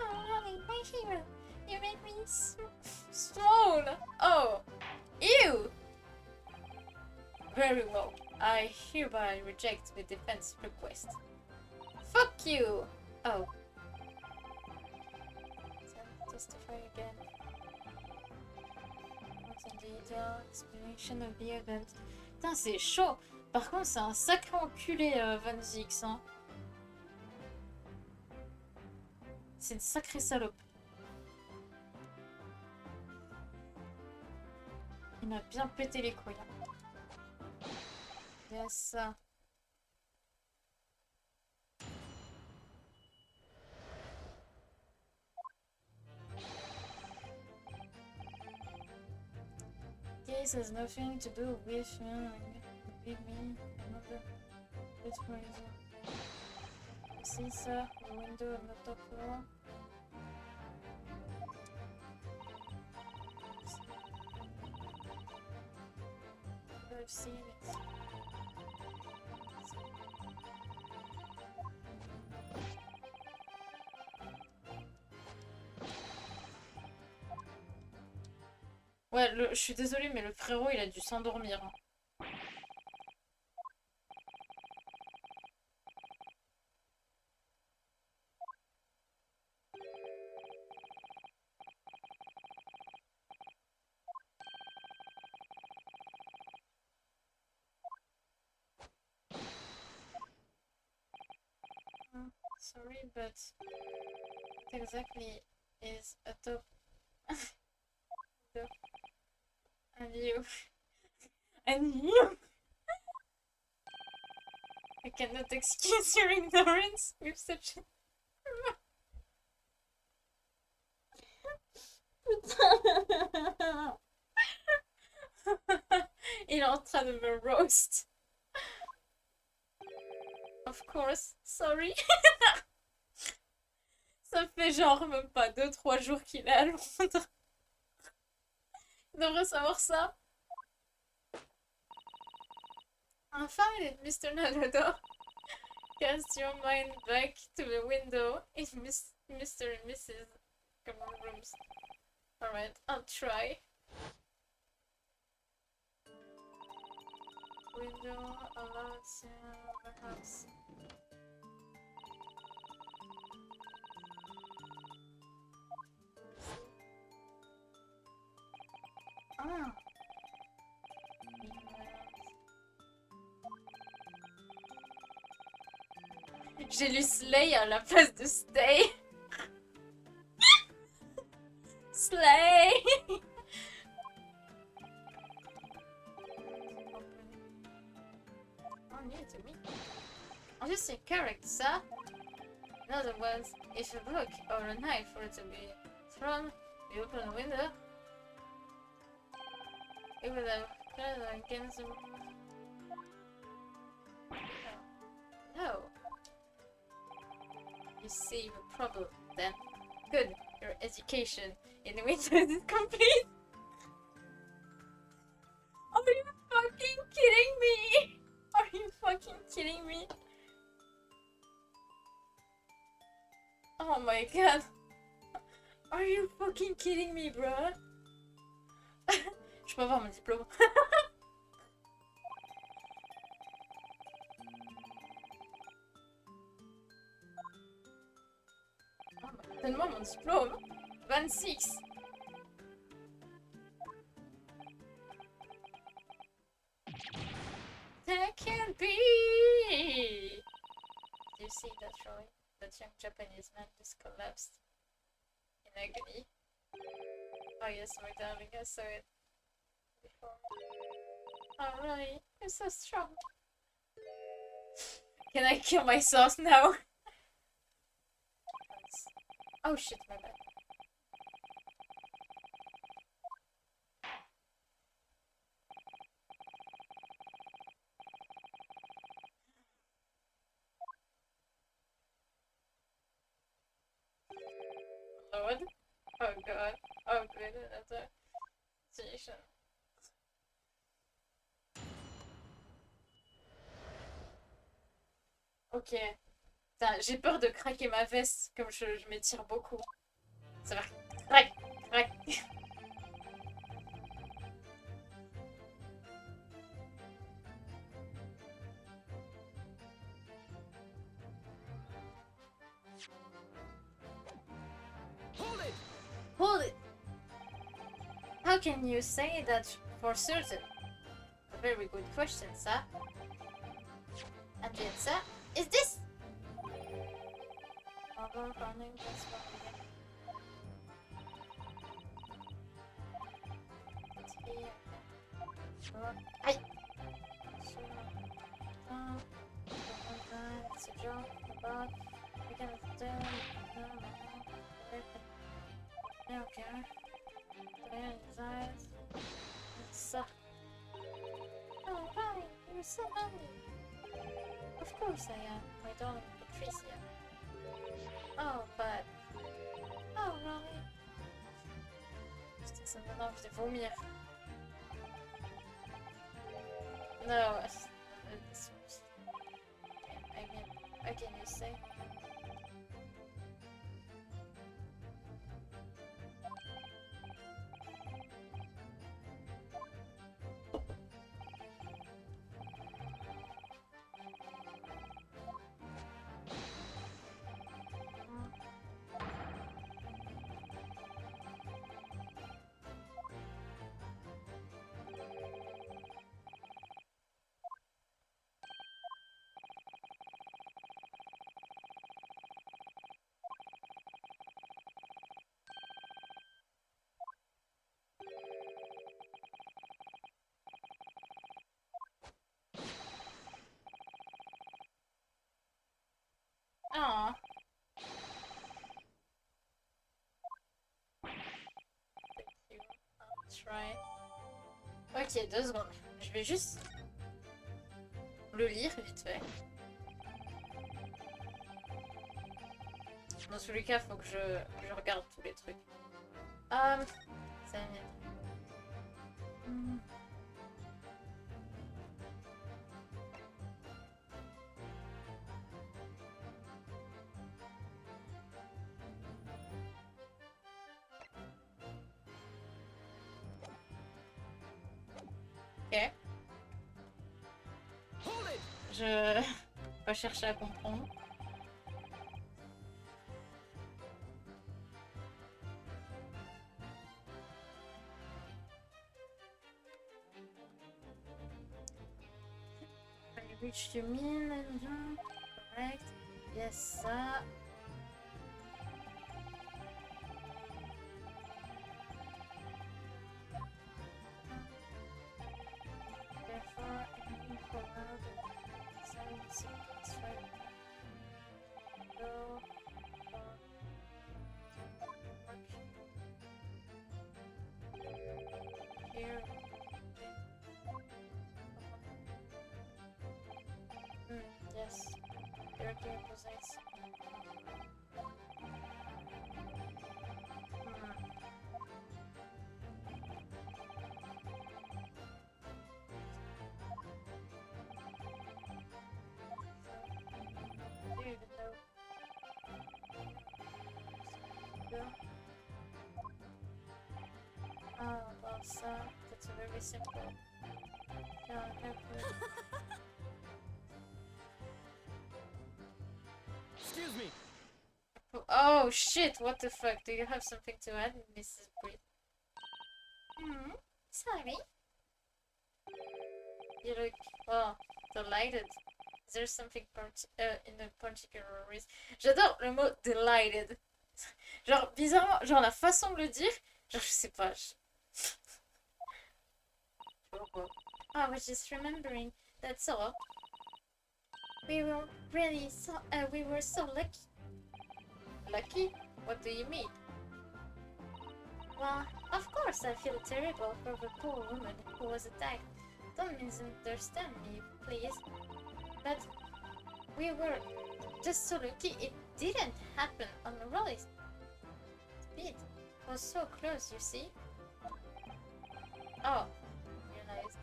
Oh, honey, my hero. You make me swoon! Oh! Ew! Very well. I hereby reject the defense request. Fuck you! Oh. Testify again. What's in detail explanation of the event. Putain, c'est chaud! Par contre, c'est un sacré enculé, Van Zix, hein. C'est une sacrée salope. Il m'a bien pété les couilles. Yes. This has nothing to do with me. Another this reason. See, sir, the window on the top floor. I've seen it. Ouais, je suis désolée, mais le frérot, il a dû s'endormir. Sorry, but what exactly is a top? And you. And you! I cannot excuse your ignorance with such a... Il est en train de me roast. Of course, sorry. Ça fait genre même pas 2-3 jours qu'il est à Londres. Il devrait savoir ça. Enfin, Mr. Nadador. Cast your mind back to the window in Mr. and Mrs. common rooms. Alright, I'll try. Window allows the house. Ah. J'ai lu Slay à la place de Stay. Slay. Oh, new to me. I'm just a character. In other words, if a book or a knife were to be thrown, you open a window. It would have against the... No. You see the problem then. Good. Your education in the winter is complete. Are you fucking kidding me? Are you fucking kidding me? Oh my god. Are you fucking kidding me, bro? Je peux avoir mon diplôme. Donne-moi mon diplôme. 26. That can't be. Do you see that, Troy? That young Japanese man just collapsed in agony. Oh yes, my darling, I saw it before. Oh really? You're so strong. Can I kill myself now? Oh shit, my bad. Lord. Oh god. Oh good, another situation. Ok. Putain, j'ai peur de craquer ma veste comme je m'étire beaucoup. Ça va. Crac, crac. Hold it! Hold it! How can you say that for certain? A very good question, sir. And the answer is this! Aïe! It's a joke about we can do okay. So, oh, hi, you're so lovely. Of course I am, my darling Patricia. Oh, but... Oh, really? Ça me donne envie de vomir. No, I mean, what can you say? Aw. Thank you. I'll try. Ok, 2 secondes. Je vais juste le lire vite fait. Dans tous les cas, faut que je regarde tous les trucs. Ça m'aide. Ok. Je vais chercher à comprendre. Which you mean, correct? Yes, ça. Therefore, aiming for loud sound sequence right go for here. Yes. Directly opposites. Dude, no. Ah, well, so that's a very simple. Yeah, okay. Excuse me. Oh shit, what the fuck? Do you have something to add, Mrs. Britt? Sorry. You look, well, delighted. Is there something in a particular reason? J'adore le mot delighted. Genre, bizarrement, genre la façon de le dire, genre, je sais pas. I was just remembering. That's all. We were really so. We were so lucky. Lucky? What do you mean? Well, of course I feel terrible for the poor woman who was attacked. Don't misunderstand me, please. But we were just so lucky it didn't happen on the roller speed. It was so close, you see. Oh, realized.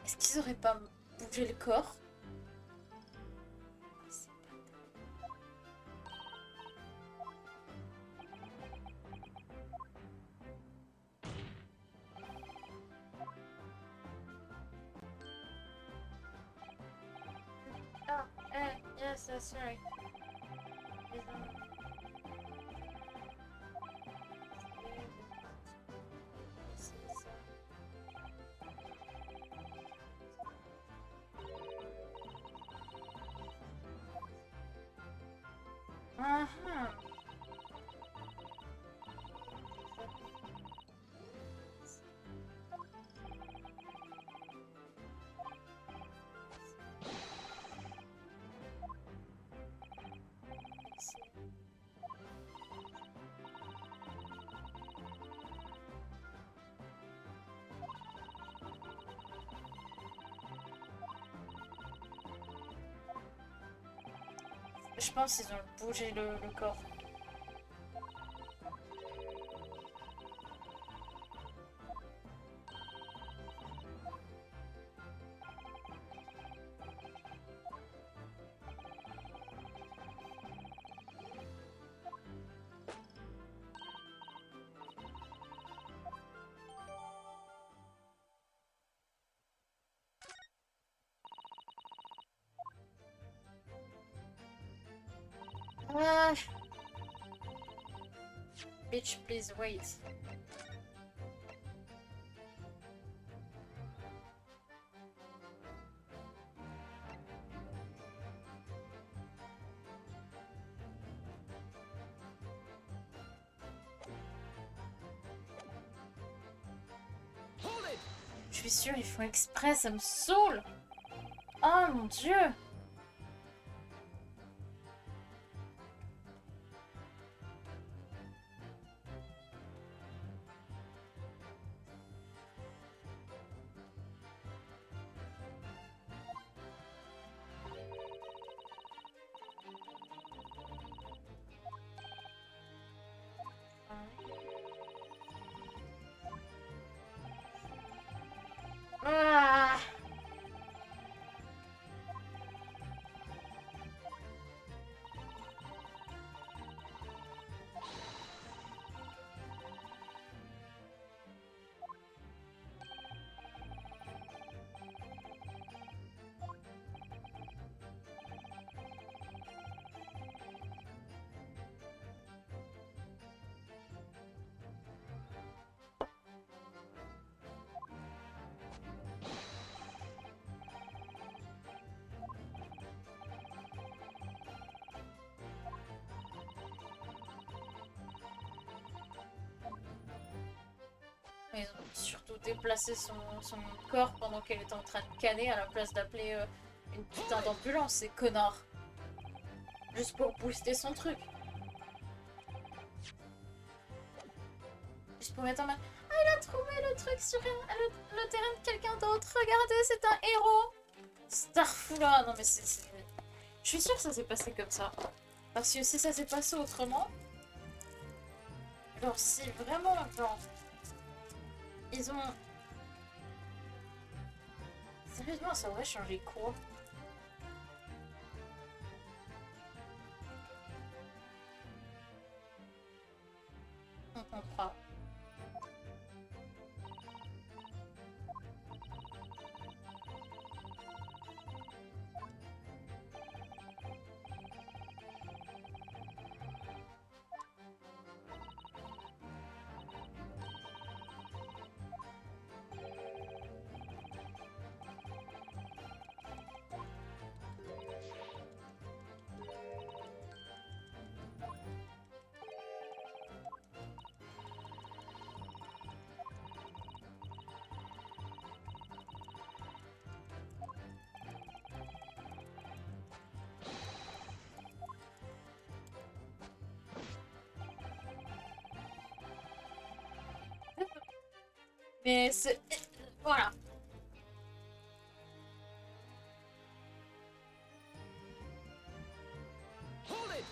Est-ce qu'ils auraient pas bougé le corps? Yes, that's right. Uh-huh. Je pense qu'ils ont bougé le corps. Bitch, please wait. Hold it. Je suis sûre, ils font exprès, ça me saoule. Oh mon dieu. Ah. surtout déplacer son corps pendant qu'elle est en train de canner à la place d'appeler une putain d'ambulance, ces connards. Juste pour booster son truc. Juste pour mettre en main. Ah, il a trouvé le truc sur le terrain de quelqu'un d'autre. Regardez, c'est un héros. Starfoula. Non mais c'est... Je suis sûre que ça s'est passé comme ça. Parce que si ça s'est passé autrement... Alors si vraiment, genre... Ils ont... Sérieusement, ça aurait changé quoi? On comprend. Mais c'est... Voilà. Hold it!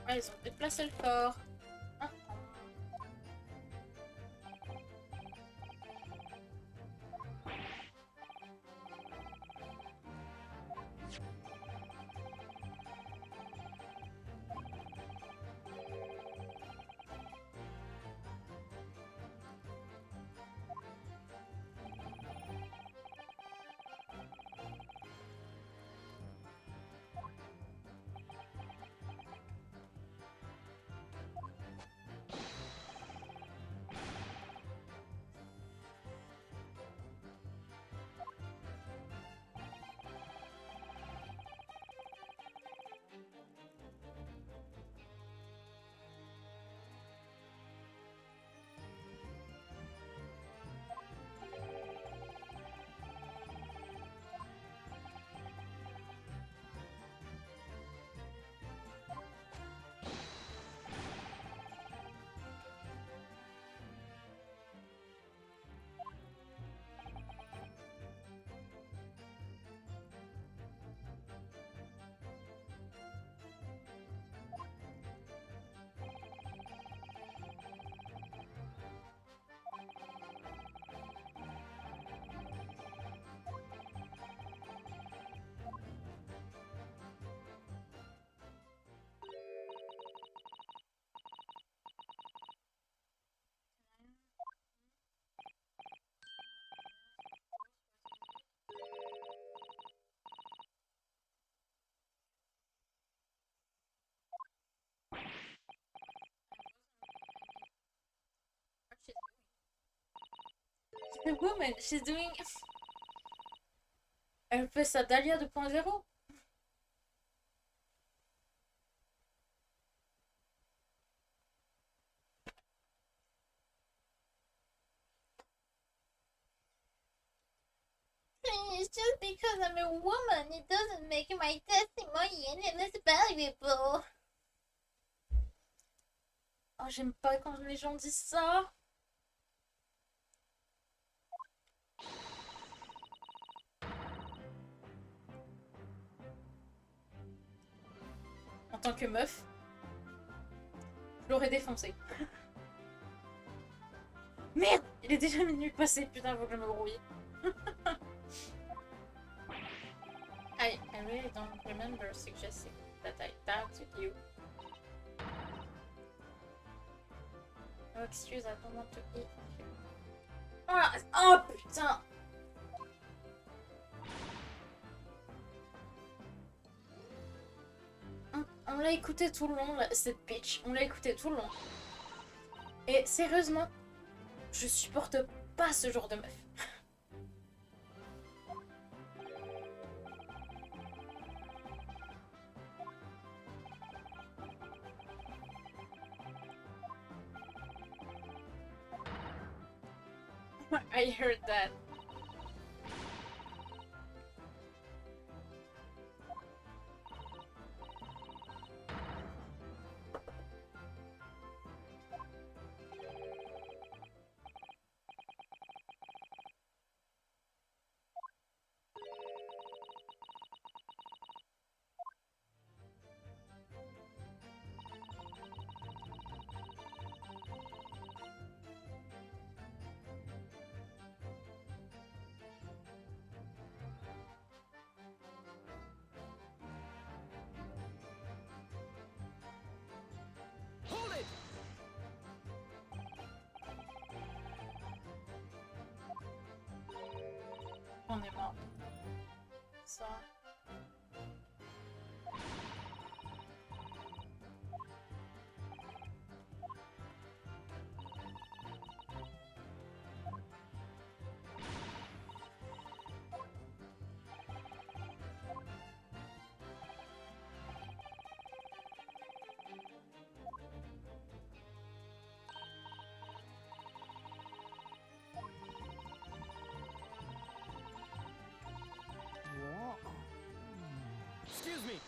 Ouais, ils ont déplacé le corps. Ah. The woman, she's doing... Elle fait sa Dahlia 2.0. It's just because I'm a woman, it doesn't make my testimony any less valuable. Oh, j'aime pas quand les gens disent ça. En tant que meuf, je l'aurais défoncé. Merde, il est déjà minuit passé, putain, faut que je me brouille. I really don't remember suggesting that I doubted you. No excuse, I don't want to eat you. Ah, oh putain! On l'a écouté tout le long, cette bitch. On l'a écouté tout le long. Et sérieusement, je supporte pas ce genre de meuf. I heard that. Hold it! On est mort. Ça. Excuse me.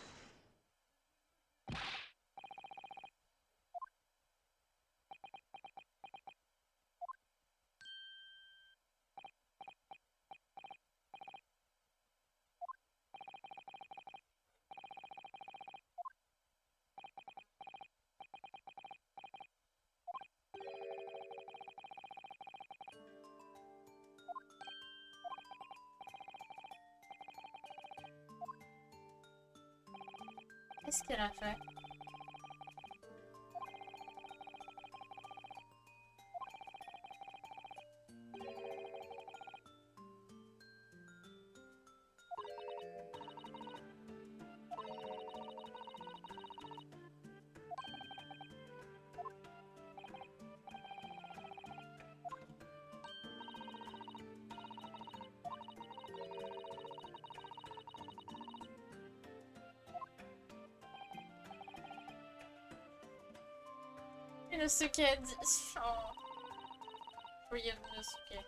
Qu'est-ce qu'elle a fait? Inosuke a dit... Oh. Forget Inosuke.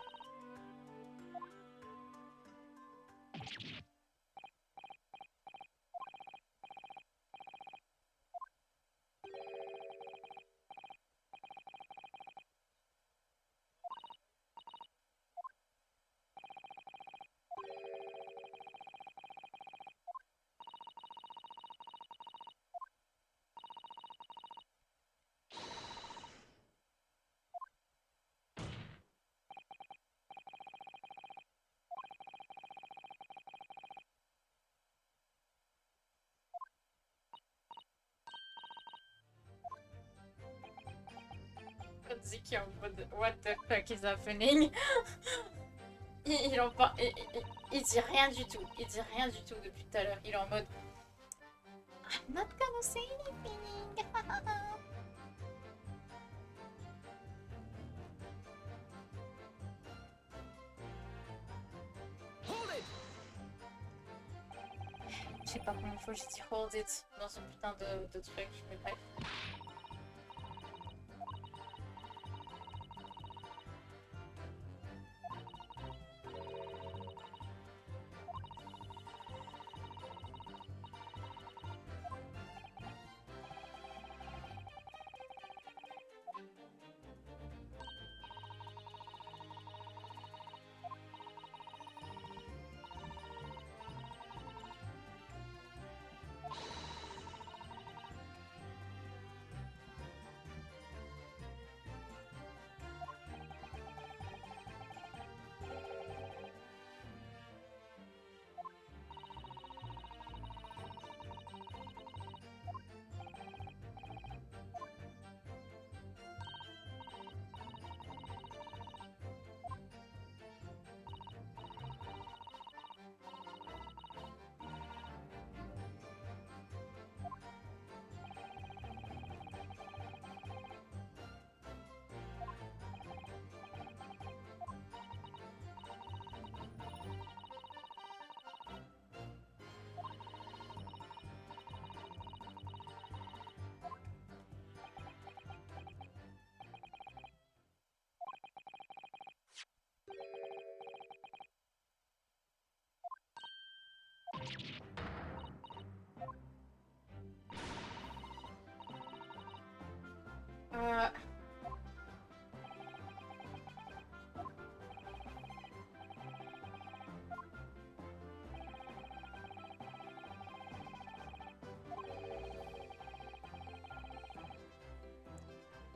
Ziki en mode what the fuck is happening? il en parle, il dit rien du tout. Il dit rien du tout depuis tout à l'heure. Il est en mode I'm not gonna say anything. Hold it! Je sais pas combien de fois j'ai dit hold it dans ce putain de truc, mais bref.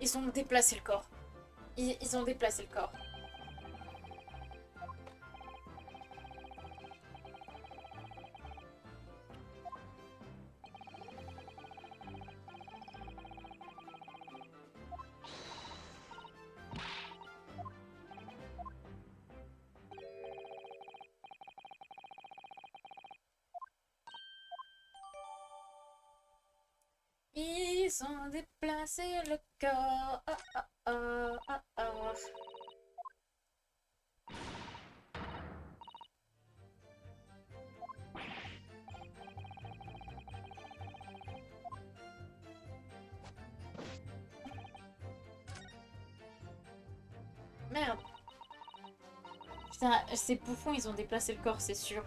Ils ont déplacé le corps. Ils ont déplacé le corps. Ils ont déplacé le corps. Oh, oh, oh, oh, oh. Merde. Putain, ces bouffons, ils ont déplacé le corps, c'est sûr.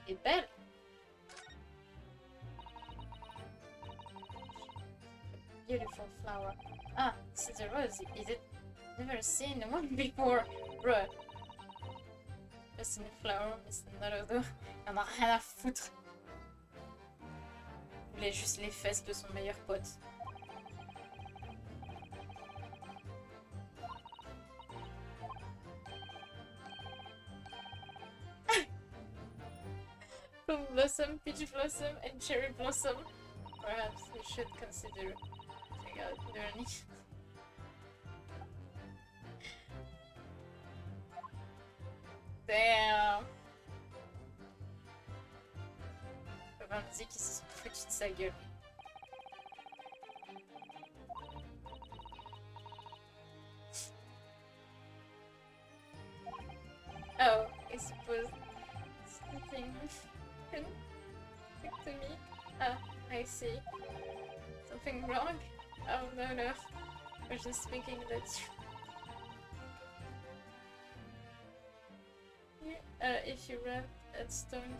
Elle est belle. Beautiful flower. Ah, c'est a rose. Is it? Never seen one before. Bruh. C'est une flower, mais c'est une odeur. Il en a rien à foutre. Il voulait juste les fesses de son meilleur pote. Plum blossom, peach blossom, and cherry blossom. Perhaps we should consider checking out journey. Damn. On me dit qu'ils se sont foutus de sa gueule. Oh, I suppose it's the thing. Stick to me. Ah, I see. Something wrong? Oh no no. I was just thinking that if you wrap at stone,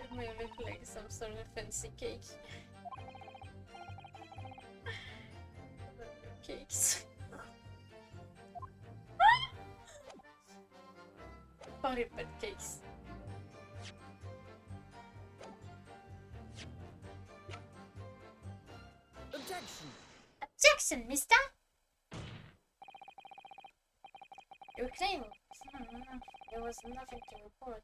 it may look like some sort of fancy cake. Cakes. Parlez pas de cakes. Objection! Objection, mister! Your claim. There was nothing to report.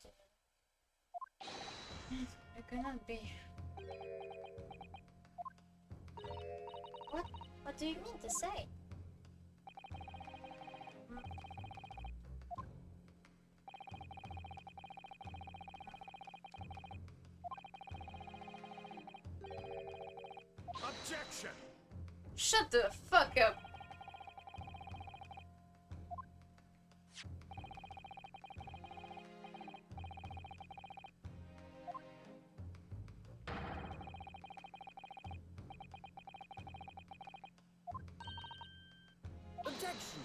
It cannot be. What do you mean to say? Objection! Shut the fuck up. Objection!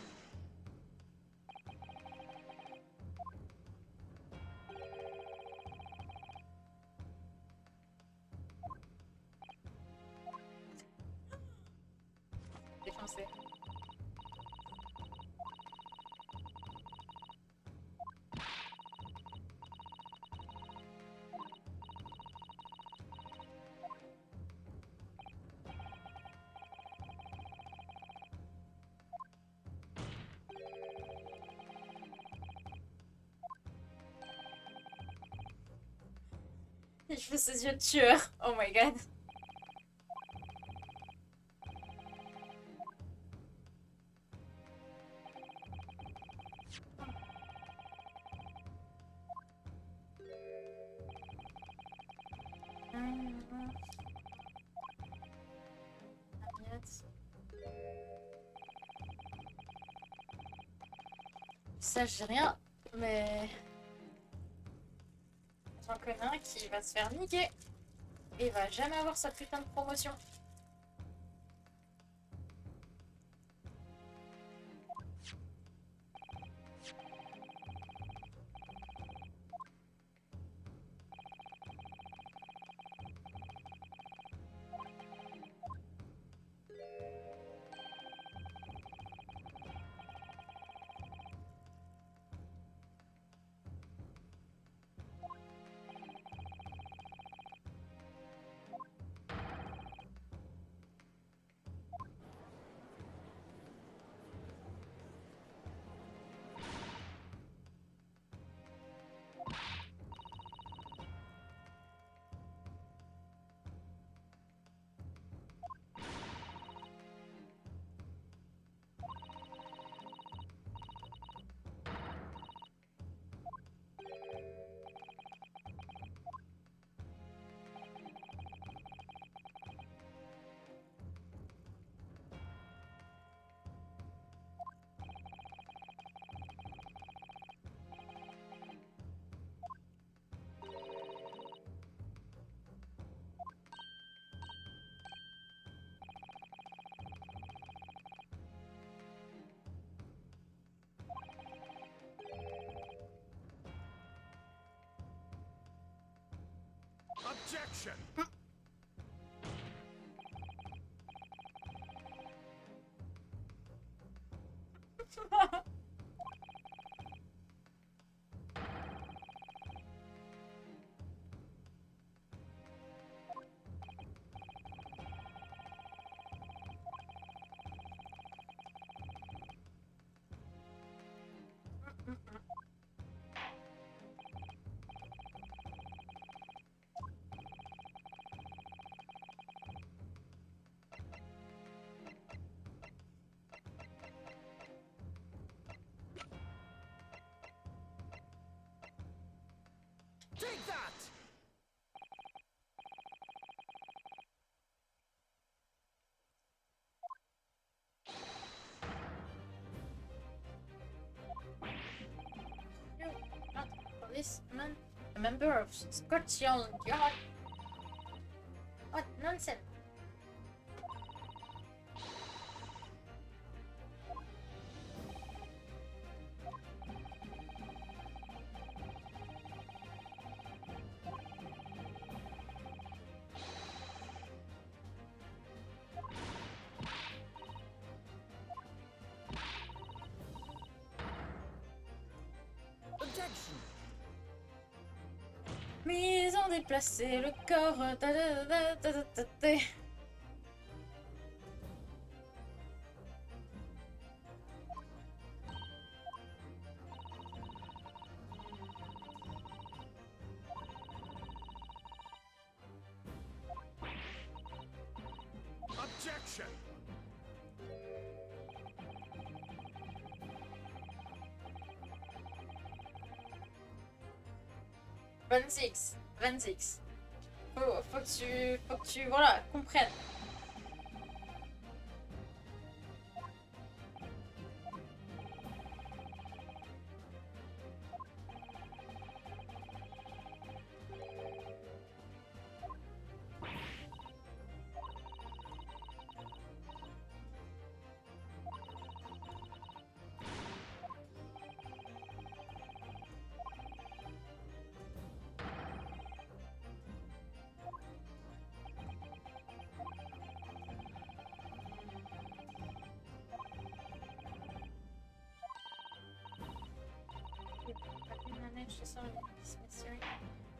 Défoncé. Il fait ses yeux de tueur. Oh my god. Ça, j'ai rien, mais j'en connais un qui va se faire niquer et va jamais avoir sa putain de promotion. Objection! Take that! You, not a policeman, a member of Scotland Yard. What nonsense! Objection! Mais ils ont déplacé le corps. Ta -da -da -da -da -da -da. Objection! 26, 26. Faut que tu, voilà, comprennes.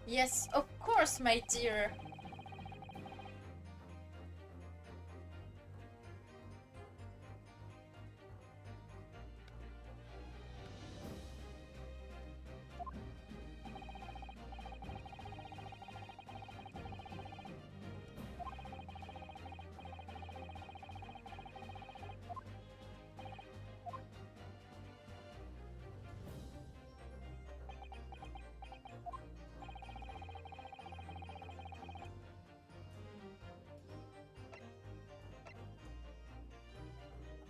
Yes, of course, my dear.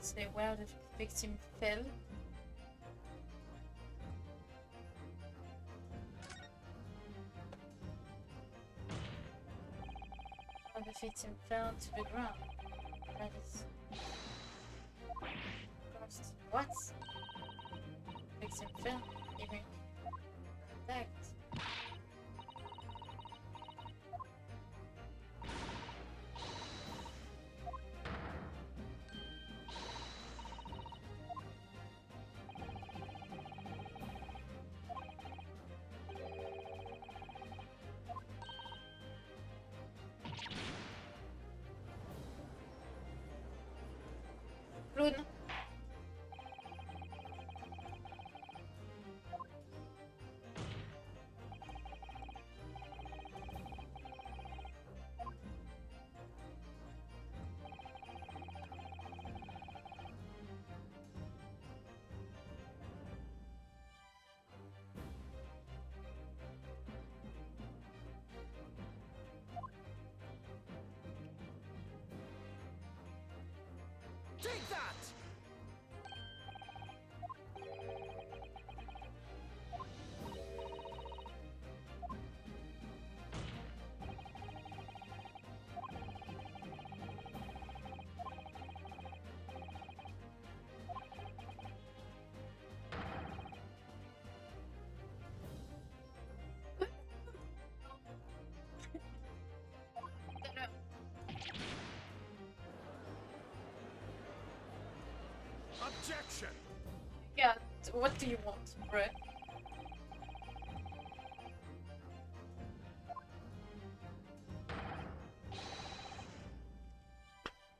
say where the victim fell. Where the victim fell to the ground. That is. Ghost. What? Victim fell, even attacked. Clown. Take that! Objection! Yeah, what do you want, bro?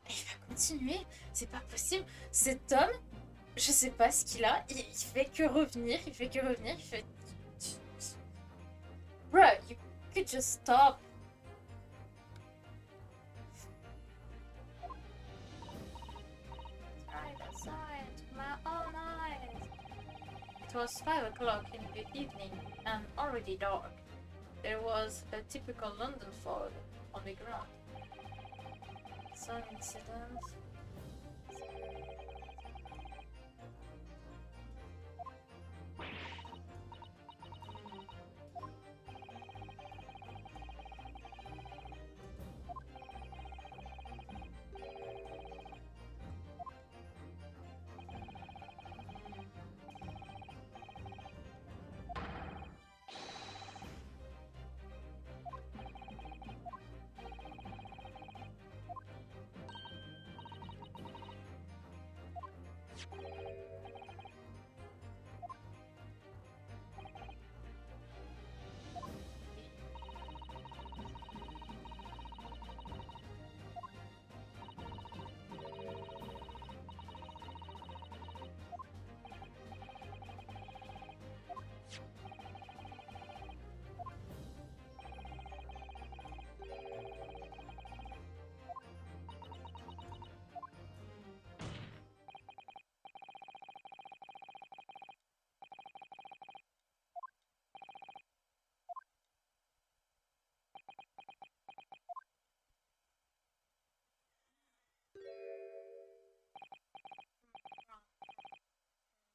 Il va continuer, c'est pas possible. Cet homme, je sais pas ce qu'il a, il fait que revenir, il fait que revenir, il fait... Bro, you could just stop. It was 5 o'clock in the evening and already dark. There was a typical London fog on the ground. Some incident.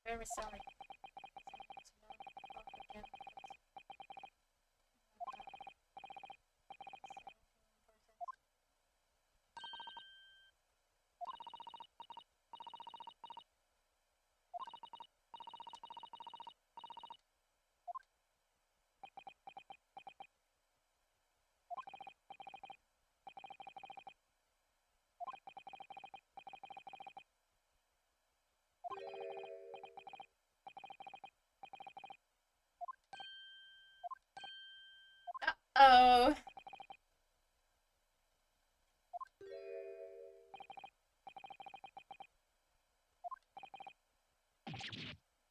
Very sorry. Oh.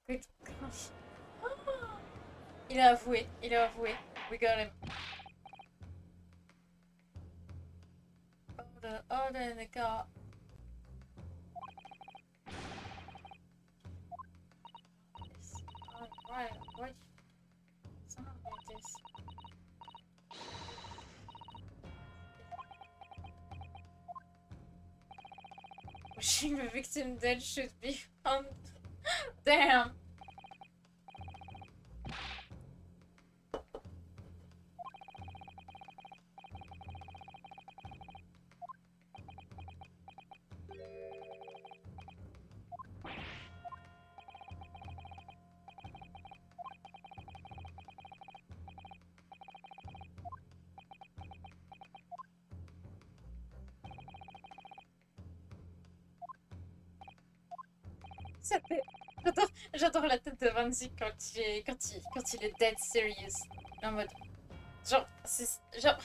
Good gosh. Il a avoué, il a avoué. We got him. Order in the car. Right, what? Something like this. Wishing the victim dead should be found. Damn. Cette tête. J'adore la tête de Ramsey quand il est dead serious. En mode. Genre, c'est. Genre.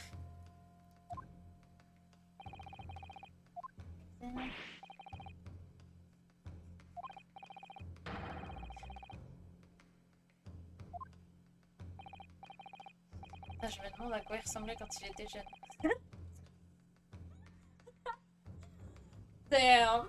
Ah, je me demande à quoi il ressemblait quand il était jeune. Damn.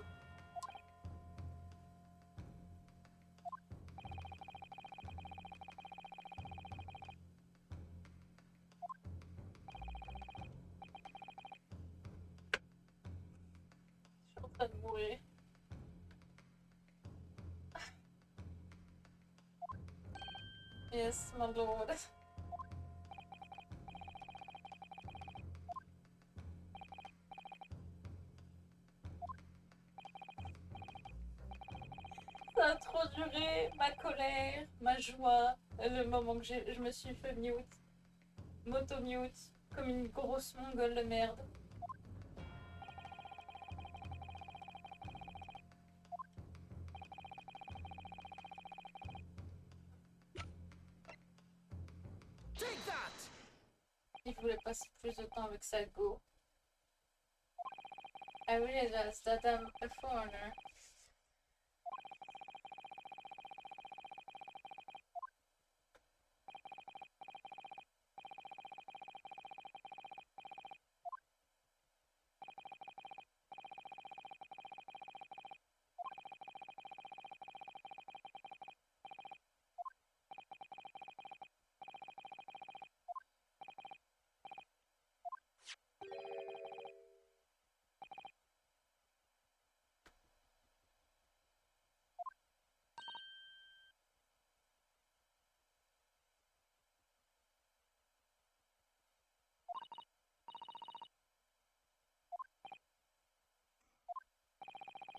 Je suis en train de mourir. Yes, my lord. Ça a trop duré, ma colère, ma joie, le moment que je me suis fait mute, moto-mute, comme une grosse mongole de merde. Take that! Il voulait passer plus de temps avec sa go. I realized that I'm a foreigner.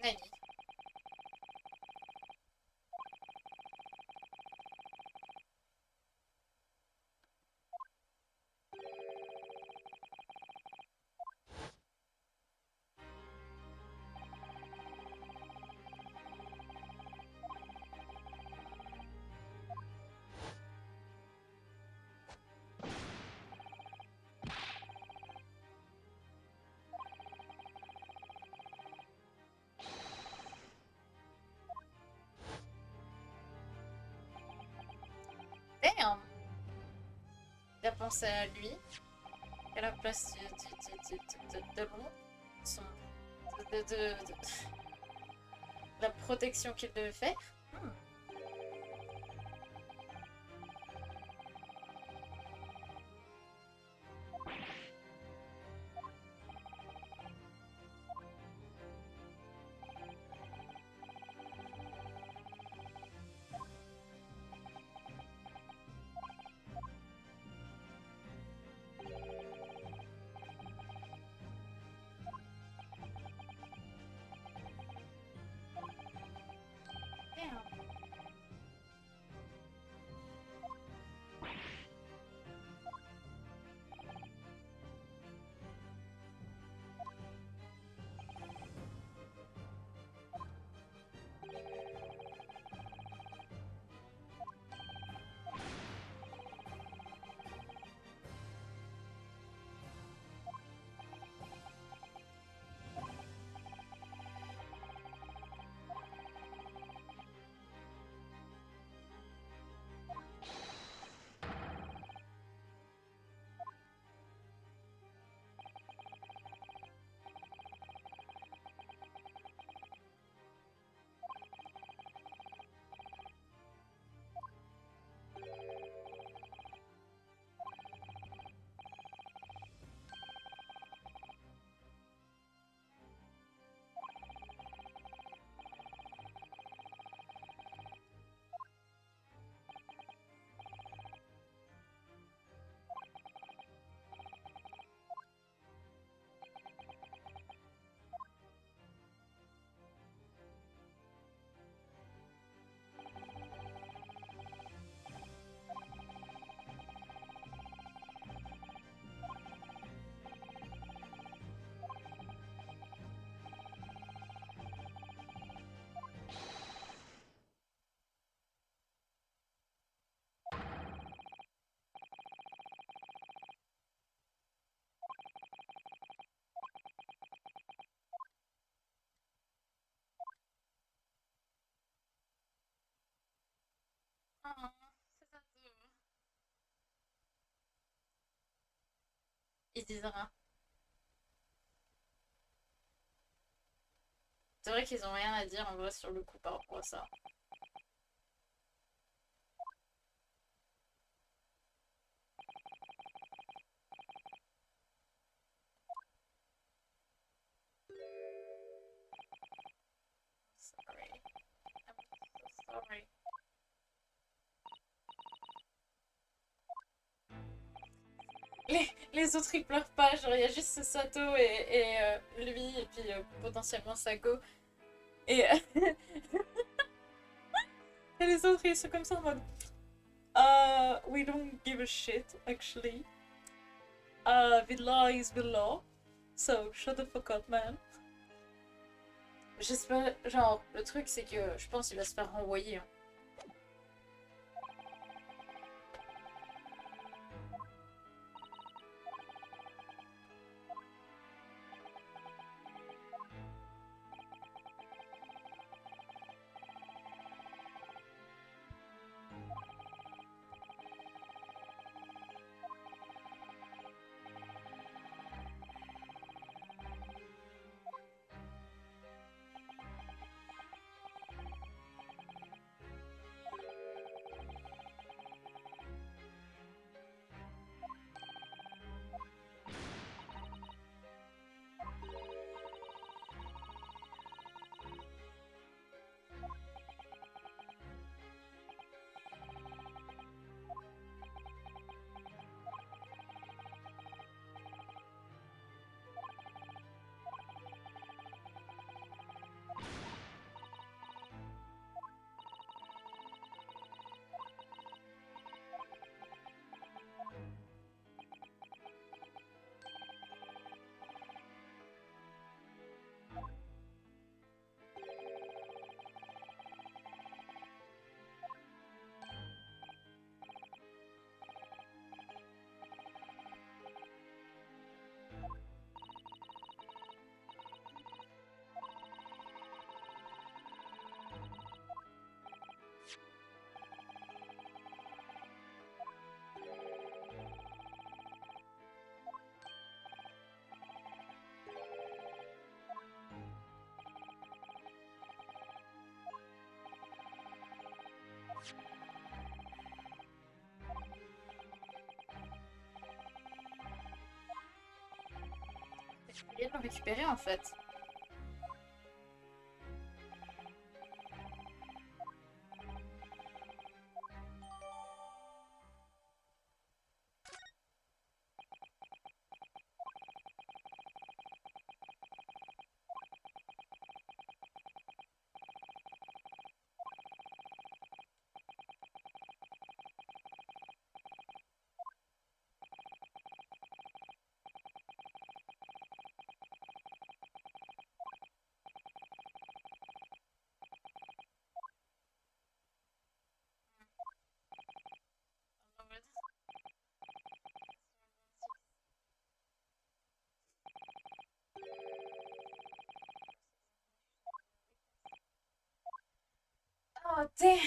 Nani. Damn! Il a pensé à lui, à la place de l'ombre, de la protection qu'il devait faire. Hmm. Damn. Ils disent rien. C'est vrai qu'ils ont rien à dire en vrai sur le coup par rapport à ça. Sorry. I'm so sorry. Les autres ils pleurent pas, genre il y a juste Sato et lui et puis potentiellement Sako. Et, et les autres ils sont comme ça en mode we don't give a shit actually. The law is the law. So shut the fuck up man. J'espère, genre le truc c'est que je pense qu'il va se faire renvoyer. Hein. Je vais le récupérer en fait. Oh damn.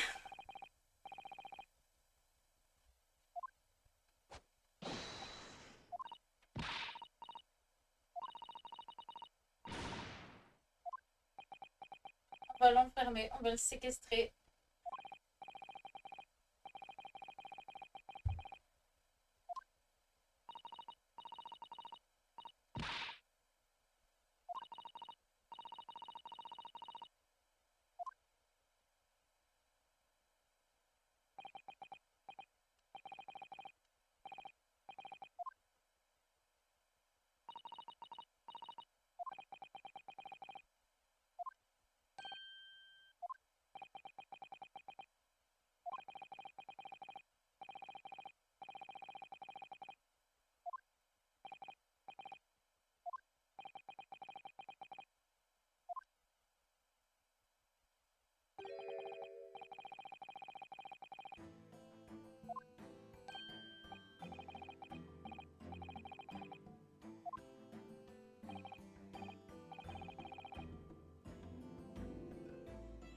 On va l'enfermer, on va le séquestrer.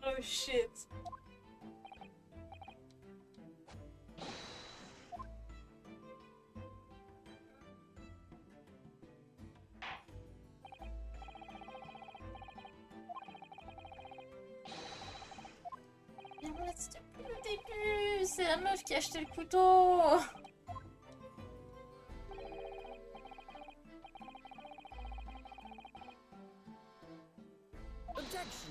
Oh shit. Le début, c'est la meuf qui a acheté le couteau. Objection!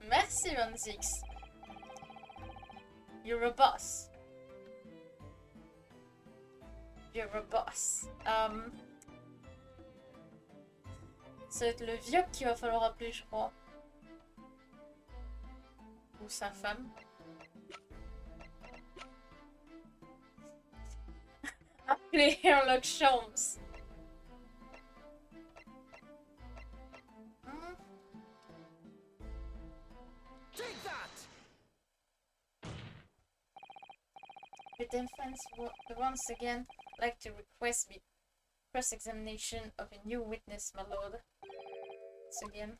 Merci 26. You're a boss. You're a boss. Ça va être le vieux qu'il va falloir appeler, je crois. Ou sa femme. Appeler Heeeeeeeeerrrlock Sholmes. Take that! The defense once again like to request the cross-examination of a new witness, my lord. Once again,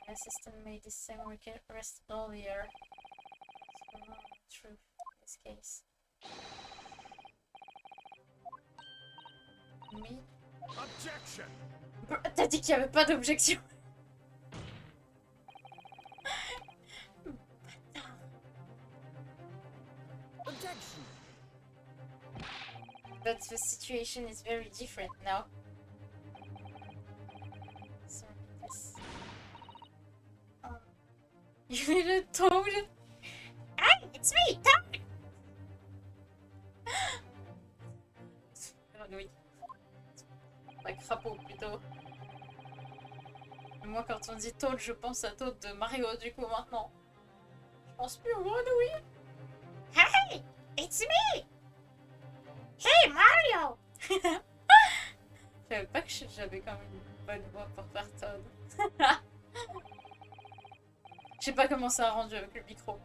my assistant made the same request earlier. What's the truth in this case? Me? Objection! T'as dit qu'il n'y avait pas d'objection. Objection! But the situation is very different now. So this. You need a toad? Hey, it's me, Toad! Oui. Pas crapaud plutôt. Moi, quand on dit Toad, je pense à Toad de Mario du coup maintenant. Je pense plus au grenouille. Hey, it's me! Hey, Mario! Je savais pas que j'avais quand même une bonne voix pour faire Toad. Je sais pas comment ça a rendu avec le micro.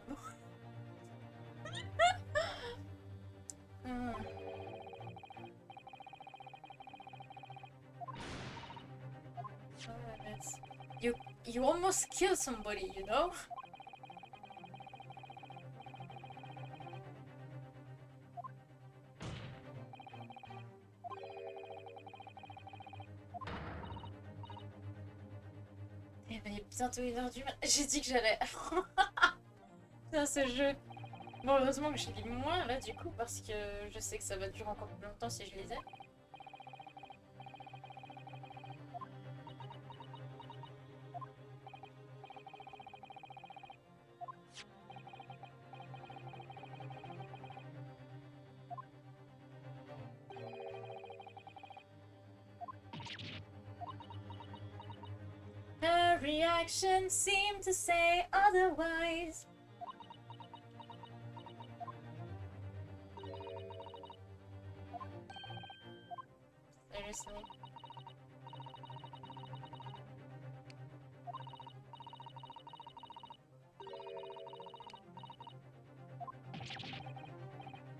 You almost killed somebody, you know? Eh ben, il est bientôt 1h du matin. J'ai dit que j'allais. Putain, ce jeu. Bon, heureusement que je lis moins là du coup, parce que je sais que ça va durer encore plus longtemps si je lisais. Her reaction seemed to say otherwise. Seriously.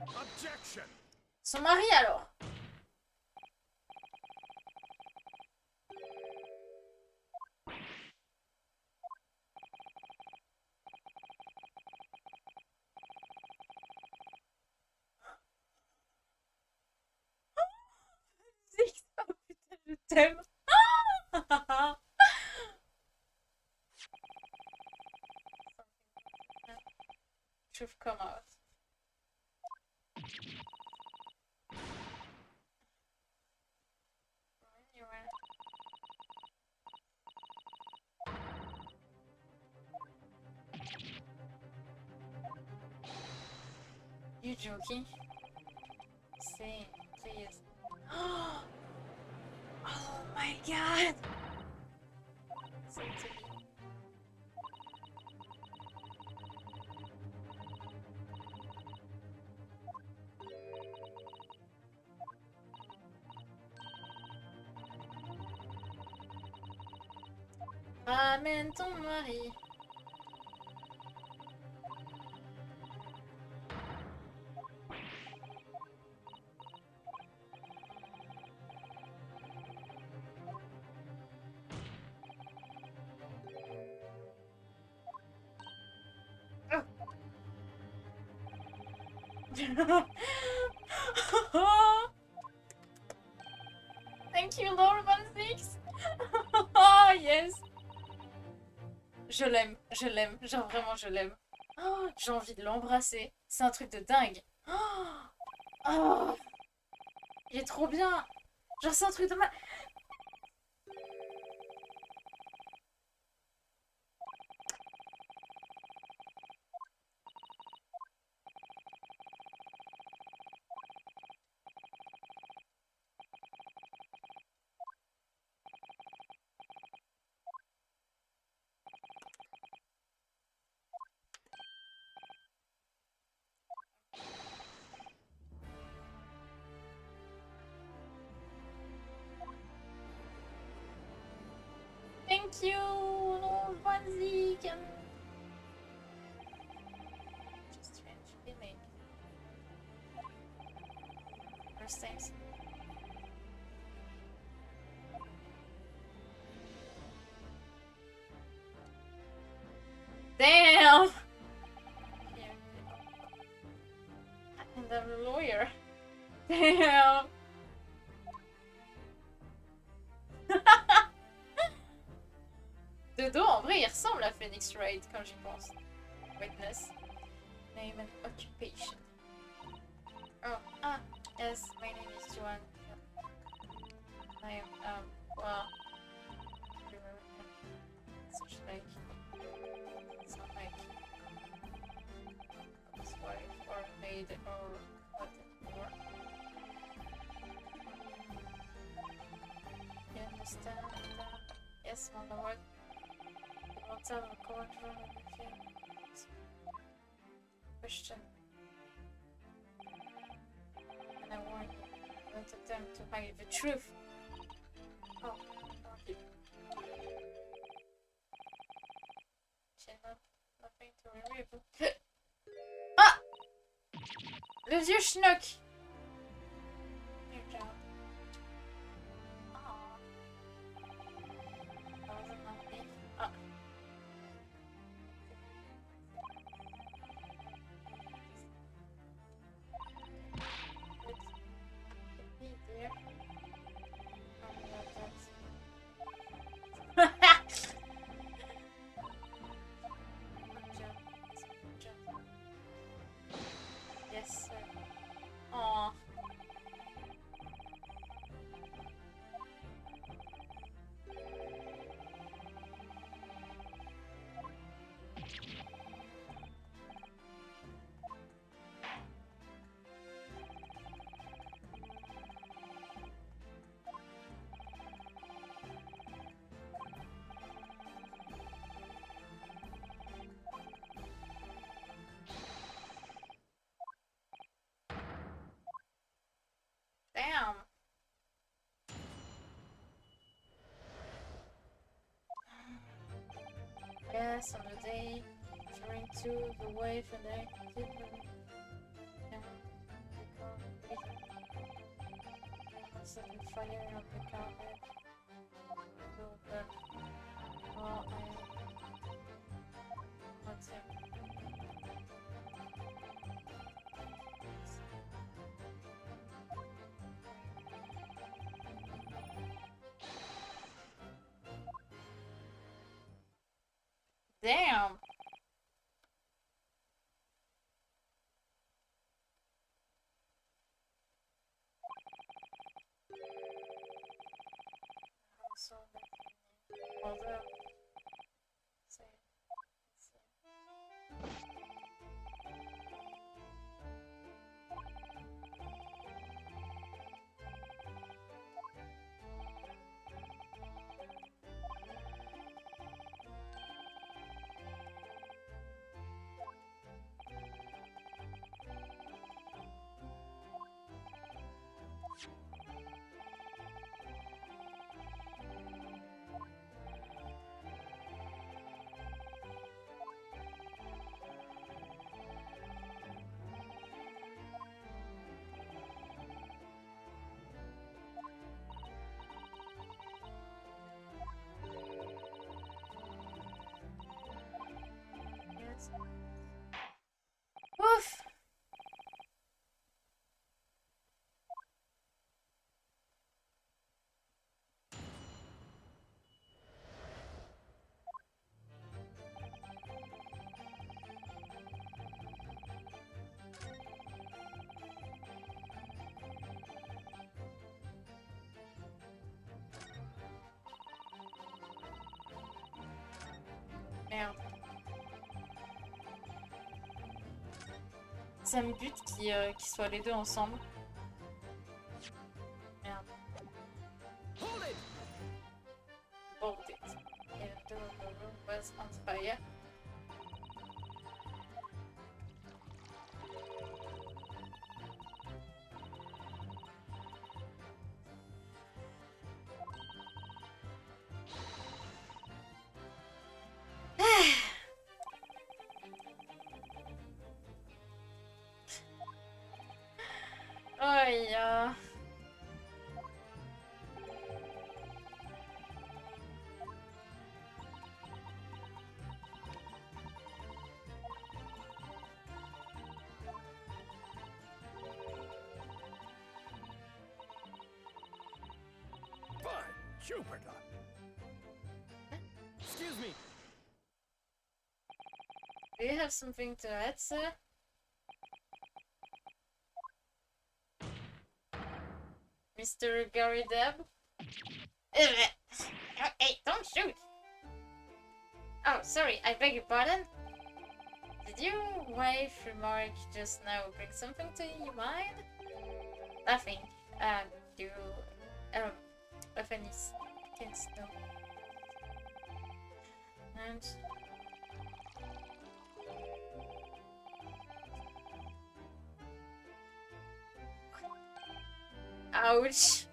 Objection! Son mari alors. Oh putain, je t'aime. Truth come out. You joking? Say, please. Oh my god! Say it to me. Ramène ton mari. Thank you, Lord 16. Oh, yes. Je l'aime, genre vraiment je l'aime. Oh, j'ai envie de l'embrasser. C'est un truc de dingue. Oh, il est trop bien. Genre c'est un truc de mal. Thank you, Lord Vanzik. Just strange feeling. First things. Damn! And I'm a lawyer. Damn! De dos, en vrai, il ressemble à Phoenix Wright quand j'y pense. Witness. Name and occupation. Oh, yes, my name is Joanne. I am, well, such like, it's not like his wife or maid or whatever. You understand that? Yes, my lord. What's up, the courtroom with you? Question. And I warn you, don't attempt to hide the truth. Oh, okay. Nothing to remove. Ah! Le vieux schnock! Your job. Aww. That wasn't my thief. Ah. Dear. Yes, sir. Aww. Damn. Yes, on the day during to the wave and I did setting fire on the carpet. Well, what's it? Damn! So, although, say, Ça me bute qu'ils soient les deux ensemble. Merde. Hold it! Hold it. Even though the room was on fire. Aïe. By Jupiter! Excuse me. Do you have something to add, sir? Mr. Gary Deb? Hey, don't shoot! Oh, sorry, I beg your pardon? Did your wife remark just now bring something to your mind? Nothing. Do of any sense, no. And ouch.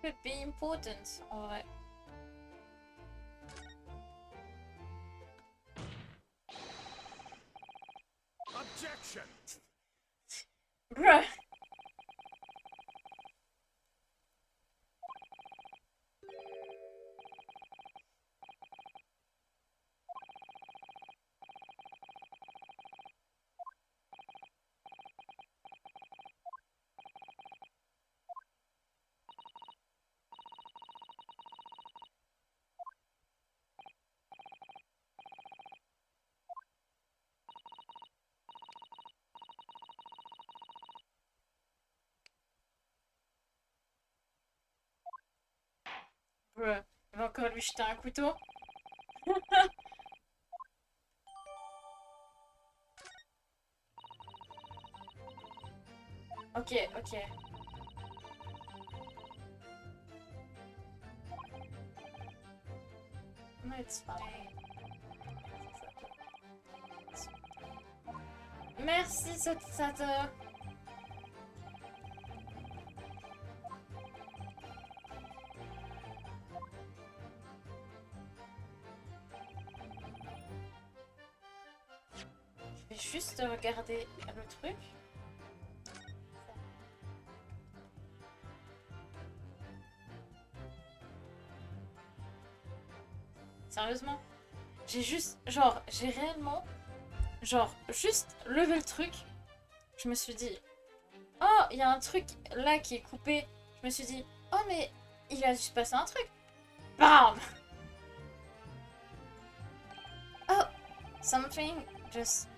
Could be important, alright. Objection! Bruh. Bruh. Il va encore lui jeter un couteau. Ok, ok. No, it's fine. Merci, Sato. Je vais juste regarder le truc. Sérieusement, j'ai juste, genre, j'ai réellement, genre, juste levé le truc. Je me suis dit, oh, il y a un truc là qui est coupé. Je me suis dit, oh, mais il a dû se passer un truc. Bam! Oh, something just.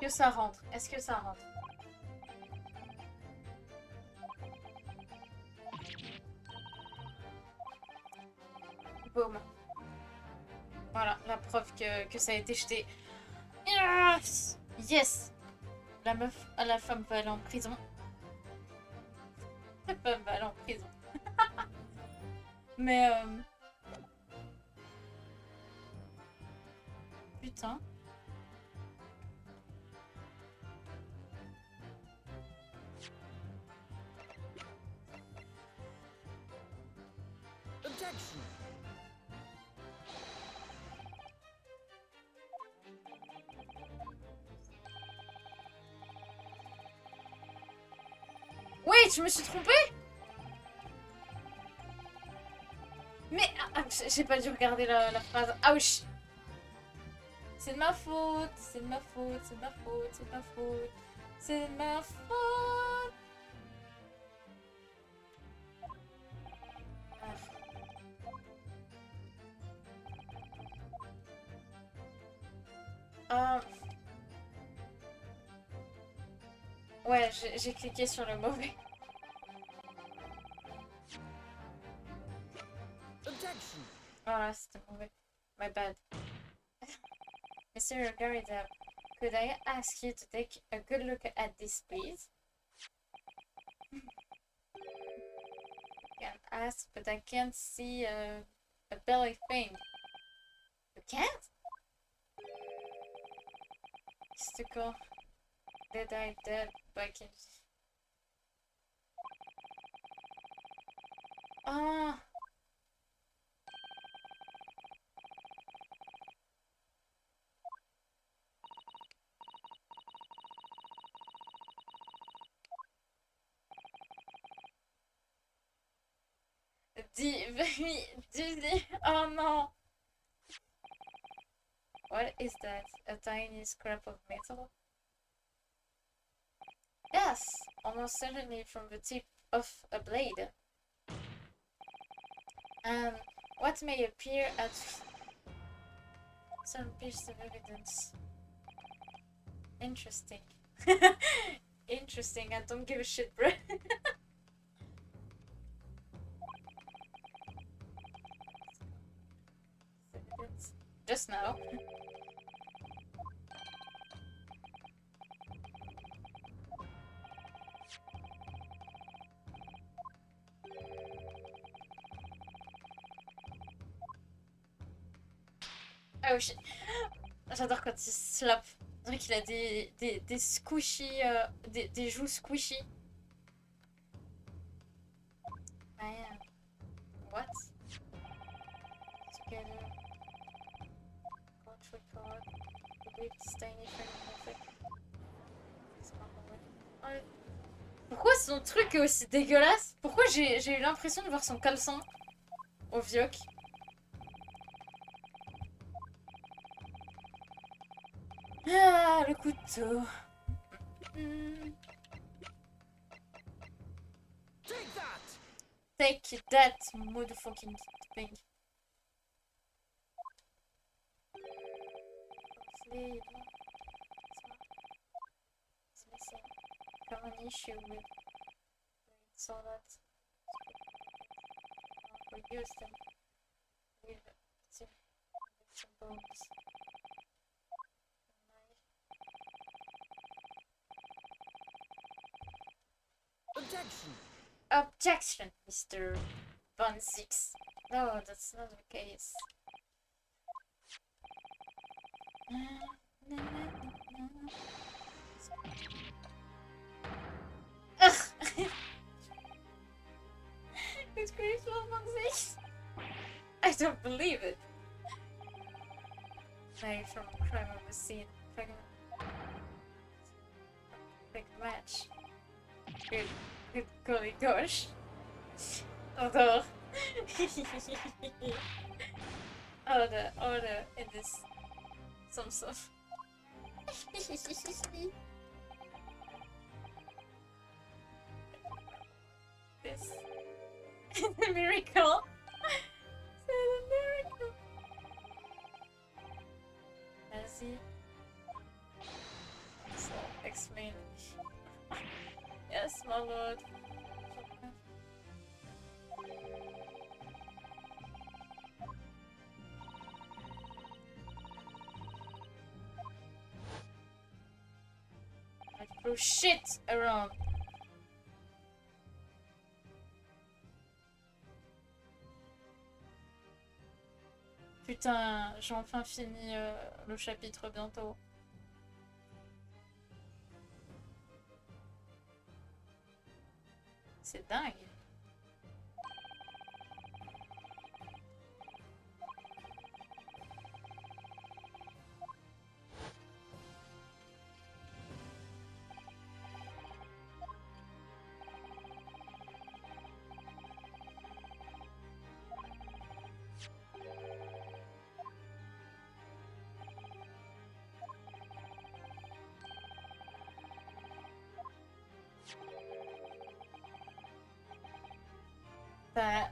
Que ça rentre? Est-ce que ça rentre? Boum. Voilà, la preuve que ça a été jeté. Yes! Yes! La meuf, la femme va aller en prison. La femme va aller en prison. Mais putain. Objection. Wait, je me suis trompée? Mais j'ai pas dû regarder la phrase. Ouch! C'est de ma faute, c'est de ma faute, c'est de ma faute, c'est de ma faute, c'est de ma faute. Ah. Ouais, j'ai cliqué sur le mauvais. Objection. Voilà, c'était mauvais. My bad. Mr. Garida, could I ask you to take a good look at this, please? Can't ask, but I can't see a belly thing. You can't? Mystical. Did I dead back in... Ah! Oh no! What is that? A tiny scrap of metal? Yes! Almost certainly from the tip of a blade. And what may appear at some piece of evidence. Interesting. Interesting, I don't give a shit, bro. Just now. Oh shit. J'adore quand il slap. On dirait qu'il a des squishy, des joues squishy. I am. What? Together. Can't record. The weak tiny frame of it. Pourquoi son truc est aussi dégueulasse? Pourquoi j'ai eu l'impression de voir son caleçon au vioc? Ah, le couteau. Take that. Take that, motherfucking thing. It's missing. Common issue with so that we use them with some bones. Objection. Objection, Mr. Von Six. No, that's not the case. Ugh! It's Christmas Von Six. I don't believe it. Made from crime of the scene. Big match. Good golly gosh. Although order in this some stuff. This is a miracle. It's a miracle. Merci. throw shit around. Putain, j'ai enfin fini le chapitre bientôt. C'est dingue. Bah...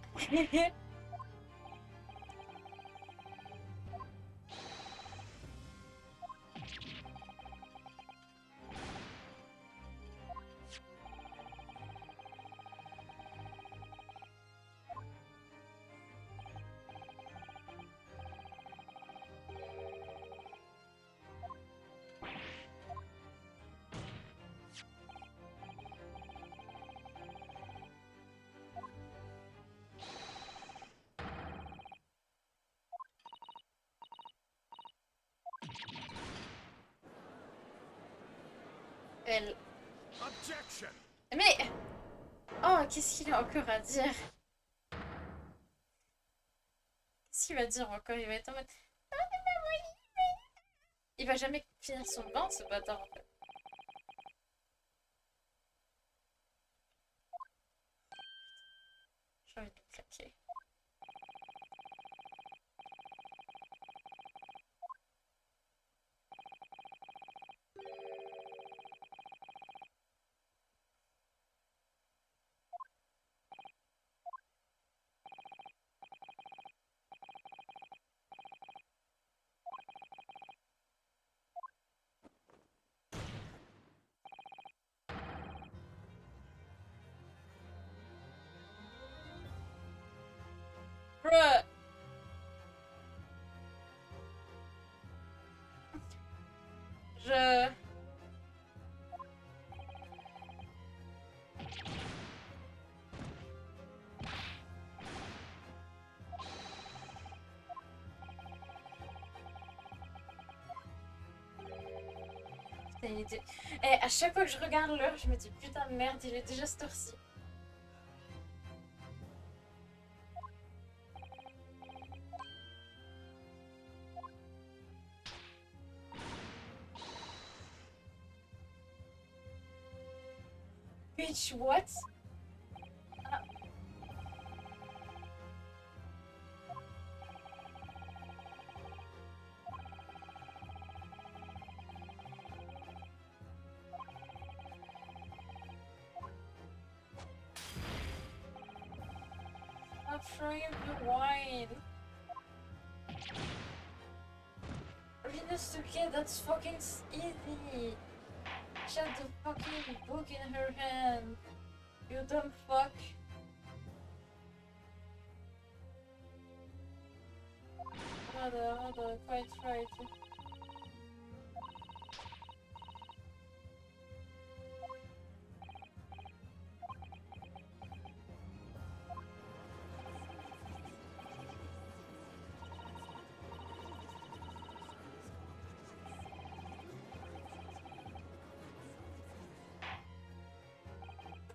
Elle... Objection! Mais... Oh, qu'est-ce qu'il a encore à dire? Qu'est-ce qu'il va dire encore? Il va être en mode... Il va jamais finir son bain, ce bâtard, en fait. J'ai envie de le claquer. Bruh. Je... Putain, il était... Et à chaque fois que je regarde l'heure, je me dis putain merde, il est déjà cette heure-ci. Bitch, what? Ah. I'm throwing the wine. Read us together, that's fucking easy. She had the fucking book in her hand. You dumb fuck. Rather, quite right.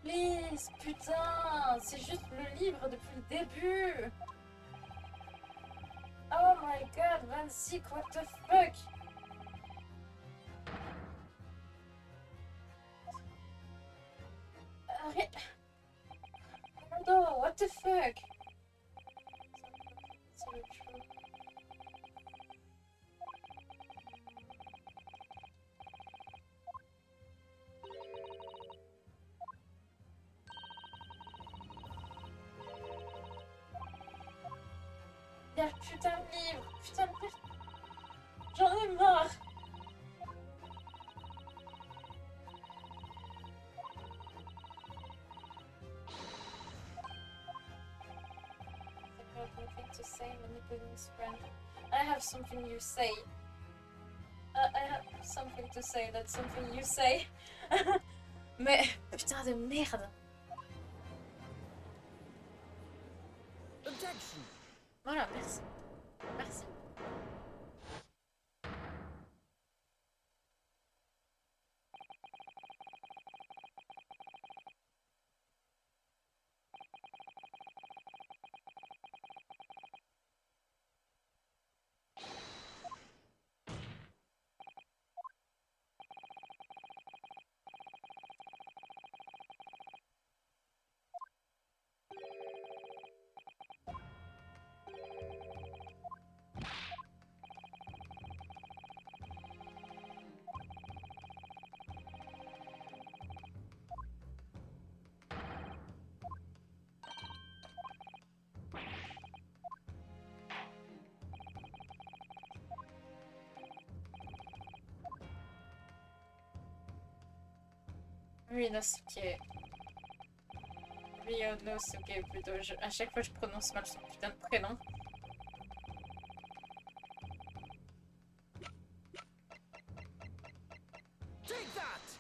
Please, putain, c'est juste le livre depuis le début. Oh my god, Van Ziek, what the fuck? Arrête. Pardon, what the fuck? C'est le trou. Il y a le putain de livre, putain de livre. J'en ai marre. I have nothing to say, manipulating friend. I have something you say. I have something to say, that's something you say. Mais putain de merde. Objection. Voilà, merci. Merci. Ryunosuke. Ryunosuke plutôt. À chaque fois je prononce mal son putain de prénom. Take that.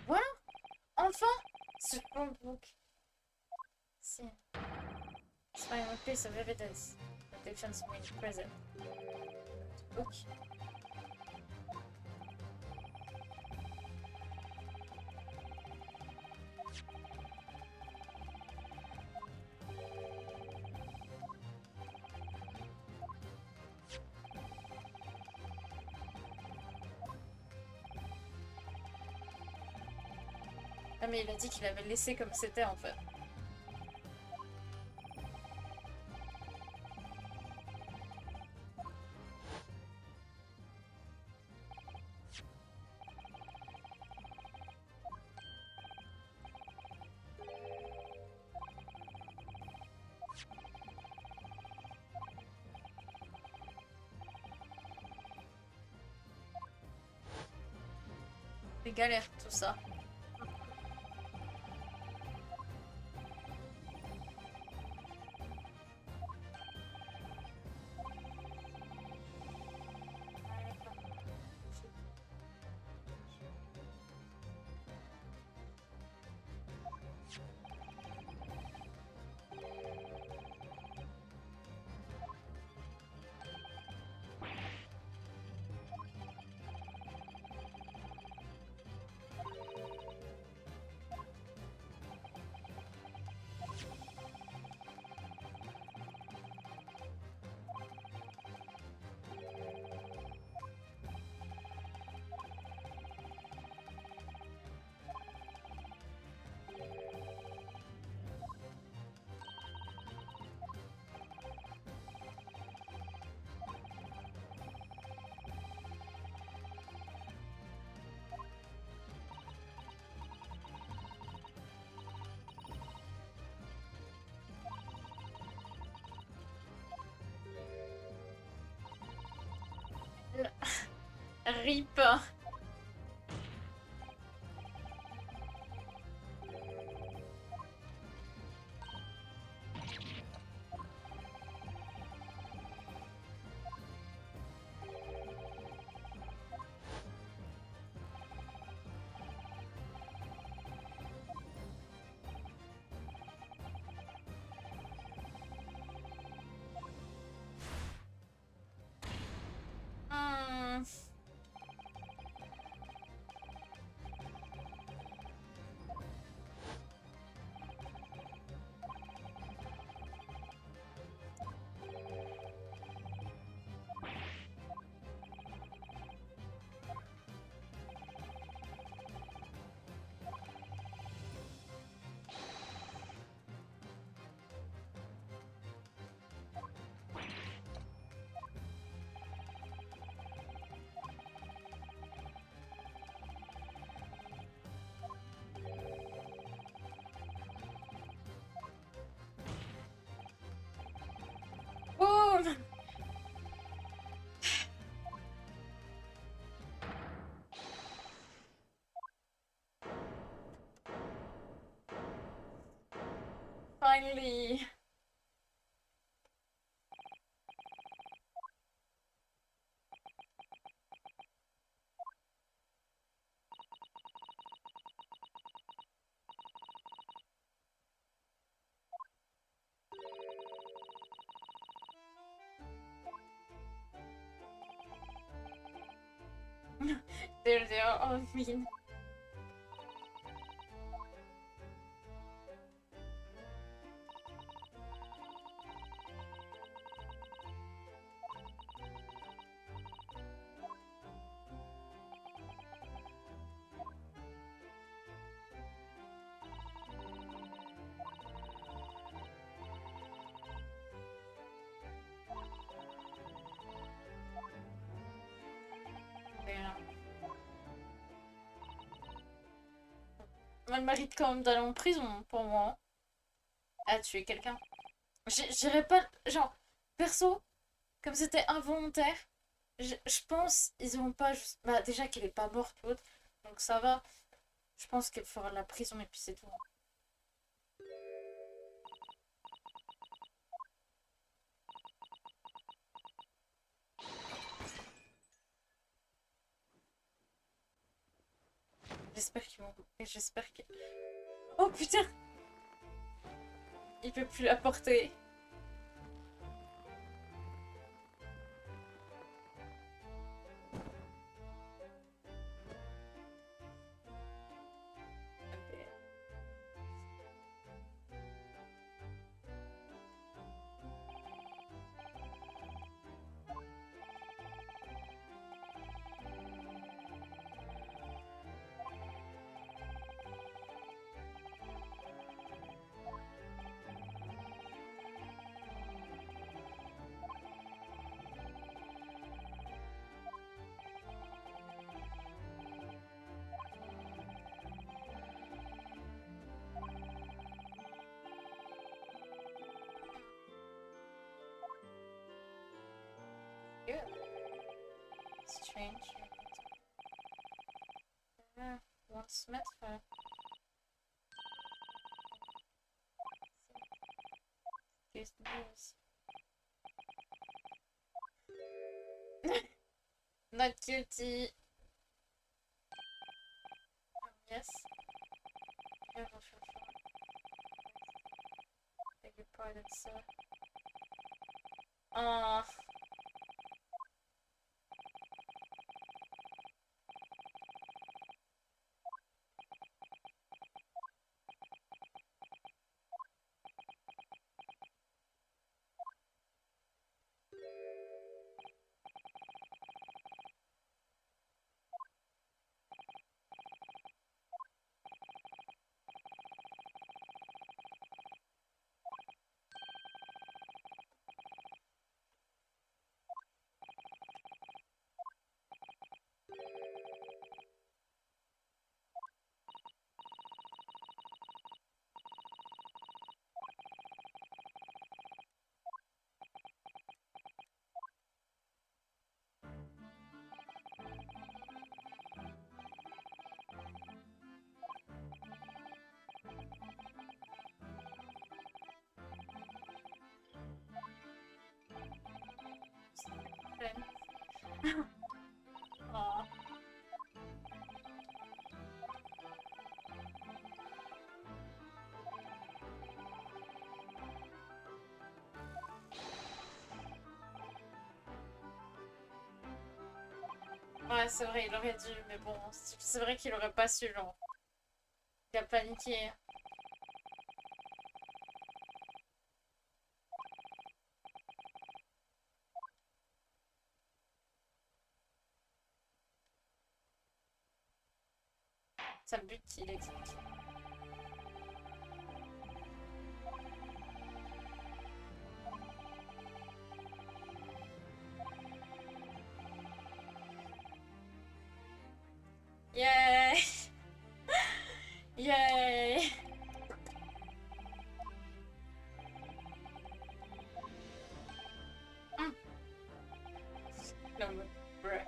Voilà. Enfin. Ce book. Si. It's final piece of evidence. The defense means present. Book. Ah mais il a dit qu'il avait laissé comme c'était en fait. C'est galère tout ça. RIP. Hmm. Boom. Finally. There they are. Oh, mean. Elle mérite quand même d'aller en prison, pour moi. À tuer quelqu'un. J'irais pas... Genre, perso, comme c'était involontaire, je pense ils ont pas juste... Bah, déjà qu'elle est pas morte, l'autre. Donc ça va. Je pense qu'elle fera la prison et puis c'est tout. J'espère qu'ils vont... Et j'espère que... Oh putain! Il peut plus la porter. Good. Strange. What's met for? Here's the news. Not guilty. Yes. Yeah, for sure. Beg your pardon, sir. Aw. Ouais, c'est vrai, il aurait dû, mais bon, c'est vrai qu'il aurait pas su, genre. Il a paniqué. Ça bute qu'il explique. Yay! Yay! Non, mais... Bruh.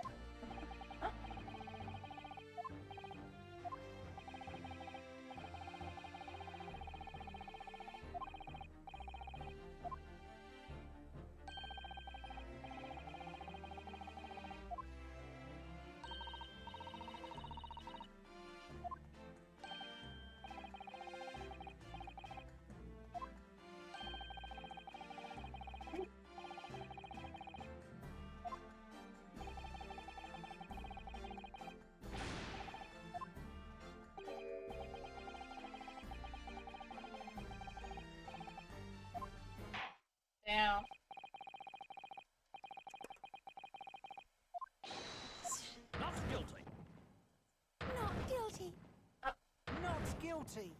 guilty.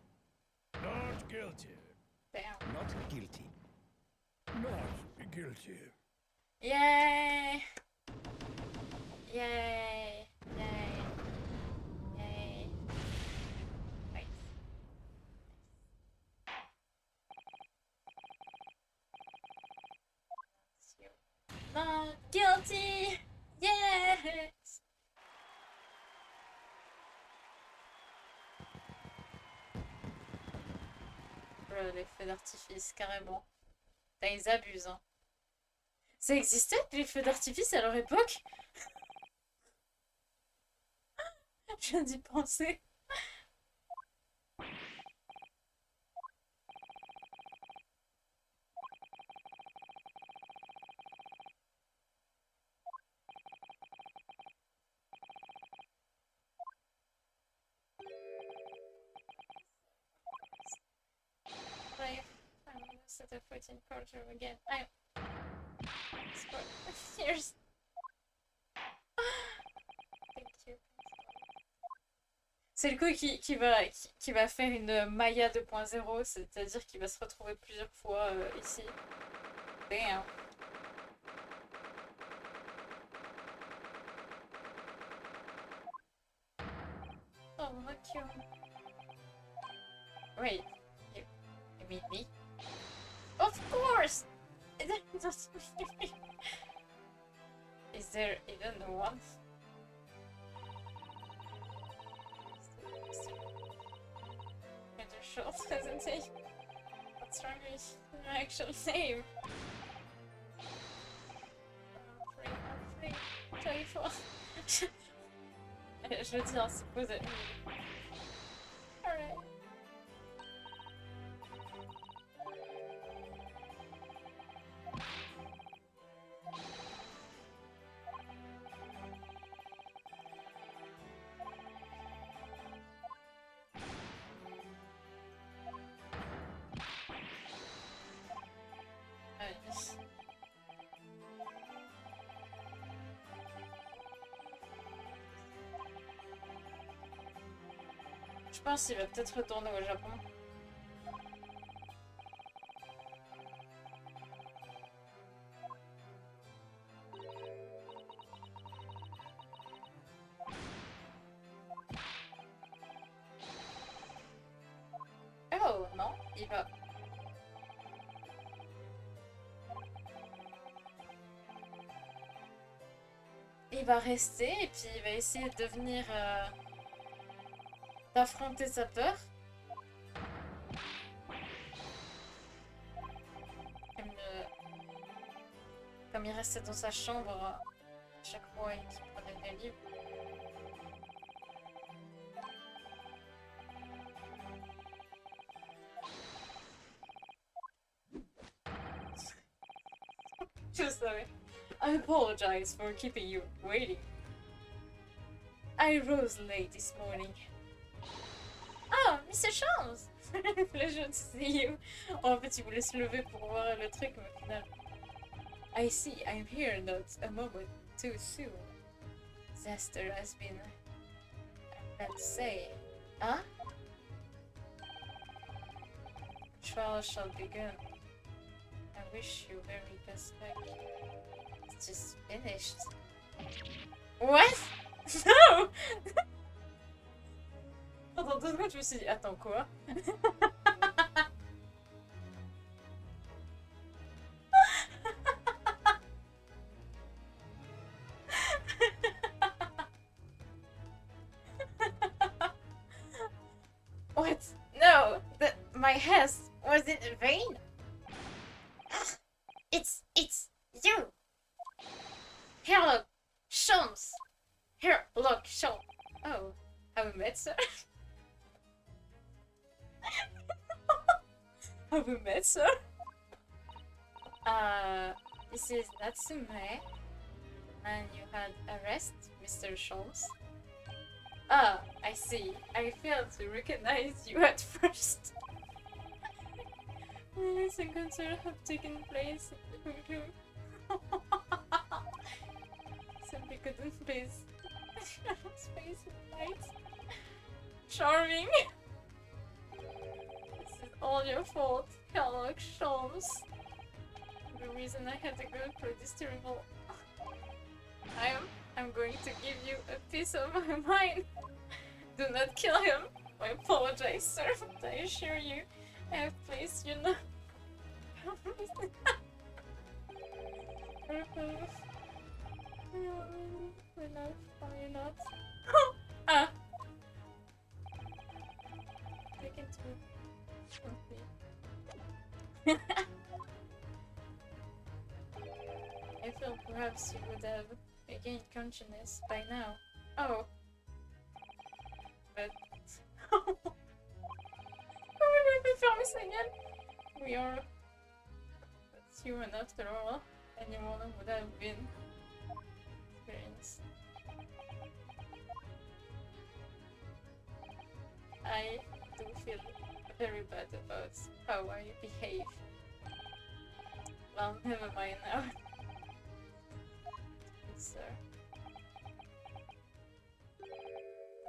Not guilty. Damn. Not guilty. Not guilty. Yay! Yay! Yay! Yay! Nice. Not guilty! Yes! Les feux d'artifice, carrément. Putain, ils abusent, hein. Ça existait, les feux d'artifice, à leur époque? Je viens d'y penser. Like, I'm gonna set a foot in courtroom again. I'm... Years. Thank you. C'est le coup qui va faire une Maya 2.0, c'est-à-dire qu'il va se retrouver plusieurs fois ici. Damn. Oh, look you. Wait, you mean me? Of course! Is there even one? Mr. Schultz hasn't he? What's wrong with your actual name? I'm free. Joyful. Je le dis en supposé. Alright. Je pense qu'il va peut-être retourner au Japon. Oh non, il va... Il va rester et puis il va essayer de devenir... d'affronter sa peur. Comme il restait dans sa chambre chaque fois et qu'il prenait des livres. Je savais. I apologize for keeping you waiting. I rose late this morning. Oh, Mr. Sholmes! Pleasure to see you. Oh, en fait, il voulait se lever pour voir le truc, mais au final... I see, I'm here not a moment too soon. Disaster has been... let's say... Huh? Trial shall begin. I wish you very best luck. It's just finished. What? No! Pendant 2 secondes, je me suis dit, attends, quoi? What? No! My haste wasn't in vain? It's you! Here, look! Sholmes! Here, look, Sholmes! Oh, have we met, sir? Have we met, sir? This is Natsume. And you had arrest, Mr. Sholmes. Ah, I see. I failed to recognize you at first. This encounter have taken place. Simply couldn't face space with light. Charming. all your fault, Sherlock Sholmes. The reason I had to go through this terrible... I'm going to give you a piece of my mind. Do not kill him. I apologize, sir, but I assure you, I have placed you now. We're not, are you not? Ah! Take it to me. I feel perhaps you would have regained consciousness by now. Oh. But... Are we going to film this again? We are... It's human after all. Anyone would have been experienced. I do feel very bad about how I behave. Well, never mind now. So...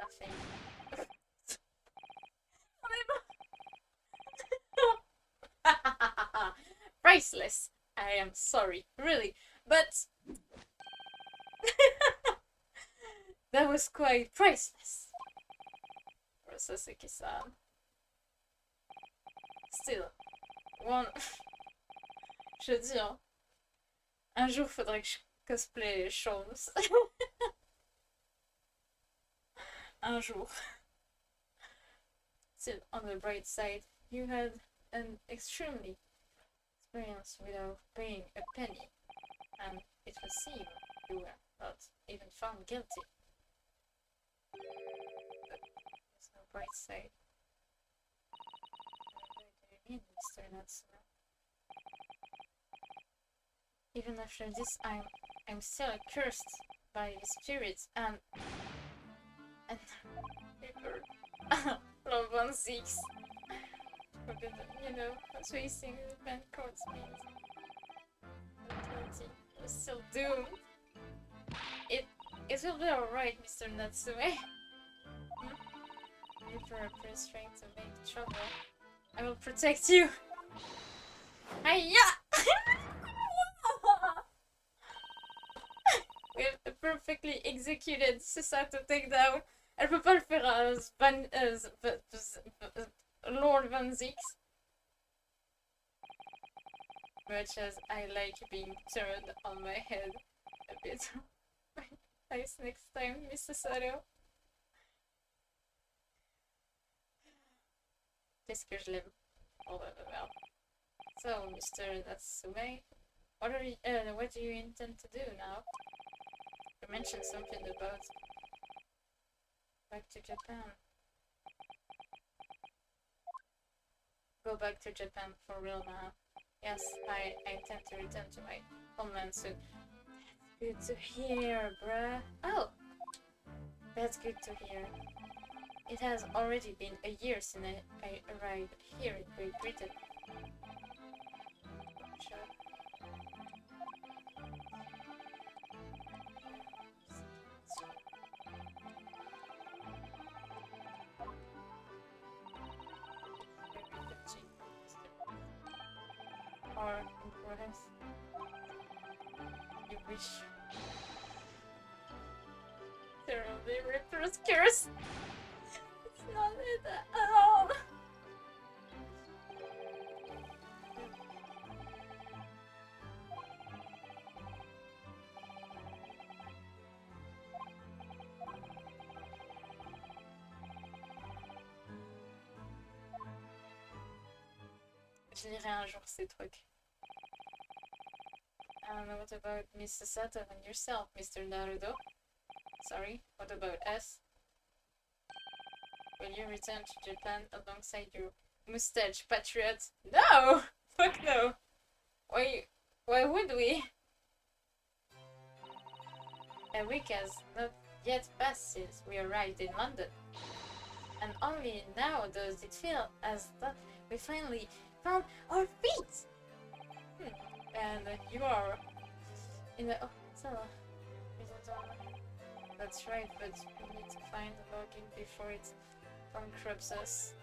Nothing. Priceless! I am sorry, really, but... that was quite priceless. For Sasaki-san. Still, one... Je dis, hein. Un jour, faudrait que je cosplay Sholmes. Un jour. Still, on the bright side, you had an extremely experience without paying a penny, and it was seen you were not even found guilty. But there's no bright side. What do you mean, Mr. Natsume? Even after this, I'm still cursed by the spirits and Love 1-6. You know, tracing the band code speed. 20. We're still doomed. It will be alright, Mr. Natsume. If you're trying to make trouble, I will protect you. Hiya! We have a perfectly executed Susato takedown. Elle peut pas le faire à Lord Van Zix. Much as I like being turned on my head a bit. Nice next time, Mr. Sato. Qu'est-ce que je l'aime. Oh bah bah merde. So, Mr. Natsume, what do you intend to do now? You mentioned something about back to Japan. Go back to Japan for real now. Yes, I intend to return to my homeland soon. Good to hear, bruh. Oh! That's good to hear. It has already been a year since I arrived here in Great Britain. Sure. Or perhaps you wish there will be Ripper's curse. It's not it at all. Je lirai un jour ces trucs. And what about Mr. Sato and yourself, Mr. Naruto? Sorry, what about us? Will you return to Japan alongside your mustache patriot? No! Fuck no! Why would we? A week has not yet passed since we arrived in London. And only now does it feel as that we finally found our feet! And you are in the... Oh, Sala. That's right, but we need to find the login before it bankrupts us.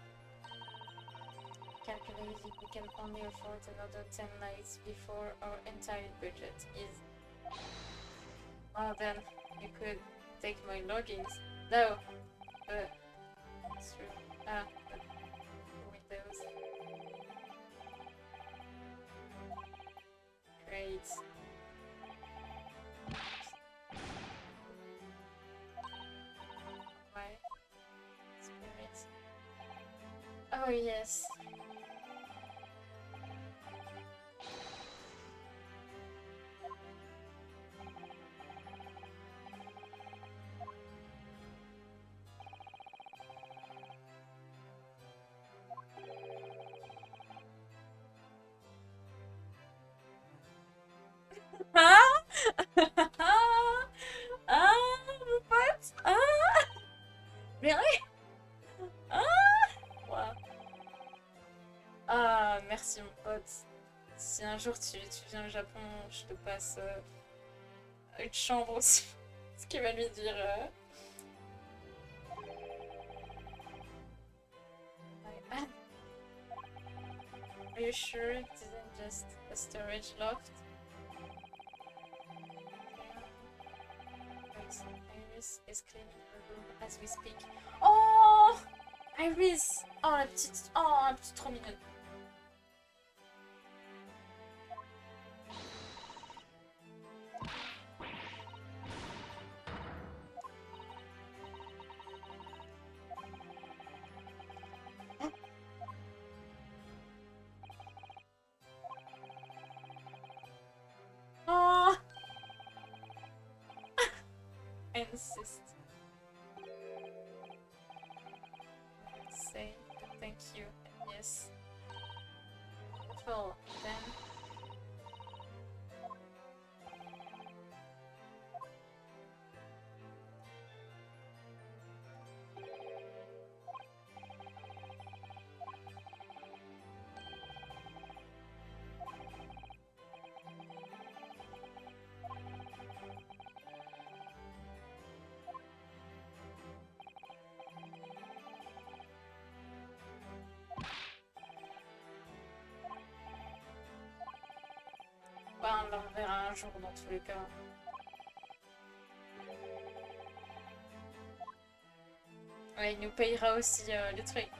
calculate if we can only afford another 10 nights before our entire budget is. Well then, you could take my logins. No! But it's true. But Windows. Great. Why? Spirit. Oh yes. Ah! Ah, mon pote! Ah! Really? Ah! Wow. Ah, merci mon pote. Si un jour tu viens au Japon, je te passe une chambre aussi. Ce qui va lui dire... Are you sure it isn't just a storage loft? Iris is cleaning her room as we speak. Oh! Iris! Oh, la petite trop mignonne. Oh! I insist. Say thank you. Yes. Well, then. Bah, on le reverra un jour dans tous les cas. Ouais, il nous payera aussi les trucs.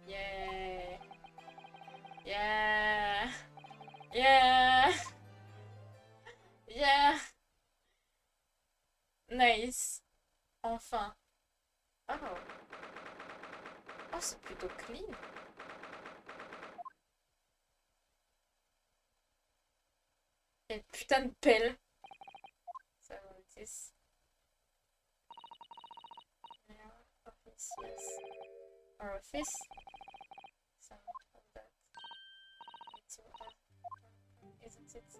Yeah. Yeah. Yeah. Yeah. Nice. Enfin. Oh. Oh, c'est plutôt clean. Quelle putain de pelle. So, this. Office, yes. Our office. Some of that. It's isn't it?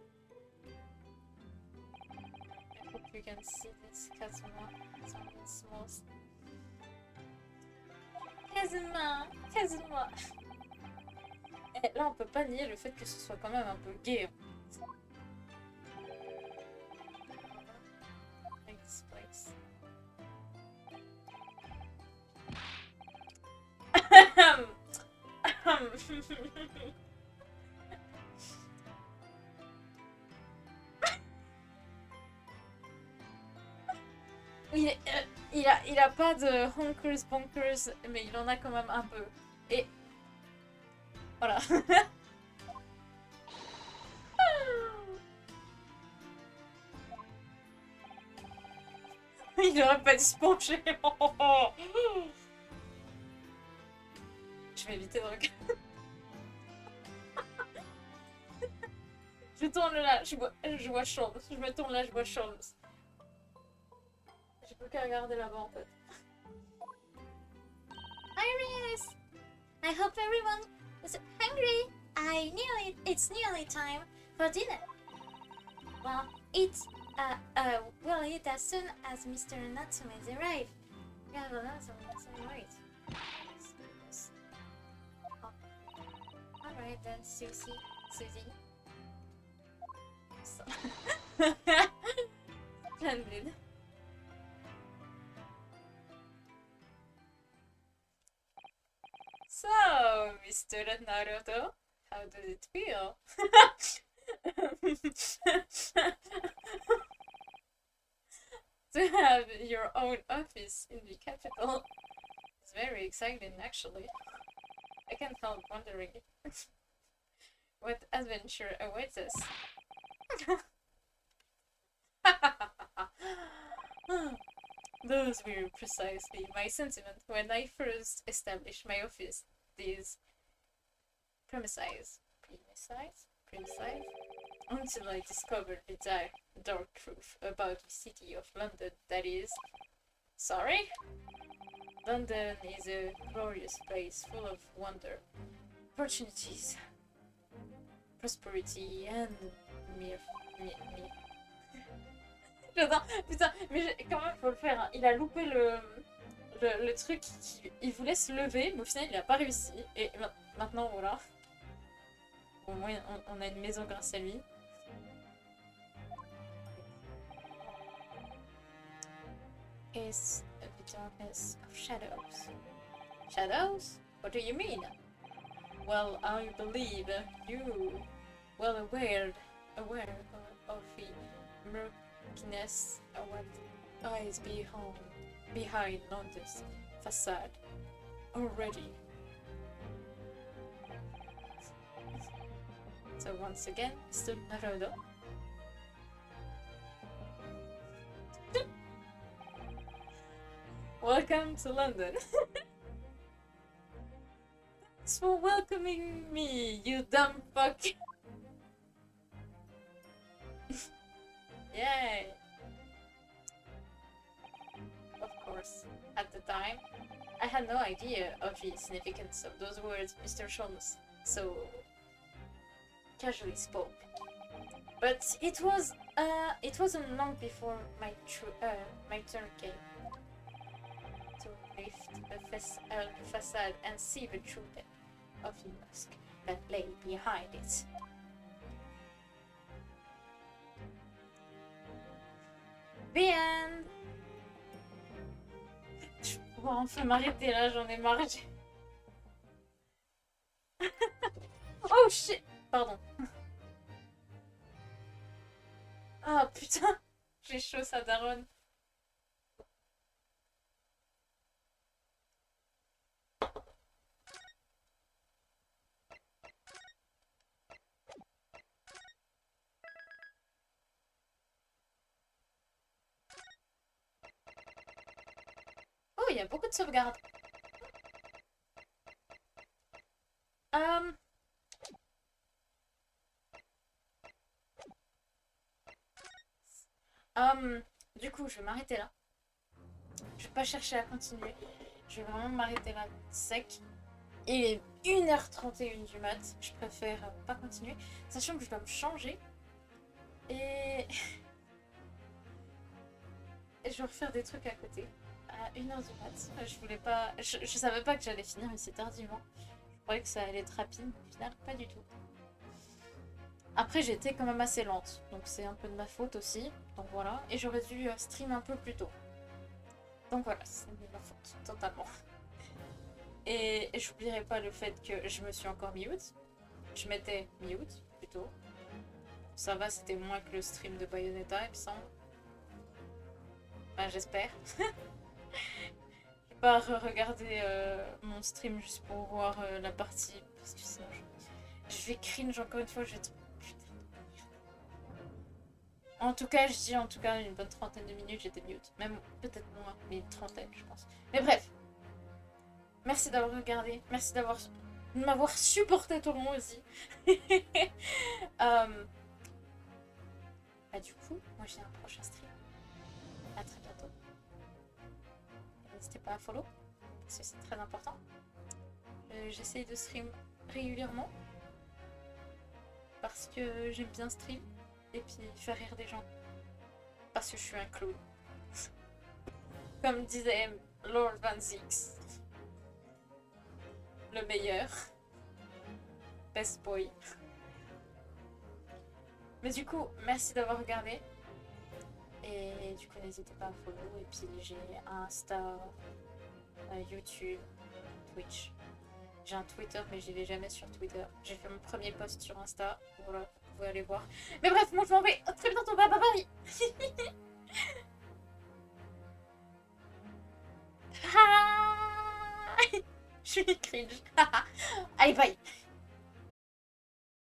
I hope you can see this Kazuma. Something small. Kazuma. Et là, on peut pas nier le fait que ce soit quand même un peu gay. Like this place. Il a pas de honkers bonkers, mais il en a quand même un peu. Et voilà. Il aurait pas dû se pencher. Je vais éviter de regarder. Je tourne là, je vois Sholmes. Je me tourne là, je vois Sholmes. J'ai plus qu'à regarder là-bas en fait. Iris! I hope everyone is hungry. It's nearly time for dinner. Well, we'll eat as soon as Mr. Natsume's arrive. We have a lot of wait. then, Susie. So. Splendid. So, Mr. Naruto, how does it feel? To have your own office in the capital. It's very exciting, actually. I can't help wondering what adventure awaits us. Those were precisely my sentiments when I first established my office. These premises, until I discovered the dark truth about the city of London. That is, sorry? London is a glorious place full of wonder, opportunities, prosperity, and mere. J'adore, putain, mais quand même, faut le faire. Hein. Il a loupé le truc, il voulait se lever, mais au final, il a pas réussi. Et maintenant, voilà. Au moins, on a une maison grâce à lui. Is the darkness of shadows. Shadows? What do you mean? Well, I believe you well aware of the murkiness of what lies behind London's facade already. So once again, Mr. Naruto. Welcome to London. Thanks for welcoming me, you dumb fuck. Yay. Of course, at the time, I had no idea of the significance of those words Mr. Sholmes so casually spoke. But it wasn't long before my turn came. Lift the facade and see the true depth of the mask that lay behind it. The end. Je pourrais enfin m'arrêter là, j'en ai marre. Oh shit! Pardon. Ah putain! J'ai chaud, ça daronne. Oh, il y a beaucoup de sauvegardes. Du coup, je vais m'arrêter là. Je vais pas chercher à continuer. Je vais vraiment m'arrêter là, sec. Il est 1h31 du mat. Je préfère pas continuer. Sachant que je dois me changer. Et je vais refaire des trucs à côté. À 1h du mat. Je voulais pas. Je savais pas que j'allais finir, mais c'est tardivement. Je croyais que ça allait être rapide, mais au final, pas du tout. Après, j'étais quand même assez lente, donc c'est un peu de ma faute aussi. Donc voilà, et j'aurais dû stream un peu plus tôt. Donc voilà, c'est de ma faute, totalement. Et j'oublierai pas le fait que je me suis encore mute. Je m'étais mute, plutôt. Ça va, c'était moins que le stream de Bayonetta, il me semble. Enfin, j'espère. Je vais pas re-regarder mon stream juste pour voir la partie, parce que sinon je vais cringe encore une fois, je vais être... En tout cas, je dis une bonne trentaine de minutes, j'étais mute. Même peut-être moins, mais une trentaine, je pense. Mais bref. Merci d'avoir regardé. Merci de m'avoir supporté tout le long aussi. Bah du coup, moi j'ai un prochain stream. À très bientôt. N'hésitez pas à follow, parce que c'est très important. J'essaye de stream régulièrement. Parce que j'aime bien stream. Et puis faire rire des gens. Parce que je suis un clown. Comme disait Lord Van Zix. Le meilleur. best boy. Mais du coup, merci d'avoir regardé. Et du coup, n'hésitez pas à follow. Et puis, j'ai Insta, YouTube, Twitch. J'ai un Twitter, mais j'y vais jamais sur Twitter. J'ai fait mon premier post sur Insta. Voilà, vous pouvez aller voir. Mais bref, moi, je m'en vais. À très bientôt. Bye bye bye. Je suis cringe. Allez, bye.